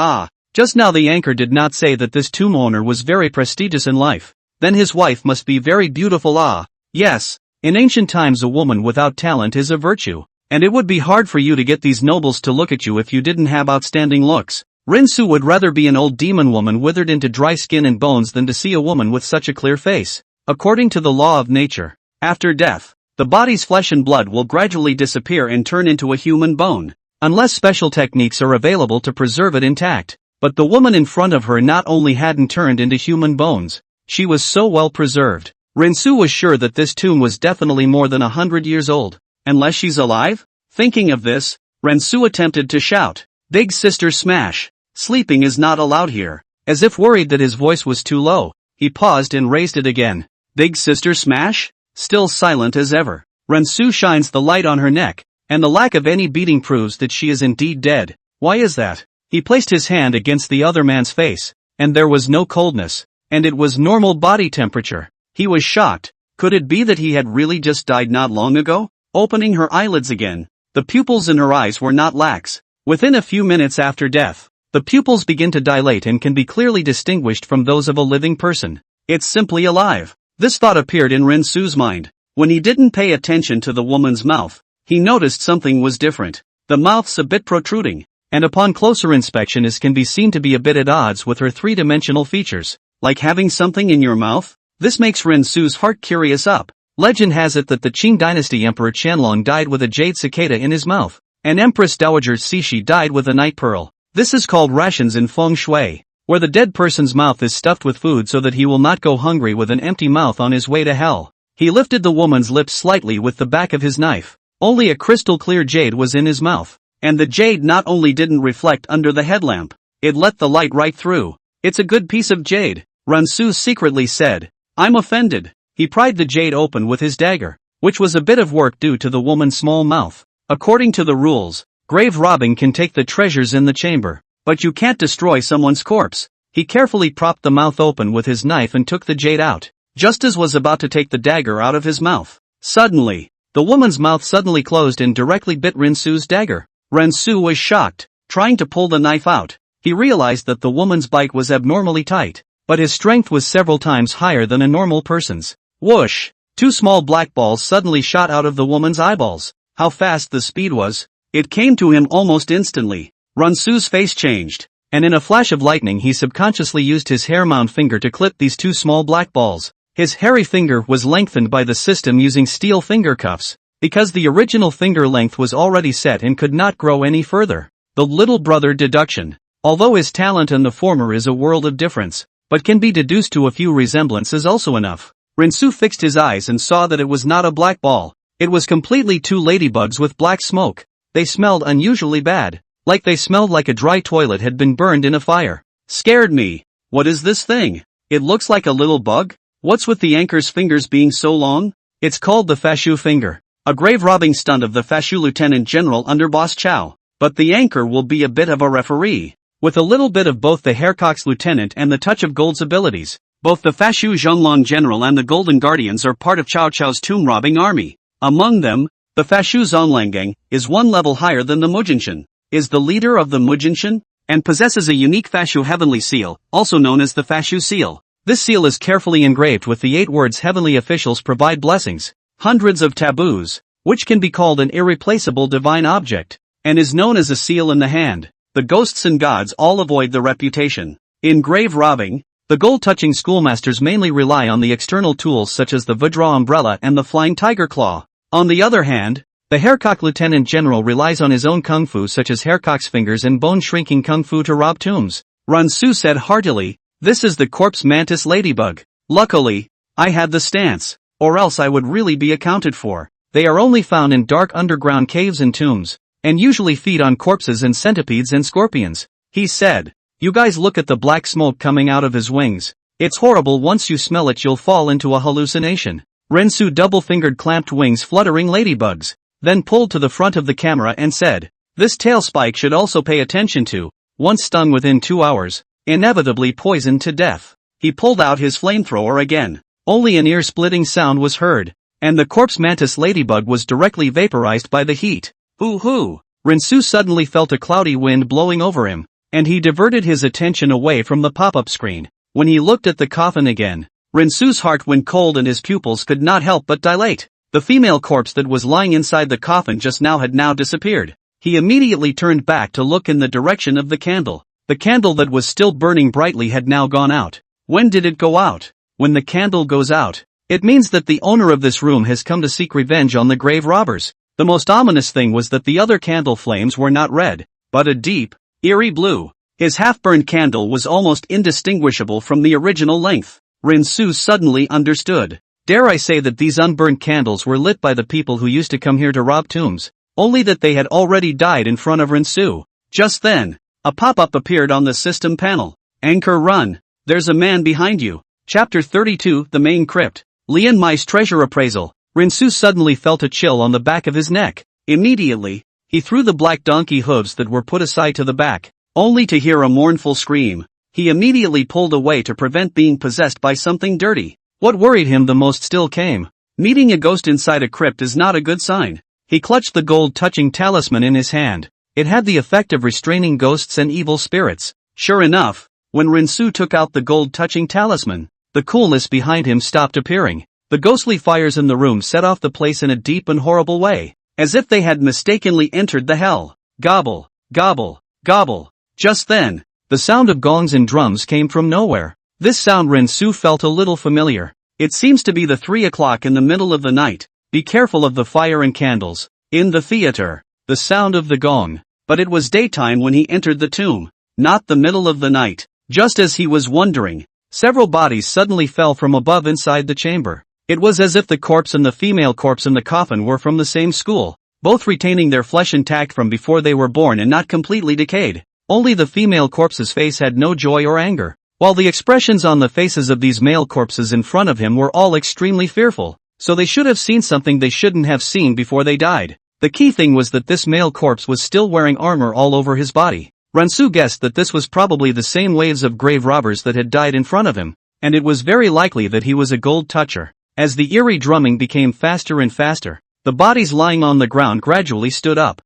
Just now the anchor did not say that this tomb owner was very prestigious in life. Then his wife must be very beautiful. Yes, in ancient times a woman without talent is a virtue. And it would be hard for you to get these nobles to look at you if you didn't have outstanding looks. Rensu would rather be an old demon woman withered into dry skin and bones than to see a woman with such a clear face. According to the law of nature, after death, the body's flesh and blood will gradually disappear and turn into a human bone, unless special techniques are available to preserve it intact. But the woman in front of her not only hadn't turned into human bones, she was so well preserved. Rensu was sure that this tomb was definitely more than 100 years old. Unless she's alive? Thinking of this, Rensu attempted to shout, "Big sister smash! Sleeping is not allowed here." As if worried that his voice was too low, he paused and raised it again. "Big sister smash?" Still silent as ever. Rensu shines the light on her neck, and the lack of any beating proves that she is indeed dead. Why is that? He placed his hand against the other man's face, and there was no coldness, and it was normal body temperature. He was shocked. Could it be that he had really just died not long ago? Opening her eyelids again, the pupils in her eyes were not lax. Within a few minutes after death, the pupils begin to dilate and can be clearly distinguished from those of a living person. It's simply alive. This thought appeared in Rensu's mind. When he didn't pay attention to the woman's mouth, he noticed something was different. The mouth's a bit protruding, and upon closer inspection it can be seen to be a bit at odds with her three-dimensional features. Like having something in your mouth? This makes Rensu's heart curious up. Legend has it that the Qing dynasty Emperor Qianlong died with a jade cicada in his mouth, and Empress Dowager Cixi died with a night pearl. This is called rations in feng shui, where the dead person's mouth is stuffed with food so that he will not go hungry with an empty mouth on his way to hell. He lifted the woman's lips slightly with the back of his knife. Only a crystal clear jade was in his mouth, and the jade not only didn't reflect under the headlamp, it let the light right through. "It's a good piece of jade," Rensu secretly said. "I'm offended." He pried the jade open with his dagger, which was a bit of work due to the woman's small mouth. According to the rules, grave robbing can take the treasures in the chamber, but you can't destroy someone's corpse. He carefully propped the mouth open with his knife and took the jade out, just as was about to take the dagger out of his mouth. Suddenly, the woman's mouth suddenly closed and directly bit Rensu's dagger. Rensu was shocked. Trying to pull the knife out, he realized that the woman's bite was abnormally tight, but his strength was several times higher than a normal person's. Whoosh! 2 small black balls suddenly shot out of the woman's eyeballs. How fast the speed was! It came to him almost instantly. Rensu's face changed, and in a flash of lightning he subconsciously used his hair-mound finger to clip these 2 small black balls. His hairy finger was lengthened by the system using steel finger cuffs, because the original finger length was already set and could not grow any further. The little brother deduction. Although his talent in the former is a world of difference, but can be deduced to a few resemblances also enough. Rensu fixed his eyes and saw that it was not a black ball. It was completely 2 ladybugs with black smoke. They smelled unusually bad, like they smelled like a dry toilet had been burned in a fire. Scared me. What is this thing? It looks like a little bug? What's with the anchor's fingers being so long? It's called the Fashu finger. A grave robbing stunt of the Fashu Lieutenant General under Boss Chow. But the anchor will be a bit of a referee. With a little bit of both the Haircock's lieutenant and the touch of Gold's abilities, both the Fashu Zhonglong General and the Golden Guardians are part of Cao Cao's tomb robbing army. Among them, the Fashu Zonlangang is 1 level higher than the Mujinshan, is the leader of the Mujinshan, and possesses a unique Fashu heavenly seal, also known as the Fashu seal. This seal is carefully engraved with the 8 words heavenly officials provide blessings, hundreds of taboos, which can be called an irreplaceable divine object, and is known as a seal in the hand. The ghosts and gods all avoid the reputation. In grave robbing, the gold-touching schoolmasters mainly rely on the external tools such as the Vajra umbrella and the flying tiger claw. On the other hand, the Haircock Lieutenant General relies on his own kung fu such as Haircock's fingers and bone-shrinking kung fu to rob tombs. Rensu said heartily, "This is the corpse mantis ladybug. Luckily, I had the stance, or else I would really be accounted for. They are only found in dark underground caves and tombs, and usually feed on corpses and centipedes and scorpions." He said, You guys look at the black smoke coming out of his wings. It's horrible. Once you smell it you'll fall into a hallucination. Rensu double-fingered clamped wings fluttering ladybugs, then pulled to the front of the camera and said, "This tail spike should also pay attention to. Once stung within 2 hours, inevitably poisoned to death." He pulled out his flamethrower again. Only an ear-splitting sound was heard, and the corpse mantis ladybug was directly vaporized by the heat. Ooh-hoo! Rensu suddenly felt a cloudy wind blowing over him, and he diverted his attention away from the pop-up screen. When he looked at the coffin again, Rensu's heart went cold and his pupils could not help but dilate. The female corpse that was lying inside the coffin just now had now disappeared. He immediately turned back to look in the direction of the candle. The candle that was still burning brightly had now gone out. When did it go out? When the candle goes out, it means that the owner of this room has come to seek revenge on the grave robbers. The most ominous thing was that the other candle flames were not red, but a deep, eerie blue. His half-burned candle was almost indistinguishable from the original length. Rensu suddenly understood. Dare I say that these unburnt candles were lit by the people who used to come here to rob tombs, only that they had already died in front of Rensu. Just then, a pop-up appeared on the system panel. Anchor run. There's a man behind you. Chapter 32, The Main Crypt. Lian Mai's Treasure Appraisal. Rensu suddenly felt a chill on the back of his neck. Immediately, he threw the black donkey hooves that were put aside to the back, only to hear a mournful scream. He immediately pulled away to prevent being possessed by something dirty. What worried him the most still came. Meeting a ghost inside a crypt is not a good sign. He clutched the gold-touching talisman in his hand. It had the effect of restraining ghosts and evil spirits. Sure enough, when Rensu took out the gold-touching talisman, the coolness behind him stopped appearing. The ghostly fires in the room set off the place in a deep and horrible way, as if they had mistakenly entered the hell. Gobble, gobble, gobble. Just then, the sound of gongs and drums came from nowhere. This sound Rensu felt a little familiar. It seems to be the 3 o'clock in the middle of the night. Be careful of the fire and candles. In the theater, the sound of the gong. But it was daytime when he entered the tomb, not the middle of the night. Just as he was wondering, several bodies suddenly fell from above inside the chamber. It was as if the corpse and the female corpse in the coffin were from the same school, both retaining their flesh intact from before they were born and not completely decayed. Only the female corpse's face had no joy or anger, while the expressions on the faces of these male corpses in front of him were all extremely fearful, so they should have seen something they shouldn't have seen before they died. The key thing was that this male corpse was still wearing armor all over his body. Rensu guessed that this was probably the same waves of grave robbers that had died in front of him, and it was very likely that he was a gold toucher. As the eerie drumming became faster and faster, the bodies lying on the ground gradually stood up.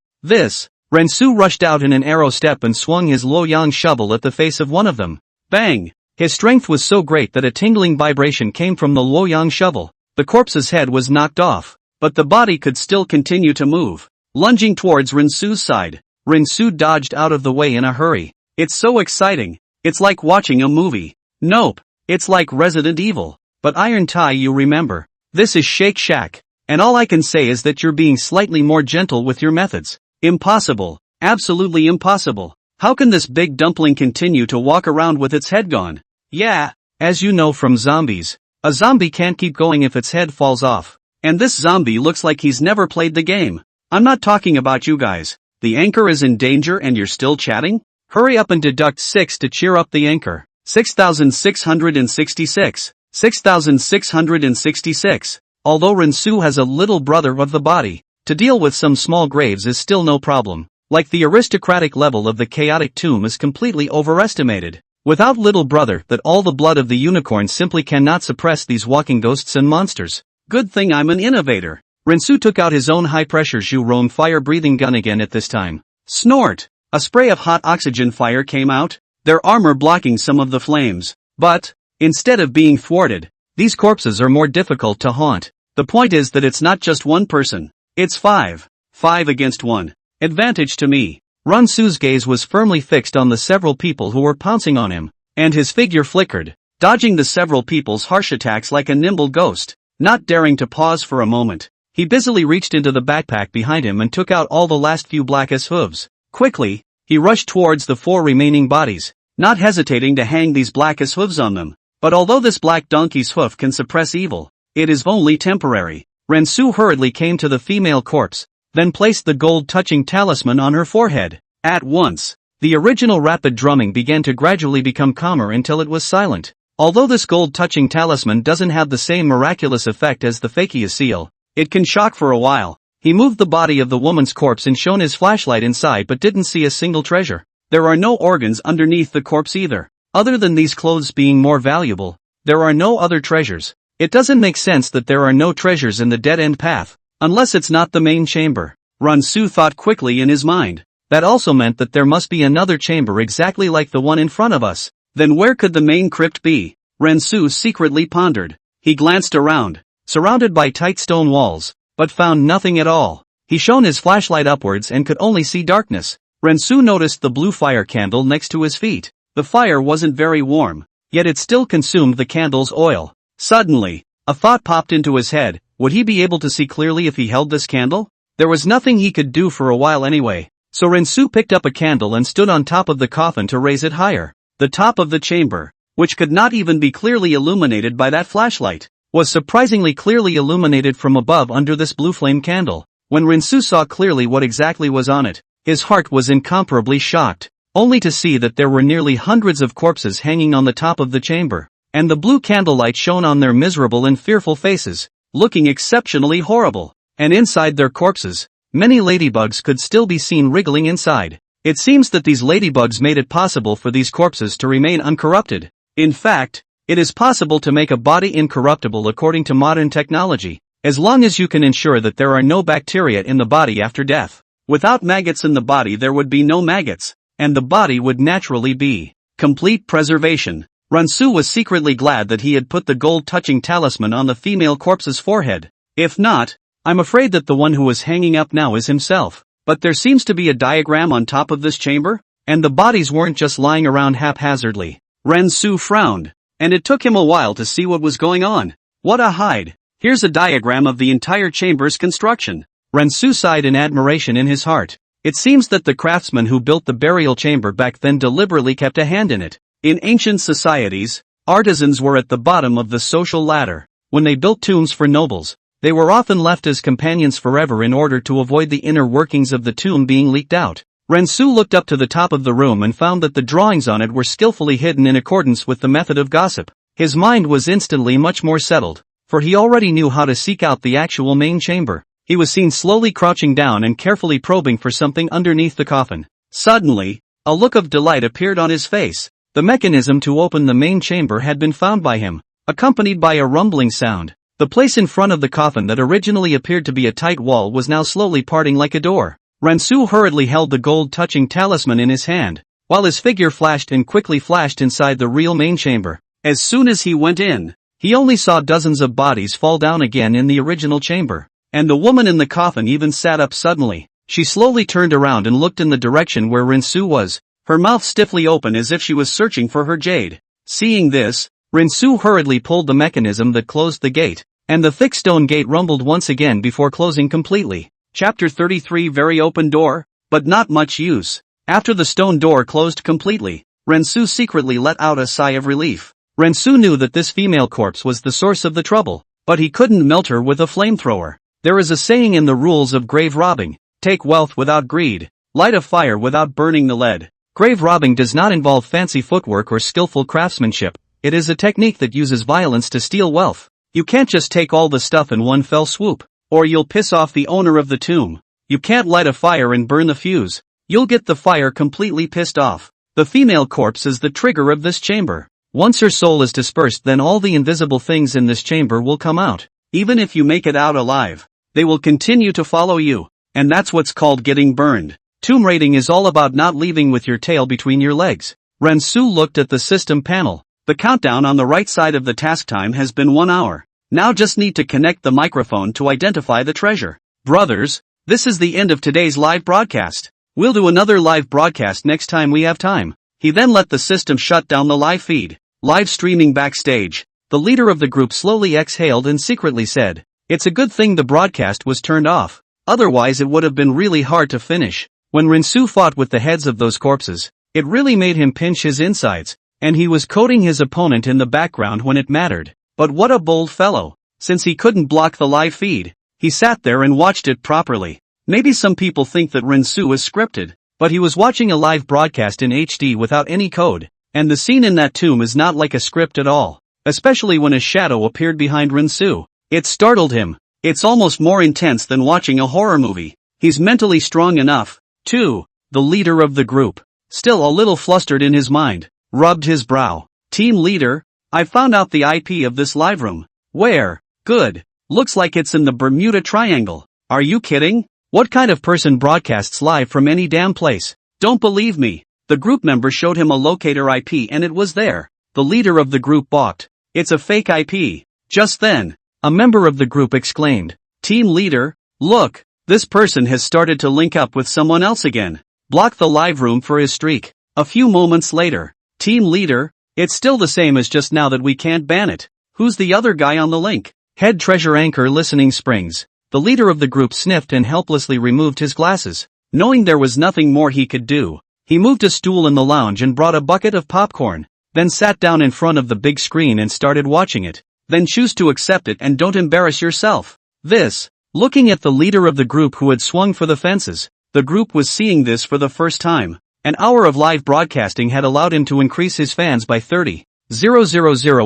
Rensu rushed out in an arrow step and swung his Luoyang shovel at the face of one of them. Bang! His strength was so great that a tingling vibration came from the Luoyang shovel. The corpse's head was knocked off, but the body could still continue to move, lunging towards Rensu's side. Rensu dodged out of the way in a hurry. It's so exciting. It's like watching a movie. Nope. It's like Resident Evil. But Iron Tai, you remember. This is Shake Shack. And all I can say is that you're being slightly more gentle with your methods. Impossible. Absolutely impossible. How can this big dumpling continue to walk around with its head gone? Yeah. As you know from zombies, a zombie can't keep going if its head falls off. And this zombie looks like he's never played the game. I'm not talking about you guys. The anchor is in danger and you're still chatting? Hurry up and deduct 6 to cheer up the anchor. 6,666. 6,666. Although Rensu has a little brother of the body, to deal with some small graves is still no problem. Like the aristocratic level of the chaotic tomb is completely overestimated. Without little brother, that all the blood of the unicorn simply cannot suppress these walking ghosts and monsters. Good thing I'm an innovator. Rensu took out his own high-pressure Zhurong fire-breathing gun again at this time. Snort! A spray of hot oxygen fire came out, their armor blocking some of the flames. But, instead of being thwarted, these corpses are more difficult to haunt. The point is that it's not just one person. It's 5. 5 against 1. Advantage to me. Rensu's gaze was firmly fixed on the several people who were pouncing on him, and his figure flickered, dodging the several people's harsh attacks like a nimble ghost. Not daring to pause for a moment, he busily reached into the backpack behind him and took out all the last few blackest hooves. Quickly, he rushed towards the 4 remaining bodies, not hesitating to hang these blackest hooves on them. But although this black donkey's hoof can suppress evil, it is only temporary. Rensu hurriedly came to the female corpse, then placed the gold-touching talisman on her forehead. At once, The original rapid drumming began to gradually become calmer until it was silent. Although this gold-touching talisman doesn't have the same miraculous effect as the fakiest seal, it can shock for a while. He moved the body of the woman's corpse and shone his flashlight inside but didn't see a single treasure. There are no organs underneath the corpse either. Other than these clothes being more valuable, there are no other treasures. It doesn't make sense that there are no treasures in the dead-end path, unless it's not the main chamber. Rensu thought quickly in his mind. That also meant that there must be another chamber exactly like the one in front of us. Then where could the main crypt be? Rensu secretly pondered. He glanced around, surrounded by tight stone walls, but found nothing at all. He shone his flashlight upwards and could only see darkness. Rensu noticed the blue fire candle next to his feet. The fire wasn't very warm, yet it still consumed the candle's oil. Suddenly, a thought popped into his head. Would he be able to see clearly if he held this candle? There was nothing he could do for a while anyway, so Rensu picked up a candle and stood on top of the coffin to raise it higher. The top of the chamber, which could not even be clearly illuminated by that flashlight, was surprisingly clearly illuminated from above under this blue flame candle. When Rensu saw clearly what exactly was on it, his heart was incomparably shocked, only to see that there were nearly hundreds of corpses hanging on the top of the chamber, and the blue candlelight shone on their miserable and fearful faces, looking exceptionally horrible. And inside their corpses, many ladybugs could still be seen wriggling inside. It seems that these ladybugs made it possible for these corpses to remain uncorrupted. In fact, it is possible to make a body incorruptible according to modern technology, as long as you can ensure that there are no bacteria in the body after death. Without maggots in the body there would be no maggots, and the body would naturally be complete preservation. Rensu was secretly glad that he had put the gold-touching talisman on the female corpse's forehead. If not, I'm afraid that the one who is hanging up now is himself. But there seems to be a diagram on top of this chamber, and the bodies weren't just lying around haphazardly. Rensu frowned, and it took him a while to see what was going on. What a hide! Here's a diagram of the entire chamber's construction. Rensu sighed in admiration in his heart. It seems that the craftsman who built the burial chamber back then deliberately kept a hand in it. In ancient societies, artisans were at the bottom of the social ladder. When they built tombs for nobles, they were often left as companions forever in order to avoid the inner workings of the tomb being leaked out. Rensu looked up to the top of the room and found that the drawings on it were skillfully hidden in accordance with the method of gossip. His mind was instantly much more settled, for he already knew how to seek out the actual main chamber. He was seen slowly crouching down and carefully probing for something underneath the coffin. Suddenly, a look of delight appeared on his face. The mechanism to open the main chamber had been found by him, accompanied by a rumbling sound. The place in front of the coffin that originally appeared to be a tight wall was now slowly parting like a door. Rensu hurriedly held the gold-touching talisman in his hand, while his figure flashed and quickly flashed inside the real main chamber. As soon as he went in, he only saw dozens of bodies fall down again in the original chamber, and the woman in the coffin even sat up suddenly. She slowly turned around and looked in the direction where Rensu was, her mouth stiffly open as if she was searching for her jade. Seeing this, Rensu hurriedly pulled the mechanism that closed the gate, and the thick stone gate rumbled once again before closing completely. Chapter 33 Very open door, but not much use. After the stone door closed completely, Rensu secretly let out a sigh of relief. Rensu knew that this female corpse was the source of the trouble, but he couldn't melt her with a flamethrower. There is a saying in the rules of grave robbing: take wealth without greed, light a fire without burning the lead. Grave robbing does not involve fancy footwork or skillful craftsmanship. It is a technique that uses violence to steal wealth. You can't just take all the stuff in one fell swoop, or you'll piss off the owner of the tomb. You can't light a fire and burn the fuse. You'll get the fire completely pissed off. The female corpse is the trigger of this chamber. Once her soul is dispersed, then all the invisible things in this chamber will come out. Even if you make it out alive, they will continue to follow you, and that's what's called getting burned. Tomb raiding is all about not leaving with your tail between your legs. Rensu looked at the system panel. The countdown on the right side of the task time has been 1 hour. Now just need to connect the microphone to identify the treasure. Brothers, this is the end of today's live broadcast. We'll do another live broadcast next time we have time. He then let the system shut down the live feed. Live streaming backstage. The leader of the group slowly exhaled and secretly said, "It's a good thing the broadcast was turned off. Otherwise it would have been really hard to finish." When Rensu fought with the heads of those corpses, it really made him pinch his insides, and he was coating his opponent in the background when it mattered. But what a bold fellow. Since he couldn't block the live feed, he sat there and watched it properly. Maybe some people think that Rensu is scripted, But he was watching a live broadcast in HD without any code, and the scene in that tomb is not like a script at all, especially when a shadow appeared behind Rinsu. It startled him. It's almost more intense than watching a horror movie. He's mentally strong enough, too. The leader of the group, still a little flustered in his mind, rubbed his brow. Team leader, I found out the IP of this live room. Where? Good. Looks like it's in the Bermuda Triangle. Are you kidding? What kind of person broadcasts live from any damn place? Don't believe me. The group member showed him a locator IP and it was there. The leader of the group balked. It's a fake IP. Just then, a member of the group exclaimed, Team leader, look, this person has started to link up with someone else again. Block the live room for his streak. A few moments later, Team leader, it's still the same as just now that we can't ban it. Who's the other guy on the link? Head treasure anchor listening springs. The leader of the group sniffed and helplessly removed his glasses. Knowing there was nothing more he could do, he moved a stool in the lounge and brought a bucket of popcorn, then sat down in front of the big screen and started watching it. Then choose to accept it and don't embarrass yourself. This. Looking at the leader of the group who had swung for the fences, the group was seeing this for the first time. An hour of live broadcasting had allowed him to increase his fans by 30,000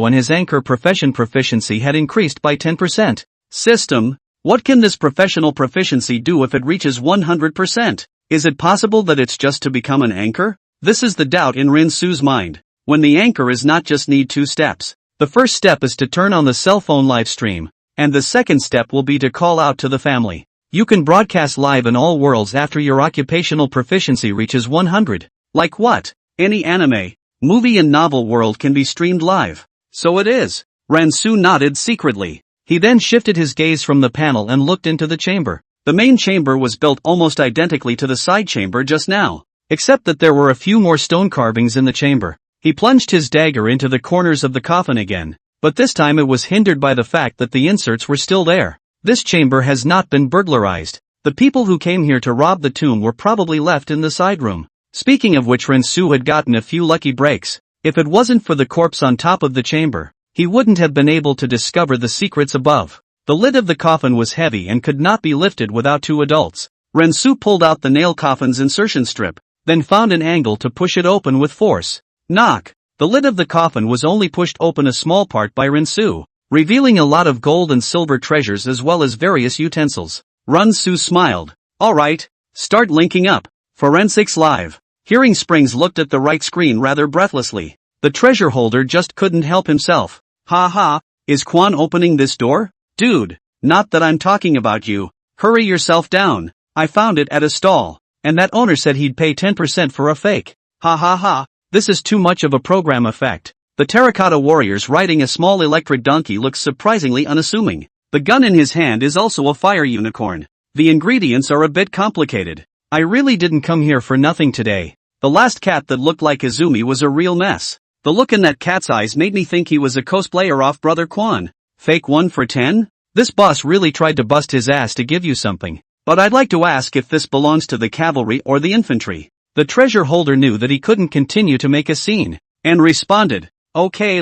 and his anchor profession proficiency had increased by 10%. System. What can this professional proficiency do if it reaches 100%? Is it possible that it's just to become an anchor? This is the doubt in Rinsu's mind. When the anchor is not just need 2 steps. The first step is to turn on the cell phone live stream, and the second step will be to call out to the family. You can broadcast live in all worlds after your occupational proficiency reaches 100. Like what? Any anime, movie and novel world can be streamed live. So it is. Rinsu nodded secretly. He then shifted his gaze from the panel and looked into the chamber. The main chamber was built almost identically to the side chamber just now, except that there were a few more stone carvings in the chamber. He plunged his dagger into the corners of the coffin again, but this time it was hindered by the fact that the inserts were still there. This chamber has not been burglarized. The people who came here to rob the tomb were probably left in the side room. Speaking of which, Rinsu had gotten a few lucky breaks. If it wasn't for the corpse on top of the chamber, he wouldn't have been able to discover the secrets above. The lid of the coffin was heavy and could not be lifted without 2 adults. Rinsu pulled out the nail coffin's insertion strip, then found an angle to push it open with force. Knock! The lid of the coffin was only pushed open a small part by Rinsu, revealing a lot of gold and silver treasures as well as various utensils. Rinsu smiled. Alright, start linking up. Forensics Live. Hearing Springs looked at the right screen rather breathlessly. The treasure holder just couldn't help himself. Ha ha, is Quan opening this door? Dude, not that I'm talking about you. Hurry yourself down. I found it at a stall, and that owner said he'd pay 10% for a fake. Ha ha ha, this is too much of a program effect. The terracotta warriors riding a small electric donkey looks surprisingly unassuming. The gun in his hand is also a fire unicorn. The ingredients are a bit complicated. I really didn't come here for nothing today. The last cat that looked like Izumi was a real mess. The look in that cat's eyes made me think he was a cosplayer off Brother Quan. Fake 1 for 10? This boss really tried to bust his ass to give you something. But I'd like to ask if this belongs to the cavalry or the infantry. The treasure holder knew that he couldn't continue to make a scene, and responded, Okay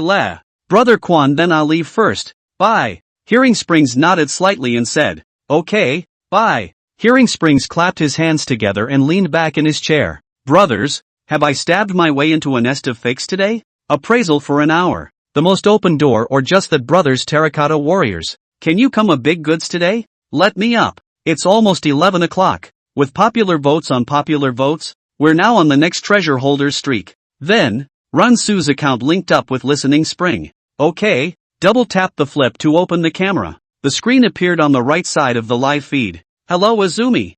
Brother Quan, then I'll leave first. Bye. Hearing Springs nodded slightly and said, Okay, bye. Hearing Springs clapped his hands together and leaned back in his chair. Brothers, have I stabbed my way into a nest of fakes today? Appraisal for an hour. The most open door or just that brothers terracotta warriors. Can you come a big goods today? Let me up. It's almost 11 o'clock. With popular votes on popular votes, we're now on the next treasure holder's streak. Then, Rinsu's account linked up with Listening Spring. Okay, double tap the flip to open the camera. The screen appeared on the right side of the live feed. Hello Izumi.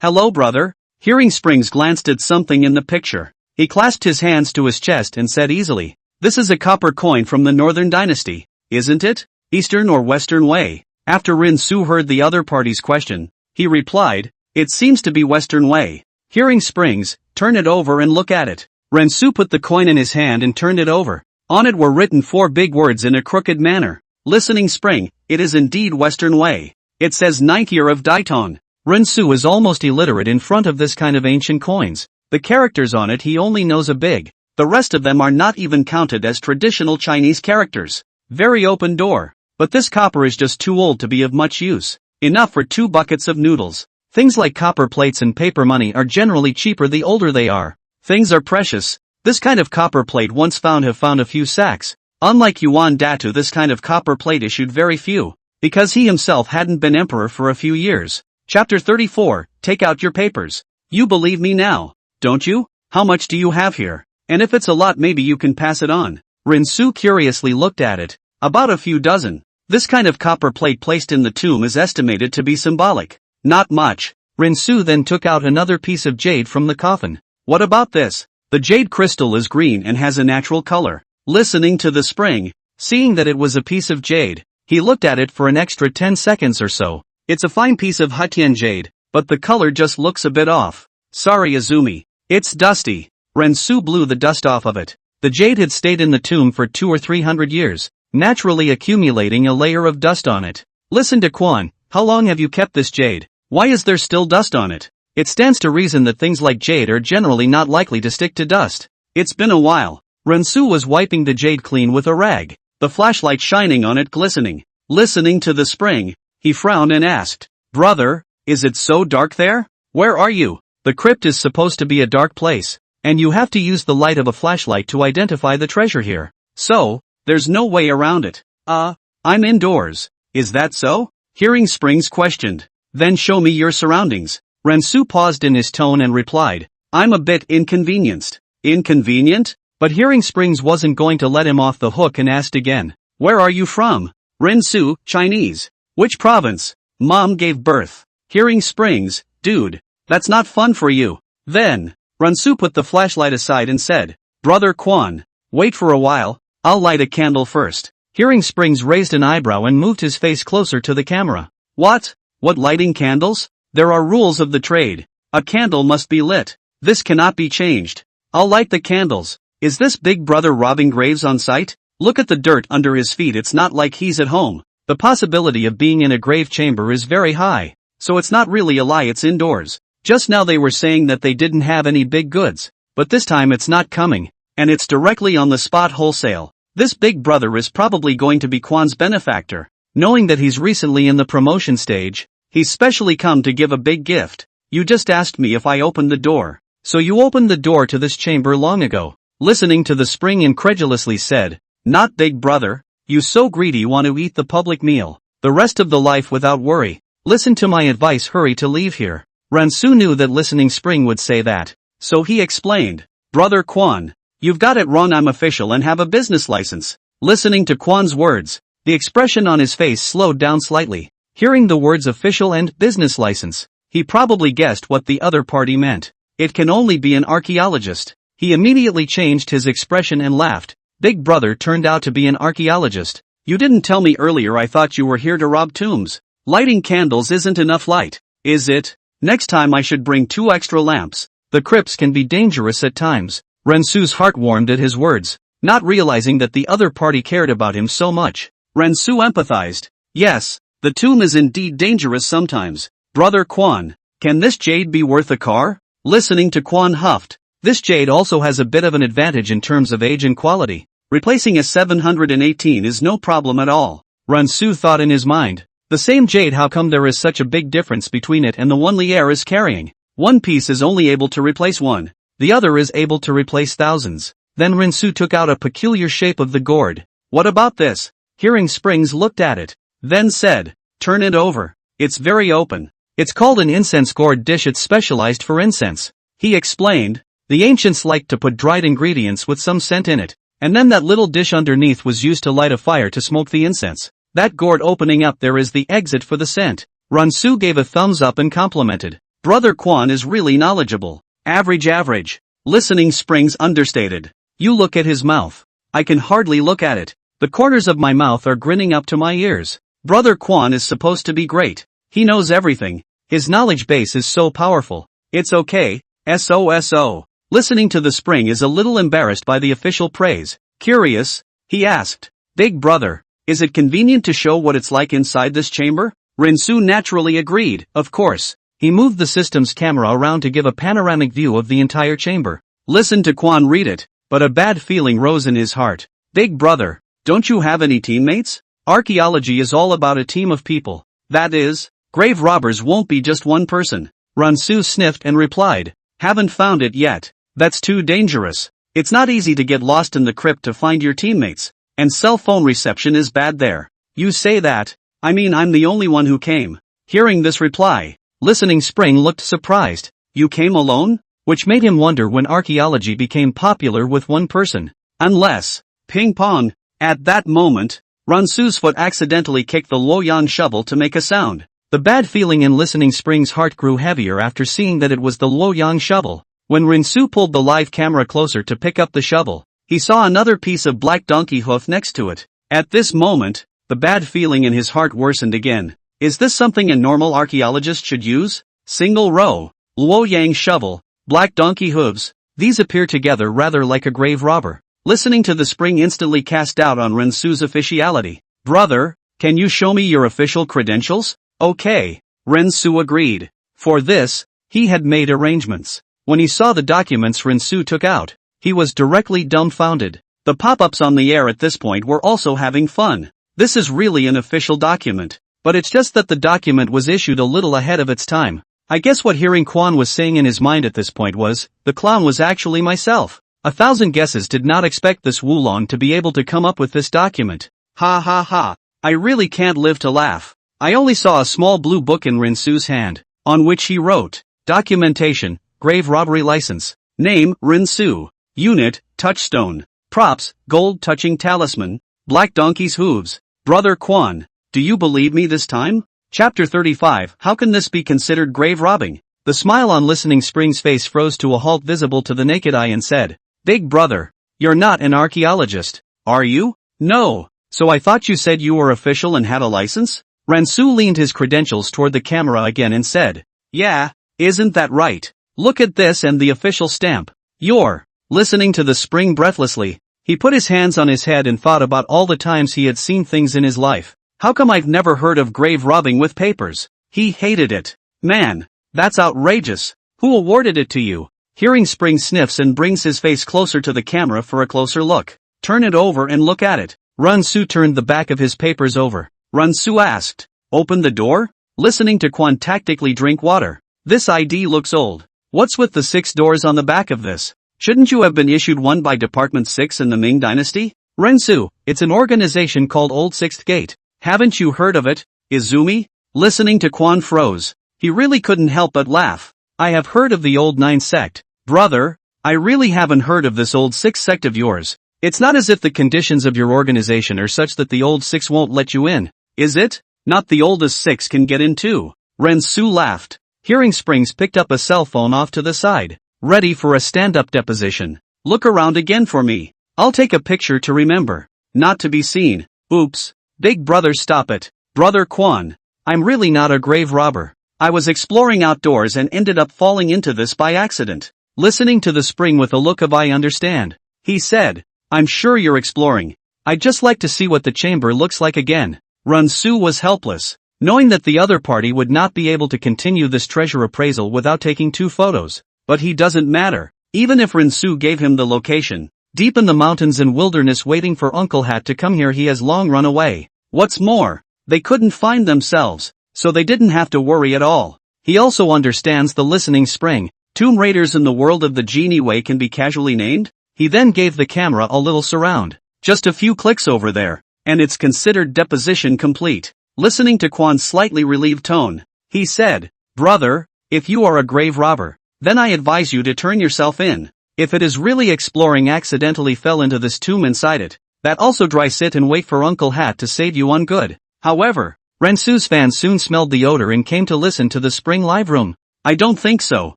Hello brother. Hearing Springs glanced at something in the picture. He clasped his hands to his chest and said easily, This is a copper coin from the Northern Dynasty, isn't it? Eastern or Western way? After Rinsu heard the other party's question, he replied, It seems to be Western way. Hearing Springs, turn it over and look at it. Rinsu put the coin in his hand and turned it over. On it were written 4 big words in a crooked manner. Listening Spring, it is indeed Western way. It says 9th year of Daiton. Rinsu is almost illiterate in front of this kind of ancient coins. The characters on it he only knows a big. The rest of them are not even counted as traditional Chinese characters. Very open door. But this copper is just too old to be of much use. Enough for 2 buckets of noodles. Things like copper plates and paper money are generally cheaper the older they are. Things are precious. This kind of copper plate once found have found a few sacks. Unlike Yuan Datu, this kind of copper plate issued very few, because he himself hadn't been emperor for a few years. Chapter 34, Take out your papers. You believe me now, don't you? How much do you have here? And if it's a lot, maybe you can pass it on. Rinsu curiously looked at it. About a few dozen. This kind of copper plate placed in the tomb is estimated to be symbolic. Not much. Rinsu then took out another piece of jade from the coffin. What about this? The jade crystal is green and has a natural color. Listening to the spring, seeing that it was a piece of jade, he looked at it for an extra 10 seconds or so. It's a fine piece of Hatian jade, but the color just looks a bit off. Sorry Azumi. It's dusty. Rinsu blew the dust off of it. The jade had stayed in the tomb for 200 or 300 years, naturally accumulating a layer of dust on it. Listen to Quan, how long have you kept this jade? Why is there still dust on it? It stands to reason that things like jade are generally not likely to stick to dust. It's been a while. Rinsu was wiping the jade clean with a rag, the flashlight shining on it glistening. Listening to the spring, he frowned and asked, Brother, is it so dark there? Where are you? The crypt is supposed to be a dark place, and you have to use the light of a flashlight to identify the treasure here. So, there's no way around it. I'm indoors. Is that so? Hearing Springs questioned. Then show me your surroundings. Rinsu paused in his tone and replied, I'm a bit inconvenienced. Inconvenient? But Hearing Springs wasn't going to let him off the hook and asked again, Where are you from? Rinsu, Chinese. Which province? Mom gave birth. Hearing Springs, dude, that's not fun for you. Then, Rinsu put the flashlight aside and said, Brother Quan, wait for a while, I'll light a candle first. Hearing Springs raised an eyebrow and moved his face closer to the camera. What? What, lighting candles? There are rules of the trade. A candle must be lit. This cannot be changed. I'll light the candles. Is this big brother robbing graves on sight? Look at the dirt under his feet, it's not like he's at home. The possibility of being in a grave chamber is very high. So it's not really a lie, it's indoors. Just now they were saying that they didn't have any big goods. But this time it's not coming. And it's directly on the spot wholesale. This big brother is probably going to be Quan's benefactor. Knowing that he's recently in the promotion stage, he's specially come to give a big gift. You just asked me if I opened the door. So you opened the door to this chamber long ago. Listening to the spring incredulously said, Not big brother, you so greedy want to eat the public meal. The rest of the life without worry. Listen to my advice, hurry to leave here. Rinsu knew that Listening Spring would say that. So he explained, Brother Quan, you've got it wrong, I'm official and have a business license. Listening to Quan's words, the expression on his face slowed down slightly. Hearing the words official and business license, he probably guessed what the other party meant. It can only be an archaeologist. He immediately changed his expression and laughed. Big brother turned out to be an archaeologist. You didn't tell me earlier, I thought you were here to rob tombs. Lighting candles isn't enough light, is it? Next time I should bring 2 extra lamps. The crypts can be dangerous at times. Rensu's heart warmed at his words, not realizing that the other party cared about him so much. Rensu empathized. Yes, the tomb is indeed dangerous sometimes. Brother Quan, can this jade be worth a car? Listening to Quan huffed. This jade also has a bit of an advantage in terms of age and quality. Replacing a 718 is no problem at all. Rensu thought in his mind. The same jade, how come there is such a big difference between it and the one Lier is carrying? One piece is only able to replace one. The other is able to replace thousands. Then Rinsu took out a peculiar shape of the gourd. What about this? Hearing Springs looked at it. Then said, Turn it over. It's very open. It's called an incense gourd dish, it's specialized for incense. He explained. The ancients liked to put dried ingredients with some scent in it, and then that little dish underneath was used to light a fire to smoke the incense. That gourd opening up there is the exit for the scent. Rinsu gave a thumbs up and complimented. Brother Quan is really knowledgeable. Average. Listening Springs understated. You look at his mouth. I can hardly look at it. The corners of my mouth are grinning up to my ears. Brother Quan is supposed to be great. He knows everything. His knowledge base is so powerful. It's okay, SOSO. Listening to the spring is a little embarrassed by the official praise. Curious, he asked. Big brother, is it convenient to show what it's like inside this chamber? Rinsu naturally agreed, of course. He moved the system's camera around to give a panoramic view of the entire chamber. Listen to Quan read it, but a bad feeling rose in his heart. Big brother, don't you have any teammates? Archaeology is all about a team of people. That is, Grave robbers won't be just one person. Ransu sniffed and replied, haven't found it yet. That's too dangerous. It's not easy to get lost in the crypt to find your teammates, and cell phone reception is bad there. You say that? I mean, I'm the only one who came. Hearing this reply, Listening Spring looked surprised. You came alone? Which made him wonder when archaeology became popular with one person. Unless, ping pong. At that moment, Ransu's foot accidentally kicked the Luoyang shovel to make a sound. The bad feeling in Listening Spring's heart grew heavier after seeing that it was the Luoyang shovel. When Rinsu pulled the live camera closer to pick up the shovel, he saw another piece of black donkey hoof next to it. At this moment, the bad feeling in his heart worsened again. Is this something a normal archaeologist should use? Single row, Luoyang shovel, black donkey hooves, these appear together rather like a grave robber. Listening to the Spring instantly cast doubt on Rensu's officiality. Brother, can you show me your official credentials? Okay, Rensu agreed. For this, he had made arrangements. When he saw the documents Rensu took out, he was directly dumbfounded. The pop-ups on the air at this point were also having fun. This is really an official document. But it's just that the document was issued a little ahead of its time. I guess what Hearing Quan was saying in his mind at this point was, the clown was actually myself. 1,000 guesses did not expect this Wulong to be able to come up with this document. Ha ha ha. I really can't live to laugh. I only saw a small blue book in Rinsu's hand, on which he wrote, Documentation, Grave Robbery License. Name, Rinsu. Unit, Touchstone. Props, Gold Touching Talisman. Black Donkey's Hooves. Brother Quan. Do you believe me this time? Chapter 35. How can this be considered grave robbing? The smile on Listening Spring's face froze to a halt visible to the naked eye and said, Big brother, you're not an archaeologist, are you? No. So I thought you said you were official and had a license? Ransu leaned his credentials toward the camera again and said, Yeah, isn't that right? Look at this and the official stamp. You're listening to the Spring breathlessly. He put his hands on his head and thought about all the times he had seen things in his life. How come I've never heard of grave robbing with papers? He hated it. Man, that's outrageous. Who awarded it to you? Hearing Spring sniffs and brings his face closer to the camera for a closer look. Turn it over and look at it. Ransu turned the back of his papers over. Ransu asked, Open the door? Listening to Quan tactically drink water. This ID looks old. What's with the 6 doors on the back of this? Shouldn't you have been issued one by Department 6 in the Ming Dynasty? Rensu, it's an organization called Old Sixth Gate. Haven't you heard of it, Izumi? Listening to Quan froze. He really couldn't help but laugh. I have heard of the Old 9 sect. Brother, I really haven't heard of this Old 6 sect of yours. It's not as if the conditions of your organization are such that the Old 6 won't let you in, is it? Not the oldest 6 can get in too. Rensu laughed. Hearing Springs picked up a cell phone off to the side. Ready for a stand-up deposition. Look around again for me. I'll take a picture to remember. Not to be seen. Oops. Big brother, stop it. Brother Quan. I'm really not a grave robber. I was exploring outdoors and ended up falling into this by accident. Listening to the Spring with a look of I understand. He said, I'm sure you're exploring. I'd just like to see what the chamber looks like again. Ransu was helpless, knowing that the other party would not be able to continue this treasure appraisal without taking 2 photos. But he doesn't matter. Even if Ransu gave him the location, deep in the mountains and wilderness waiting for Uncle Hat to come here, he has long run away. What's more, they couldn't find themselves, so they didn't have to worry at all. He also understands the Listening Spring. Tomb Raiders in the world of the Genie Way can be casually named. He then gave the camera a little surround. Just a few clicks over there, and it's considered deposition complete. Listening to Quan's slightly relieved tone, he said, Brother, if you are a grave robber, then I advise you to turn yourself in. If it is really exploring accidentally fell into this tomb inside it, that also dry sit and wait for Uncle Hat to save you on good. However, Rensu's fans soon smelled the odor and came to listen to the Spring live room. I don't think so.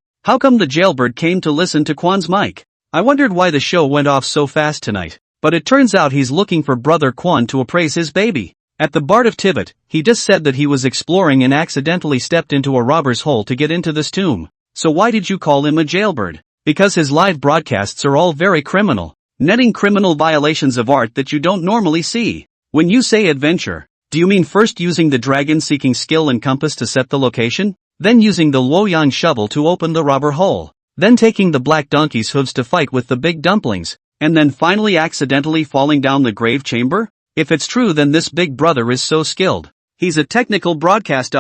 How come the jailbird came to listen to Quan's mic? I wondered why the show went off so fast tonight, but it turns out he's looking for Brother Quan to appraise his baby. At the Bard of Tibet, he just said that he was exploring and accidentally stepped into a robber's hole to get into this tomb. So why did you call him a jailbird? Because his live broadcasts are all very criminal, netting criminal violations of art that you don't normally see. When you say adventure, do you mean first using the dragon-seeking skill and compass to set the location, then using the Luoyang shovel to open the robber hole, then taking the black donkey's hooves to fight with the big dumplings, and then finally accidentally falling down the grave chamber? If it's true, then this big brother is so skilled. He's a technical broadcast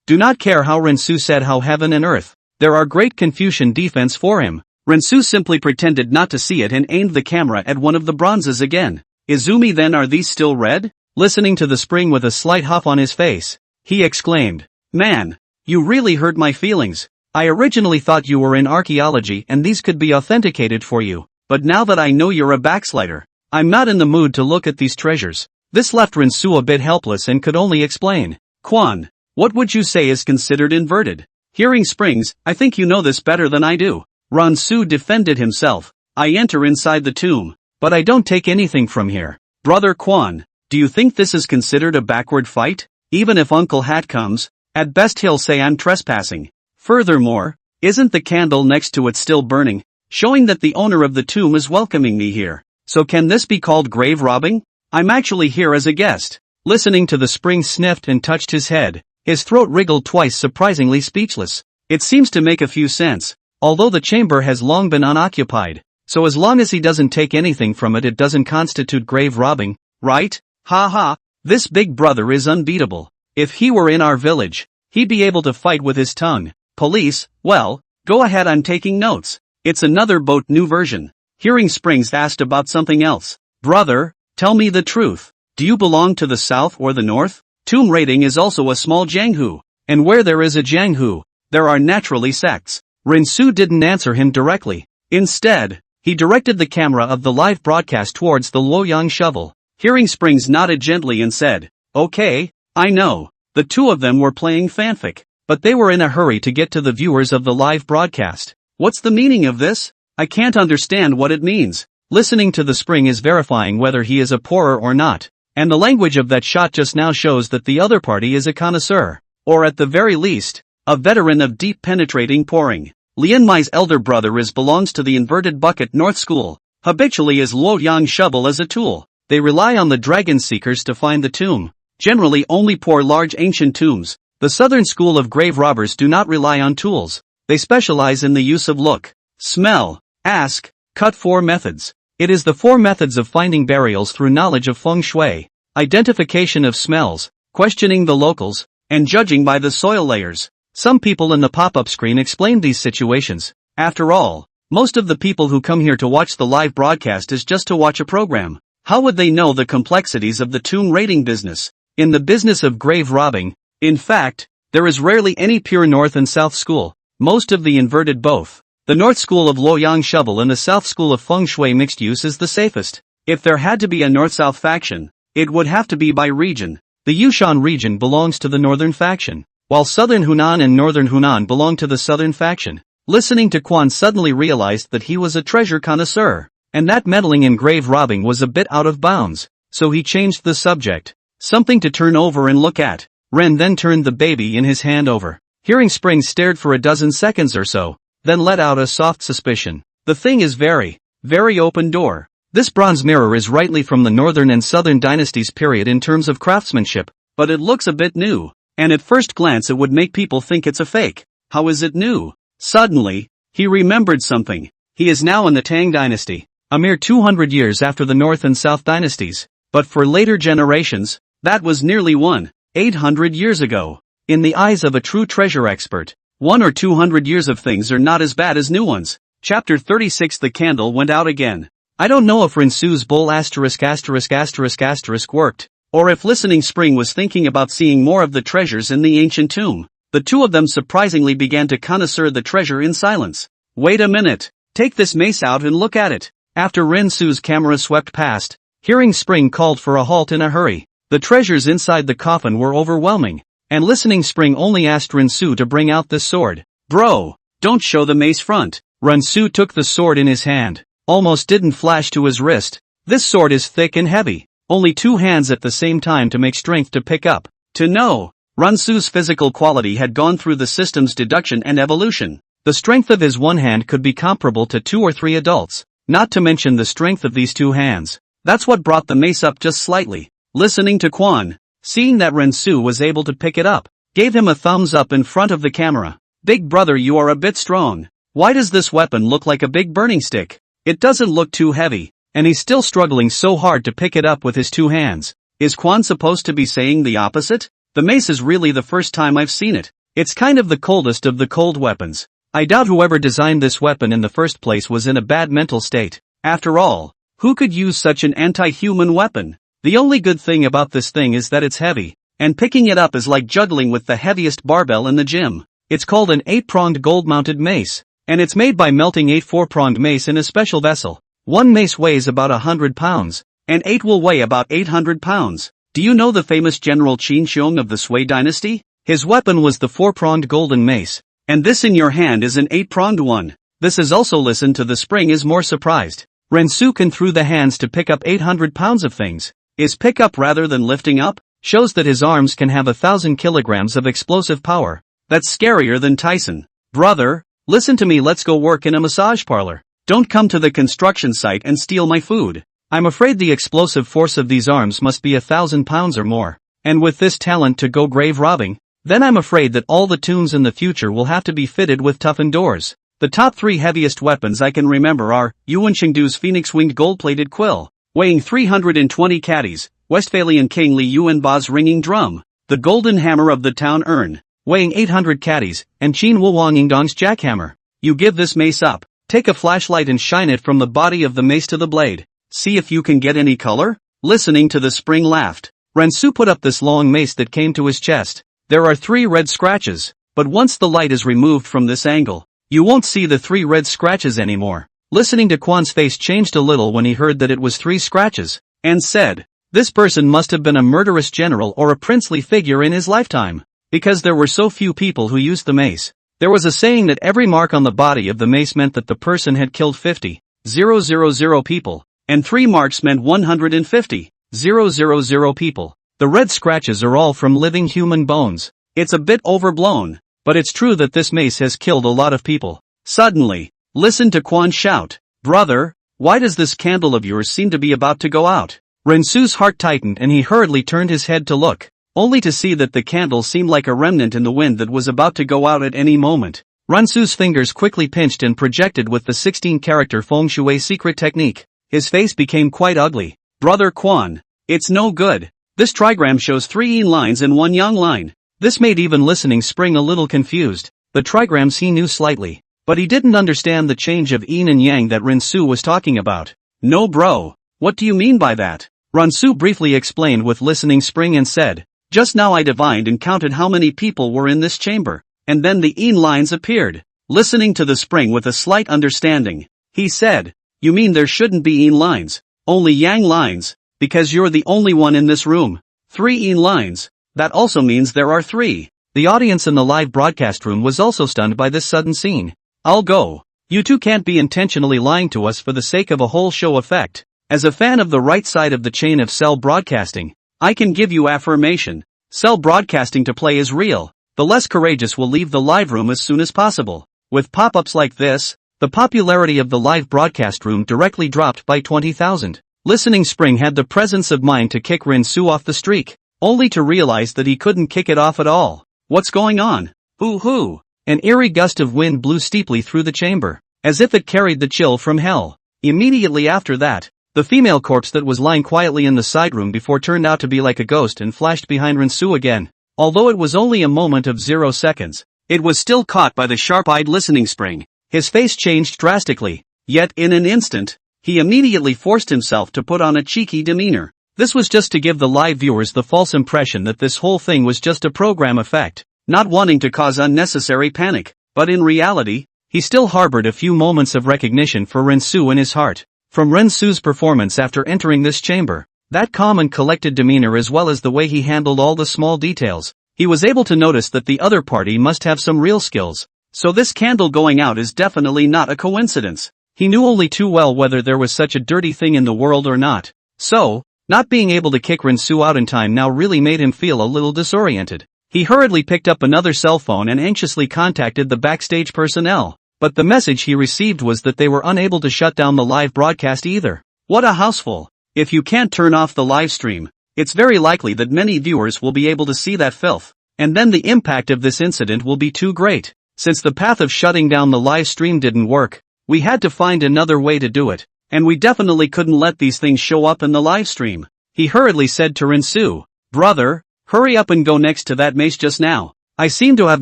Do not care how Rensu said how heaven and earth. There are great Confucian defense for him. Rensu simply pretended not to see it and aimed the camera at one of the bronzes again. Izumi, then are these still red? Listening to the spring with a slight huff on his face, he exclaimed, "Man, you really hurt my feelings. I originally thought you were in archaeology and these could be authenticated for you, but now that I know you're a backslider, I'm not in the mood to look at these treasures." This left Rensu a bit helpless and could only explain, "Quan, what would you say is considered inverted?" Hearing Springs, "I think you know this better than I do." Rensu defended himself, "I enter inside the tomb, but I don't take anything from here." "Brother Quan, do you think this is considered a backward fight? Even if Uncle Hat comes, at best he'll say I'm trespassing. Furthermore, isn't the candle next to it still burning, showing that the owner of the tomb is welcoming me here? So can this be called grave robbing? I'm actually here as a guest." Listening to the spring sniffed and touched his head, his throat wriggled twice, surprisingly speechless. It seems to make a few sense, although the chamber has long been unoccupied, so as long as he doesn't take anything from it, it doesn't constitute grave robbing, right? Ha ha, this big brother is unbeatable. If he were in our village, he'd be able to fight with his tongue. Police, well, go ahead, I'm taking notes. It's another boat new version. Hearing Springs asked about something else. "Brother, tell me the truth. Do you belong to the south or the north? Tomb raiding is also a small janghu, and where there is a janghu, there are naturally sects." Rensu didn't answer him directly. Instead, he directed the camera of the live broadcast towards the Luoyang shovel. Hearing Springs nodded gently and said, "Okay, I know. The two of them were playing fanfic, but they were in a hurry to get to the viewers of the live broadcast. What's the meaning of this? I can't understand what it means." Listening to the spring is verifying whether he is a pourer or not, and the language of that shot just now shows that the other party is a connoisseur, or at the very least, a veteran of deep penetrating pouring. Lian Mai's elder brother belongs to the Inverted Bucket North School, habitually as Luoyang shovel as a tool. They rely on the dragon seekers to find the tomb, generally only pour large ancient tombs. The Southern School of grave robbers do not rely on tools. They specialize in the use of look, smell, ask, cut 4 methods. It is the 4 methods of finding burials through knowledge of feng shui, identification of smells, questioning the locals, and judging by the soil layers. Some people in the pop-up screen explained these situations. After all, most of the people who come here to watch the live broadcast is just to watch a program. How would they know the complexities of the tomb raiding business? In the business of grave robbing, in fact, there is rarely any pure North and South school. Most of the inverted both. The North School of Luoyang shovel and the South School of Feng Shui mixed use is the safest. If there had to be a North-South faction, it would have to be by region. The Yushan region belongs to the Northern faction, while Southern Hunan and Northern Hunan belong to the Southern faction. Listening to Quan suddenly realized that he was a treasure connoisseur, and that meddling in grave robbing was a bit out of bounds, so he changed the subject. "Something to turn over and look at." Ren then turned the baby in his hand over. Hearing Springs stared for a dozen seconds or so, then let out a soft suspicion. "The thing is very open door. This bronze mirror is rightly from the Northern and Southern dynasties period in terms of craftsmanship, but it looks a bit new, and at first glance it would make people think it's a fake. How is it new?" Suddenly, he remembered something. He is now in the Tang dynasty, a mere 200 years after the North and South dynasties, but for later generations, that was nearly 1,800 years ago. In the eyes of a true treasure expert, 100 or 200 years of things are not as bad as new ones. Chapter 36. The candle went out again. I don't know if Rensu's bowl **** worked, or if Listening Spring was thinking about seeing more of the treasures in the ancient tomb. The two of them surprisingly began to connoisseur the treasure in silence. "Wait a minute, take this mace out and look at it." After Rensu's camera swept past, Hearing Spring called for a halt in a hurry. The treasures inside the coffin were overwhelming, and Listening Spring only asked Rensu to bring out this sword. "Bro, don't show the mace front." Rensu took the sword in his hand, almost didn't flash to his wrist. This sword is thick and heavy, only 2 hands at the same time to make strength to pick up. To know, Rensu's physical quality had gone through the system's deduction and evolution. The strength of his one hand could be comparable to 2 or 3 adults, not to mention the strength of these 2 hands. That's what brought the mace up just slightly. Listening to Quan, seeing that Rensu was able to pick it up, gave him a thumbs up in front of the camera. "Big brother, you are a bit strong. Why does this weapon look like a big burning stick? It doesn't look too heavy." And he's still struggling so hard to pick it up with his 2 hands. Is Quan supposed to be saying the opposite? The mace is really the first time I've seen it. It's kind of the coldest of the cold weapons. I doubt whoever designed this weapon in the first place was in a bad mental state. After all, who could use such an anti-human weapon? The only good thing about this thing is that it's heavy, and picking it up is like juggling with the heaviest barbell in the gym. It's called an 8-pronged gold-mounted mace, and it's made by melting 8 4-pronged mace in a special vessel. One mace weighs about 100 pounds, and 8 will weigh about 800 pounds. Do you know the famous General Qin Xiong of the Sui dynasty? His weapon was the 4-pronged golden mace, and this in your hand is an 8-pronged one. This is also listen to the spring is more surprised. Rensu can through the hands to pick up 800 pounds of things. Is pick up rather than lifting up? Shows that his arms can have 1,000 kilograms of explosive power. That's scarier than Tyson. Brother, listen to me, let's go work in a massage parlor. Don't come to the construction site and steal my food. I'm afraid the explosive force of these arms must be 1,000 pounds or more. And with this talent to go grave robbing, then I'm afraid that all the toons in the future will have to be fitted with toughened doors. The top 3 heaviest weapons I can remember are Yuan Chengdu's phoenix-winged gold-plated quill, weighing 320 caddies, Westphalian King Li Yuanba's ringing drum, the golden hammer of the town urn, weighing 800 caddies, and Qin Wang Yingdong's jackhammer. You give this mace up, take a flashlight and shine it from the body of the mace to the blade. See if you can get any color? Listening to the spring laughed. Rensu put up this long mace that came to his chest. There are 3 red scratches, but once the light is removed from this angle, you won't see the 3 red scratches anymore. Listening to Quan's face changed a little when he heard that it was 3 scratches, and said, this person must have been a murderous general or a princely figure in his lifetime, because there were so few people who used the mace. There was a saying that every mark on the body of the mace meant that the person had killed 50,000 people. And 3 marks meant 150,000 people. The red scratches are all from living human bones. It's a bit overblown, but it's true that this mace has killed a lot of people. Suddenly, listen to Quan shout, brother, why does this candle of yours seem to be about to go out? Rensu's heart tightened and he hurriedly turned his head to look, only to see that the candle seemed like a remnant in the wind that was about to go out at any moment. Rensu's fingers quickly pinched and projected with the 16-character feng shui secret technique. His face became quite ugly. Brother Quan, it's no good. This trigram shows 3 yin lines and 1 yang line. This made even listening Spring a little confused. The trigrams he knew slightly, but he didn't understand the change of yin and yang that Rensu was talking about. No bro, what do you mean by that? Rensu briefly explained with listening Spring and said, just now I divined and counted how many people were in this chamber, and then the yin lines appeared. Listening to the Spring with a slight understanding, he said, you mean there shouldn't be yin lines, only yang lines, because you're the only one in this room. 3 yin lines, that also means there are 3. The audience in the live broadcast room was also stunned by this sudden scene. I'll go. You two can't be intentionally lying to us for the sake of a whole show effect. As a fan of the right side of the chain of cell broadcasting, I can give you affirmation. Cell broadcasting to play is real. The less courageous will leave the live room as soon as possible. With pop-ups like this, the popularity of the live broadcast room directly dropped by 20,000. Listening Spring had the presence of mind to kick Rensu off the streak, only to realize that he couldn't kick it off at all. What's going on? Hoo-hoo! An eerie gust of wind blew steeply through the chamber, as if it carried the chill from hell. Immediately after that, the female corpse that was lying quietly in the side room before turned out to be like a ghost and flashed behind Rensu again. Although it was only a moment of 0 seconds, it was still caught by the sharp-eyed Listening Spring. His face changed drastically, yet in an instant, he immediately forced himself to put on a cheeky demeanor. This was just to give the live viewers the false impression that this whole thing was just a program effect, not wanting to cause unnecessary panic, but in reality, he still harbored a few moments of recognition for Rensu in his heart. From Rensu's performance after entering this chamber, that calm and collected demeanor as well as the way he handled all the small details, he was able to notice that the other party must have some real skills. So this candle going out is definitely not a coincidence. He knew only too well whether there was such a dirty thing in the world or not. So, not being able to kick Rensu out in time now really made him feel a little disoriented. He hurriedly picked up another cell phone and anxiously contacted the backstage personnel. But the message he received was that they were unable to shut down the live broadcast either. What a houseful. If you can't turn off the live stream, it's very likely that many viewers will be able to see that filth. And then the impact of this incident will be too great. Since the path of shutting down the live stream didn't work, we had to find another way to do it, and we definitely couldn't let these things show up in the live stream. He hurriedly said to Rensu, brother, Hurry up and go next to that mace just now. I seem to have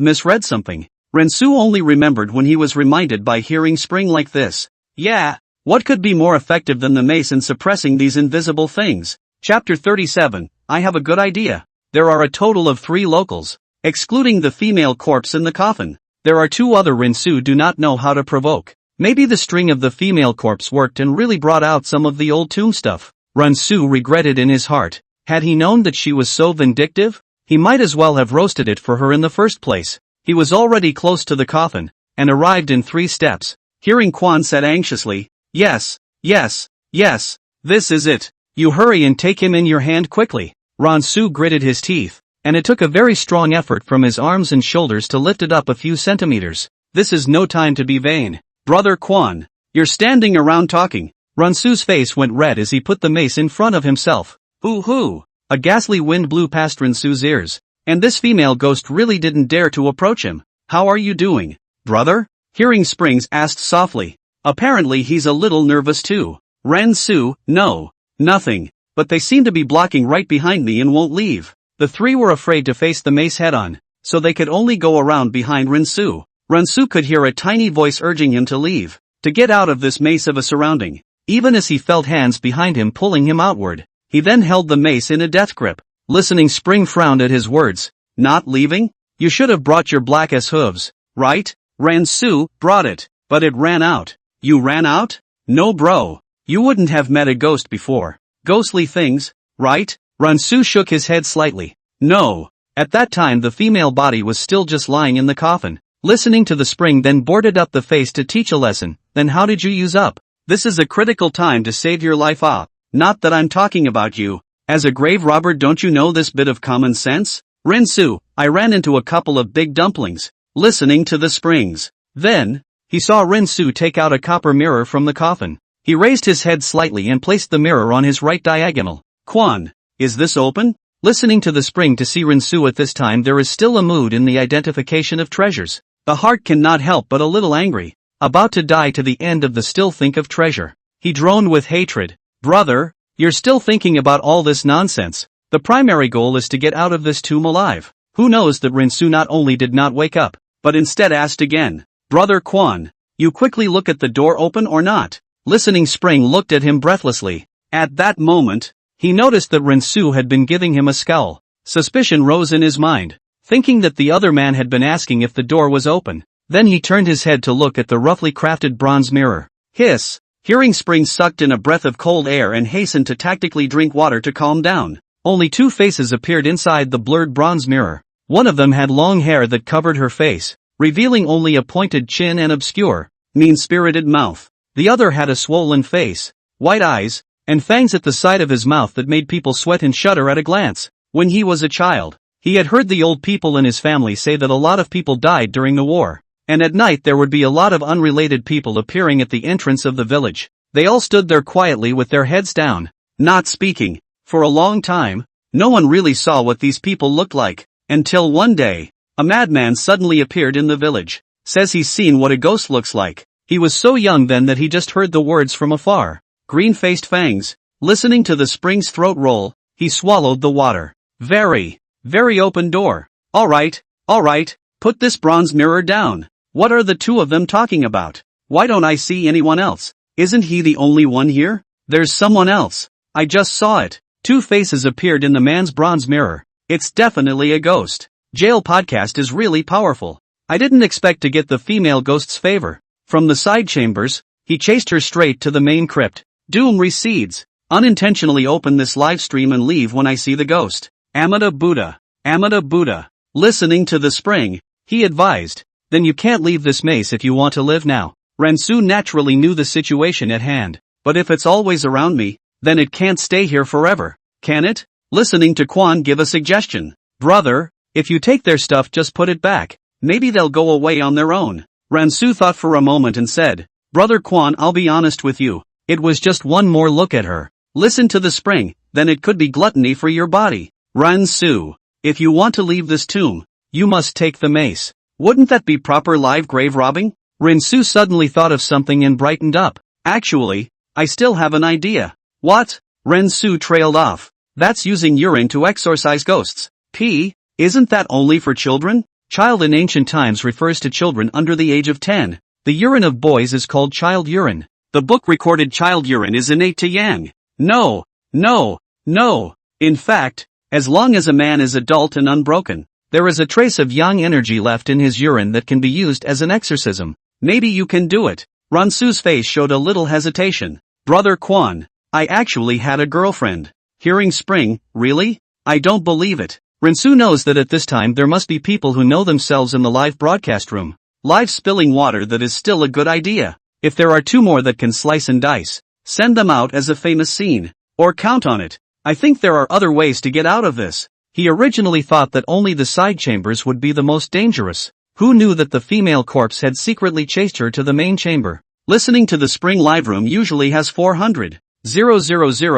misread something. Rensu only remembered when he was reminded by hearing Spring like this. Yeah, what could be more effective than the mace in suppressing these invisible things? Chapter 37, I have a good idea. There are a total of 3 locals, excluding the female corpse in the coffin. There are 2 other Rensu do not know how to provoke. Maybe the string of the female corpse worked and really brought out some of the old tomb stuff. Rensu regretted in his heart. Had he known that she was so vindictive, he might as well have roasted it for her in the first place. He was already close to the coffin, and arrived in 3 steps. Hearing Quan said anxiously, yes, yes, yes, this is it. You hurry and take him in your hand quickly. Rensu gritted his teeth, and it took a very strong effort from his arms and shoulders to lift it up a few centimeters. This is no time to be vain. Brother Quan, you're standing around talking. Rensu's face went red as he put the mace in front of himself. Hoo! A ghastly wind blew past Rensu's ears, and this female ghost really didn't dare to approach him. How are you doing, brother? Hearing Springs asked softly. Apparently he's a little nervous too. Rensu, no, nothing, but they seem to be blocking right behind me and won't leave. The 3 were afraid to face the mace head-on, so they could only go around behind Rensu. Rensu could hear a tiny voice urging him to leave, to get out of this maze of a surrounding, even as he felt hands behind him pulling him outward. He then held the mace in a death grip. Listening Spring frowned at his words. Not leaving? You should have brought your black as hooves, right? Rensu brought it, but it ran out. You ran out? No bro. You wouldn't have met a ghost before. Ghostly things, right? Rensu shook his head slightly. No. At that time the female body was still just lying in the coffin. Listening to the Spring then boarded up the face to teach a lesson. Then how did you use up? This is a critical time to save your life up. Not that I'm talking about you. As a grave robber, don't you know this bit of common sense? Rensu, I ran into a couple of big dumplings. Listening to the Springs. Then, he saw Rensu take out a copper mirror from the coffin. He raised his head slightly and placed the mirror on his right diagonal. Quan, is this open? Listening to the Spring to see Rensu at this time, there is still a mood in the identification of treasures. The heart cannot help but a little angry. About to die to the end of the still think of treasure. He droned with hatred. Brother, you're still thinking about all this nonsense. The primary goal is to get out of this tomb alive. Who knows that Rensu not only did not wake up, but instead asked again. Brother Quan, you quickly look at the door open or not? Listening Spring looked at him breathlessly. At that moment, he noticed that Rensu had been giving him a scowl. Suspicion rose in his mind, thinking that the other man had been asking if the door was open. Then he turned his head to look at the roughly crafted bronze mirror. Hiss! Hearing Spring sucked in a breath of cold air and hastened to tactically drink water to calm down. Only 2 faces appeared inside the blurred bronze mirror. One of them had long hair that covered her face, revealing only a pointed chin and obscure, mean-spirited mouth. The other had a swollen face, white eyes, and fangs at the side of his mouth that made people sweat and shudder at a glance. When he was a child, he had heard the old people in his family say that a lot of people died during the war. And at night there would be a lot of unrelated people appearing at the entrance of the village. They all stood there quietly with their heads down, not speaking. For a long time, no one really saw what these people looked like, until one day, a madman suddenly appeared in the village. Says he's seen what a ghost looks like. He was so young then that he just heard the words from afar. Green-faced fangs. Listening to the Spring's throat roll, he swallowed the water. Very open door. Alright, put this bronze mirror down. What are the 2 of them talking about? Why don't I see anyone else? Isn't he the only one here? There's someone else. I just saw it. 2 faces appeared in the man's bronze mirror. It's definitely a ghost. Jail podcast is really powerful. I didn't expect to get the female ghost's favor. From the side chambers, he chased her straight to the main crypt. Doom recedes. Unintentionally open this live stream and leave when I see the ghost. Amida Buddha. Listening to the Spring, he advised. Then you can't leave this maze if you want to live now. Rensu naturally knew the situation at hand. But if it's always around me, then it can't stay here forever, can it? Listening to Quan give a suggestion. Brother, if you take their stuff just put it back. Maybe they'll go away on their own. Rensu thought for a moment and said, Brother Quan, I'll be honest with you. It was just one more look at her. Listen to the Spring, then it could be gluttony for your body. Rensu, if you want to leave this tomb, you must take the mace. Wouldn't that be proper live grave robbing? Rensu suddenly thought of something and brightened up. Actually, I still have an idea. What? Rensu trailed off. That's using urine to exorcise ghosts. Isn't that only for children? Child in ancient times refers to children under the age of 10. The urine of boys is called child urine. The book recorded child urine is innate to yang. No. In fact, as long as a man is adult and unbroken, there is a trace of yang energy left in his urine that can be used as an exorcism. Maybe you can do it. Ransu's face showed a little hesitation. Brother Quan, I actually had a girlfriend. Hearing spring, really? I don't believe it. Ransu knows that at this time there must be people who know themselves in the live broadcast room. Live spilling water, that is still a good idea. If there are 2 more that can slice and dice, send them out as a famous scene. Or count on it. I think there are other ways to get out of this. He originally thought that only the side chambers would be the most dangerous. Who knew that the female corpse had secretly chased her to the main chamber? Listening to the spring live room usually has 400, 000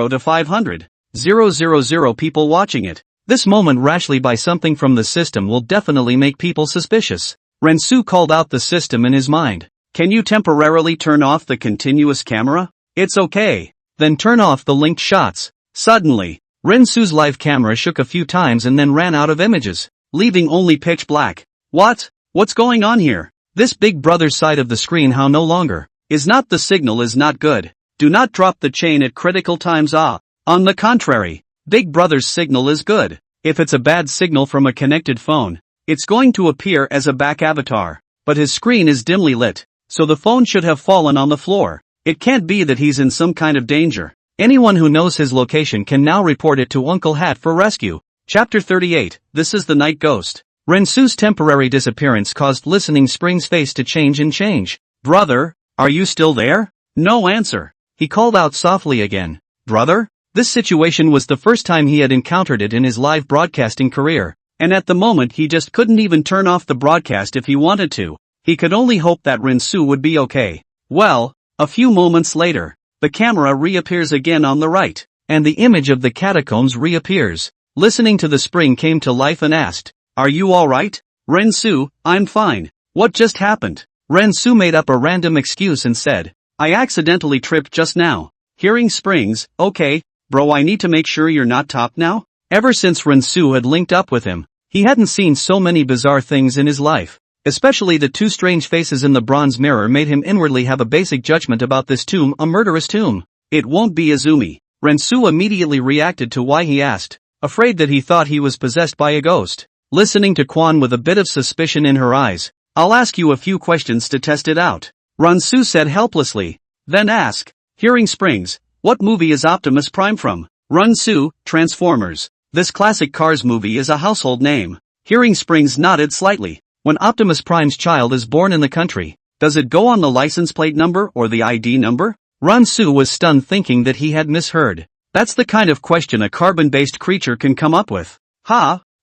to 500, 000 people watching it. This moment rashly buy something from the system will definitely make people suspicious. Ransu called out the system in his mind. Can you temporarily turn off the continuous camera? It's okay. Then turn off the linked shots. Suddenly, Ransu's live camera shook a few times and then ran out of images, leaving only pitch black. What's going on here? This Big Brother's side of the screen how no longer. Is not the signal is not good. Do not drop the chain at critical times. On the contrary, Big Brother's signal is good. If it's a bad signal from a connected phone, it's going to appear as a back avatar. But his screen is dimly lit, so the phone should have fallen on the floor. It can't be that he's in some kind of danger. Anyone who knows his location can now report it to Uncle Hat for rescue. Chapter 38, This is the Night Ghost. Ransu's temporary disappearance caused Listening Spring's face to change. Brother, are you still there? No answer. He called out softly again. Brother? This situation was the first time he had encountered it in his live broadcasting career, and at the moment he just couldn't even turn off the broadcast if he wanted to. He could only hope that Ransu would be okay. Well, a few moments later, the camera reappears again on the right, and the image of the catacombs reappears. Listening to the spring came to life and asked, Are you alright? Ransu, I'm fine. What just happened? Ransu made up a random excuse and said, I accidentally tripped just now. Hearing Springs, okay, bro, I need to make sure you're not top now? Ever since Ransu had linked up with him, he hadn't seen so many bizarre things in his life. Especially the 2 strange faces in the bronze mirror made him inwardly have a basic judgment about this tomb, a murderous tomb. It won't be Izumi. Ransu immediately reacted to why he asked, afraid that he thought he was possessed by a ghost. Listening to Quan with a bit of suspicion in her eyes, I'll ask you a few questions to test it out. Ransu said helplessly. Then ask, Hearing Springs, what movie is Optimus Prime from? Ransu, Transformers. This classic Cars movie is a household name. Hearing Springs nodded slightly. When Optimus Prime's child is born in the country, does it go on the license plate number or the ID number? Ransu was stunned, thinking that he had misheard. That's the kind of question a carbon-based creature can come up with.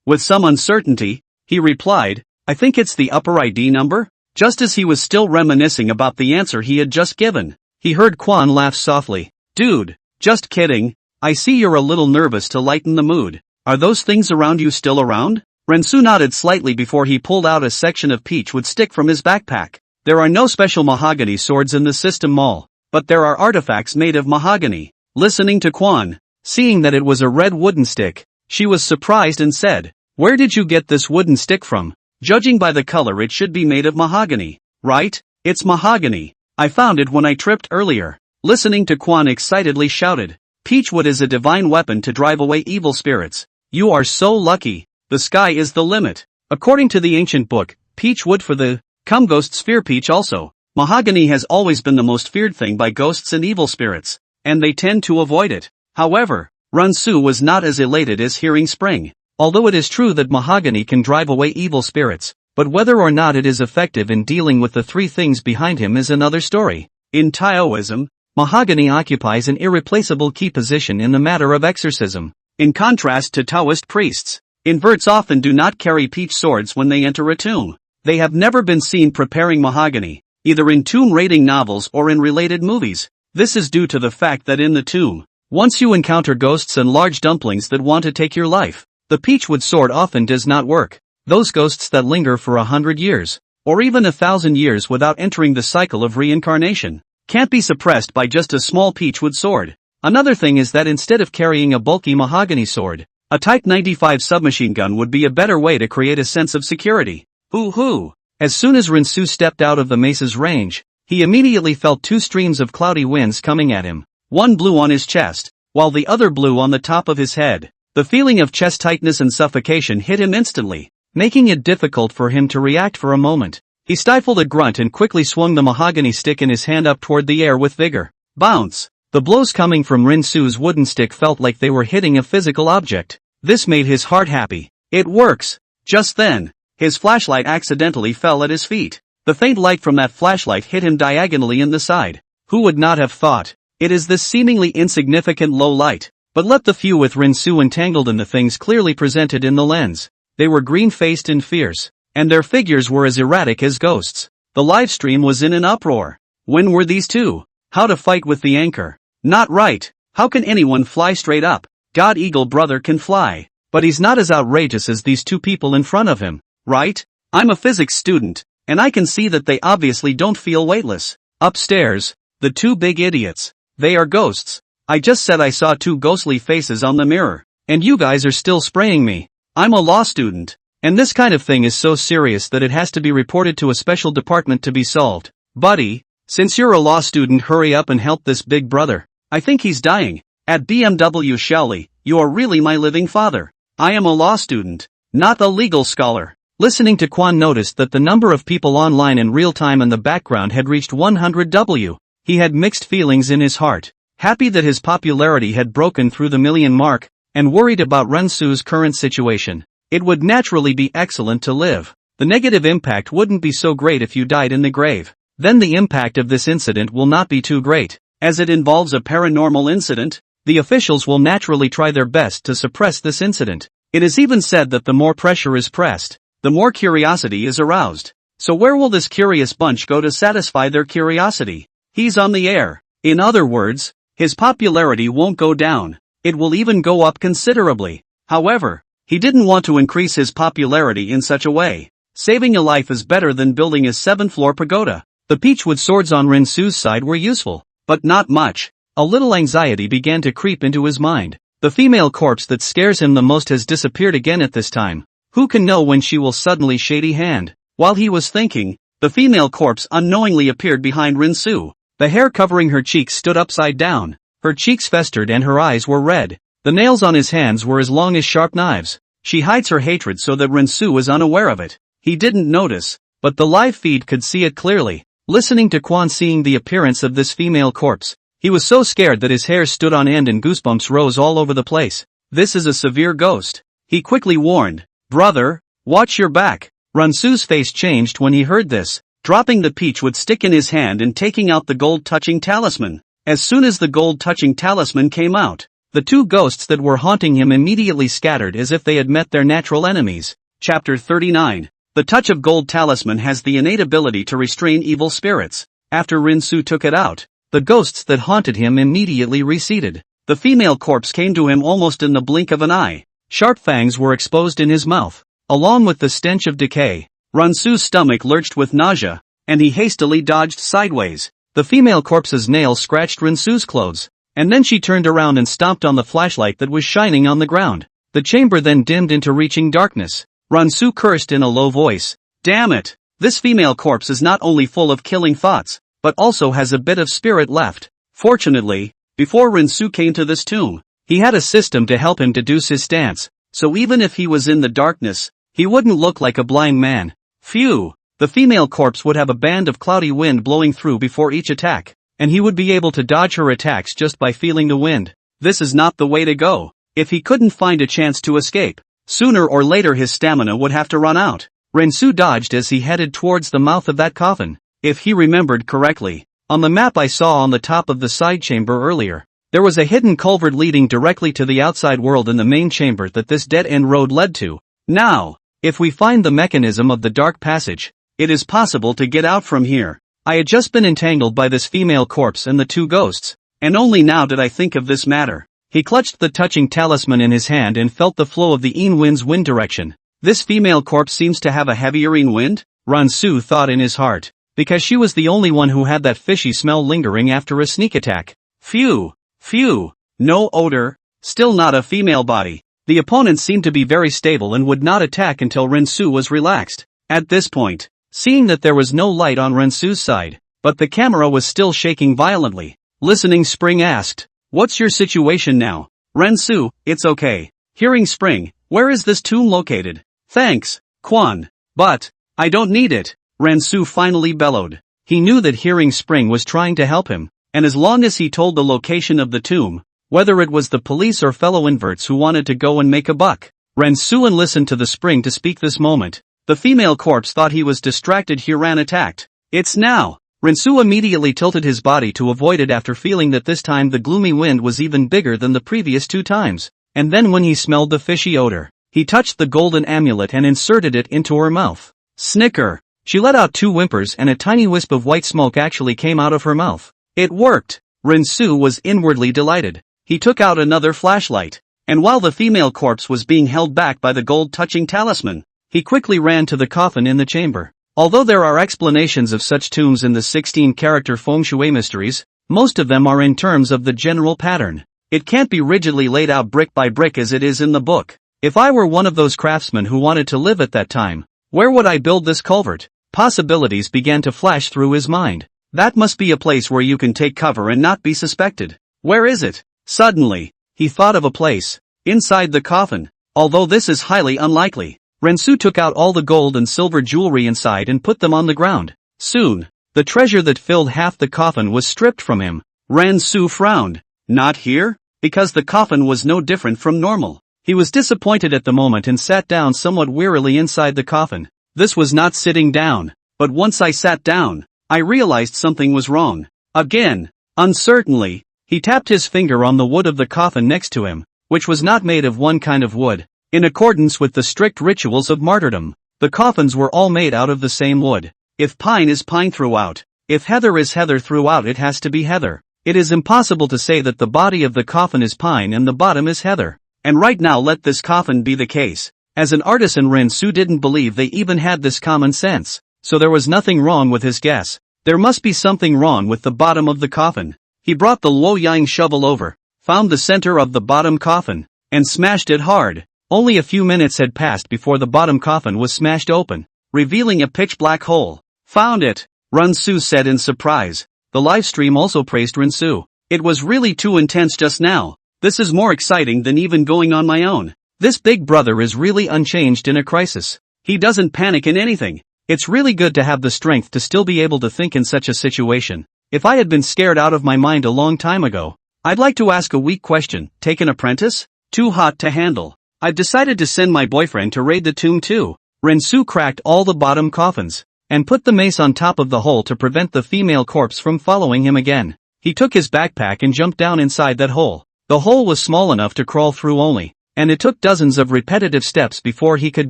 With some uncertainty, he replied, I think it's the upper ID number. Just as he was still reminiscing about the answer he had just given, he heard Quan laugh softly. Dude, just kidding. I see you're a little nervous. To lighten the mood, are those things around you still around? Ransu nodded slightly before he pulled out a section of peachwood stick from his backpack. There are no special mahogany swords in the system mall, but there are artifacts made of mahogany. Listening to Quan, seeing that it was a red wooden stick, she was surprised and said, Where did you get this wooden stick from? Judging by the color, it should be made of mahogany, right? It's mahogany. I found it when I tripped earlier. Listening to Quan excitedly shouted, Peachwood is a divine weapon to drive away evil spirits. You are so lucky. The sky is the limit. According to the ancient book, peach wood for the ghosts fear peach also. Mahogany has always been the most feared thing by ghosts and evil spirits, and they tend to avoid it. However, Ransu was not as elated as Hearing Spring. Although it is true that mahogany can drive away evil spirits, but whether or not it is effective in dealing with the 3 things behind him is another story. In Taoism, mahogany occupies an irreplaceable key position in the matter of exorcism. In contrast to Taoist priests, inverts often do not carry peach swords when they enter a tomb. They have never been seen preparing mahogany, either in tomb raiding novels or in related movies. This is due to the fact that in the tomb, once you encounter ghosts and large dumplings that want to take your life, the peachwood sword often does not work. Those ghosts that linger for 100 years, or even 1,000 years without entering the cycle of reincarnation, can't be suppressed by just a small peachwood sword. Another thing is that instead of carrying a bulky mahogany sword, A Type 95 submachine gun would be a better way to create a sense of security. Ooh-hoo! As soon as Rinsu stepped out of the mace's range, he immediately felt two streams of cloudy winds coming at him. One blew on his chest, while the other blew on the top of his head. The feeling of chest tightness and suffocation hit him instantly, making it difficult for him to react for a moment. He stifled a grunt and quickly swung the mahogany stick in his hand up toward the air with vigor. Bounce! The blows coming from Rinsu's wooden stick felt like they were hitting a physical object. This made his heart happy. It works! Just then, his flashlight accidentally fell at his feet. The faint light from that flashlight hit him diagonally in the side. Who would not have thought? It is this seemingly insignificant low light. But let the few with Rinsu entangled in the things clearly presented in the lens. They were green-faced and fierce, and their figures were as erratic as ghosts. The live stream was in an uproar. When were these two? How to fight with the anchor? Not right. How can anyone fly straight up? God Eagle Brother can fly, but he's not as outrageous as these two people in front of him, right? I'm a physics student, and I can see that they obviously don't feel weightless. Upstairs, the two big idiots. They are ghosts. I just said I saw two ghostly faces on the mirror, and you guys are still spraying me. I'm a law student, and this kind of thing is so serious that it has to be reported to a special department to be solved. Buddy, since you're a law student, hurry up and help this big brother. I think he's dying. At BMW Shelley, you are really my living father. I am a law student, not a legal scholar. Listening to Quan noticed that the number of people online in real time in the background had reached 100,000. He had mixed feelings in his heart. Happy that his popularity had broken through the million mark, and worried about Rensu's current situation. It would naturally be excellent to live. The negative impact wouldn't be so great if you died in the grave. Then the impact of this incident will not be too great. As it involves a paranormal incident, the officials will naturally try their best to suppress this incident. It is even said that the more pressure is pressed, the more curiosity is aroused. So where will this curious bunch go to satisfy their curiosity? He's on the air. In other words, his popularity won't go down. It will even go up considerably. However, he didn't want to increase his popularity in such a way. Saving a life is better than building a 7th-floor pagoda. The peachwood swords on Rensu's side were useful, but not much. A little anxiety began to creep into his mind. The female corpse that scares him the most has disappeared again at this time. Who can know when she will suddenly shady hand? While he was thinking, the female corpse unknowingly appeared behind Rinsu. The hair covering her cheeks stood upside down. Her cheeks festered and her eyes were red. The nails on his hands were as long as sharp knives. She hides her hatred so that Rinsu is unaware of it. He didn't notice, but the live feed could see it clearly. Listening to Quan seeing the appearance of this female corpse, he was so scared that his hair stood on end and goosebumps rose all over the place. This is a severe ghost. He quickly warned, "Brother, watch your back." Rinsu's face changed when he heard this. Dropping the peachwood stick in his hand and taking out the gold-touching talisman. As soon as the gold-touching talisman came out, the two ghosts that were haunting him immediately scattered as if they had met their natural enemies. Chapter 39. The touch of gold talisman has the innate ability to restrain evil spirits. After Rinsu took it out, the ghosts that haunted him immediately receded. The female corpse came to him almost in the blink of an eye. Sharp fangs were exposed in his mouth, along with the stench of decay. Rinsu's stomach lurched with nausea, and he hastily dodged sideways. The female corpse's nails scratched Rinsu's clothes, and then she turned around and stomped on the flashlight that was shining on the ground. The chamber then dimmed into reaching darkness. Rinsu cursed in a low voice. Damn it! This female corpse is not only full of killing thoughts, but also has a bit of spirit left. Fortunately, before Rinsu came to this tomb, he had a system to help him deduce his stance, so even if he was in the darkness, he wouldn't look like a blind man. Phew! The female corpse would have a band of cloudy wind blowing through before each attack, and he would be able to dodge her attacks just by feeling the wind. This is not the way to go. If he couldn't find a chance to escape, sooner or later his stamina would have to run out. Rinsu dodged as he headed towards the mouth of that coffin. If he remembered correctly, on the map I saw on the top of the side chamber earlier, there was a hidden culvert leading directly to the outside world in the main chamber that this dead-end road led to. Now, if we find the mechanism of the dark passage, it is possible to get out from here. I had just been entangled by this female corpse and the two ghosts, and only now did I think of this matter. He clutched the touching talisman in his hand and felt the flow of the Yin wind's wind direction. This female corpse seems to have a heavier Yin wind, Rinsu thought in his heart, because she was the only one who had that fishy smell lingering after a sneak attack. Phew! Phew! No odor, still not a female body. The opponents seemed to be very stable and would not attack until Rensu was relaxed. At this point, seeing that there was no light on Rensu's side, but the camera was still shaking violently, listening Spring asked, "What's your situation now?" "Rensu, it's okay." Hearing Spring, "Where is this tomb located?" "Thanks, Quan. But, I don't need it," Rensu finally bellowed. He knew that Hearing Spring was trying to help him, and as long as he told the location of the tomb, whether it was the police or fellow inverts who wanted to go and make a buck, Rensu listened to the Spring to speak this moment. The female corpse thought he was distracted. Hiran attacked. "It's now." Rensu immediately tilted his body to avoid it after feeling that this time the gloomy wind was even bigger than the previous 2 times, and then when he smelled the fishy odor, he touched the golden amulet and inserted it into her mouth. Snicker! She let out 2 whimpers and a tiny wisp of white smoke actually came out of her mouth. It worked! Rensu was inwardly delighted. He took out another flashlight, and while the female corpse was being held back by the gold-touching talisman, he quickly ran to the coffin in the chamber. Although there are explanations of such tombs in the 16-character feng shui mysteries, most of them are in terms of the general pattern. It can't be rigidly laid out brick by brick as it is in the book. If I were one of those craftsmen who wanted to live at that time, where would I build this culvert? Possibilities began to flash through his mind. That must be a place where you can take cover and not be suspected. Where is it? Suddenly, he thought of a place. Inside the coffin. Although this is highly unlikely. Rensu took out all the gold and silver jewelry inside and put them on the ground. Soon, the treasure that filled half the coffin was stripped from him. Rensu frowned. Not here? Because the coffin was no different from normal. He was disappointed at the moment and sat down somewhat wearily inside the coffin. This was not sitting down, but once I sat down, I realized something was wrong. Again, uncertainly, he tapped his finger on the wood of the coffin next to him, which was not made of one kind of wood. In accordance with the strict rituals of martyrdom, the coffins were all made out of the same wood. If pine is pine throughout, if heather is heather throughout, it has to be heather. It is impossible to say that the body of the coffin is pine and the bottom is heather. And right now let this coffin be the case. As an artisan, Rensu didn't believe they even had this common sense, so there was nothing wrong with his guess. There must be something wrong with the bottom of the coffin. He brought the Luoyang shovel over, found the center of the bottom coffin, and smashed it hard. Only a few minutes had passed before the bottom coffin was smashed open, revealing a pitch-black hole. Found it, Rensu said in surprise. The livestream also praised Rensu. It was really too intense just now. This is more exciting than even going on my own. This big brother is really unchanged in a crisis. He doesn't panic in anything. It's really good to have the strength to still be able to think in such a situation. If I had been scared out of my mind a long time ago, I'd like to ask a weak question. Take an apprentice? Too hot to handle. I've decided to send my boyfriend to raid the tomb too. Rensu cracked all the bottom coffins, and put the mace on top of the hole to prevent the female corpse from following him again. He took his backpack and jumped down inside that hole. The hole was small enough to crawl through only, and it took dozens of repetitive steps before he could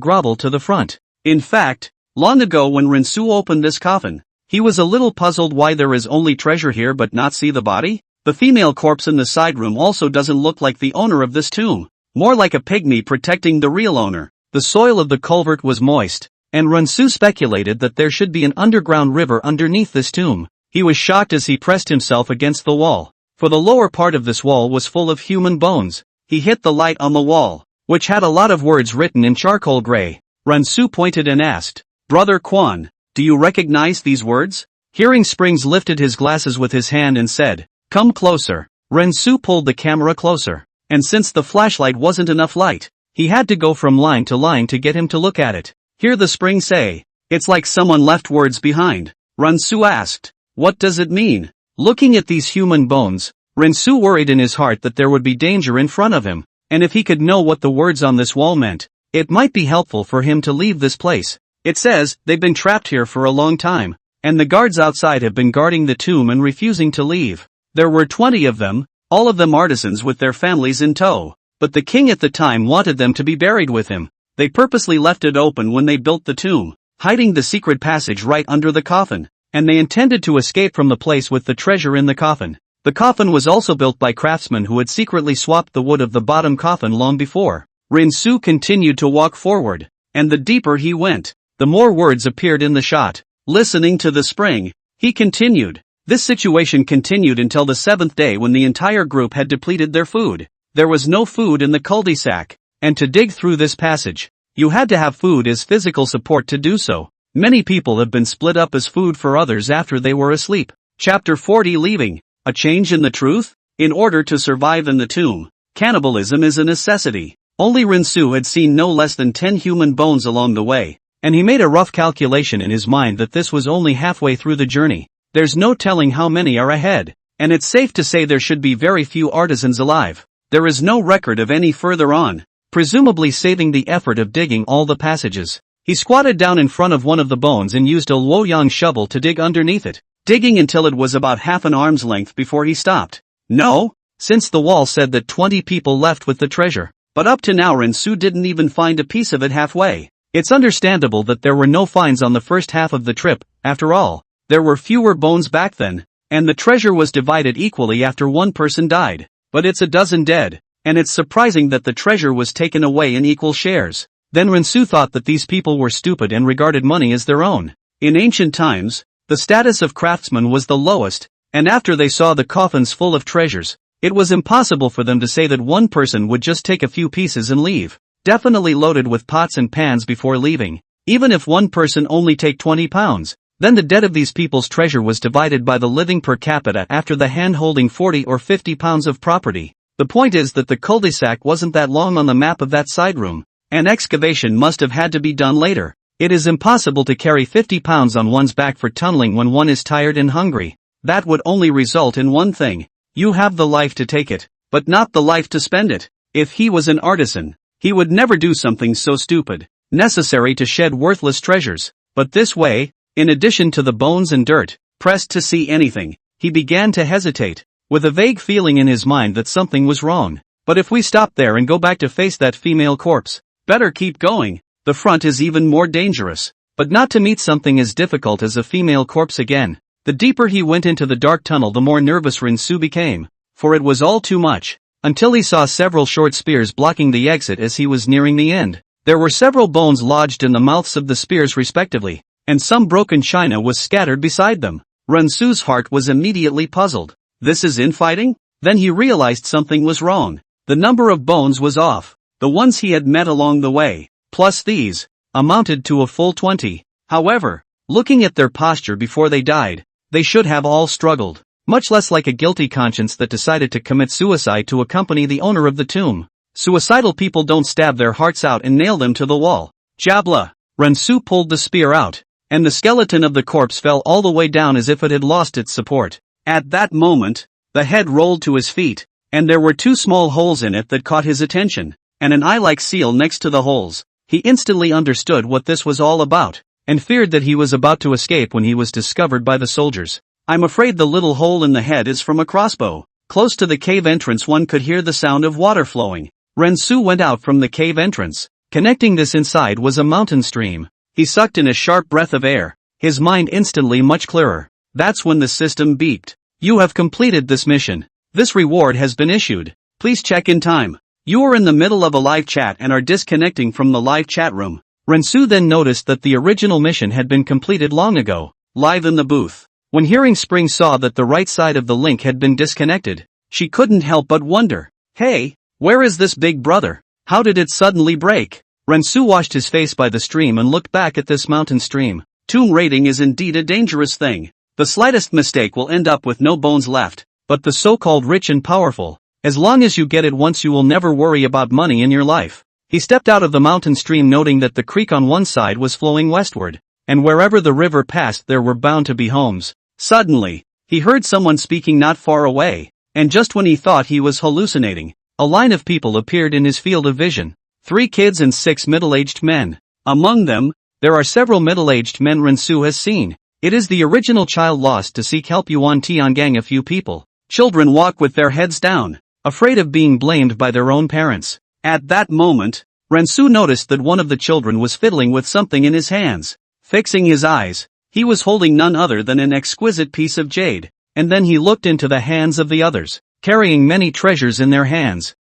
grovel to the front. In fact, long ago when Rensu opened this coffin, he was a little puzzled why there is only treasure here but not see the body. The female corpse in the side room also doesn't look like the owner of this tomb. More like a pygmy protecting the real owner. The soil of the culvert was moist, and Rensu speculated that there should be an underground river underneath this tomb. He was shocked as he pressed himself against the wall, for the lower part of this wall was full of human bones. He hit the light on the wall, which had a lot of words written in charcoal gray. Rensu pointed and asked, "Brother Quan, do you recognize these words?" Hearing Springs lifted his glasses with his hand and said, "Come closer." Rensu pulled the camera closer. And since the flashlight wasn't enough light, he had to go from line to line to get him to look at it. Hear the Spring say, "It's like someone left words behind." Rensu asked, "What does it mean?" Looking at these human bones, Rensu worried in his heart that there would be danger in front of him, and if he could know what the words on this wall meant, it might be helpful for him to leave this place. It says, they've been trapped here for a long time, and the guards outside have been guarding the tomb and refusing to leave. There were 20 of them, all of them artisans with their families in tow, but the king at the time wanted them to be buried with him. They purposely left it open when they built the tomb, hiding the secret passage right under the coffin, and they intended to escape from the place with the treasure in the coffin. The coffin was also built by craftsmen who had secretly swapped the wood of the bottom coffin long before. Rensu continued to walk forward, and the deeper he went, the more words appeared in the shot. Listening to the Spring, he continued. This situation continued until the 7th day when the entire group had depleted their food. There was no food in the cul-de-sac, and to dig through this passage, you had to have food as physical support to do so. Many people have been split up as food for others after they were asleep. Chapter 40 Leaving. A change in the truth? In order to survive in the tomb, cannibalism is a necessity. Only Rinsu had seen no less than 10 human bones along the way, and he made a rough calculation in his mind that this was only halfway through the journey. There's no telling how many are ahead, and it's safe to say there should be very few artisans alive. There is no record of any further on, presumably saving the effort of digging all the passages. He squatted down in front of one of the bones and used a Luoyang shovel to dig underneath it, digging until it was about half an arm's length before he stopped. No, since the wall said that 20 people left with the treasure, but up to now Rinsu didn't even find a piece of it halfway. It's understandable that there were no finds on the first half of the trip. After all, there were fewer bones back then, and the treasure was divided equally after one person died. But it's a dozen dead, and it's surprising that the treasure was taken away in equal shares. Then Rinsu thought that these people were stupid and regarded money as their own. In ancient times, the status of craftsmen was the lowest, and after they saw the coffins full of treasures, it was impossible for them to say that one person would just take a few pieces and leave, definitely loaded with pots and pans before leaving. Even if one person only take 20 pounds, then the debt of these people's treasure was divided by the living per capita after the hand holding 40 or 50 pounds of property. The point is that the cul-de-sac wasn't that long on the map of that side room, and excavation must have had to be done later. It is impossible to carry 50 pounds on one's back for tunneling when one is tired and hungry. That would only result in one thing. You have the life to take it, but not the life to spend it. If he was an artisan, he would never do something so stupid, necessary to shed worthless treasures. But this way, in addition to the bones and dirt, pressed to see anything, he began to hesitate, with a vague feeling in his mind that something was wrong. But if we stop there and go back to face that female corpse, better keep going. The front is even more dangerous, but not to meet something as difficult as a female corpse again. The deeper he went into the dark tunnel, the more nervous Rinsu became, for it was all too much, until he saw several short spears blocking the exit as he was nearing the end. There were several bones lodged in the mouths of the spears respectively, and some broken china was scattered beside them. Rinsu's heart was immediately puzzled. This is infighting? Then he realized something was wrong. The number of bones was off. The ones he had met along the way, plus these, amounted to a full 20. However, looking at their posture before they died, they should have all struggled, much less like a guilty conscience that decided to commit suicide to accompany the owner of the tomb. Suicidal people don't stab their hearts out and nail them to the wall. Jabla! Rinsu pulled the spear out, and the skeleton of the corpse fell all the way down as if it had lost its support. At that moment, the head rolled to his feet, and there were 2 small holes in it that caught his attention, and an eye-like seal next to the holes. He instantly understood what this was all about, and feared that he was about to escape when he was discovered by the soldiers. I'm afraid the little hole in the head is from a crossbow. Close to the cave entrance one could hear the sound of water flowing. Rinsu went out from the cave entrance. Connecting this inside was a mountain stream. He sucked in a sharp breath of air, his mind instantly much clearer. That's when the system beeped. You have completed this mission. This reward has been issued. Please check in time. You are in the middle of a live chat and are disconnecting from the live chat room. Rinsu then noticed that the original mission had been completed long ago, live in the booth. When Hearing Spring saw that the right side of the link had been disconnected, she couldn't help but wonder, hey, where is this big brother? How did it suddenly break? Rinsu washed his face by the stream and looked back at this mountain stream. Tomb raiding is indeed a dangerous thing. The slightest mistake will end up with no bones left, but the so-called rich and powerful, as long as you get it once you will never worry about money in your life. He stepped out of the mountain stream noting that the creek on one side was flowing westward, and wherever the river passed there were bound to be homes. Suddenly, he heard someone speaking not far away, and just when he thought he was hallucinating, a line of people appeared in his field of vision. 3 kids and 6 middle-aged men. Among them, there are several middle-aged men Rinsu has seen. It is the original child lost to seek help Yuan Tiangang. A few people. Children walk with their heads down, afraid of being blamed by their own parents. At that moment, Rinsu noticed that one of the children was fiddling with something in his hands. Fixing his eyes, he was holding none other than an exquisite piece of jade, and then he looked into the hands of the others, carrying many treasures in their hands.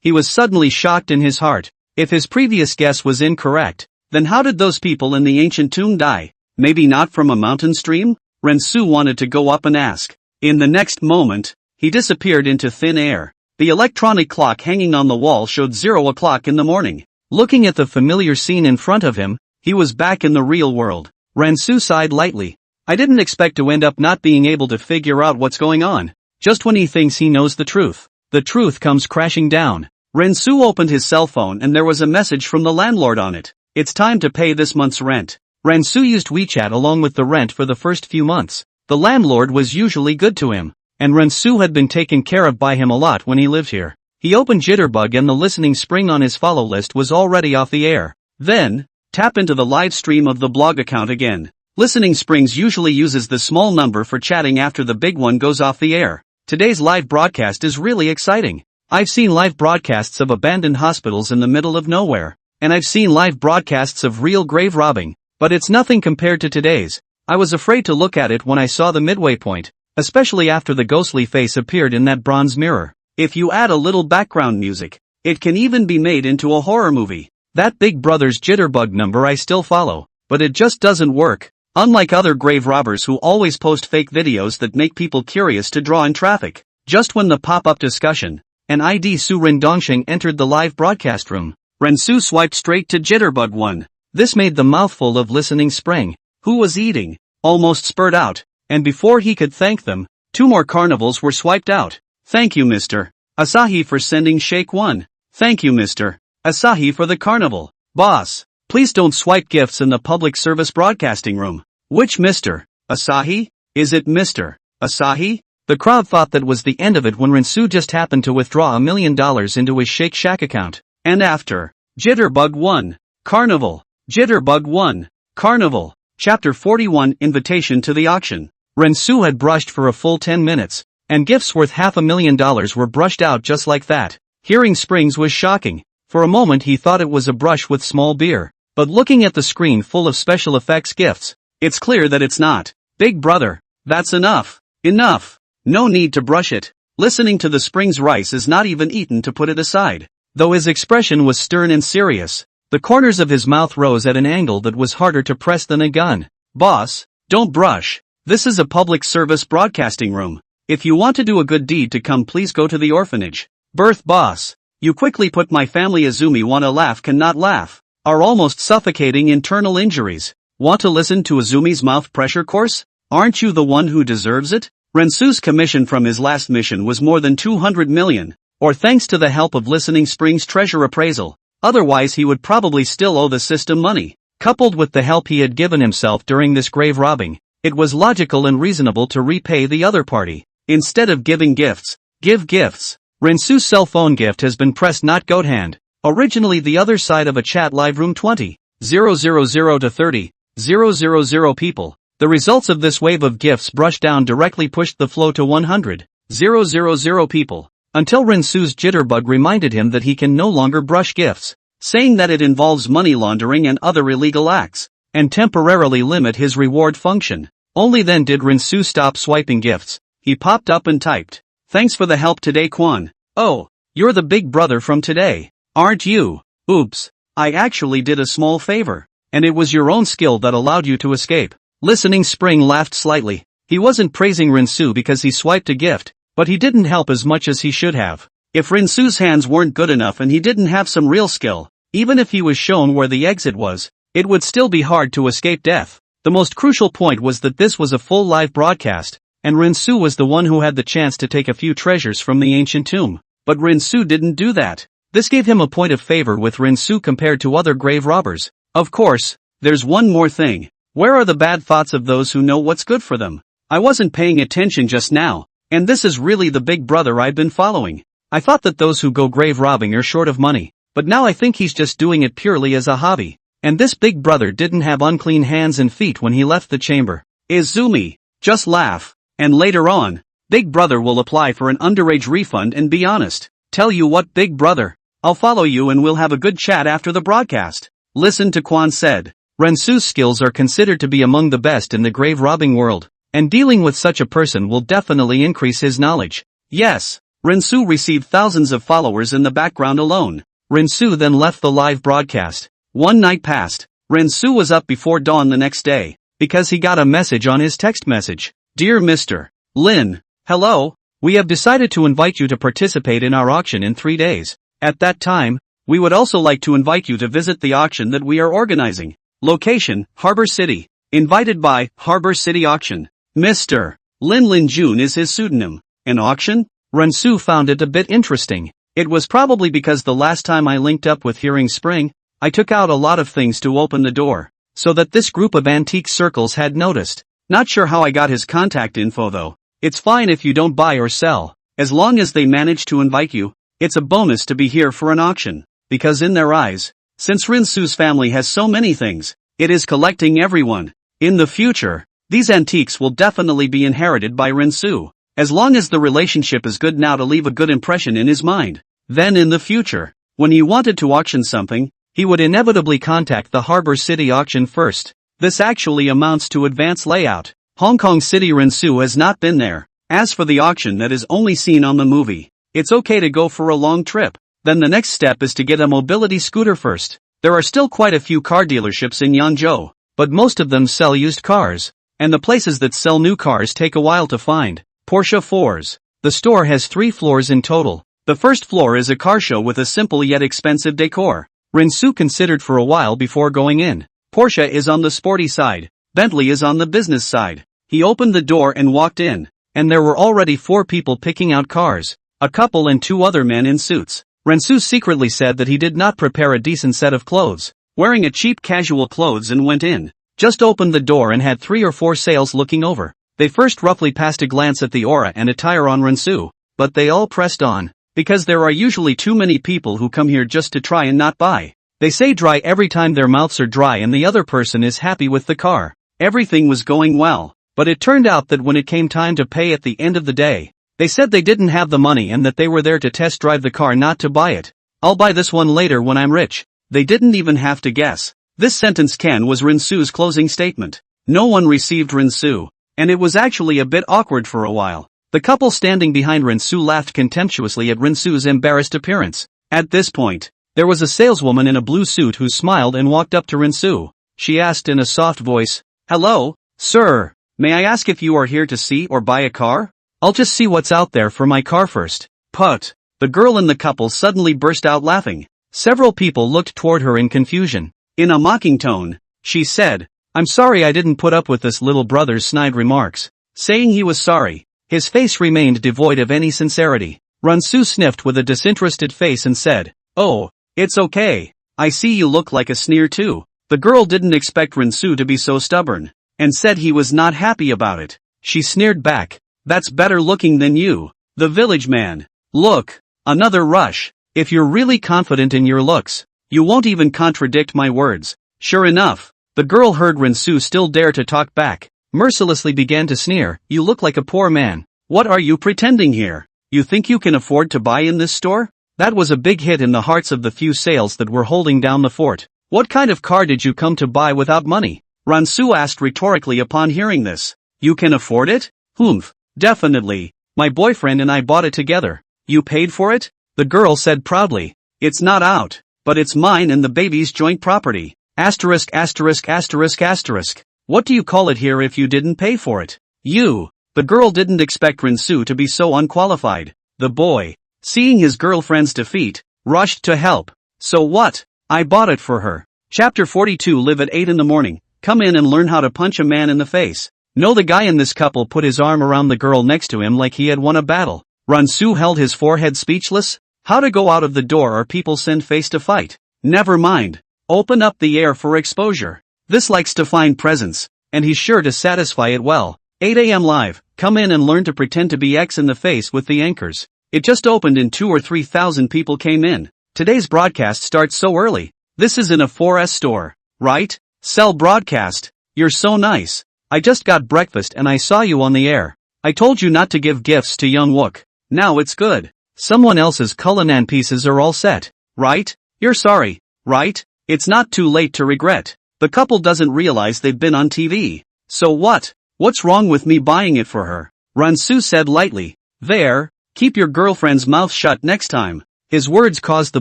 He was suddenly shocked in his heart. If his previous guess was incorrect, then how did those people in the ancient tomb die? Maybe not from a mountain stream? Rinsu wanted to go up and ask. In the next moment, he disappeared into thin air. The electronic clock hanging on the wall showed 0 o'clock in the morning. Looking at the familiar scene in front of him, he was back in the real world. Rensu sighed lightly. I didn't expect to end up not being able to figure out what's going on. Just when he thinks he knows the truth comes crashing down. Rensu opened his cell phone and there was a message from the landlord on it. It's time to pay this month's rent. Rensu used WeChat along with the rent for the first few months. The landlord was usually good to him, and Rensu had been taken care of by him a lot when he lived here. He opened Jitterbug and the listening spring on his follow list was already off the air. Then, tap into the live stream of the blog account again. Listening Springs usually uses the small number for chatting after the big one goes off the air. Today's live broadcast is really exciting. I've seen live broadcasts of abandoned hospitals in the middle of nowhere, and I've seen live broadcasts of real grave robbing, but it's nothing compared to today's. I was afraid to look at it when I saw the midway point, especially after the ghostly face appeared in that bronze mirror. If you add a little background music, it can even be made into a horror movie. That Big Brother's Jitterbug number I still follow, but it just doesn't work. Unlike other grave robbers who always post fake videos that make people curious to draw in traffic. Just when the pop-up discussion, an ID Su Rindongsheng entered the live broadcast room, Rensu swiped straight to Jitterbug 1. This made the mouthful of listening spring, who was eating, almost spurt out, and before he could thank them, 2 more carnivals were swiped out. Thank you Mr. Asahi for sending Shake 1. Thank you Mr. Asahi for the carnival. Boss, please don't swipe gifts in the public service broadcasting room. Which Mr. Asahi? Is it Mr. Asahi? The crowd thought that was the end of it when Rensu just happened to withdraw $1 million into his Shake Shack account. And after, Jitterbug 1. Carnival. Jitterbug 1. Carnival. Chapter 41 Invitation to the Auction. Rensu had brushed for a full 10 minutes, and gifts worth $500,000 were brushed out just like that. Hearing Springs was shocking. For a moment he thought it was a brush with small beer, but looking at the screen full of special effects gifts, it's clear that it's not. Big Brother, that's enough. Enough. No need to brush it. Listening to the Springs rice is not even eaten to put it aside. Though his expression was stern and serious, the corners of his mouth rose at an angle that was harder to press than a gun. Boss, don't brush. This is a public service broadcasting room. If you want to do a good deed to come please go to the orphanage. Birth boss. You quickly put my family Azumi wanna laugh cannot laugh. Are almost suffocating internal injuries. Want to listen to Azumi's mouth pressure course? Aren't you the one who deserves it? Rensu's commission from his last mission was more than 200 million, or thanks to the help of Listening Springs treasure appraisal. Otherwise he would probably still owe the system money. Coupled with the help he had given himself during this grave robbing, it was logical and reasonable to repay the other party. Instead of giving gifts, give gifts. Rensu's cell phone gift has been pressed not goat hand. Originally the other side of a chat live room 20, 000 to 30, 000 people. The results of this wave of gifts brushed down directly pushed the flow to 100, 000 people, until Rensu's Jitterbug reminded him that he can no longer brush gifts, saying that it involves money laundering and other illegal acts, and temporarily limit his reward function. Only then did Rensu stop swiping gifts. He popped up and typed, "Thanks for the help today Quan. Oh, you're the Big Brother from today, aren't you? Oops, I actually did a small favor, and it was your own skill that allowed you to escape." Listening Spring laughed slightly. He wasn't praising Rensu because he swiped a gift, but he didn't help as much as he should have. If Rensu's hands weren't good enough and he didn't have some real skill, even if he was shown where the exit was, it would still be hard to escape death. The most crucial point was that this was a full live broadcast, and Rensu was the one who had the chance to take a few treasures from the ancient tomb. But Rensu didn't do that. This gave him a point of favor with Rensu compared to other grave robbers. Of course, there's one more thing. Where are the bad thoughts of those who know what's good for them? I wasn't paying attention just now, and this is really the Big Brother I've been following. I thought that those who go grave robbing are short of money, but now I think he's just doing it purely as a hobby. And this Big Brother didn't have unclean hands and feet when he left the chamber. Izumi, just laugh, and later on, Big Brother will apply for an underage refund and be honest. Tell you what Big Brother, I'll follow you and we'll have a good chat after the broadcast. Listen to Quan said. Rensu's skills are considered to be among the best in the grave robbing world, and dealing with such a person will definitely increase his knowledge. Yes, Rensu received thousands of followers in the background alone. Rensu then left the live broadcast. One night passed. Rensu was up before dawn the next day, because he got a message on his text message. Dear Mr. Lin, hello, We have decided to invite you to participate in our auction in 3 days. At that time, we would also like to invite you to visit the auction that we are organizing. Location, Harbor City. Invited by Harbor City Auction. Mr. Lin Lin Jun is his pseudonym. An auction? Rensu found it a bit interesting. It was probably because the last time I linked up with Hearing Spring, I took out a lot of things to open the door, so that this group of antique circles had noticed. Not sure how I got his contact info though. It's fine if you don't buy or sell, as long as they manage to invite you. It's a bonus to be here for an auction, because in their eyes, since Rinsu's family has so many things, it is collecting everyone. In the future, these antiques will definitely be inherited by Rinsu. As long as the relationship is good now to leave a good impression in his mind. Then in the future, when he wanted to auction something, he would inevitably contact the Harbor City auction first. This actually amounts to advance layout. Hong Kong City Rinsu has not been there. As for the auction that is only seen on the movie, it's okay to go for a long trip. Then the next step is to get a mobility scooter first. There are still quite a few car dealerships in Yangzhou, but most of them sell used cars, and the places that sell new cars take a while to find. Porsche floors. The store has 3 floors in total. The first floor is a car show with a simple yet expensive decor. Rinsu considered for a while before going in. Porsche is on the sporty side. Bentley is on the business side. He opened the door and walked in, and there were already 4 people picking out cars. A couple and 2 other men in suits. Rinsu secretly said that he did not prepare a decent set of clothes, wearing a cheap casual clothes, and went in. Just opened the door and had 3 or 4 sales looking over. They first roughly passed a glance at the aura and attire on Rinsu, but they all pressed on, because there are usually too many people who come here just to try and not buy. They say dry every time their mouths are dry and the other person is happy with the car. Everything was going well, but it turned out that when it came time to pay at the end of the day, they said they didn't have the money and that they were there to test drive the car, not to buy it. I'll buy this one later when I'm rich. They didn't even have to guess. This sentence was Rinsu's closing statement. No one received Rinsu, and it was actually a bit awkward for a while. The couple standing behind Rinsu laughed contemptuously at Rinsu's embarrassed appearance. At this point, there was a saleswoman in a blue suit who smiled and walked up to Rinsu. She asked in a soft voice, "Hello, sir. May I ask if you are here to see or buy a car? I'll just see what's out there for my car first." Put. The girl in the couple suddenly burst out laughing. Several people looked toward her in confusion. In a mocking tone, she said, "I'm sorry I didn't put up with this little brother's snide remarks." Saying he was sorry, his face remained devoid of any sincerity. Rinsu sniffed with a disinterested face and said, "Oh, it's okay. I see you look like a sneer too." The girl didn't expect Rinsu to be so stubborn, and said he was not happy about it. She sneered back, "That's better looking than you, the village man. Look, another rush. If you're really confident in your looks, you won't even contradict my words." Sure enough, the girl heard Rinsu still dare to talk back, mercilessly began to sneer, "You look like a poor man. What are you pretending here? You think you can afford to buy in this store?" That was a big hit in the hearts of the few sales that were holding down the fort. "What kind of car did you come to buy without money?" Rinsu asked rhetorically upon hearing this. "You can afford it?" "Humph, definitely. My boyfriend and I bought it together." "You paid for it?" The girl said proudly. "It's not out, but it's mine and the baby's joint property. Asterisk asterisk asterisk asterisk. What do you call it here if you didn't pay for it?" "You." The girl didn't expect Rinsu to be so unqualified. The boy, seeing his girlfriend's defeat, rushed to help. "So what? I bought it for her." Chapter 42. Live at 8 in the morning. Come in and learn how to punch a man in the face. No, the guy in this couple put his arm around the girl next to him like he had won a battle. Rinsu held his forehead speechless. How to go out of the door or people send face to fight? Never mind. Open up the air for exposure. This likes to find presents, and he's sure to satisfy it well. 8 a.m. live. Come in and learn to pretend to be X in the face with the anchors. It just opened and 2 or 3,000 people came in. Today's broadcast starts so early. This is in a 4S store, right? Sell broadcast. You're so nice. I just got breakfast and I saw you on the air. I told you not to give gifts to young Wook. Now it's good. Someone else's Cullinan pieces are all set, right? You're sorry, right? It's not too late to regret. The couple doesn't realize they've been on TV. So what? What's wrong with me buying it for her? Rinsu said lightly. There, keep your girlfriend's mouth shut next time. His words caused the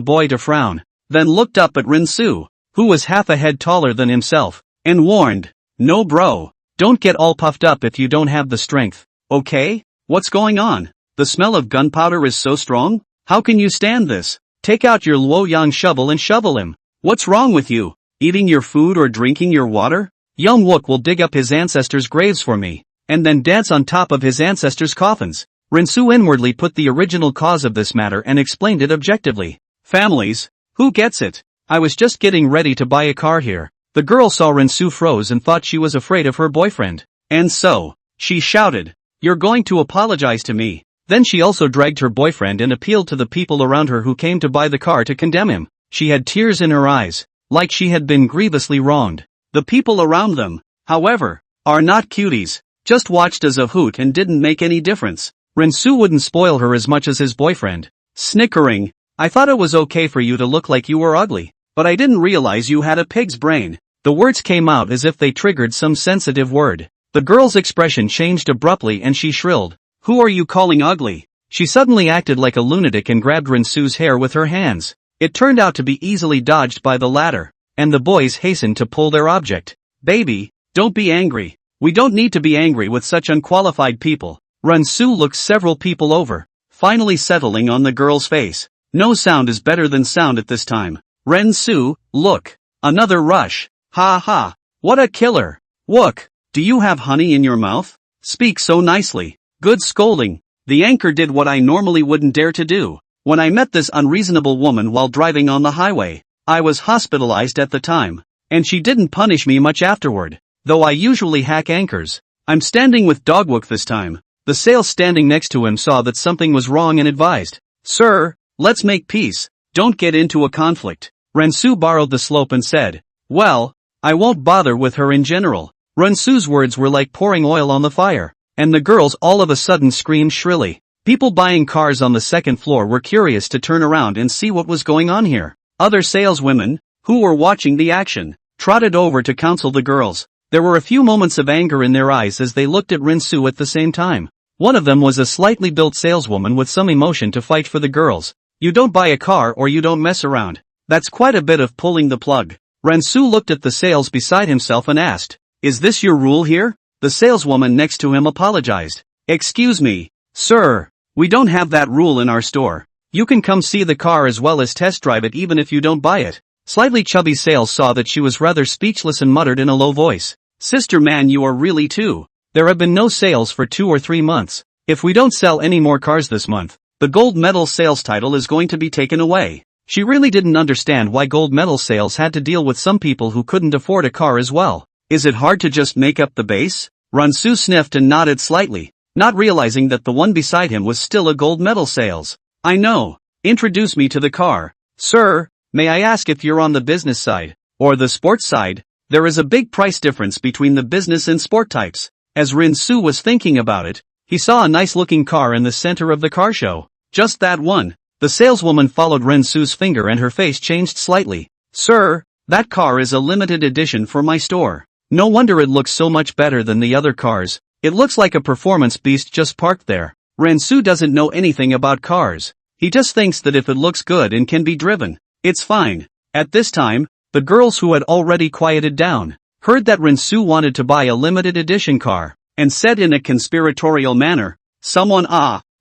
boy to frown, then looked up at Rinsu, who was half a head taller than himself, and warned, "No bro, don't get all puffed up if you don't have the strength, okay? What's going on?" The smell of gunpowder is so strong? How can you stand this? Take out your Luoyang shovel and shovel him. What's wrong with you? Eating your food or drinking your water? Young Wook will dig up his ancestors' graves for me, and then dance on top of his ancestors' coffins. Rinsu inwardly put the original cause of this matter and explained it objectively. Families? Who gets it? I was just getting ready to buy a car here. The girl saw Rinsu froze and thought she was afraid of her boyfriend. And so, she shouted, "You're going to apologize to me." Then she also dragged her boyfriend and appealed to the people around her who came to buy the car to condemn him. She had tears in her eyes, like she had been grievously wronged. The people around them, however, are not cuties, just watched as a hoot and didn't make any difference. Rinsu wouldn't spoil her as much as his boyfriend. Snickering, "I thought it was okay for you to look like you were ugly, but I didn't realize you had a pig's brain." The words came out as if they triggered some sensitive word. The girl's expression changed abruptly and she shrilled, "Who are you calling ugly?" She suddenly acted like a lunatic and grabbed Rinsu's hair with her hands. It turned out to be easily dodged by the latter, and the boys hastened to pull their object. "Baby, don't be angry. We don't need to be angry with such unqualified people." Rinsu looked several people over, finally settling on the girl's face. No sound is better than sound at this time. "Rinsu, look. Another rush. Ha ha. What a killer. Wook, do you have honey in your mouth? Speak so nicely. Good scolding." The anchor did what I normally wouldn't dare to do. When I met this unreasonable woman while driving on the highway, I was hospitalized at the time, and she didn't punish me much afterward, though I usually hack anchors. I'm standing with Dogwook this time. The sales standing next to him saw that something was wrong and advised, "Sir, let's make peace. Don't get into a conflict." Rinsu borrowed the slope and said, "Well, I won't bother with her in general." Rinsu's words were like pouring oil on the fire, and the girls all of a sudden screamed shrilly. People buying cars on the second floor were curious to turn around and see what was going on here. Other saleswomen, who were watching the action, trotted over to counsel the girls. There were a few moments of anger in their eyes as they looked at Rinsu at the same time. One of them was a slightly built saleswoman with some emotion to fight for the girls. "You don't buy a car or you don't mess around. That's quite a bit of pulling the plug." Rinsu looked at the sales beside himself and asked, "Is this your rule here?" The saleswoman next to him apologized. "Excuse me, sir. We don't have that rule in our store. You can come see the car as well as test drive it even if you don't buy it." Slightly chubby sales saw that she was rather speechless and muttered in a low voice, "Sister man, you are really too. There have been no sales for 2 or 3 months. If we don't sell any more cars this month, the gold medal sales title is going to be taken away." She really didn't understand why gold medal sales had to deal with some people who couldn't afford a car as well. "Is it hard to just make up the base?" Rinsu sniffed and nodded slightly, not realizing that the one beside him was still a gold medal sales. "I know. Introduce me to the car. Sir, may I ask if you're on the business side, or the sports side?" There is a big price difference between the business and sport types. As Rinsu was thinking about it, he saw a nice-looking car in the center of the car show. Just that one. The saleswoman followed Rinsu's finger and her face changed slightly. "Sir, that car is a limited edition for my store. No wonder it looks so much better than the other cars. It looks like a performance beast just parked there." Rinsu doesn't know anything about cars. He just thinks that if it looks good and can be driven, it's fine. At this time, the girls who had already quieted down, heard that Rinsu wanted to buy a limited edition car, and said in a conspiratorial manner,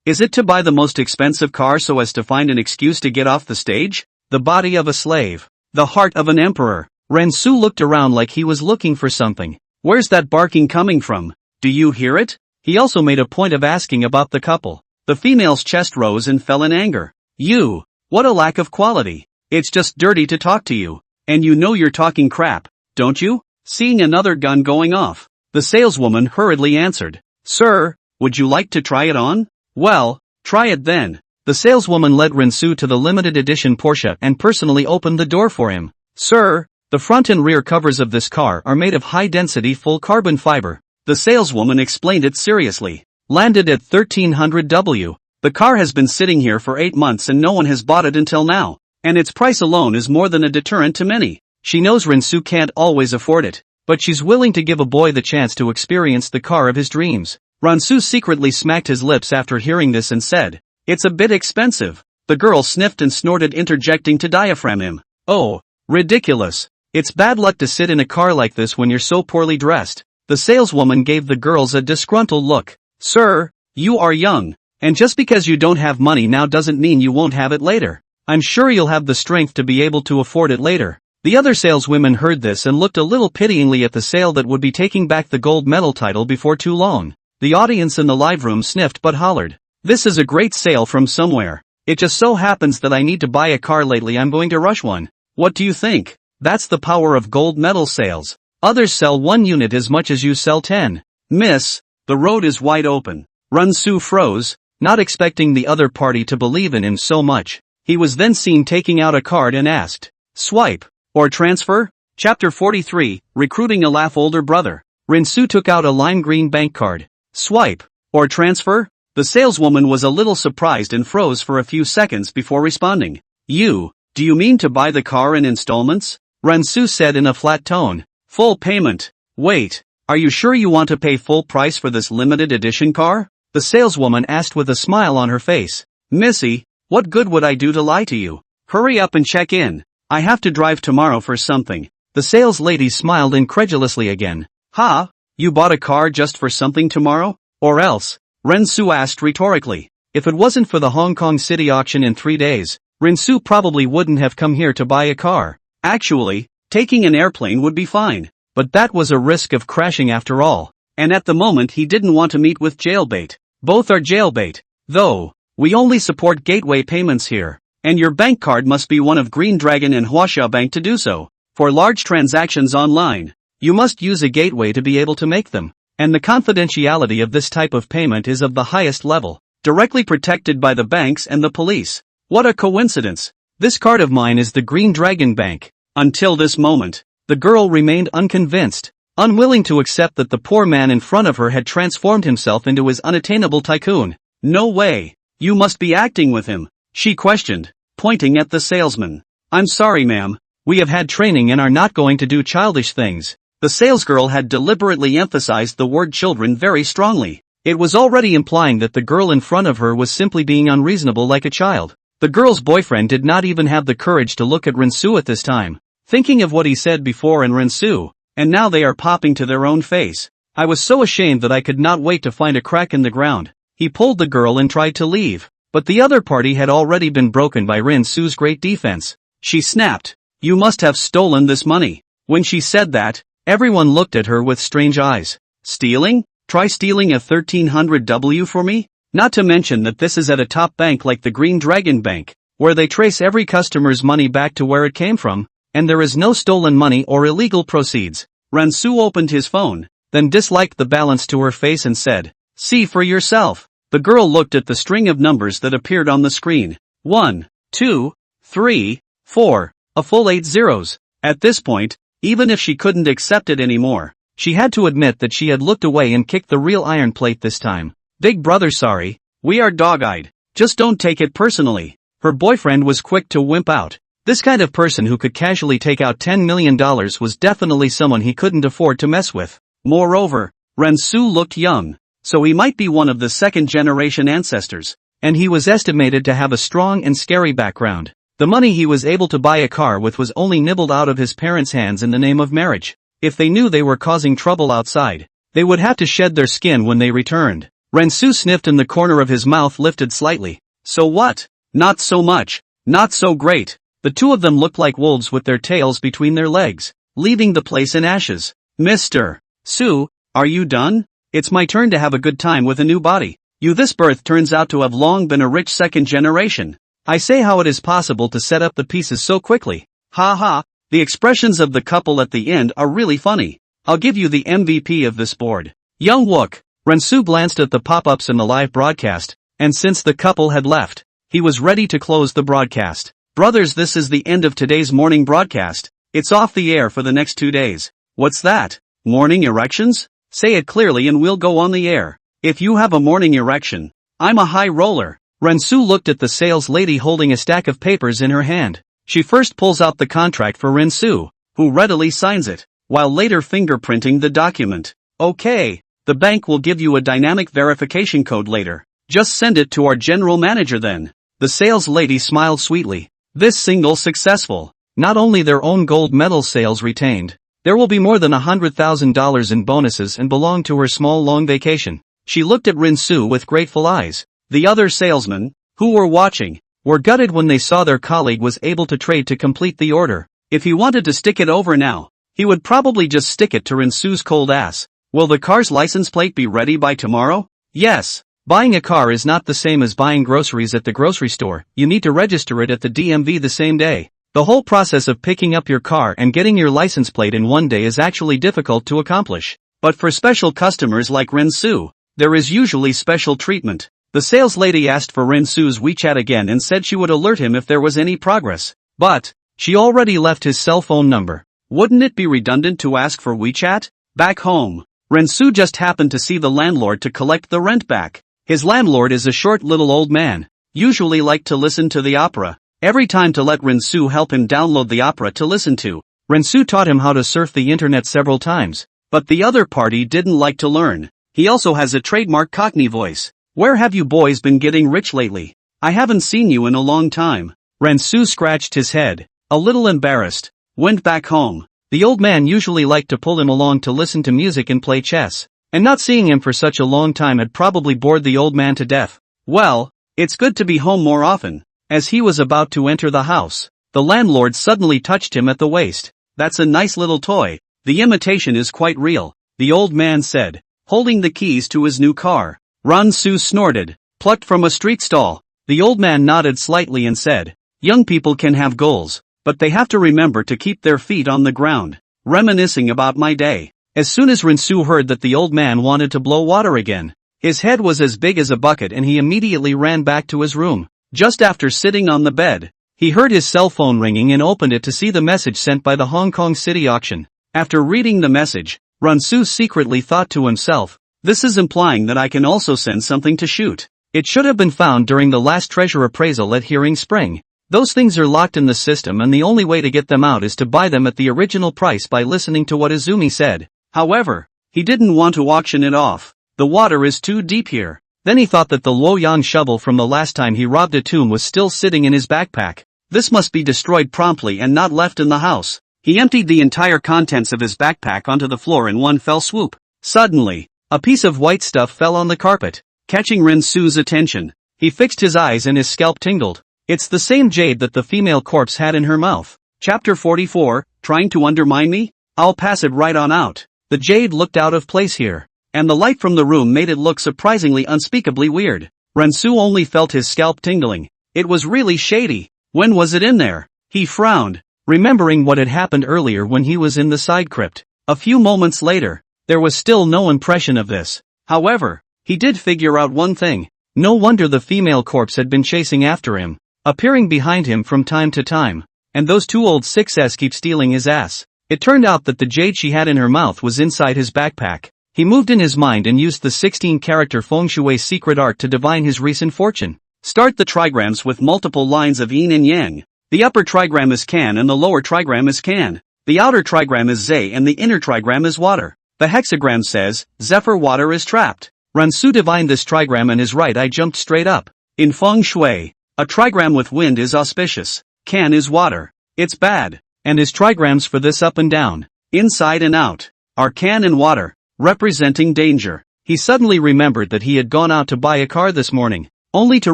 "Is it to buy the most expensive car so as to find an excuse to get off the stage?" The body of a slave. The heart of an emperor. Rinsu looked around like he was looking for something. "Where's that barking coming from? Do you hear it?" He also made a point of asking about the couple. The female's chest rose and fell in anger. "You, what a lack of quality. It's just dirty to talk to you. And you know you're talking crap, don't you?" Seeing another gun going off, the saleswoman hurriedly answered, "Sir, would you like to try it on?" "Well, try it then." The saleswoman led Rinsu to the limited edition Porsche and personally opened the door for him. "Sir, the front and rear covers of this car are made of high-density full carbon fiber." The saleswoman explained it seriously. "Landed at 1300 W. The car has been sitting here for 8 months and no one has bought it until now. And its price alone is more than a deterrent to many." She knows Rinsu can't always afford it, but she's willing to give a boy the chance to experience the car of his dreams. Rinsu secretly smacked his lips after hearing this and said, "It's a bit expensive." The girl sniffed and snorted, interjecting to diaphragm him, "Oh, ridiculous. It's bad luck to sit in a car like this when you're so poorly dressed." The saleswoman gave the girls a disgruntled look. "Sir, you are young, And just because you don't have money now doesn't mean you won't have it later. I'm sure you'll have the strength to be able to afford it later. The other saleswomen heard this and looked a little pityingly at the sale that would be taking back the gold medal title before too long. The audience in the live room sniffed but hollered. This is a great sale from somewhere. It just so happens that I need to buy a car lately. I'm going to rush one. What do you think? That's the power of gold medal sales. Others sell 1 unit as much as you sell 10. Miss, the road is wide open. Rensu froze, not expecting the other party to believe in him so much. He was then seen taking out a card and asked, "Swipe or transfer?" Chapter 43, Recruiting a Laugh Older Brother. Rensu took out a lime green bank card. "Swipe or transfer?" The saleswoman was a little surprised and froze for a few seconds before responding. Do you mean to buy the car in installments?" Rensu said in a flat tone. "Full payment." "Wait, are you sure you want to pay full price for this limited edition car?" The saleswoman asked with a smile on her face. "Missy, what good would I do to lie to you? Hurry up and check in. I have to drive tomorrow for something." The sales lady smiled incredulously again. "Ha, you bought a car just for something tomorrow? Or else?" Rensu asked rhetorically. If it wasn't for the Hong Kong City auction in 3 days, Rensu probably wouldn't have come here to buy a car. Actually, taking an airplane would be fine. But that was a risk of crashing after all. And at the moment he didn't want to meet with jailbait. Both are jailbait. Though, we only support gateway payments here. And your bank card must be one of Green Dragon and Huaxia Bank to do so. For large transactions online, you must use a gateway to be able to make them. And the confidentiality of this type of payment is of the highest level, directly protected by the banks and the police. What a coincidence. This card of mine is the Green Dragon Bank. Until this moment, the girl remained unconvinced, unwilling to accept that the poor man in front of her had transformed himself into his unattainable tycoon. "No way. You must be acting with him," she questioned, pointing at the salesman. "I'm sorry, ma'am. We have had training and are not going to do childish things." The salesgirl had deliberately emphasized the word children very strongly. It was already implying that the girl in front of her was simply being unreasonable like a child. The girl's boyfriend did not even have the courage to look at Rensu at this time, thinking of what he said before and Rensu, and now they are popping to their own face. "I was so ashamed that I could not wait to find a crack in the ground." He pulled the girl and tried to leave, but the other party had already been broken by Rensu's great defense. She snapped, "You must have stolen this money." When she said that, everyone looked at her with strange eyes. "Stealing? Try stealing a 1300W for me? Not to mention that this is at a top bank like the Green Dragon Bank, where they trace every customer's money back to where it came from, and there is no stolen money or illegal proceeds." Rensu opened his phone, then disliked the balance to her face and said, "See for yourself." The girl looked at the string of numbers that appeared on the screen. 1, 2, 3, 4, a full 8 zeros. At this point, even if she couldn't accept it anymore, she had to admit that she had looked away and kicked the real iron plate this time. "Big brother, sorry. We are dog-eyed. Just don't take it personally." Her boyfriend was quick to wimp out. This kind of person who could casually take out $10 million was definitely someone he couldn't afford to mess with. Moreover, Rensu looked young, so he might be one of the second-generation ancestors, and he was estimated to have a strong and scary background. The money he was able to buy a car with was only nibbled out of his parents' hands in the name of marriage. If they knew they were causing trouble outside, they would have to shed their skin when they returned. Rensu sniffed and the corner of his mouth lifted slightly. So what? Not so much. Not so great. The two of them looked like wolves with their tails between their legs, leaving the place in ashes. "Mr. Su, are you done? It's my turn to have a good time with a new body. This birth turns out to have long been a rich second generation. I say, how it is possible to set up the pieces so quickly. Ha ha, the expressions of the couple at the end are really funny. I'll give you the MVP of this board. Young Wook." Rensu glanced at the pop-ups in the live broadcast, and since the couple had left, he was ready to close the broadcast. "Brothers, this is the end of today's morning broadcast. It's off the air for the next 2 days. What's that? Morning erections? Say it clearly and we'll go on the air. If you have a morning erection, I'm a high roller." Rensu looked at the sales lady holding a stack of papers in her hand. She first pulls out the contract for Rensu, who readily signs it, while later fingerprinting the document. "Okay. The bank will give you a dynamic verification code later. Just send it to our general manager then." The sales lady smiled sweetly. This single successful. Not only their own gold medal sales retained, there will be more than $100,000 in bonuses and belong to her small long vacation. She looked at Rensu with grateful eyes. The other salesmen, who were watching, were gutted when they saw their colleague was able to trade to complete the order. If he wanted to stick it over now, he would probably just stick it to Rinsu's cold ass. Will the car's license plate be ready by tomorrow? Yes. Buying a car is not the same as buying groceries at the grocery store. You need to register it at the DMV the same day. The whole process of picking up your car and getting your license plate in one day is actually difficult to accomplish. But for special customers like Rinsu, there is usually special treatment. The sales lady asked for Rinsu's WeChat again and said she would alert him if there was any progress. But she already left his cell phone number. Wouldn't it be redundant to ask for WeChat? Back home, Rinsu just happened to see the landlord to collect the rent back. His landlord is a short little old man, usually liked to listen to the opera. Every time to let Rinsu help him download the opera to listen to. Rinsu taught him how to surf the internet several times, but the other party didn't like to learn. He also has a trademark Cockney voice. Where have you boys been getting rich lately? I haven't seen you in a long time. Rinsu scratched his head, a little embarrassed, went back home. The old man usually liked to pull him along to listen to music and play chess, and not seeing him for such a long time had probably bored the old man to death. Well, it's good to be home more often. As he was about to enter the house, the landlord suddenly touched him at the waist. That's a nice little toy. The imitation is quite real, the old man said, holding the keys to his new car. Rinsu snorted, plucked from a street stall. The old man nodded slightly and said, young people can have goals, but they have to remember to keep their feet on the ground. Reminiscing about my day. As soon as Rinsu heard that the old man wanted to blow water again, his head was as big as a bucket and he immediately ran back to his room. Just after sitting on the bed, he heard his cell phone ringing and opened it to see the message sent by the Hong Kong City Auction. After reading the message, Rinsu secretly thought to himself, this is implying that I can also send something to shoot. It should have been found during the last treasure appraisal at Hearing Spring. Those things are locked in the system and the only way to get them out is to buy them at the original price by listening to what Izumi said. However, he didn't want to auction it off. The water is too deep here. Then he thought that the Luoyang shovel from the last time he robbed a tomb was still sitting in his backpack. This must be destroyed promptly and not left in the house. He emptied the entire contents of his backpack onto the floor in one fell swoop. Suddenly, a piece of white stuff fell on the carpet, catching Rinsu's attention. He fixed his eyes and his scalp tingled. It's the same jade that the female corpse had in her mouth. Chapter 44, Trying to undermine me? I'll pass it right on out. The jade looked out of place here, and the light from the room made it look surprisingly unspeakably weird. Rinsu only felt his scalp tingling. It was really shady. When was it in there? He frowned, remembering what had happened earlier when he was in the side crypt. A few moments later, there was still no impression of this. However, he did figure out one thing. No wonder the female corpse had been chasing after him, appearing behind him from time to time. And those two old 6s keep stealing his ass. It turned out that the jade she had in her mouth was inside his backpack. He moved in his mind and used the 16-character feng shui secret art to divine his recent fortune. Start the trigrams with multiple lines of yin and yang. The upper trigram is can and the lower trigram is can. The outer trigram is zay and the inner trigram is water. The hexagram says, Zephyr water is trapped. Rinsu divined this trigram and his right eye jumped straight up. In feng shui, a trigram with wind is auspicious. Can is water. It's bad. And his trigrams for this up and down, inside and out, are can and water, representing danger. He suddenly remembered that he had gone out to buy a car this morning, only to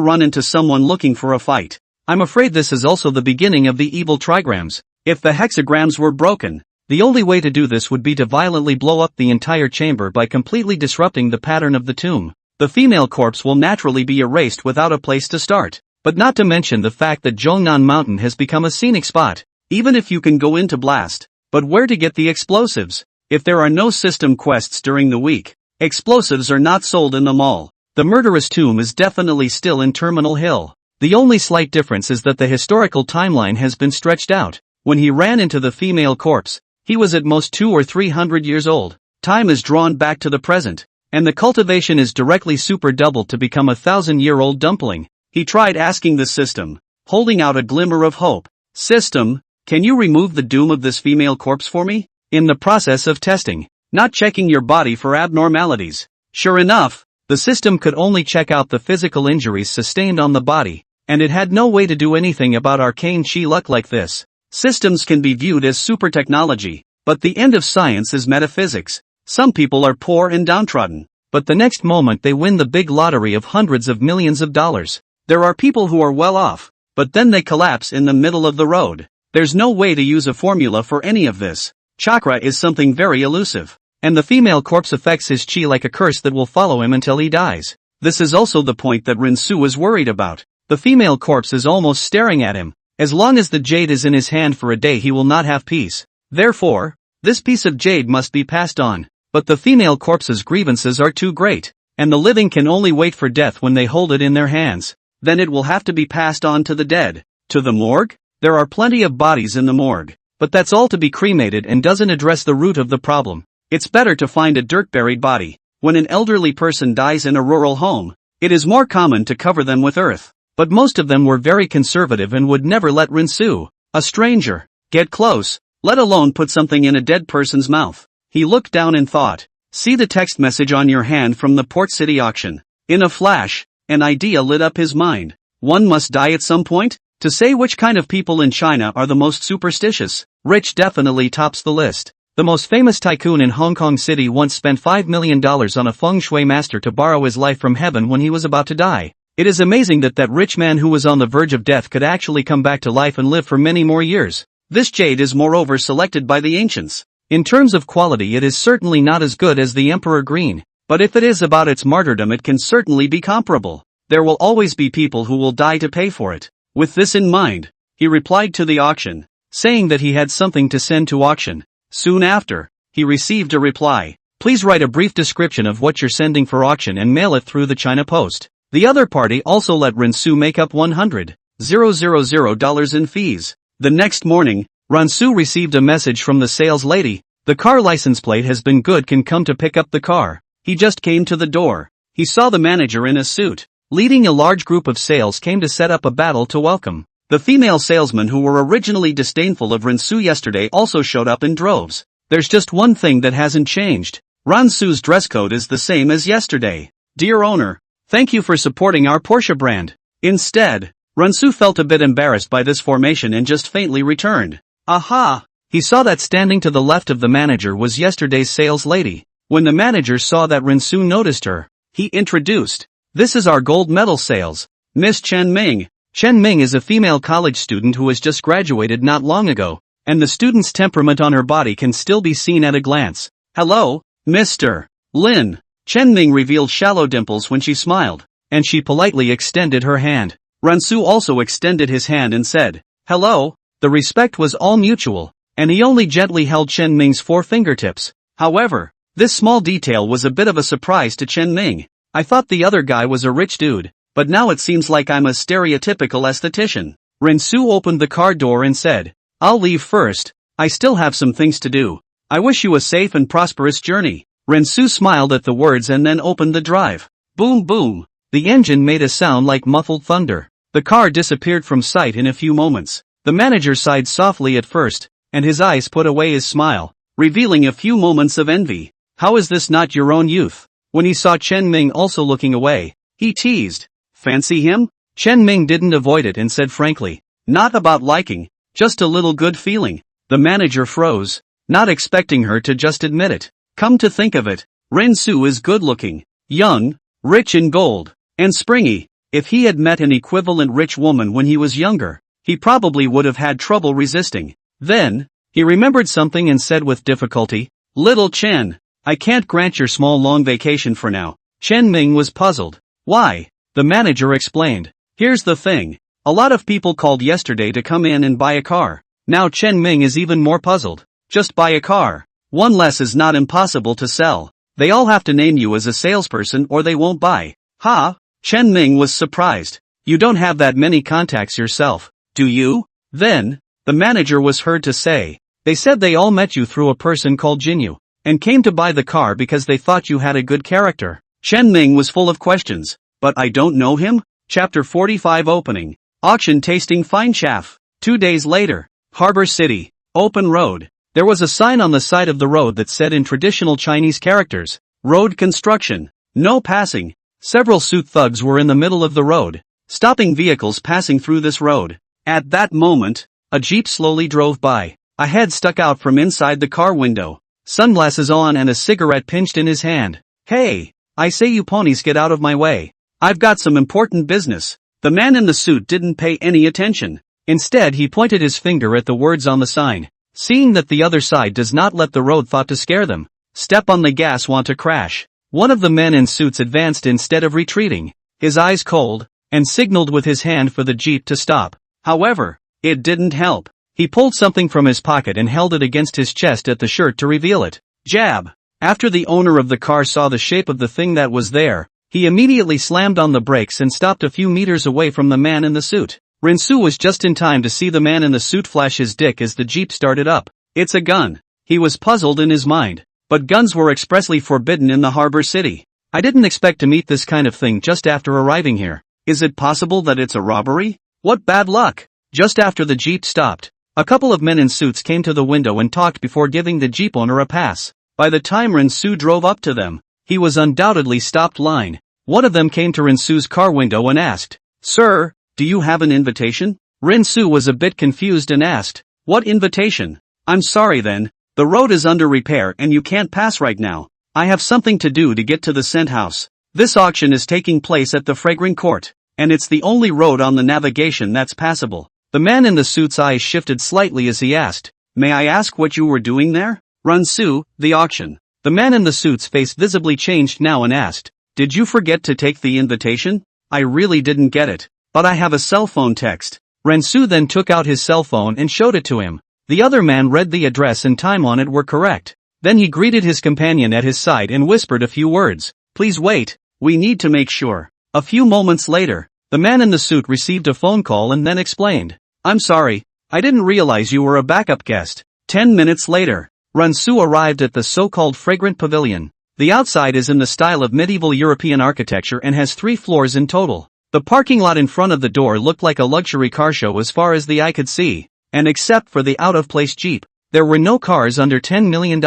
run into someone looking for a fight. I'm afraid this is also the beginning of the evil trigrams. If the hexagrams were broken, the only way to do this would be to violently blow up the entire chamber by completely disrupting the pattern of the tomb. The female corpse will naturally be erased without a place to start. But not to mention the fact that Zhongnan Mountain has become a scenic spot. Even if you can go into blast. But where to get the explosives? If there are no system quests during the week, explosives are not sold in the mall. The murderous tomb is definitely still in Terminal Hill. The only slight difference is that the historical timeline has been stretched out. When he ran into the female corpse, he was at most 200 or 300 years old. Time is drawn back to the present, and the cultivation is directly super doubled to become a 1,000-year-old dumpling. He tried asking the system, holding out a glimmer of hope. System, can you remove the doom of this female corpse for me? In the process of testing, not checking your body for abnormalities. Sure enough, the system could only check out the physical injuries sustained on the body, and it had no way to do anything about arcane chi luck like this. Systems can be viewed as super technology, but the end of science is metaphysics. Some people are poor and downtrodden. but the next moment they win the big lottery of hundreds of millions of dollars. There are people who are well off, but then they collapse in the middle of the road. There's no way to use a formula for any of this. Chakra is something very elusive, and the female corpse affects his chi like a curse that will follow him until he dies. This is also the point that Rinsu is worried about. The female corpse is almost staring at him. As long as the jade is in his hand for a day he will not have peace. Therefore, this piece of jade must be passed on. But the female corpse's grievances are too great, and the living can only wait for death when they hold it in their hands. Then it will have to be passed on to the dead. To the morgue? There are plenty of bodies in the morgue, but that's all to be cremated and doesn't address the root of the problem. It's better to find a dirt-buried body. When an elderly person dies in a rural home, it is more common to cover them with earth. But most of them were very conservative and would never let Rinsu, a stranger, get close, let alone put something in a dead person's mouth. He looked down and thought, see the text message on your hand from the Port City auction. In a flash, an idea lit up his mind. One must die at some point? To say which kind of people in China are the most superstitious, rich definitely tops the list. The most famous tycoon in Hong Kong City once spent $5 million on a feng shui master to borrow his life from heaven when he was about to die. It is amazing that rich man who was on the verge of death could actually come back to life and live for many more years. This jade is moreover selected by the ancients. In terms of quality it is certainly not as good as the Emperor Green, but if it is about its martyrdom it can certainly be comparable. There will always be people who will die to pay for it. With this in mind, he replied to the auction, saying that he had something to send to auction. Soon after, he received a reply. Please write a brief description of what you're sending for auction and mail it through the China Post. The other party also let Rinsu make up $100,000 in fees. The next morning, Rinsu received a message from the sales lady. The car license plate has been good, can come to pick up the car. He just came to the door. He saw the manager in a suit, leading a large group of sales came to set up a battle to welcome. The female salesmen who were originally disdainful of Rinsu yesterday also showed up in droves. There's just one thing that hasn't changed. Rinsu's dress code is the same as yesterday. Dear owner, thank you for supporting our Porsche brand. Instead, Rinsu felt a bit embarrassed by this formation and just faintly returned. Aha! He saw that standing to the left of the manager was yesterday's sales lady. When the manager saw that Rinsu noticed her, he introduced, this is our gold medal sales, Miss Chen Ming. Chen Ming is a female college student who has just graduated not long ago, and the student's temperament on her body can still be seen at a glance. Hello, Mr. Lin. Chen Ming revealed shallow dimples when she smiled, and she politely extended her hand. Rinsu also extended his hand and said, hello. The respect was all mutual, and he only gently held Chen Ming's 4 fingertips. However, this small detail was a bit of a surprise to Chen Ming. I thought the other guy was a rich dude, but now it seems like I'm a stereotypical esthetician. Rinsu opened the car door and said, I'll leave first, I still have some things to do. I wish you a safe and prosperous journey. Rinsu smiled at the words and then opened the drive. Boom boom. The engine made a sound like muffled thunder. The car disappeared from sight in a few moments. The manager sighed softly at first, and his eyes put away his smile, revealing a few moments of envy. How is this not your own youth? When he saw Chen Ming also looking away, he teased, fancy him? Chen Ming didn't avoid it and said frankly, not about liking, just a little good feeling. The manager froze, not expecting her to just admit it. Come to think of it, Rinsu is good-looking, young, rich in gold, and springy. If he had met an equivalent rich woman when he was younger, he probably would have had trouble resisting. Then, he remembered something and said with difficulty, Little Chen, I can't grant your small long vacation for now. Chen Ming was puzzled. Why? The manager explained. Here's the thing. A lot of people called yesterday to come in and buy a car. Now Chen Ming is even more puzzled. Just buy a car. One less is not impossible to sell. They all have to name you as a salesperson or they won't buy. Ha! Chen Ming was surprised. You don't have that many contacts yourself, do you? Then, the manager was heard to say, they said they all met you through a person called Jinyu, and came to buy the car because they thought you had a good character. Chen Ming was full of questions. But I don't know him? Chapter 45 Opening. Auction tasting fine chaff. 2 days later. Harbor City. Open road. There was a sign on the side of the road that said in traditional Chinese characters, road construction. No passing. Several suit thugs were in the middle of the road, stopping vehicles passing through this road. At that moment, a jeep slowly drove by. A head stuck out from inside the car window, sunglasses on and a cigarette pinched in his hand. Hey! I say you ponies get out of my way. I've got some important business. The man in the suit didn't pay any attention. Instead he pointed his finger at the words on the sign. Seeing that the other side does not let the road thought to scare them. Step on the gas, want to crash. One of the men in suits advanced instead of retreating, his eyes cold, and signaled with his hand for the jeep to stop. However, it didn't help. He pulled something from his pocket and held it against his chest at the shirt to reveal it. Jab! After the owner of the car saw the shape of the thing that was there, he immediately slammed on the brakes and stopped a few meters away from the man in the suit. Rinsu was just in time to see the man in the suit flash his dick as the jeep started up. It's a gun. He was puzzled in his mind. But guns were expressly forbidden in the harbor city. I didn't expect to meet this kind of thing just after arriving here. Is it possible that it's a robbery? What bad luck! Just after the jeep stopped, a couple of men in suits came to the window and talked before giving the jeep owner a pass. By the time Rinsu drove up to them, he was undoubtedly stopped line. One of them came to Rinsu's car window and asked, "Sir, do you have an invitation?" Rinsu was a bit confused and asked, "What invitation?" "I'm sorry then. The road is under repair and you can't pass right now. I have something to do to get to the scent house. This auction is taking place at the Fragrant Court, and it's the only road on the navigation that's passable." The man in the suit's eyes shifted slightly as he asked, "May I ask what you were doing there?" "Rinsu, the auction." The man in the suit's face visibly changed now and asked, "Did you forget to take the invitation?" "I really didn't get it, but I have a cell phone text." Rinsu then took out his cell phone and showed it to him. The other man read the address and time on it were correct. Then he greeted his companion at his side and whispered a few words. "Please wait, we need to make sure." A few moments later, the man in the suit received a phone call and then explained, "I'm sorry, I didn't realize you were a backup guest." 10 minutes later, Rinsu arrived at the so-called Fragrant Pavilion. The outside is in the style of medieval European architecture and has 3 floors in total. The parking lot in front of the door looked like a luxury car show as far as the eye could see. And except for the out-of-place jeep, there were no cars under $10 million.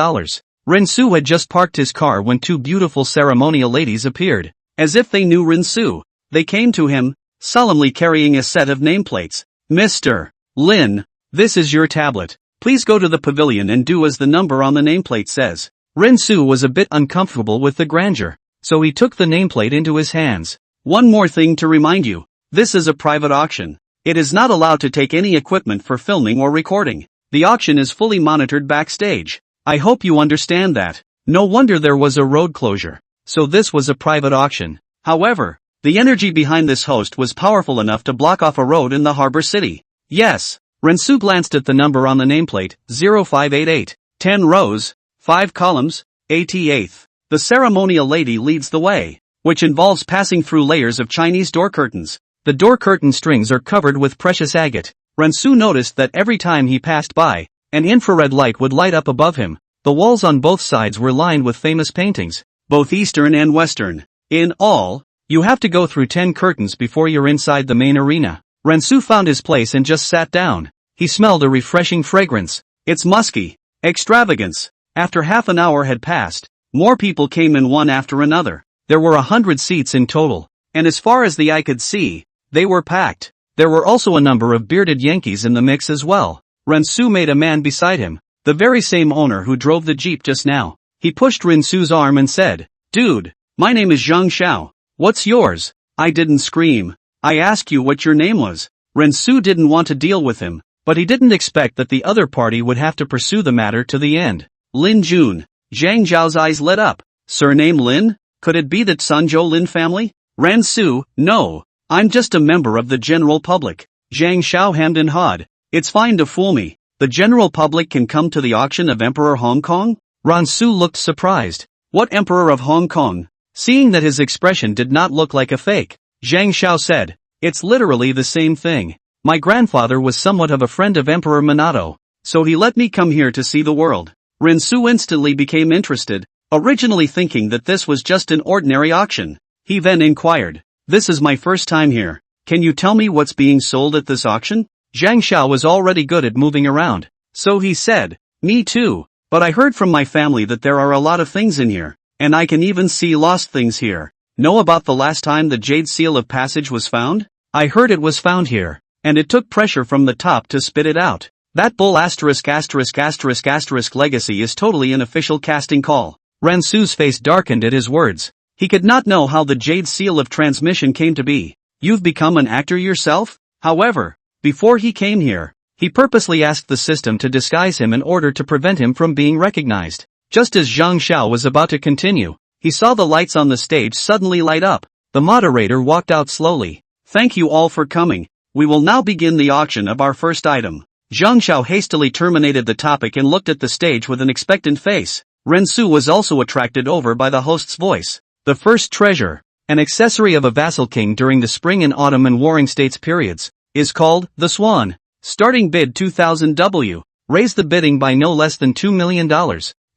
Rinsu had just parked his car when 2 beautiful ceremonial ladies appeared. As if they knew Rinsu, they came to him, solemnly carrying a set of nameplates. "Mr. Lin, this is your tablet. Please go to the pavilion and do as the number on the nameplate says." Rinsu was a bit uncomfortable with the grandeur, so he took the nameplate into his hands. "One more thing to remind you, this is a private auction. It is not allowed to take any equipment for filming or recording. The auction is fully monitored backstage. I hope you understand that." No wonder there was a road closure. So this was a private auction. However, the energy behind this host was powerful enough to block off a road in the harbor city. "Yes." Rinsu glanced at the number on the nameplate, 0588. 10 rows, 5 columns, 88th. The ceremonial lady leads the way, which involves passing through layers of Chinese door curtains. The door curtain strings are covered with precious agate. Rinsu noticed that every time he passed by, an infrared light would light up above him. The walls on both sides were lined with famous paintings, both Eastern and Western. In all, you have to go through 10 curtains before you're inside the main arena. Rinsu found his place and just sat down. He smelled a refreshing fragrance. It's musky. Extravagance. After half an hour had passed, more people came in one after another. There were 100 seats in total, and as far as the eye could see, they were packed. There were also a number of bearded Yankees in the mix as well. Rinsu made a man beside him, the very same owner who drove the jeep just now. He pushed Rinsu's arm and said, "Dude, my name is Zhang Xiao. What's yours?" "I didn't scream. I asked you what your name was." Rinsu didn't want to deal with him, but he didn't expect that the other party would have to pursue the matter to the end. "Lin Jun." Zhang Zhao's eyes lit up. "Surname Lin? Could it be the Sanzhou Lin family?" "Rinsu, no. I'm just a member of the general public." Zhang Xiao hemmed and hawed. "It's fine to fool me. The general public can come to the auction of Emperor Hong Kong?" Rinsu looked surprised. "What Emperor of Hong Kong?" Seeing that his expression did not look like a fake, Zhang Xiao said, "It's literally the same thing. My grandfather was somewhat of a friend of Emperor Minato, so he let me come here to see the world." Rinsu instantly became interested, originally thinking that this was just an ordinary auction. He then inquired, "This is my first time here. Can you tell me what's being sold at this auction?" Zhang Xiao was already good at moving around, so he said, "Me too, but I heard from my family that there are a lot of things in here, and I can even see lost things here. Know about the last time the Jade Seal of Passage was found? I heard it was found here, and it took pressure from the top to spit it out. That bull ***** legacy is totally an official casting call." Ransu's face darkened at his words. He could not know how the Jade Seal of transmission came to be. You've become an actor yourself? However, before he came here, he purposely asked the system to disguise him in order to prevent him from being recognized. Just as Zhang Xiao was about to continue, he saw the lights on the stage suddenly light up. The moderator walked out slowly. Thank you all for coming. We will now begin the auction of our first item. Zhang Xiao hastily terminated the topic and looked at the stage with an expectant face. Rensu was also attracted over by the host's voice. The first treasure, an accessory of a vassal king during the spring and autumn and warring states periods, is called the Swan. Starting bid 2000 W. Raise the bidding by no less than $2 million,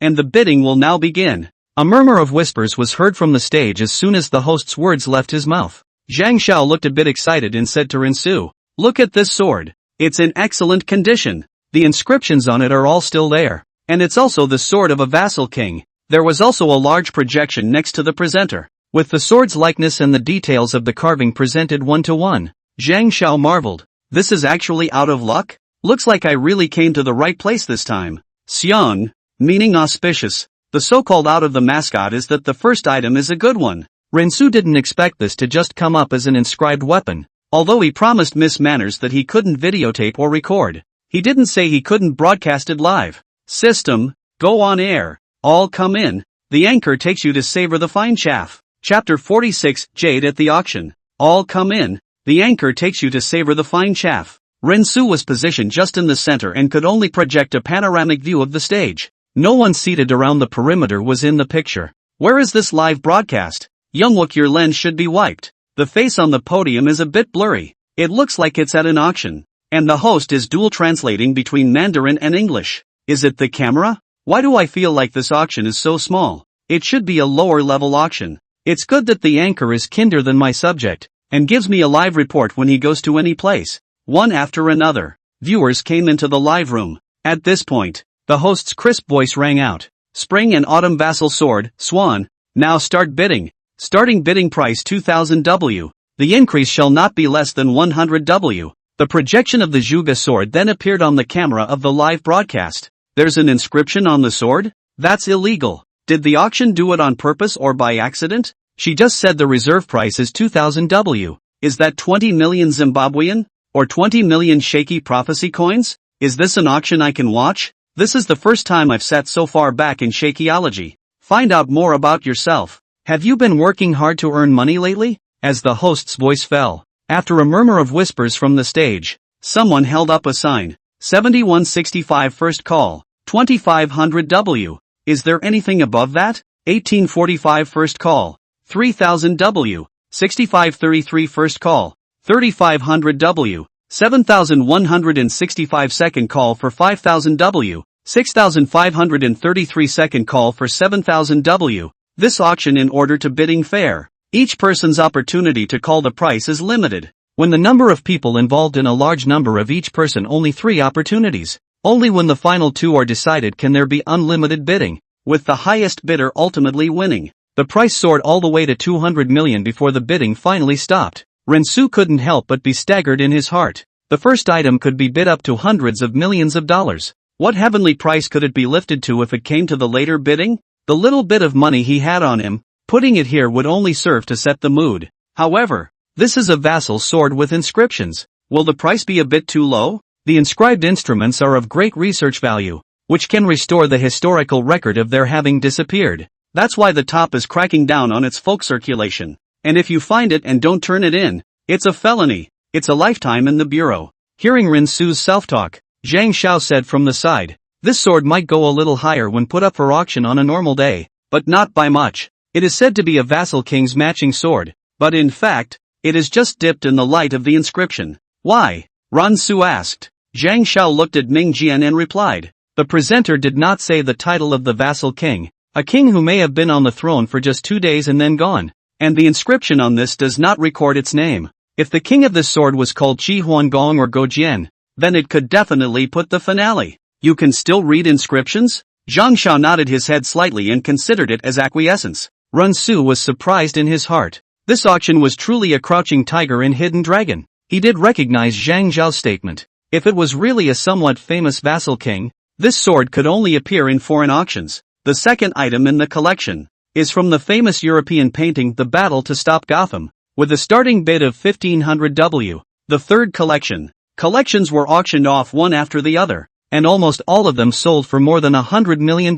and the bidding will now begin. A murmur of whispers was heard from the stage as soon as the host's words left his mouth. Zhang Xiao looked a bit excited and said to Rinsu, "Look at this sword. It's in excellent condition. The inscriptions on it are all still there. And it's also the sword of a vassal king." There was also a large projection next to the presenter, with the sword's likeness and the details of the carving presented one to one. Zhang Xiao marveled. This is actually out of luck? Looks like I really came to the right place this time. Xiang, meaning auspicious. The so-called out of the mascot is that the first item is a good one. Rensu didn't expect this to just come up as an inscribed weapon. Although he promised Miss Manners that he couldn't videotape or record, he didn't say he couldn't broadcast it live. System, go on air. All come in. The anchor takes you to savor the fine chaff. Chapter 46, Jade at the auction. All come in. The anchor takes you to savor the fine chaff. Rensu was positioned just in the center and could only project a panoramic view of the stage. No one seated around the perimeter was in the picture. Where is this live broadcast? Youngwook, your lens should be wiped. The face on the podium is a bit blurry. It looks like it's at an auction. And the host is dual translating between Mandarin and English. Is it the camera? Why do I feel like this auction is so small? It should be a lower level auction. It's good that the anchor is kinder than my subject, and gives me a live report when he goes to any place. One after another, viewers came into the live room. At this point, the host's crisp voice rang out. Spring and Autumn Vassal Sword, Swan, now start bidding. Starting bidding price 2000 W. The increase shall not be less than 100 W. The projection of the Zhuge sword then appeared on the camera of the live broadcast. There's an inscription on the sword? That's illegal. Did the auction do it on purpose or by accident? She just said the reserve price is 2000 W. Is that 20 million Zimbabwean? Or 20 million shaky prophecy coins? Is this an auction I can watch? This is the first time I've sat so far back in shakyology. Find out more about yourself. Have you been working hard to earn money lately? As the host's voice fell, after a murmur of whispers from the stage, someone held up a sign. 7165 first call, 2500 W. Is there anything above that? 1845 first call, 3000 W. 6533 first call, 3500 W. 7165 second call for 5000 W. 6533 second call for 7000 W. This auction in order to bidding fair. Each person's opportunity to call the price is limited. When the number of people involved in a large number of each person only 3 opportunities. Only when the final 2 are decided can there be unlimited bidding, with the highest bidder ultimately winning. The price soared all the way to 200 million before the bidding finally stopped. Rensu couldn't help but be staggered in his heart. The first item could be bid up to hundreds of millions of dollars. What heavenly price could it be lifted to if it came to the later bidding? The little bit of money he had on him, putting it here would only serve to set the mood. However, this is a vassal sword with inscriptions. Will the price be a bit too low? The inscribed instruments are of great research value, which can restore the historical record of their having disappeared. That's why the top is cracking down on its folk circulation. And if you find it and don't turn it in, it's a felony. It's a lifetime in the bureau. Hearing Rinsu's self-talk, Zhang Xiao said from the side, this sword might go a little higher when put up for auction on a normal day, but not by much. It is said to be a vassal king's matching sword, but in fact, it is just dipped in the light of the inscription. Why? Rinsu asked. Zhang Xiao looked at Ming Jian and replied. The presenter did not say the title of the vassal king, a king who may have been on the throne for just 2 days and then gone, and the inscription on this does not record its name. If the king of this sword was called Qi Huangong or Gojian, then it could definitely put the finale. You can still read inscriptions? Zhang Xiao nodded his head slightly and considered it as acquiescence. Rinsu was surprised in his heart. This auction was truly a crouching tiger and hidden dragon. He did recognize Zhang Zhao's statement. If it was really a somewhat famous vassal king, this sword could only appear in foreign auctions. The second item in the collection. is from the famous European painting The Battle to Stop Gotham, with a starting bid of 1500 W. The third collection. Collections were auctioned off one after the other, and almost all of them sold for more than $100 million.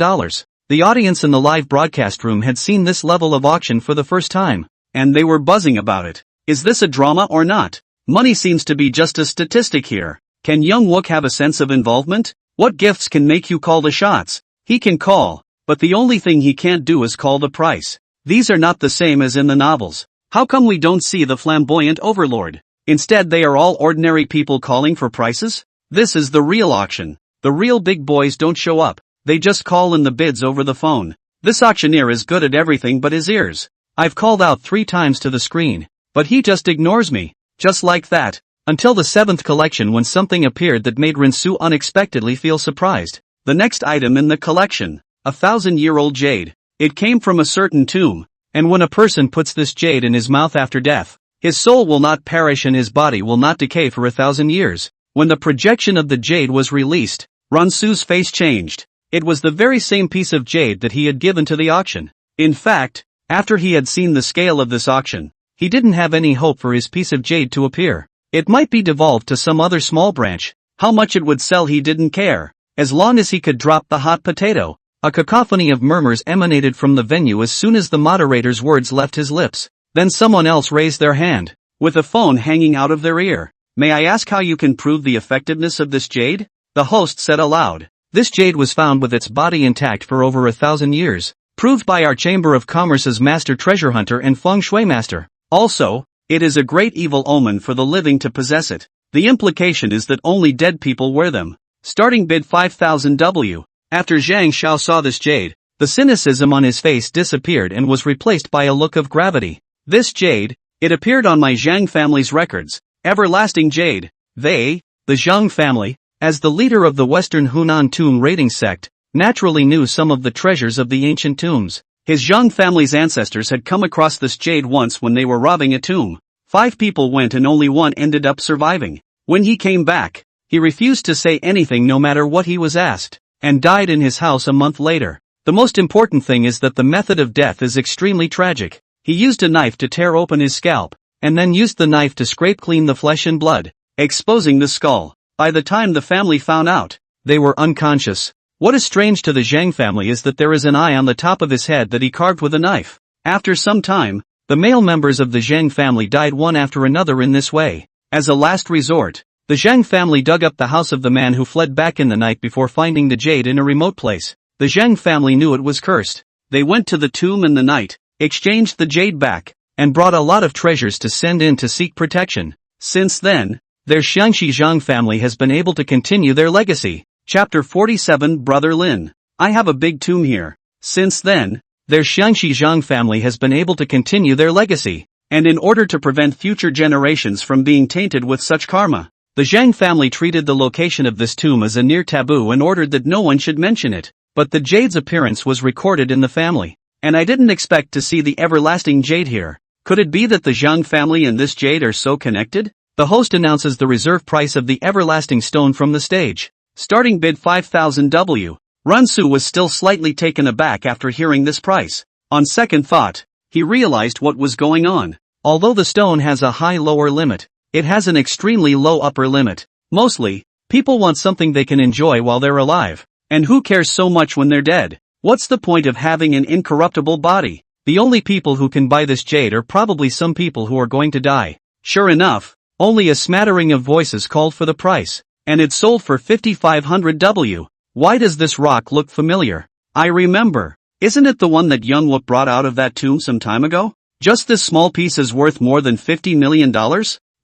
The audience in the live broadcast room had seen this level of auction for the first time, and they were buzzing about it. Is this a drama or not? Money seems to be just a statistic here. Can Young Wook have a sense of involvement? What gifts can make you call the shots? He can call, but the only thing he can't do is call the price. These are not the same as in the novels. How come we don't see the flamboyant overlord? Instead they are all ordinary people calling for prices? This is the real auction. The real big boys don't show up, they just call in the bids over the phone. This auctioneer is good at everything but his ears. I've called out 3 times to the screen, but he just ignores me. Just like that. Until the 7th collection when something appeared that made Rinsu unexpectedly feel surprised. The next item in the collection. A 1,000-year-old jade. It came from a certain tomb, and when a person puts this jade in his mouth after death, his soul will not perish and his body will not decay for 1,000 years. When the projection of the jade was released, Rinsu's face changed. It was the very same piece of jade that he had given to the auction. In fact, after he had seen the scale of this auction, he didn't have any hope for his piece of jade to appear. It might be devolved to some other small branch. How much it would sell he didn't care, as long as he could drop the hot potato. A cacophony of murmurs emanated from the venue as soon as the moderator's words left his lips. Then someone else raised their hand, with a phone hanging out of their ear. May I ask how you can prove the effectiveness of this jade? The host said aloud. This jade was found with its body intact for over 1,000 years, proved by our Chamber of Commerce's master treasure hunter and feng shui master. Also, it is a great evil omen for the living to possess it. The implication is that only dead people wear them. Starting bid 5,000 W. After Zhang Xiao saw this jade, the cynicism on his face disappeared and was replaced by a look of gravity. This jade, it appeared on my Zhang family's records. Everlasting jade. They, the Zhang family, as the leader of the Western Hunan tomb raiding sect, naturally knew some of the treasures of the ancient tombs. His Zhang family's ancestors had come across this jade once when they were robbing a tomb. 5 people went and only one ended up surviving. When he came back, he refused to say anything no matter what he was asked, and died in his house a month later. The most important thing is that the method of death is extremely tragic. He used a knife to tear open his scalp, and then used the knife to scrape clean the flesh and blood, exposing the skull. By the time the family found out, they were unconscious. What is strange to the Zhang family is that there is an eye on the top of his head that he carved with a knife. After some time, the male members of the Zhang family died one after another in this way. As a last resort, the Zhang family dug up the house of the man who fled back in the night before finding the jade in a remote place. The Zhang family knew it was cursed. They went to the tomb in the night, exchanged the jade back, and brought a lot of treasures to send in to seek protection. Since then, their Xiangxi Zhang family has been able to continue their legacy. Chapter 47 Brother Lin. I have a big tomb here. Since then, their Xiangxi Zhang family has been able to continue their legacy, and in order to prevent future generations from being tainted with such karma, the Zhang family treated the location of this tomb as a near taboo and ordered that no one should mention it. But the jade's appearance was recorded in the family, and I didn't expect to see the everlasting jade here. Could it be that the Zhang family and this jade are so connected? The host announces the reserve price of the everlasting stone from the stage. Starting bid 5,000 W. Rinsu was still slightly taken aback after hearing this price. On second thought, he realized what was going on. Although the stone has a high lower limit, it has an extremely low upper limit. Mostly, people want something they can enjoy while they're alive. And who cares so much when they're dead? What's the point of having an incorruptible body? The only people who can buy this jade are probably some people who are going to die. Sure enough, only a smattering of voices called for the price, and it sold for 5,500 W. Why does this rock look familiar? I remember. Isn't it the one that Young Wook brought out of that tomb some time ago? Just this small piece is worth more than $50 million?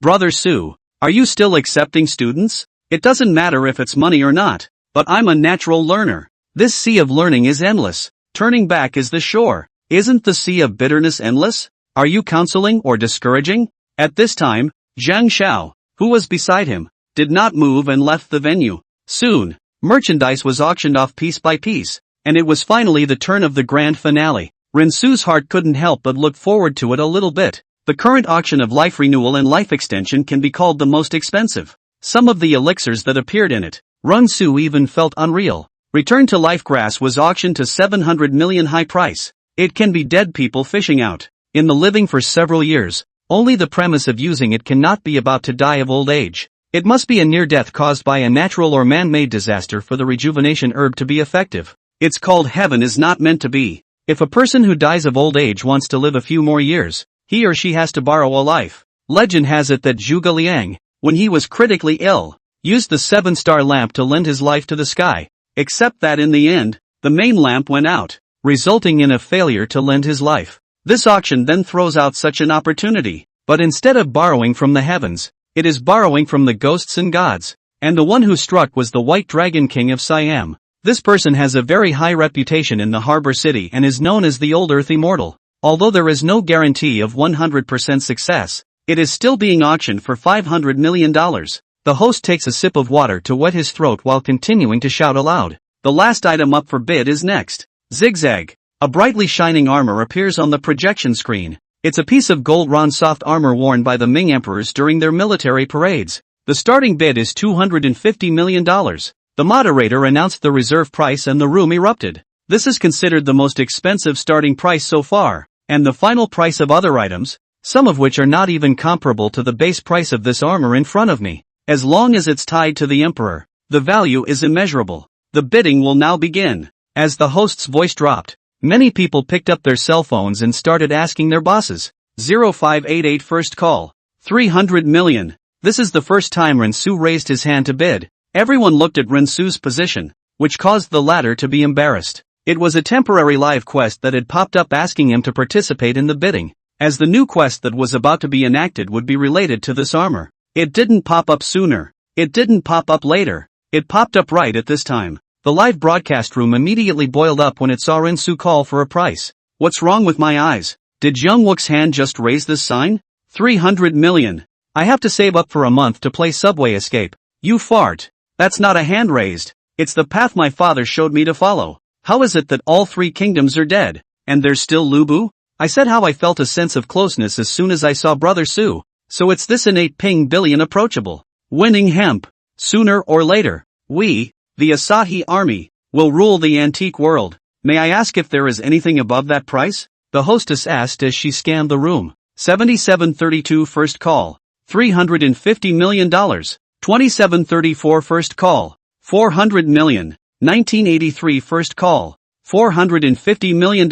Brother Su, are you still accepting students? It doesn't matter if it's money or not, but I'm a natural learner. This sea of learning is endless. Turning back is the shore. Isn't the sea of bitterness endless? Are you counseling or discouraging? At this time, Zhang Xiao, who was beside him, did not move and left the venue. Soon, merchandise was auctioned off piece by piece, and it was finally the turn of the grand finale. Rinsu's heart couldn't help but look forward to it a little bit. The current auction of life renewal and life extension can be called the most expensive. Some of the elixirs that appeared in it, Rinsu even felt unreal. Return to Life grass was auctioned to 700 million high price. It can be dead people fishing out in the living for several years. Only the premise of using it cannot be about to die of old age. It must be a near-death caused by a natural or man-made disaster for the rejuvenation herb to be effective. It's called heaven is not meant to be. If a person who dies of old age wants to live a few more years, he or she has to borrow a life. Legend has it that Zhuge Liang, when he was critically ill, used the 7-star lamp to lend his life to the sky, except that in the end, the main lamp went out, resulting in a failure to lend his life. This auction then throws out such an opportunity, but instead of borrowing from the heavens, it is borrowing from the ghosts and gods, and the one who struck was the White Dragon King of Siam. This person has a very high reputation in the harbor city and is known as the Old Earth Immortal. Although there is no guarantee of 100% success, it is still being auctioned for $500 million. The host takes a sip of water to wet his throat while continuing to shout aloud. The last item up for bid is next. Zigzag. A brightly shining armor appears on the projection screen. It's a piece of gold Ron soft armor worn by the Ming emperors during their military parades. The starting bid is $250 million. The moderator announced the reserve price and the room erupted. This is considered the most expensive starting price so far, and the final price of other items, some of which are not even comparable to the base price of this armor in front of me. As long as it's tied to the emperor, the value is immeasurable. The bidding will now begin. As the host's voice dropped, many people picked up their cell phones and started asking their bosses. 0588 first call. 300 million. This is the first time Rensu raised his hand to bid. Everyone looked at Rensu's position, which caused the latter to be embarrassed. It was a temporary live quest that had popped up asking him to participate in the bidding, as the new quest that was about to be enacted would be related to this armor. It didn't pop up sooner. It didn't pop up later. It popped up right at this time. The live broadcast room immediately boiled up when it saw Rensu call for a price. What's wrong with my eyes? Did Jungwook's hand just raise this sign? 300 million. I have to save up for a month to play Subway Escape. You fart. That's not a hand raised. It's the path my father showed me to follow. How is it that all 3 kingdoms are dead, and there's still Lubu? I said how I felt a sense of closeness as soon as I saw Brother Su. So it's this innate ping billion approachable. Winning hemp. Sooner or later, we, the Asahi army, will rule the antique world. May I ask if there is anything above that price? The hostess asked as she scanned the room. 7732 first call. $350 million. 2734 first call. 400 million. 1983 first call. $450 million.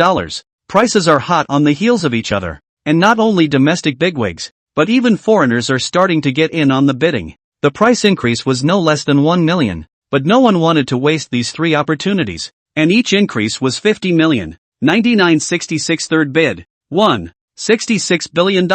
Prices are hot on the heels of each other. And not only domestic bigwigs, but even foreigners are starting to get in on the bidding. The price increase was no less than 1 million, but no one wanted to waste these 3 opportunities, and each increase was 50 million. 9966 third bid. $1.66 billion.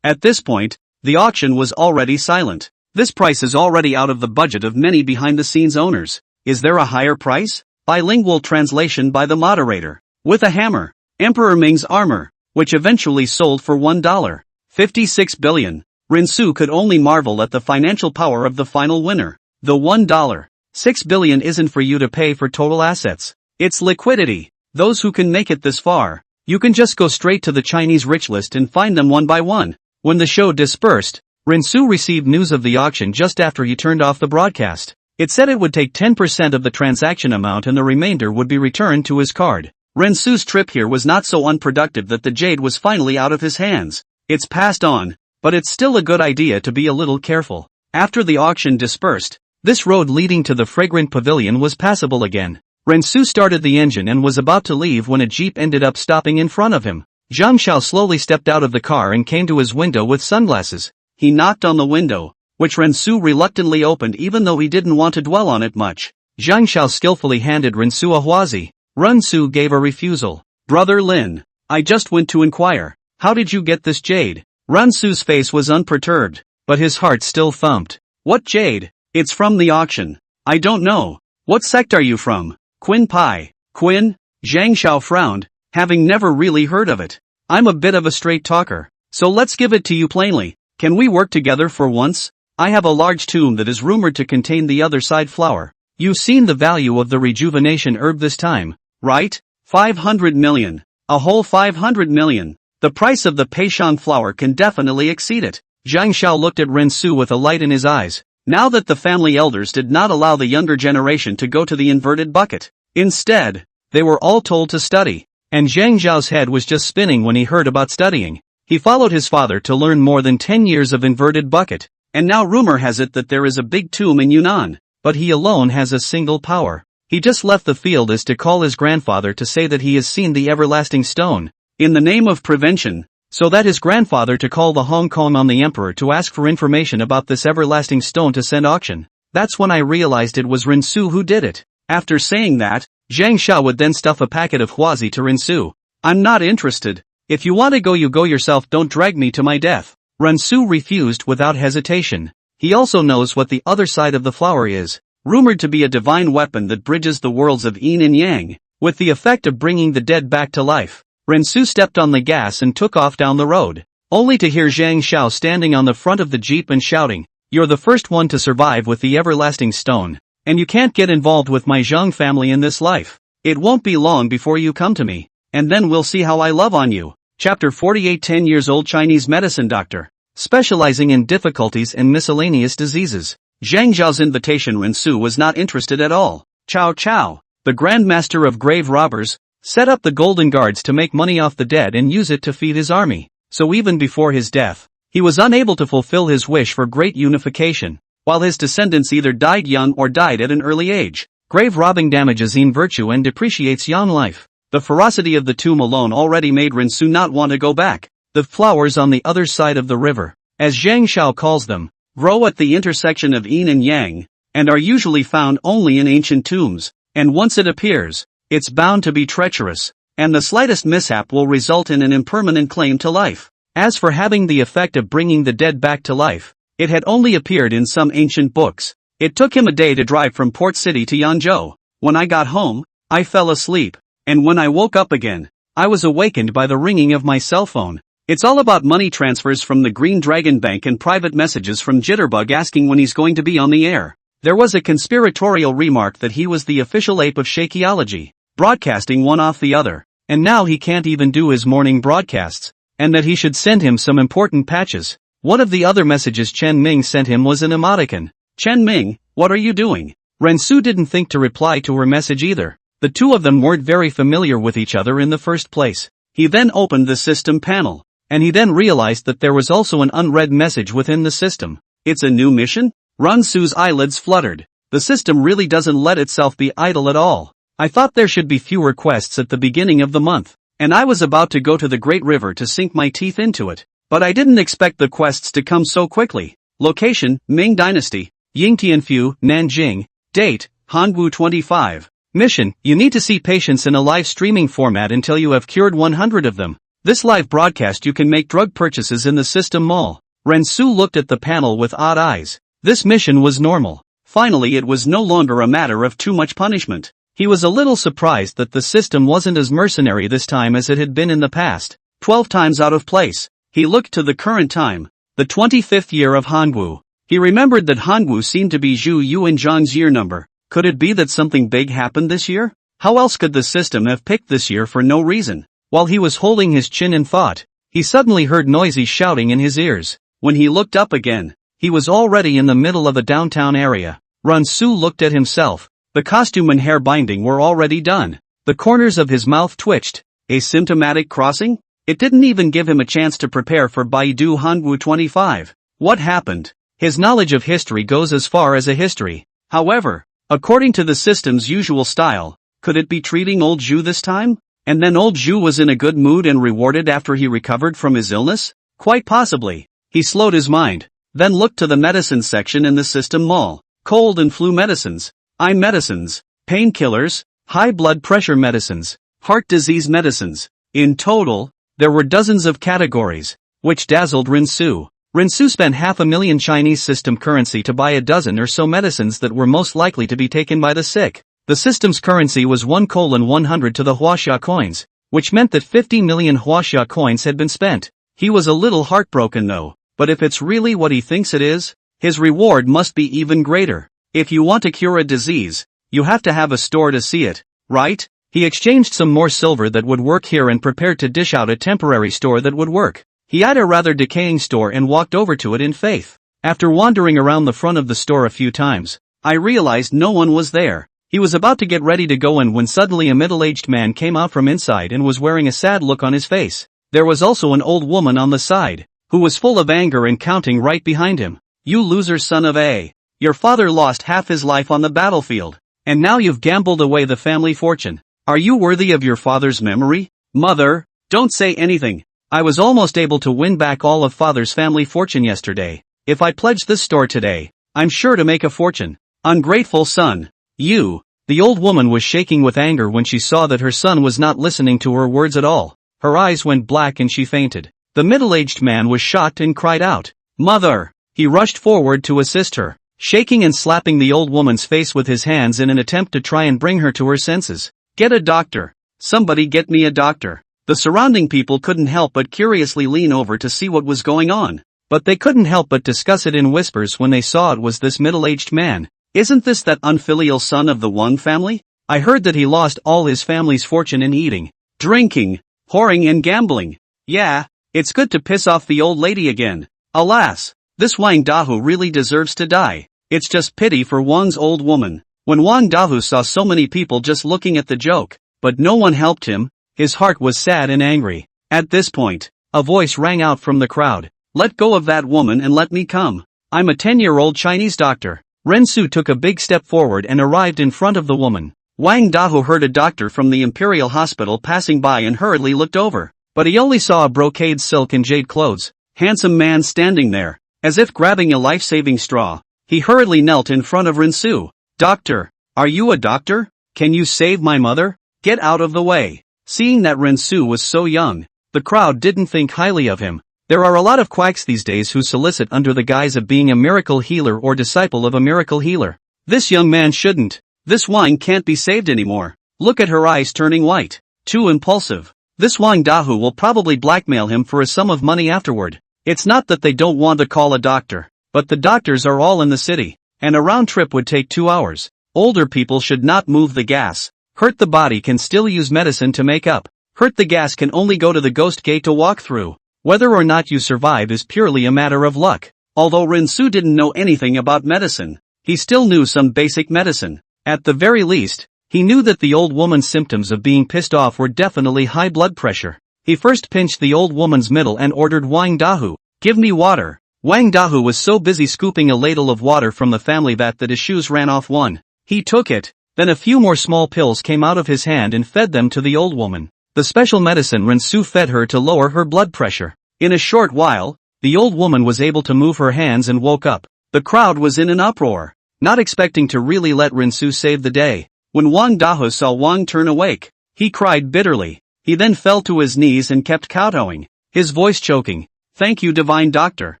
At this point, the auction was already silent. This price is already out of the budget of many behind-the-scenes owners. Is there a higher price? Bilingual translation by the moderator. With a hammer. Emperor Ming's armor, which eventually sold for $1.56 billion. Rensu could only marvel at the financial power of the final winner. The $1.6 billion isn't for you to pay for total assets. It's liquidity. Those who can make it this far, you can just go straight to the Chinese rich list and find them one by one. When the show dispersed, Rensu received news of the auction just after he turned off the broadcast. It said it would take 10% of the transaction amount and the remainder would be returned to his card. Rensu's trip here was not so unproductive that the jade was finally out of his hands. It's passed on, but it's still a good idea to be a little careful. After the auction dispersed, this road leading to the fragrant pavilion was passable again. Rensu started the engine and was about to leave when a jeep ended up stopping in front of him. Zhang Xiao slowly stepped out of the car and came to his window with sunglasses. He knocked on the window, which Rensu reluctantly opened even though he didn't want to dwell on it much. Zhang Xiao skillfully handed Rensu a huazi. Rensu gave a refusal. Brother Lin, I just went to inquire. How did you get this jade? Rensu's face was unperturbed, but his heart still thumped. What jade? It's from the auction. I don't know. What sect are you from? Qin Pai. Qin? Zhang Xiao frowned, having never really heard of it. I'm a bit of a straight talker, so let's give it to you plainly. Can we work together for once? I have a large tomb that is rumored to contain the other side flower. You've seen the value of the rejuvenation herb this time, right? 500 million. A whole 500 million. The price of the Peishang flower can definitely exceed it. Zhang Xiao looked at Rensu with a light in his eyes. Now that the family elders did not allow the younger generation to go to the inverted bucket. Instead, they were all told to study. And Zhang Zhao's head was just spinning when he heard about studying. He followed his father to learn more than 10 years of inverted bucket. And now rumor has it that there is a big tomb in Yunnan. But he alone has a single power. He just left the field as to call his grandfather to say that he has seen the everlasting stone. In the name of prevention. So that his grandfather to call the Hong Kong on the emperor to ask for information about this everlasting stone to send auction. That's when I realized it was Rinsu who did it. After saying that, Zhang Xiao would then stuff a packet of huazi to Rinsu. I'm not interested. If you want to go, you go yourself, don't drag me to my death. Rinsu refused without hesitation. He also knows what the other side of the flower is, rumored to be a divine weapon that bridges the worlds of yin and yang, with the effect of bringing the dead back to life. Rinsu stepped on the gas and took off down the road, only to hear Zhang Xiao standing on the front of the jeep and shouting, "You're the first one to survive with the everlasting stone, and you can't get involved with my Zhang family in this life. It won't be long before you come to me, and then we'll see how I love on you." Chapter 48. 10 years old Chinese medicine doctor, specializing in difficulties and miscellaneous diseases. Zhang Zhao's invitation. Rinsu was not interested at all. Cao Cao, the Grand Master of grave robbers, set up the golden guards to make money off the dead and use it to feed his army. So even before his death, he was unable to fulfill his wish for great unification, while his descendants either died young or died at an early age. Grave robbing damages yin virtue and depreciates yang life. The ferocity of the tomb alone already made Rinsu not want to go back. The flowers on the other side of the river, as Zhang Xiao calls them, grow at the intersection of yin and yang, and are usually found only in ancient tombs, and once it appears, it's bound to be treacherous, and the slightest mishap will result in an impermanent claim to life. As for having the effect of bringing the dead back to life, it had only appeared in some ancient books. It took him a day to drive from Port City to Yanzhou. When I got home, I fell asleep, and when I woke up again, I was awakened by the ringing of my cell phone. It's all about money transfers from the Green Dragon Bank and private messages from Jitterbug asking when he's going to be on the air. There was a conspiratorial remark that he was the official ape of Shakeology, broadcasting one off the other, and now he can't even do his morning broadcasts, and that he should send him some important patches. One of the other messages Chen Ming sent him was an emoticon. "Chen Ming, what are you doing?" Rinsu didn't think to reply to her message either. The two of them weren't very familiar with each other in the first place. He then opened the system panel, and he then realized that there was also an unread message within the system. "It's a new mission?" Rinsu's eyelids fluttered. The system really doesn't let itself be idle at all. "I thought there should be fewer quests at the beginning of the month, and I was about to go to the Great River to sink my teeth into it. But I didn't expect the quests to come so quickly." Location, Ming Dynasty, Yingtianfu, Nanjing. Date, Hangu 25. Mission, you need to see patients in a live streaming format until you have cured 100 of them. This live broadcast you can make drug purchases in the system mall. Rinsu looked at the panel with odd eyes. This mission was normal. Finally, it was no longer a matter of too much punishment. He was a little surprised that the system wasn't as mercenary this time as it had been in the past. 12 times out of place. He looked to the current time, the 25th year of Hangu. He remembered that Hangu seemed to be Zhu Yu and Zhang's year number. Could it be that something big happened this year? How else could the system have picked this year for no reason? While he was holding his chin in thought, he suddenly heard noisy shouting in his ears. When he looked up again, he was already in the middle of a downtown area. Rinsu looked at himself. The costume and hair binding were already done. The corners of his mouth twitched. Asymptomatic crossing? It didn't even give him a chance to prepare for Baidu Hangu 25. What happened? His knowledge of history goes as far as a history. However, according to the system's usual style, could it be treating old Zhu this time? And then old Zhu was in a good mood and rewarded after he recovered from his illness? Quite possibly. He slowed his mind, then looked to the medicine section in the system mall. Cold and flu medicines, eye medicines, painkillers, high blood pressure medicines, heart disease medicines. In total, there were dozens of categories, which dazzled Rinsu. Rinsu spent 500,000 Chinese system currency to buy a dozen or so medicines that were most likely to be taken by the sick. The system's currency was 1:100 to the Huaxia coins, which meant that 50 million Huaxia coins had been spent. He was a little heartbroken though, but if it's really what he thinks it is, his reward must be even greater. If you want to cure a disease, you have to have a store to see it, right? He exchanged some more silver that would work here and prepared to dish out a temporary store that would work. He eyed a rather decaying store and walked over to it in faith. After wandering around the front of the store a few times, I realized no one was there. He was about to get ready to go in when suddenly a middle-aged man came out from inside and was wearing a sad look on his face. There was also an old woman on the side, who was full of anger and counting right behind him. You loser son of a. Your father lost half his life on the battlefield. And now you've gambled away the family fortune. Are you worthy of your father's memory? Mother, don't say anything. I was almost able to win back all of father's family fortune yesterday. If I pledge this store today, I'm sure to make a fortune. Ungrateful son. You. The old woman was shaking with anger when she saw that her son was not listening to her words at all. Her eyes went black and she fainted. The middle-aged man was shocked and cried out, "Mother!" He rushed forward to assist her, shaking and slapping the old woman's face with his hands in an attempt to try and bring her to her senses. Get a doctor. Somebody get me a doctor. The surrounding people couldn't help but curiously lean over to see what was going on. But they couldn't help but discuss it in whispers when they saw it was this middle-aged man. Isn't this that unfilial son of the Wang family? I heard that he lost all his family's fortune in eating, drinking, whoring and gambling. Yeah, it's good to piss off the old lady again. Alas, this Wang Dahu really deserves to die. It's just pity for Wang's old woman. When Wang Dahu saw so many people just looking at the joke, but no one helped him, his heart was sad and angry. At this point, a voice rang out from the crowd. Let go of that woman and let me come. I'm a 10-year-old Chinese doctor. Rensu took a big step forward and arrived in front of the woman. Wang Dahu heard a doctor from the Imperial hospital passing by and hurriedly looked over. But he only saw a brocade silk and jade clothes, handsome man standing there, as if grabbing a life-saving straw. He hurriedly knelt in front of Rensu. Doctor, are you a doctor? Can you save my mother? Get out of the way. Seeing that Rensu was so young, the crowd didn't think highly of him. There are a lot of quacks these days who solicit under the guise of being a miracle healer or disciple of a miracle healer. This young man shouldn't. This Wang can't be saved anymore. Look at her eyes turning white. Too impulsive. This Wang Dahu will probably blackmail him for a sum of money afterward. It's not that they don't want to call a doctor, but the doctors are all in the city, and a round trip would take 2 hours. Older people should not move the gas. Hurt the body can still use medicine to make up. Hurt the gas can only go to the ghost gate to walk through. Whether or not you survive is purely a matter of luck. Although Rensu didn't know anything about medicine, he still knew some basic medicine. At the very least, he knew that the old woman's symptoms of being pissed off were definitely high blood pressure. He first pinched the old woman's middle and ordered Wang Dahu, "Give me water." Wang Dahu was so busy scooping a ladle of water from the family vat that his shoes ran off one. He took it, then a few more small pills came out of his hand and fed them to the old woman. The special medicine Rensu fed her to lower her blood pressure. In a short while, the old woman was able to move her hands and woke up. The crowd was in an uproar, not expecting to really let Rensu save the day. When Wang Dahu saw Wang turn awake, he cried bitterly. He then fell to his knees and kept kowtowing, his voice choking. Thank you, divine doctor.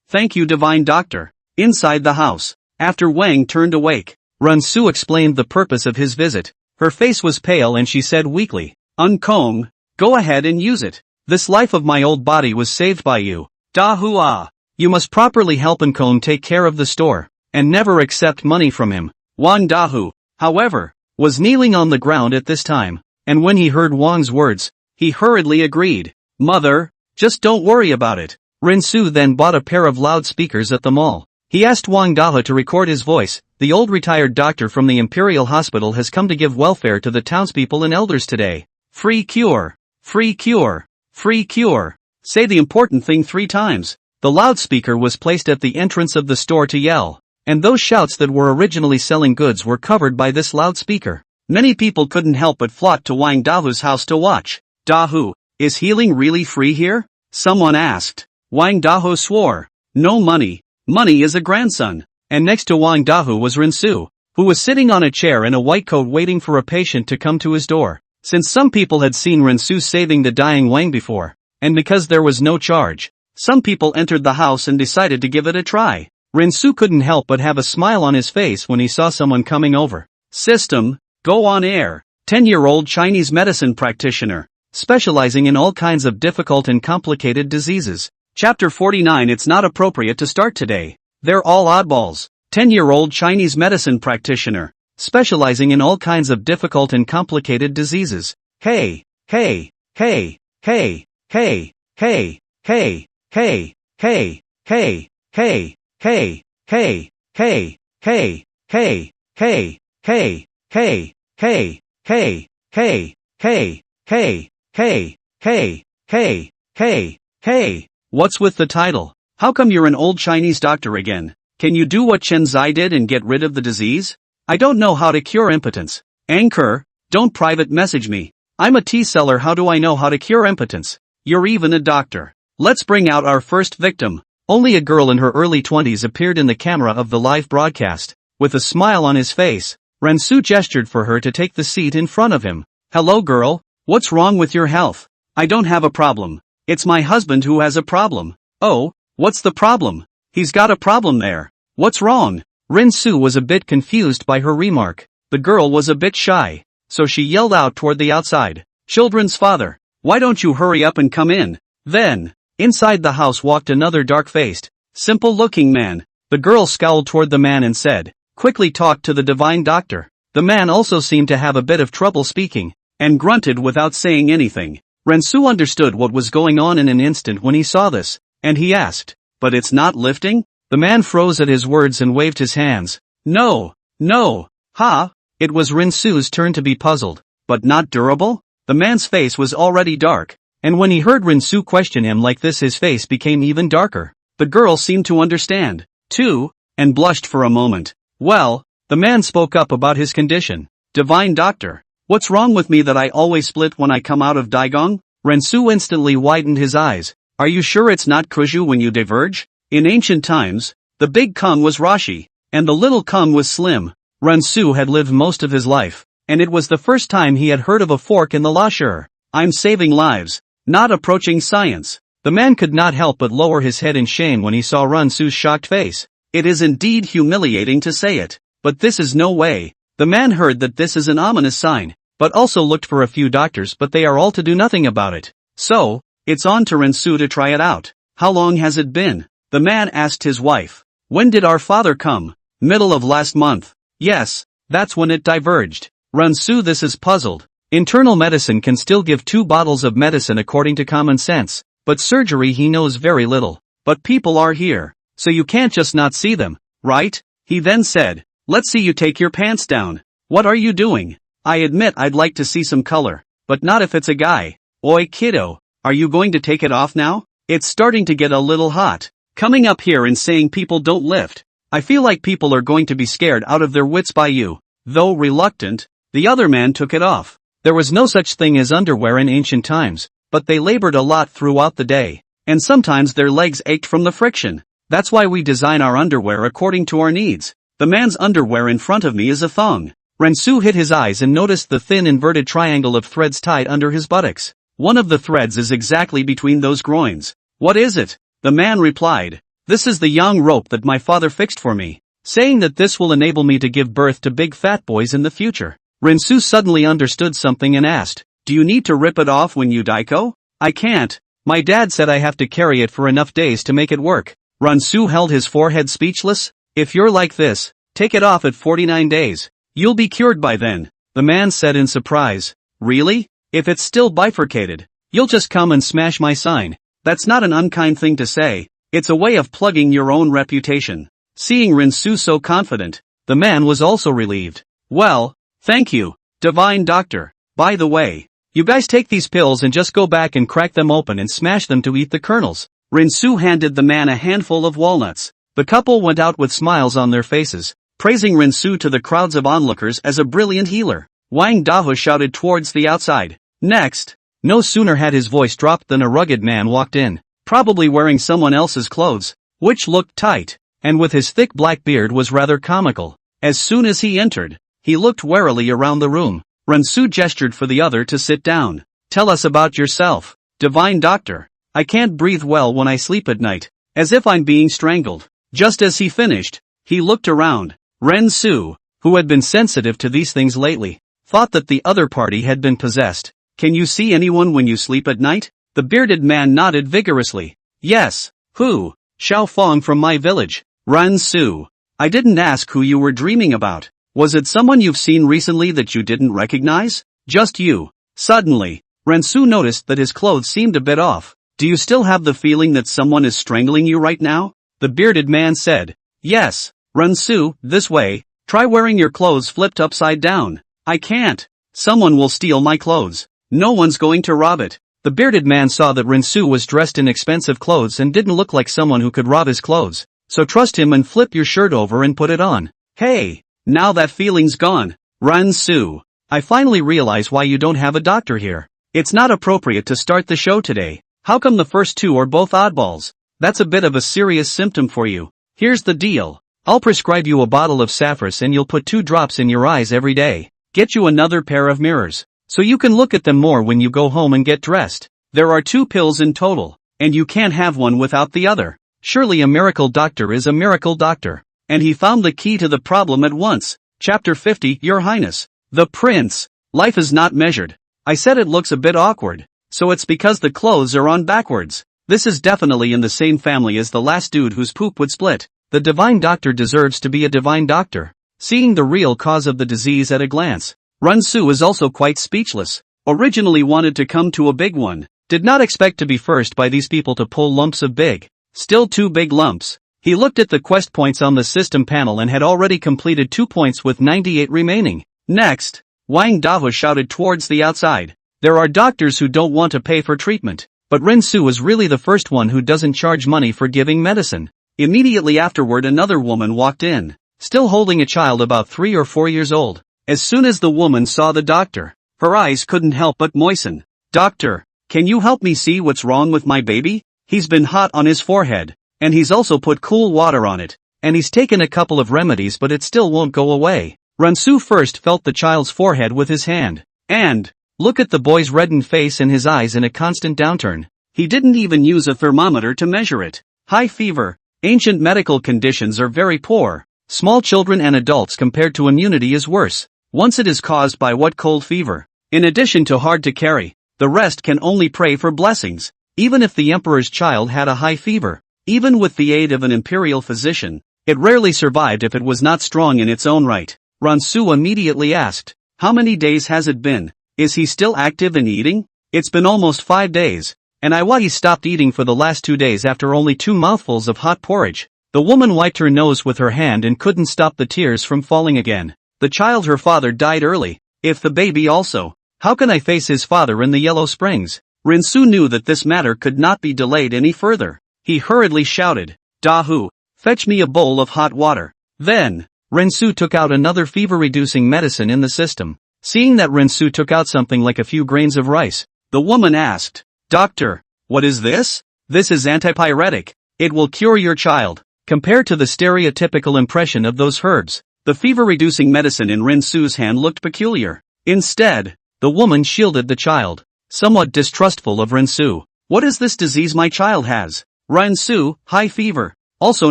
Thank you, divine doctor. Inside the house, after Wang turned awake, Rensu explained the purpose of his visit. Her face was pale and she said weakly, "Unkong, go ahead and use it. This life of my old body was saved by you. Dahua. You must properly help Unkong take care of the store, and never accept money from him." Wang Dahu, however, was kneeling on the ground at this time, and when he heard Wang's words, he hurriedly agreed. "Mother, just don't worry about it." Rensu then bought a pair of loudspeakers at the mall. He asked Wang Dahu to record his voice. The old retired doctor from the Imperial hospital has come to give welfare to the townspeople and elders today. Free cure. Free cure. Free cure. Say the important thing 3 times. The loudspeaker was placed at the entrance of the store to yell, and those shouts that were originally selling goods were covered by this loudspeaker. Many people couldn't help but flock to Wang Dahu's house to watch. "Dahu, is healing really free here?" someone asked. Wang Dahu swore. "No money. Money is a grandson." And next to Wang Dahu was Rensu, who was sitting on a chair in a white coat waiting for a patient to come to his door. Since some people had seen Rensu saving the dying Wang before, and because there was no charge, some people entered the house and decided to give it a try. Rensu couldn't help but have a smile on his face when he saw someone coming over. System, go on air. 10-year-old Chinese medicine practitioner, specializing in all kinds of difficult and complicated diseases. Chapter 49. It's not appropriate to start today. They're all oddballs. 10-year-old Chinese medicine practitioner, specializing in all kinds of difficult and complicated diseases. Hey, hey, hey, hey, hey, hey, hey, hey, hey, hey, hey, hey, hey, hey, hey, hey, hey, hey, Hey, hey, hey, hey, hey, hey, hey, hey, hey, hey, hey. What's with the title? How come you're an old Chinese doctor again? Can you do what Chen Zai did and get rid of the disease? I don't know how to cure impotence. Anchor, don't private message me. I'm a tea seller, how do I know how to cure impotence? You're even a doctor. Let's bring out our first victim. Only a girl in her early 20s appeared in the camera of the live broadcast. With a smile on his face, Rensu gestured for her to take the seat in front of him. Hello girl, what's wrong with your health? I don't have a problem. It's my husband who has a problem. Oh, what's the problem? He's got a problem there. What's wrong? Rensu was a bit confused by her remark. The girl was a bit shy, so she yelled out toward the outside. Children's father, why don't you hurry up and come in? Then, inside the house walked another dark-faced, simple-looking man. The girl scowled toward the man and said, quickly talk to the divine doctor. The man also seemed to have a bit of trouble speaking, and grunted without saying anything. Rensu understood what was going on in an instant when he saw this, and he asked, but it's not lifting? The man froze at his words and waved his hands. No, no, ha! It was Rensu's turn to be puzzled. But not durable? The man's face was already dark, and when he heard Rensu question him like this his face became even darker. The girl seemed to understand, too, and blushed for a moment. Well, the man spoke up about his condition. Divine doctor, what's wrong with me that I always split when I come out of Daigong? Rensu instantly widened his eyes. Are you sure it's not Kuju when you diverge? In ancient times, the big Kung was Rashi, and the little Kung was Slim. Rensu had lived most of his life, and it was the first time he had heard of a fork in the lasher. I'm saving lives, not approaching science. The man could not help but lower his head in shame when he saw Rensu's shocked face. It is indeed humiliating to say it, but this is no way. The man heard that this is an ominous sign, but also looked for a few doctors, but they are all to do nothing about it. So, it's on to Rensu to try it out. How long has it been? The man asked his wife. When did our father come? Middle of last month. Yes, that's when it diverged. Rensu this is puzzled. Internal medicine can still give 2 bottles of medicine according to common sense, but surgery he knows very little. But people are here, so you can't just not see them, right? He then said, let's see you take your pants down. What are you doing? I admit I'd like to see some color, but not if it's a guy. Oi kiddo, are you going to take it off now? It's starting to get a little hot. Coming up here and saying people don't lift. I feel like people are going to be scared out of their wits by you. Though reluctant, the other man took it off. There was no such thing as underwear in ancient times, but they labored a lot throughout the day, and sometimes their legs ached from the friction. That's why we design our underwear according to our needs. The man's underwear in front of me is a thong. Rensu hid his eyes and noticed the thin inverted triangle of threads tied under his buttocks. One of the threads is exactly between those groins. What is it? The man replied, this is the yang rope that my father fixed for me, saying that this will enable me to give birth to big fat boys in the future. Rensu suddenly understood something and asked, do you need to rip it off when you daiko? I can't. My dad said I have to carry it for enough days to make it work. Rensu held his forehead speechless. If you're like this, take it off at 49 days. You'll be cured by then, the man said in surprise. Really? If it's still bifurcated, you'll just come and smash my sign. That's not an unkind thing to say. It's a way of plugging your own reputation. Seeing Rensu so confident, the man was also relieved. Well, thank you, divine doctor. By the way, you guys take these pills and just go back and crack them open and smash them to eat the kernels. Rensu handed the man a handful of walnuts. The couple went out with smiles on their faces, praising Rensu to the crowds of onlookers as a brilliant healer. Wang Dahu shouted towards the outside. Next. No sooner had his voice dropped than a rugged man walked in, probably wearing someone else's clothes, which looked tight, and with his thick black beard was rather comical. As soon as he entered, he looked warily around the room. Rensu gestured for the other to sit down. Tell us about yourself, divine doctor. I can't breathe well when I sleep at night, as if I'm being strangled. Just as he finished, he looked around. Rensu, who had been sensitive to these things lately, thought that the other party had been possessed. Can you see anyone when you sleep at night? The bearded man nodded vigorously. Yes. Who? Xiao Fong from my village. Rensu. I didn't ask who you were dreaming about. Was it someone you've seen recently that you didn't recognize? Just you. Suddenly, Rensu noticed that his clothes seemed a bit off. Do you still have the feeling that someone is strangling you right now? The bearded man said. Yes. Rensu, this way. Try wearing your clothes flipped upside down. I can't. Someone will steal my clothes. No one's going to rob it. The bearded man saw that Rinsu was dressed in expensive clothes and didn't look like someone who could rob his clothes. So trust him and flip your shirt over and put it on. Hey, now that feeling's gone. Rinsu, I finally realize why you don't have a doctor here. It's not appropriate to start the show today. How come the first two are both oddballs? That's a bit of a serious symptom for you. Here's the deal. I'll prescribe you a bottle of saffron and you'll put 2 drops in your eyes every day. Get you another pair of mirrors, so you can look at them more when you go home and get dressed. There are 2 pills in total, and you can't have one without the other. Surely a miracle doctor is a miracle doctor. And he found the key to the problem at once. Chapter 50, Your Highness. The Prince. Life is not measured. I said it looks a bit awkward. So it's because the clothes are on backwards. This is definitely in the same family as the last dude whose poop would split. The divine doctor deserves to be a divine doctor. Seeing the real cause of the disease at a glance, Rinsu is also quite speechless. Originally wanted to come to a big one. Did not expect to be first by these people to pull lumps of big. Still 2 big lumps. He looked at the quest points on the system panel and had already completed 2 points with 98 remaining. Next, Wang Dahu shouted towards the outside. There are doctors who don't want to pay for treatment, but Rinsu was really the first one who doesn't charge money for giving medicine. Immediately afterward another woman walked in, still holding a child about 3 or 4 years old. As soon as the woman saw the doctor, her eyes couldn't help but moisten. Doctor, can you help me see what's wrong with my baby? He's been hot on his forehead, and he's also put cool water on it, and he's taken a couple of remedies but it still won't go away. Rinsu first felt the child's forehead with his hand, and look at the boy's reddened face and his eyes in a constant downturn. He didn't even use a thermometer to measure it. High fever. Ancient medical conditions are very poor. Small children and adults compared to immunity is worse. Once it is caused by what cold fever. In addition to hard to carry, the rest can only pray for blessings. Even if the emperor's child had a high fever, even with the aid of an imperial physician, it rarely survived if it was not strong in its own right. Rinsu immediately asked, how many days has it been? Is he still active and eating? It's been almost 5 days. And he stopped eating for the last 2 days after only 2 mouthfuls of hot porridge. The woman wiped her nose with her hand and couldn't stop the tears from falling again. The child her father died early. If the baby also, how can I face his father in the Yellow Springs? Rinsu knew that this matter could not be delayed any further. He hurriedly shouted, Dahu, fetch me a bowl of hot water. Then, Rinsu took out another fever-reducing medicine in the system. Seeing that Rinsu took out something like a few grains of rice, the woman asked, Doctor, what is this? This is antipyretic. It will cure your child. Compared to the stereotypical impression of those herbs, the fever-reducing medicine in Rinsu's hand looked peculiar. Instead, the woman shielded the child, somewhat distrustful of Rinsu. What is this disease my child has? Rinsu, high fever, also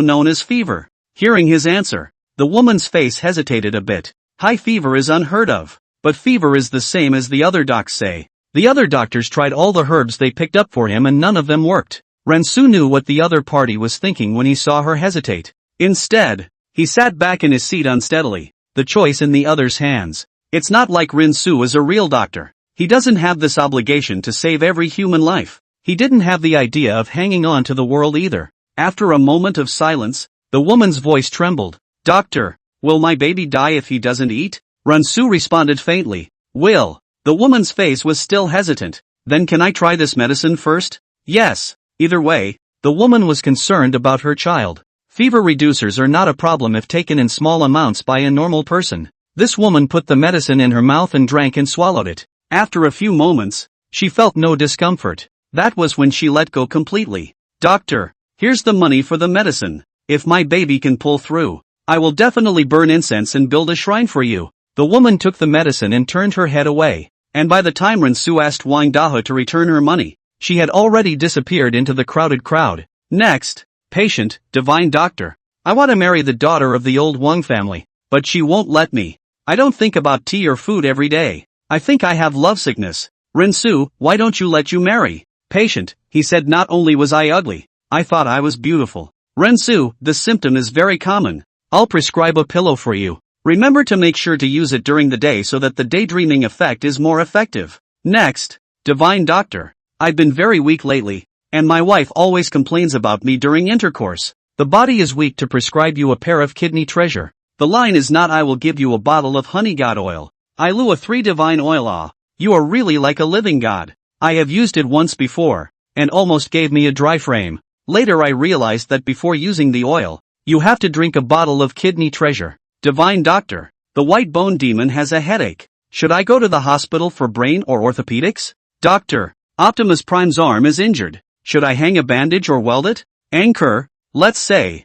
known as fever. Hearing his answer, the woman's face hesitated a bit. High fever is unheard of, but fever is the same as the other docs say. The other doctors tried all the herbs they picked up for him and none of them worked. Rinsu knew what the other party was thinking when he saw her hesitate. Instead, he sat back in his seat unsteadily, the choice in the other's hands. It's not like Rinsu is a real doctor. He doesn't have this obligation to save every human life. He didn't have the idea of hanging on to the world either. After a moment of silence, the woman's voice trembled. Doctor, will my baby die if he doesn't eat? Rinsu responded faintly. Will. The woman's face was still hesitant. Then can I try this medicine first? Yes. Either way, the woman was concerned about her child. Fever reducers are not a problem if taken in small amounts by a normal person. This woman put the medicine in her mouth and drank and swallowed it. After a few moments, she felt no discomfort. That was when she let go completely. Doctor, here's the money for the medicine. If my baby can pull through, I will definitely burn incense and build a shrine for you. The woman took the medicine and turned her head away. And by the time Rinsu asked Wang Dahe to return her money, she had already disappeared into the crowded crowd. Next, patient, divine doctor. I want to marry the daughter of the old Wang family, but she won't let me. I don't think about tea or food every day. I think I have lovesickness. Rinsu, why don't you let you marry? Patient, he said, not only was I ugly, I thought I was beautiful. Rinsu, this symptom is very common. I'll prescribe a pillow for you. Remember to make sure to use it during the day so that the daydreaming effect is more effective. Next, divine doctor. I've been very weak lately, and my wife always complains about me during intercourse. The body is weak to prescribe you a pair of kidney treasure. The line is not I will give you a bottle of honey god oil. I lure 3 divine oil. Ah, you are really like a living god. I have used it once before, and almost gave me a dry frame. Later I realized that before using the oil, you have to drink a bottle of kidney treasure. Divine doctor, the white bone demon has a headache. Should I go to the hospital for brain or orthopedics? Doctor, Optimus Prime's arm is injured. Should I hang a bandage or weld it? Anchor, let's say.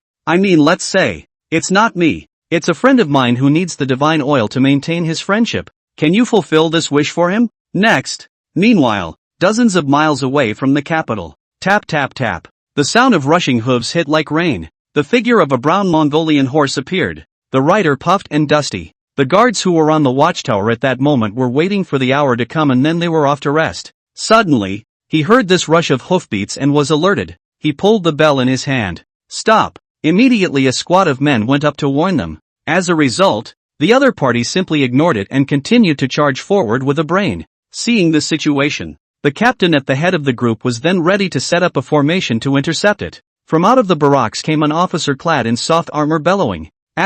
It's not me. It's a friend of mine who needs the divine oil to maintain his friendship. Can you fulfill this wish for him? Next. Meanwhile, dozens of miles away from the capital. Tap tap tap. The sound of rushing hooves hit like rain. The figure of a brown Mongolian horse appeared. The rider puffed and dusty. The guards who were on the watchtower at that moment were waiting for the hour to come, and then they were off to rest. Suddenly, he heard this rush of hoofbeats and was alerted. He pulled the bell in his hand. Stop! Immediately a squad of men went up to warn them. As a result, the other party simply ignored it and continued to charge forward with a brain. Seeing the situation, the captain at the head of the group was then ready to set up a formation to intercept it. From out of the barracks came an officer clad in soft armor bellowing, ******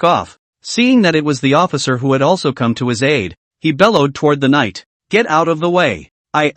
off. Seeing that it was the officer who had also come to his aid, he bellowed toward the knight, "Get out of the way. I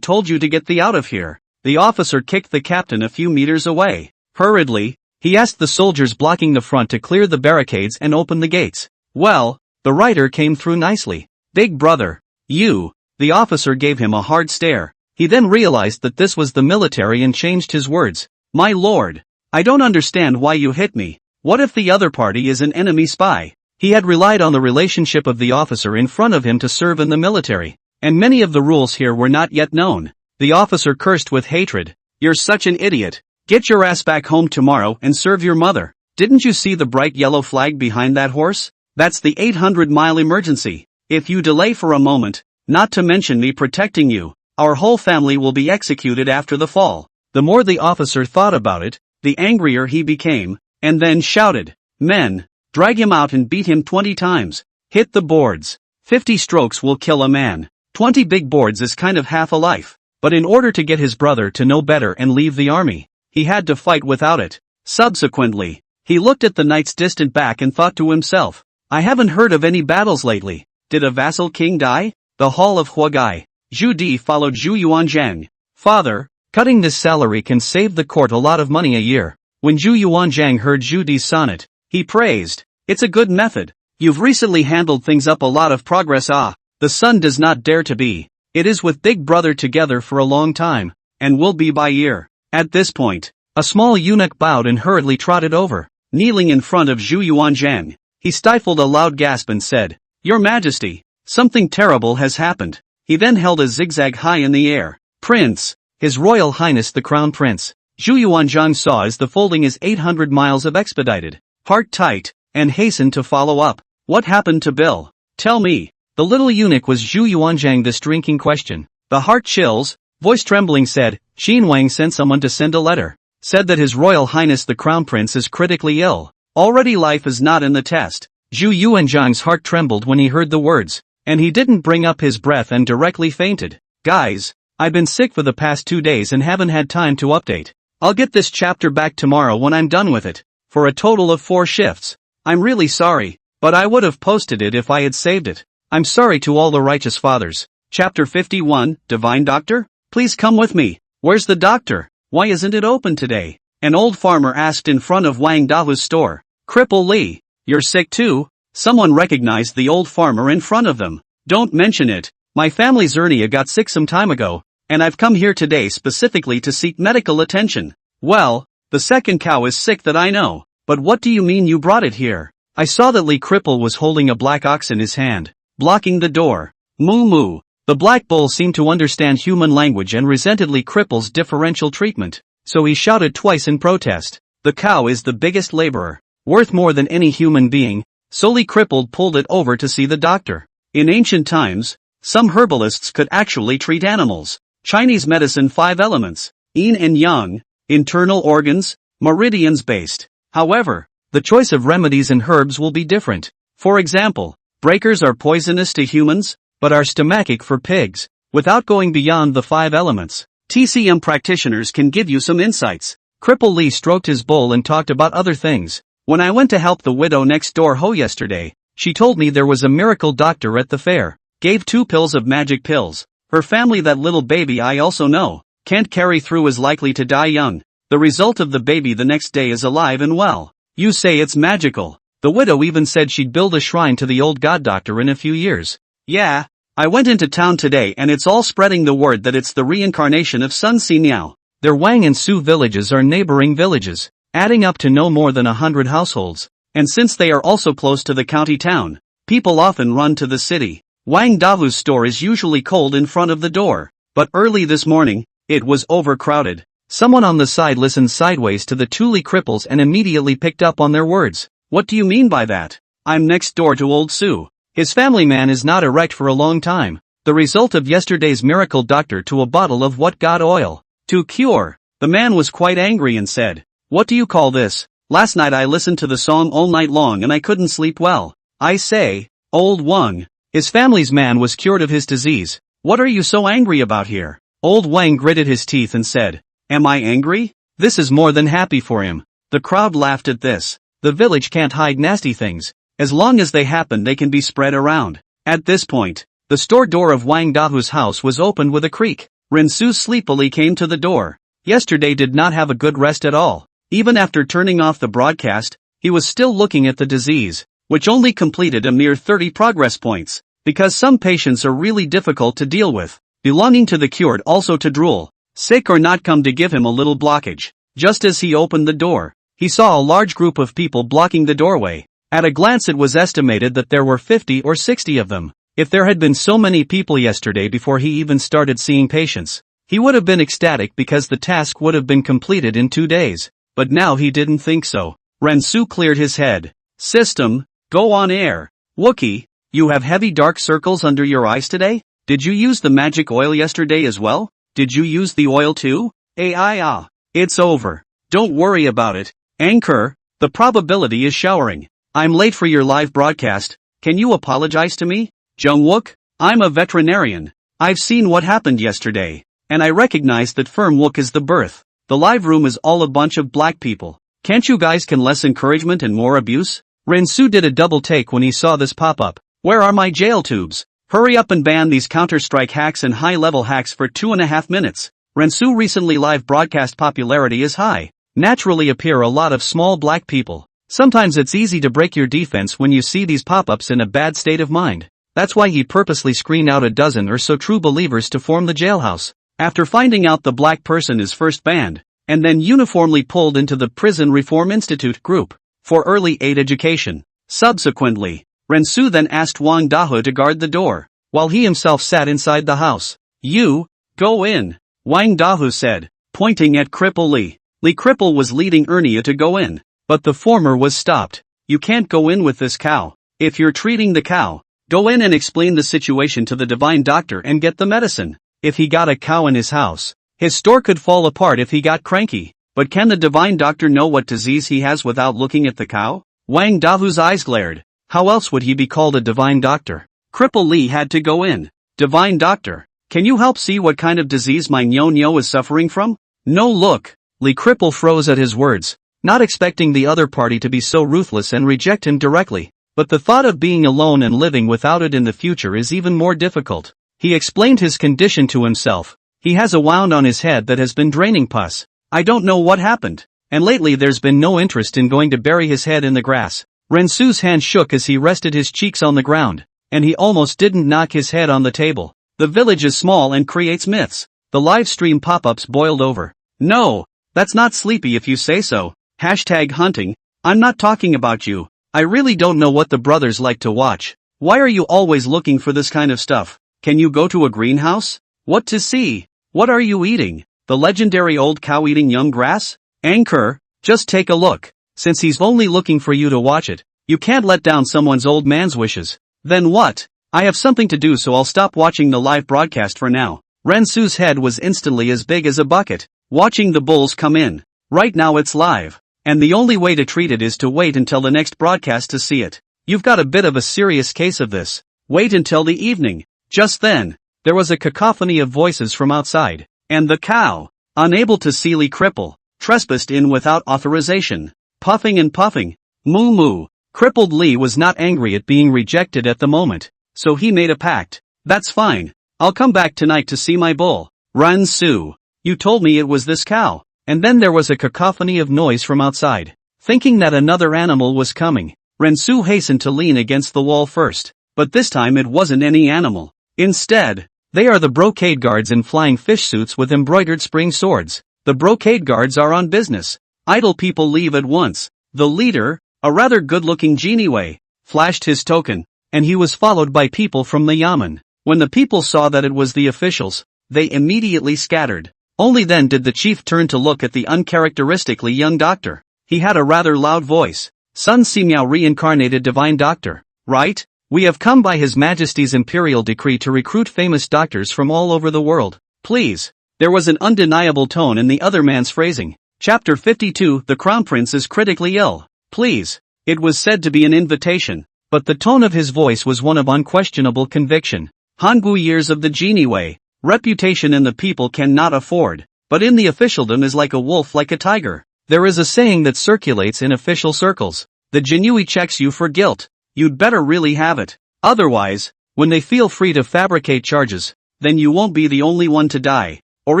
told you to get thee out of here." The officer kicked the captain a few meters away. Hurriedly, he asked the soldiers blocking the front to clear the barricades and open the gates. Well, the rider came through nicely. "Big brother, you." The officer gave him a hard stare. He then realized that this was the military and changed his words. "My lord, I don't understand why you hit me. What if the other party is an enemy spy?" He had relied on the relationship of the officer in front of him to serve in the military, and many of the rules here were not yet known. The officer cursed with hatred. "You're such an idiot. Get your ass back home tomorrow and serve your mother. Didn't you see the bright yellow flag behind that horse? That's the 800-mile emergency. If you delay for a moment, not to mention me protecting you, our whole family will be executed after the fall." The more the officer thought about it, the angrier he became, and then shouted, "Men, drag him out and beat him 20 times. Hit the boards. 50 strokes will kill a man. 20 big boards is kind of half a life." But in order to get his brother to know better and leave the army, he had to fight without it. Subsequently, he looked at the knight's distant back and thought to himself, "I haven't heard of any battles lately. Did a vassal king die?" The hall of Huagai. Zhu Di followed Zhu Yuanzhang. "Father, cutting this salary can save the court a lot of money a year." When Zhu Yuanzhang heard Zhu Di's sonnet, he praised, "It's a good method. You've recently handled things up a lot of progress. Ah, the son does not dare to be. It is with big brother together for a long time, and will be by year." At this point, a small eunuch bowed and hurriedly trotted over. Kneeling in front of Zhu Yuanzhang, he stifled a loud gasp and said, "Your Majesty, something terrible has happened." He then held a zigzag high in the air. "Prince, His Royal Highness the Crown Prince." Zhu Yuanzhang saw as the folding is 800 miles of expedited, heart tight, and hastened to follow up. "What happened to Bill? Tell me." The little eunuch was Zhu Yuanzhang this drinking question. The heart chills, voice trembling said, "Xin Wang sent someone to send a letter. Said that His Royal Highness the Crown Prince is critically ill. Already life is not in the test." Zhu Yuanzhang's heart trembled when he heard the words, and he didn't bring up his breath and directly fainted. "Guys, I've been sick for the past 2 days and haven't had time to update. I'll get this chapter back tomorrow when I'm done with it, for a total of 4 shifts. I'm really sorry, but I would have posted it if I had saved it. I'm sorry to all the righteous fathers." Chapter 51, Divine Doctor? "Please come with me." "Where's the doctor? Why isn't it open today?" an old farmer asked in front of Wang Dahu's store. "Cripple Li, you're sick too?" Someone recognized the old farmer in front of them. "Don't mention it. My family's Ernia got sick some time ago, and I've come here today specifically to seek medical attention." "Well, the second cow is sick that I know, but what do you mean you brought it here?" I saw that Li Cripple was holding a black ox in his hand, blocking the door. "Moo moo." The black bull seemed to understand human language and resented Li Cripple's differential treatment, so he shouted twice in protest. "The cow is the biggest laborer, worth more than any human being," so Li Cripple pulled it over to see the doctor. In ancient times, some herbalists could actually treat animals. Chinese medicine 5 elements, yin and yang, internal organs, meridians based. However, the choice of remedies and herbs will be different. For example, breakers are poisonous to humans, but are stomachic for pigs. Without going beyond the 5 elements, TCM practitioners can give you some insights. Cripple Li stroked his bowl and talked about other things. "When I went to help the widow next door Ho yesterday, She told me there was a miracle doctor at the fair. Gave 2 pills of magic pills. Her family, that little baby I also know, can't carry through, is likely to die young. The result of the baby the next day is alive and well. You say it's magical. The widow even said she'd build a shrine to the old god doctor in a few years. Yeah. I went into town today and it's all spreading the word that it's the reincarnation of Sun Si Miao. Their Wang and Su villages are neighboring villages, adding up to no more than 100 households. And since they are also close to the county town, people often run to the city. Wang Dahu's store is usually cold in front of the door, but early this morning, it was overcrowded. Someone on the side listened sideways to the 2 Li cripples and immediately picked up on their words. What do you mean by that? I'm next door to old Su. His family man is not erect for a long time. The result of yesterday's miracle doctor to a bottle of what god oil. To cure. The man was quite angry and said, "What do you call this? Last night I listened to the song all night long and I couldn't sleep well. I say, old Wang. His family's man was cured of his disease. What are you so angry about here?" Old Wang gritted his teeth and said, "Am I angry? This is more than happy for him." The crowd laughed at this. The village can't hide nasty things. As long as they happen, they can be spread around. At this point, the store door of Wang Dahu's house was opened with a creak. Rensu sleepily came to the door. Yesterday did not have a good rest at all. Even after turning off the broadcast, he was still looking at the disease, which only completed a mere 30 progress points, because some patients are really difficult to deal with, belonging to the cured also to drool, sick or not, come to give him a little blockage. Just as he opened the door, he saw a large group of people blocking the doorway. At a glance it was estimated that there were 50 or 60 of them. If there had been so many people yesterday before he even started seeing patients, he would have been ecstatic because the task would have been completed in 2 days. But now he didn't think so. Rensu cleared his head. System, go on air. Wookie, you have heavy dark circles under your eyes today? Did you use the magic oil yesterday as well? Did you use the oil too? It's over. Don't worry about it. Anchor, the probability is showering. I'm late for your live broadcast. Can you apologize to me? Jungwook, I'm a veterinarian. I've seen what happened yesterday, and I recognize that Firm Wook is the birth. The live room is all a bunch of black people. Can't you guys can less encouragement and more abuse? Rensu did a double take when he saw this pop up. Where are my jail tubes? Hurry up and ban these Counter-Strike hacks and high-level hacks for 2.5 minutes. Rensu recently live broadcast popularity is high. Naturally appear a lot of small black people. Sometimes it's easy to break your defense when you see these pop-ups in a bad state of mind. That's why he purposely screened out a dozen or so true believers to form the jailhouse. After finding out the black person is first banned, and then uniformly pulled into the Prison Reform Institute group for early aid education. Subsequently, Rensu then asked Wang Dahu to guard the door, while he himself sat inside the house. You, go in, Wang Dahu said, pointing at Cripple Li. Li Cripple was leading Ernia to go in, but the former was stopped. You can't go in with this cow. If you're treating the cow, go in and explain the situation to the divine doctor and get the medicine. If he got a cow in his house, his store could fall apart if he got cranky. But can the divine doctor know what disease he has without looking at the cow? Wang Dahu's eyes glared. How else would he be called a divine doctor? Cripple Li had to go in. Divine doctor, can you help see what kind of disease my Nyo is suffering from? No, look. Li Cripple froze at his words, not expecting the other party to be so ruthless and reject him directly. But the thought of being alone and living without it in the future is even more difficult. He explained his condition to himself. He has a wound on his head that has been draining pus. I don't know what happened. And lately there's been no interest in going to bury his head in the grass. Rensu's hand shook as he rested his cheeks on the ground, and he almost didn't knock his head on the table. The village is small and creates myths. The live stream pop-ups boiled over. No, that's not sleepy if you say so. #hunting, I'm not talking about you. I really don't know what the brothers like to watch. Why are you always looking for this kind of stuff? Can you go to a greenhouse? What to see? What are you eating? The legendary old cow eating young grass? Anchor, just take a look. Since he's only looking for you to watch it, you can't let down someone's old man's wishes. Then what? I have something to do, so I'll stop watching the live broadcast for now. Rensu's head was instantly as big as a bucket, watching the bulls come in. Right now it's live, and the only way to treat it is to wait until the next broadcast to see it. You've got a bit of a serious case of this. Wait until the evening. Just then, there was a cacophony of voices from outside, and the cow, unable to see Li Cripple, trespassed in without authorization, puffing and puffing. Moo moo, Crippled Li was not angry at being rejected at the moment, so he made a pact. That's fine. I'll come back tonight to see my bull. Ran Su. You told me it was this cow. And then there was a cacophony of noise from outside. Thinking that another animal was coming, Ran Su hastened to lean against the wall first. But this time it wasn't any animal. Instead, they are the brocade guards in flying fish suits with embroidered spring swords. The brocade guards are on business. Idle people leave at once. The leader, a rather good-looking Genie Wei, flashed his token, and he was followed by people from the Yamen. When the people saw that it was the officials, they immediately scattered. Only then did the chief turn to look at the uncharacteristically young doctor. He had a rather loud voice. Sun Simiao reincarnated divine doctor, right? We have come by His Majesty's Imperial decree to recruit famous doctors from all over the world. Please. There was an undeniable tone in the other man's phrasing. Chapter 52 The Crown Prince is critically ill. Please. It was said to be an invitation, but the tone of his voice was one of unquestionable conviction. Hangu years of the Genie Wei. Reputation in the people cannot afford, but in the officialdom is like a wolf like a tiger. There is a saying that circulates in official circles. The Jinui checks you for guilt. You'd better really have it. Otherwise, when they feel free to fabricate charges, then you won't be the only one to die, or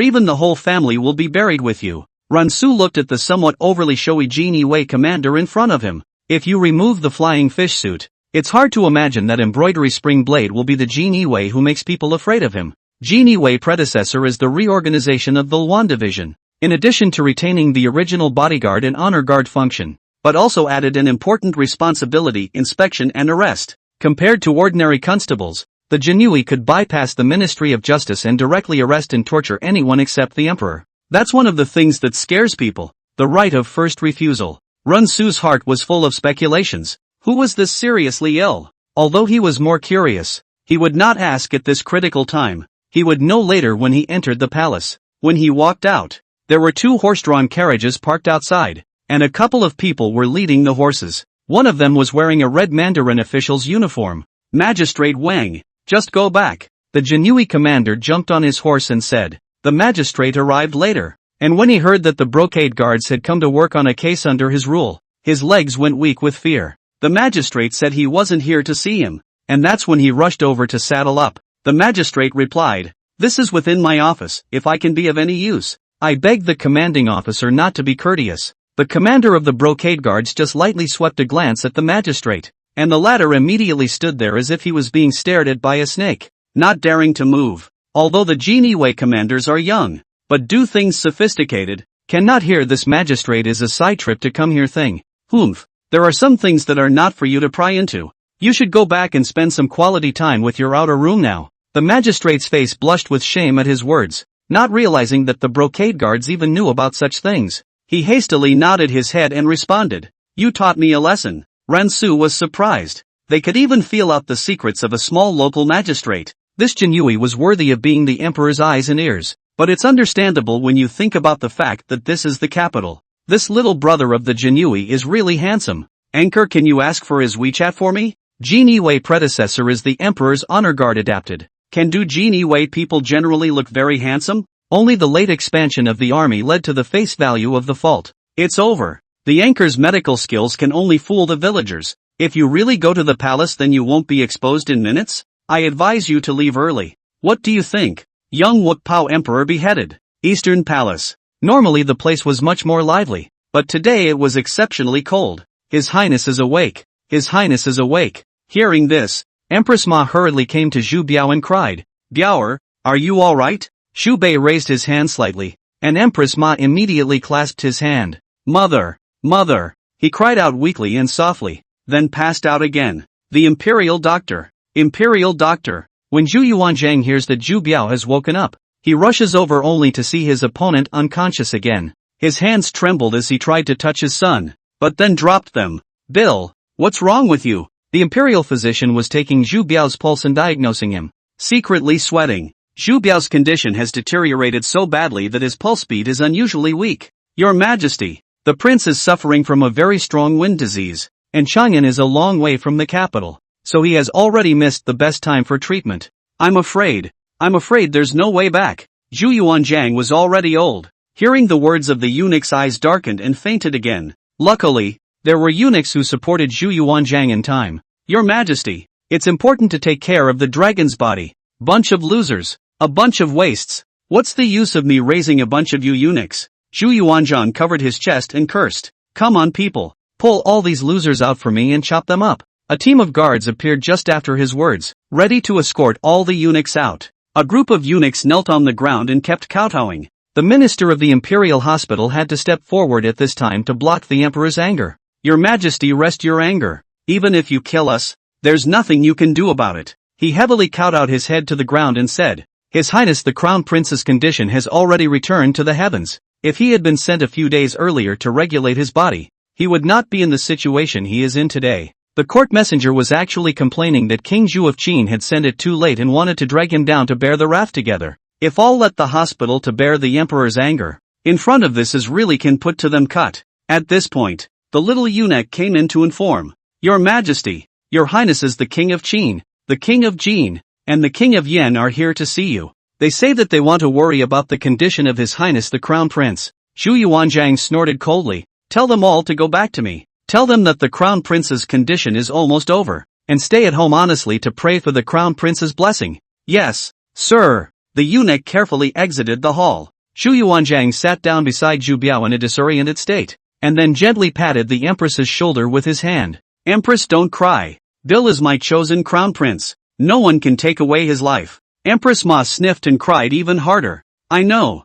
even the whole family will be buried with you. Ran Su looked at the somewhat overly showy Genie Wei commander in front of him. If you remove the flying fish suit, it's hard to imagine that embroidery spring blade will be the Genie Wei who makes people afraid of him. Genie Wei predecessor is the reorganization of the Luan division, in addition to retaining the original bodyguard and honor guard function, but also added an important responsibility: inspection and arrest. Compared to ordinary constables, the Jinui could bypass the Ministry of Justice and directly arrest and torture anyone except the emperor. That's one of the things that scares people, the right of first refusal. Ran Su's heart was full of speculations. Who was this seriously ill? Although he was more curious, he would not ask at this critical time. He would know later when he entered the palace. When he walked out, there were 2 horse-drawn carriages parked outside, and a couple of people were leading the horses. One of them was wearing a red Mandarin official's uniform. Magistrate Wang, just go back. The Jinui commander jumped on his horse and said. The magistrate arrived later, and when he heard that the brocade guards had come to work on a case under his rule, his legs went weak with fear. The magistrate said he wasn't here to see him, and that's when he rushed over to saddle up. The magistrate replied, "This is within my office, if I can be of any use." I begged the commanding officer not to be courteous. The commander of the brocade guards just lightly swept a glance at the magistrate, and the latter immediately stood there as if he was being stared at by a snake, not daring to move. Although the Genie Wei commanders are young, but do things sophisticated, cannot hear this magistrate is a side trip to come here thing. Humph, there are some things that are not for you to pry into. You should go back and spend some quality time with your outer room now. The magistrate's face blushed with shame at his words, not realizing that the brocade guards even knew about such things. He hastily nodded his head and responded, "You taught me a lesson." Ran Su was surprised. They could even feel out the secrets of a small local magistrate. This Jinui was worthy of being the emperor's eyes and ears, but it's understandable when you think about the fact that this is the capital. This little brother of the Jinui is really handsome. Anchor, can you ask for his WeChat for me? Genie Wei predecessor is the emperor's honor guard adapted. Can do Genie Wei people generally look very handsome? Only the late expansion of the army led to the face value of the fault. It's over. The anchor's medical skills can only fool the villagers. If you really go to the palace, then you won't be exposed in minutes? I advise you to leave early. What do you think? Young Wook Pao Emperor beheaded. Eastern Palace. Normally the place was much more lively, but today it was exceptionally cold. His Highness is awake. His Highness is awake. Hearing this, Empress Ma hurriedly came to Zhu Biao and cried, "Biaoer, are you all right?" Xu Bei raised his hand slightly, and Empress Ma immediately clasped his hand. "Mother, mother," he cried out weakly and softly, then passed out again. The Imperial Doctor. Imperial Doctor. When Zhu Yuanzhang hears that Zhu Biao has woken up, he rushes over only to see his opponent unconscious again. His hands trembled as he tried to touch his son, but then dropped them. "Bill, what's wrong with you?" The Imperial physician was taking Zhu Biao's pulse and diagnosing him. Secretly sweating. Zhu Biao's condition has deteriorated so badly that his pulse beat is unusually weak. "Your Majesty, the prince is suffering from a very strong wind disease, and Chang'an is a long way from the capital, so he has already missed the best time for treatment. I'm afraid there's no way back." Zhu Yuanzhang was already old. Hearing the words of the eunuch's eyes darkened and fainted again. Luckily, There were eunuchs who supported Zhu Yuanzhang in time. Your Majesty, it's important to take care of the dragon's body. Bunch of losers. A bunch of wastes. What's the use of me raising a bunch of you eunuchs? Zhu Yuanzhang covered his chest and cursed. Come on people. Pull all these losers out for me and chop them up. A team of guards appeared just after his words, ready to escort all the eunuchs out. A group of eunuchs knelt on the ground and kept kowtowing. The minister of the Imperial hospital had to step forward at this time to block the emperor's anger. Your Majesty, rest your anger. Even if you kill us, there's nothing you can do about it. He heavily kowtowed his head to the ground and said, His Highness the Crown Prince's condition has already returned to the heavens. If he had been sent a few days earlier to regulate his body, he would not be in the situation he is in today. The court messenger was actually complaining that King Zhu of Qin had sent it too late and wanted to drag him down to bear the wrath together. If all let the hospital to bear the emperor's anger, in front of this is really can put to them cut. At this point, the little eunuch came in to inform, Your Majesty, Your Highnesses the King of Qin, the King of Jin, and the King of Yen are here to see you. They say that they want to worry about the condition of His Highness the Crown Prince. Zhu Yuanzhang snorted coldly. Tell them all to go back to me. Tell them that the Crown Prince's condition is almost over, and stay at home honestly to pray for the Crown Prince's blessing. Yes, sir. The eunuch carefully exited the hall. Zhu Yuanzhang sat down beside Zhu Biao in a disoriented state, and then gently patted the Empress's shoulder with his hand. Empress, don't cry. Bill is my chosen Crown Prince. No one can take away his life. Empress Ma sniffed and cried even harder. I know.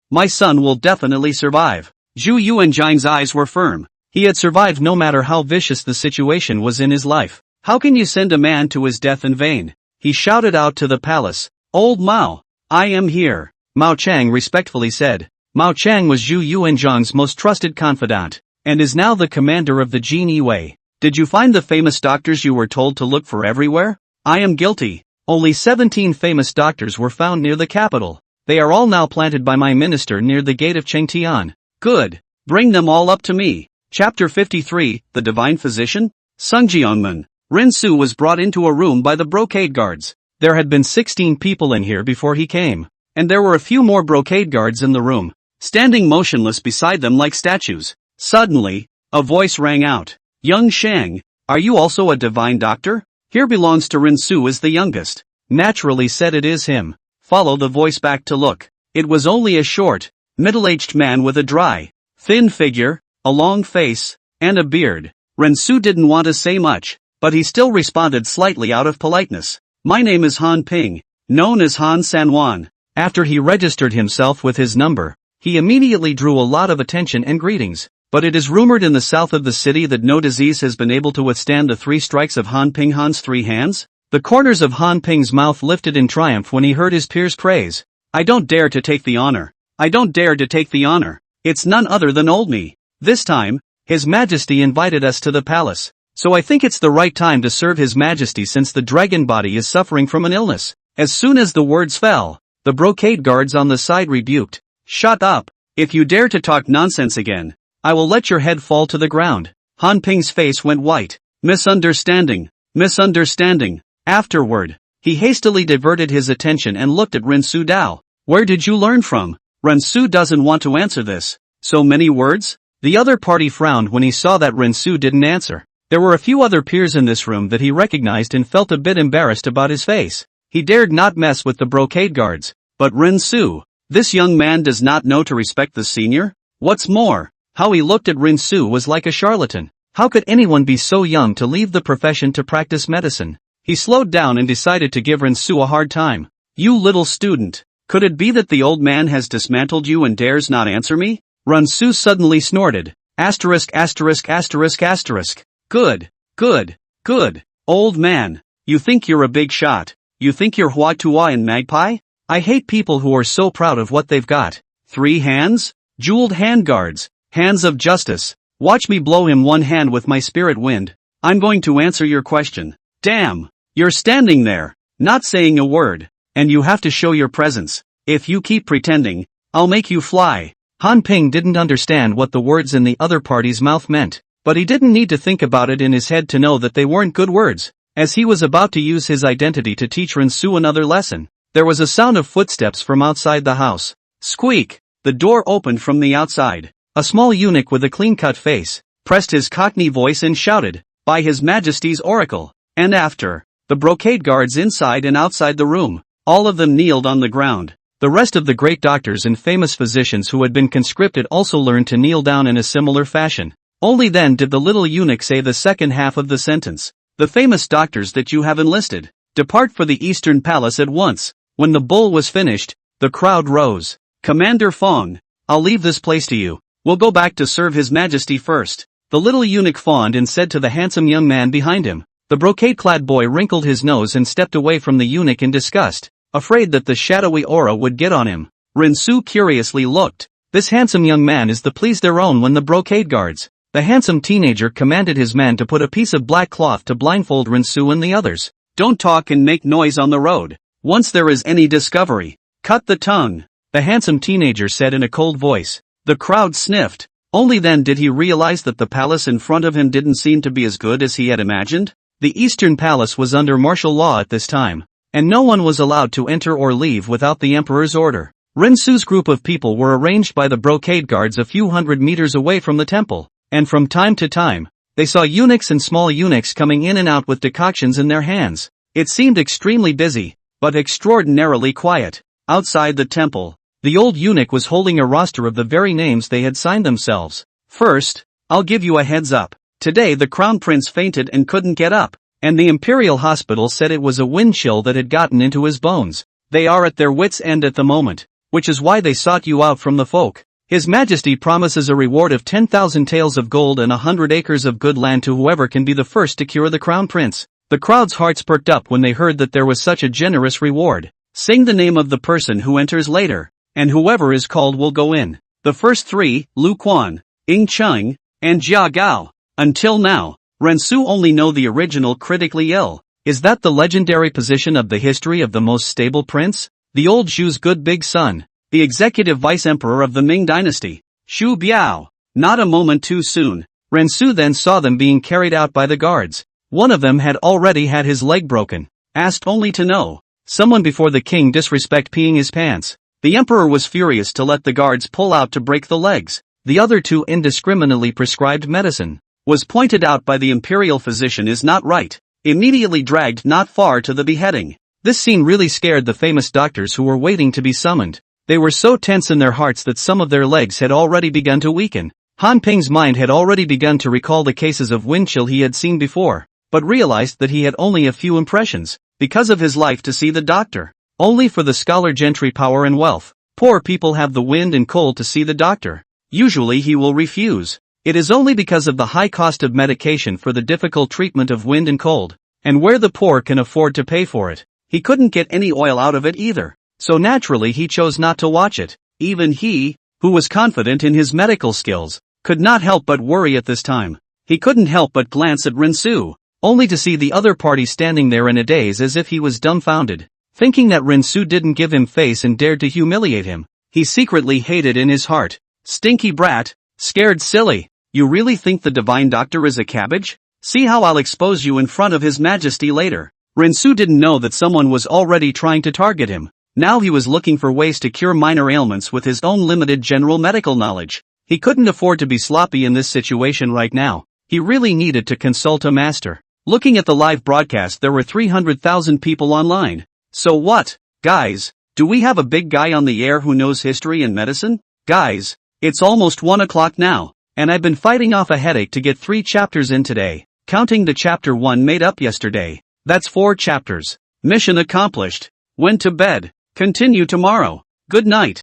My son will definitely survive. Zhu Yuanzhang's eyes were firm. He had survived no matter how vicious the situation was in his life. How can you send a man to his death in vain? He shouted out to the palace. Old Mao, I am here. Mao Chang respectfully said. Mao Chang was Zhu Yuanzhang's most trusted confidant, and is now the commander of the Jin Yiwei. Did you find the famous doctors you were told to look for everywhere? I am guilty. Only 17 famous doctors were found near the capital. They are all now planted by my minister near the gate of Chengtian. Good. Bring them all up to me. Chapter 53, The Divine Physician? Sungjiangmen. Rinsu was brought into a room by the brocade guards. There had been 16 people in here before he came, and there were a few more brocade guards in the room, standing motionless beside them like statues. Suddenly, a voice rang out. Young Shang, are you also a divine doctor? Here belongs to Rinsu as the youngest. Naturally said it is him. Follow the voice back to look. It was only a short, middle-aged man with a dry, thin figure, a long face, and a beard. Rinsu didn't want to say much, but he still responded slightly out of politeness. My name is Han Ping, known as Han Sanwan. After he registered himself with his number, he immediately drew a lot of attention and greetings. But it is rumored in the south of the city that no disease has been able to withstand the 3 strikes of Han Ping Han's 3 hands? The corners of Han Ping's mouth lifted in triumph when he heard his peers' praise. I don't dare to take the honor. It's none other than old me. This time, His Majesty invited us to the palace, so I think it's the right time to serve His Majesty since the dragon body is suffering from an illness. As soon as the words fell, the brocade guards on the side rebuked. Shut up. If you dare to talk nonsense again, I will let your head fall to the ground. Han Ping's face went white. Misunderstanding. Afterward, he hastily diverted his attention and looked at Rinsu Dao. Where did you learn from? Rinsu doesn't want to answer this. So many words? The other party frowned when he saw that Rinsu didn't answer. There were a few other peers in this room that he recognized and felt a bit embarrassed about his face. He dared not mess with the brocade guards. But Rinsu, this young man does not know to respect the senior? What's more, how he looked at Rinsu was like a charlatan. How could anyone be so young to leave the profession to practice medicine? He slowed down and decided to give Rinsu a hard time. You little student, could it be that the old man has dismantled you and dares not answer me? Rinsu suddenly snorted. Asterisk. Good. Old man, you think you're a big shot. You think you're Hua Tua and Magpie? I hate people who are so proud of what they've got. 3 hands? Jeweled handguards. Hands of justice. Watch me blow him one hand with my spirit wind. I'm going to answer your question. Damn! You're standing there, not saying a word, and you have to show your presence. If you keep pretending, I'll make you fly. Han Ping didn't understand what the words in the other party's mouth meant, but he didn't need to think about it in his head to know that they weren't good words. As he was about to use his identity to teach Rinsu another lesson, there was a sound of footsteps from outside the house. Squeak! The door opened from the outside. A small eunuch with a clean-cut face, pressed his cockney voice and shouted, "By His Majesty's oracle!" And after, the brocade guards inside and outside the room, all of them kneeled on the ground. The rest of the great doctors and famous physicians who had been conscripted also learned to kneel down in a similar fashion. Only then did the little eunuch say the second half of the sentence. "The famous doctors that you have enlisted, depart for the Eastern Palace at once." When the bull was finished, the crowd rose. "Commander Fong, I'll leave this place to you. We'll go back to serve His Majesty first." The little eunuch fawned and said to the handsome young man behind him. The brocade-clad boy wrinkled his nose and stepped away from the eunuch in disgust, afraid that the shadowy aura would get on him. Rinsu curiously looked. This handsome young man is the please their own when the brocade guards. The handsome teenager commanded his man to put a piece of black cloth to blindfold Rinsu and the others. "Don't talk and make noise on the road. Once there is any discovery, cut the tongue," the handsome teenager said in a cold voice. The crowd sniffed. Only then did he realize that the palace in front of him didn't seem to be as good as he had imagined. The Eastern Palace was under martial law at this time, and no one was allowed to enter or leave without the emperor's order. Rinsu's group of people were arranged by the brocade guards a few hundred meters away from the temple, and from time to time, they saw eunuchs and small eunuchs coming in and out with decoctions in their hands. It seemed extremely busy, but extraordinarily quiet. Outside the temple, the old eunuch was holding a roster of the very names they had signed themselves. "First, I'll give you a heads up. Today the crown prince fainted and couldn't get up, and the Imperial hospital said it was a wind chill that had gotten into his bones. They are at their wits' end at the moment, which is why they sought you out from the folk. His Majesty promises a reward of 10,000 taels of gold and 100 acres of good land to whoever can be the first to cure the crown prince." The crowd's hearts perked up when they heard that there was such a generous reward. "Sing the name of the person who enters later, and whoever is called will go in." The first three, Lu Quan, Ing Chung, and Jia Gao. Until now, Rensu only know the original critically ill. Is that the legendary position of the history of the most stable prince? The old Zhu's good big son, the executive vice-emperor of the Ming dynasty, Xu Biao. Not a moment too soon, Rensu then saw them being carried out by the guards. One of them had already had his leg broken, asked only to know. Someone before the king disrespect peeing his pants. The emperor was furious to let the guards pull out to break the legs. The other two indiscriminately prescribed medicine was pointed out by the imperial physician is not right, immediately dragged not far to the beheading. This scene really scared the famous doctors who were waiting to be summoned. They were so tense in their hearts that some of their legs had already begun to weaken. Han Ping's mind had already begun to recall the cases of wind chill he had seen before, but realized that he had only a few impressions, because of his life to see the doctor. Only for the scholar gentry power and wealth. Poor people have the wind and cold to see the doctor. Usually he will refuse. It is only because of the high cost of medication for the difficult treatment of wind and cold, and where the poor can afford to pay for it. He couldn't get any oil out of it either, so naturally he chose not to watch it. Even he, who was confident in his medical skills, could not help but worry at this time. He couldn't help but glance at Rinsu, only to see the other party standing there in a daze as if he was dumbfounded. Thinking that Rinsu didn't give him face and dared to humiliate him, he secretly hated in his heart. Stinky brat, scared silly. You really think the divine doctor is a cabbage? See how I'll expose you in front of His Majesty later. Rinsu didn't know that someone was already trying to target him. Now he was looking for ways to cure minor ailments with his own limited general medical knowledge. He couldn't afford to be sloppy in this situation right now. He really needed to consult a master. Looking at the live broadcast, there were 300,000 people online. So what, guys? Do we have a big guy on the air who knows history and medicine? Guys, it's almost 1 o'clock now, and I've been fighting off a headache to get 3 chapters in today, counting the chapter 1 made up yesterday. That's 4 chapters. Mission accomplished. Went to bed. Continue tomorrow. Good night.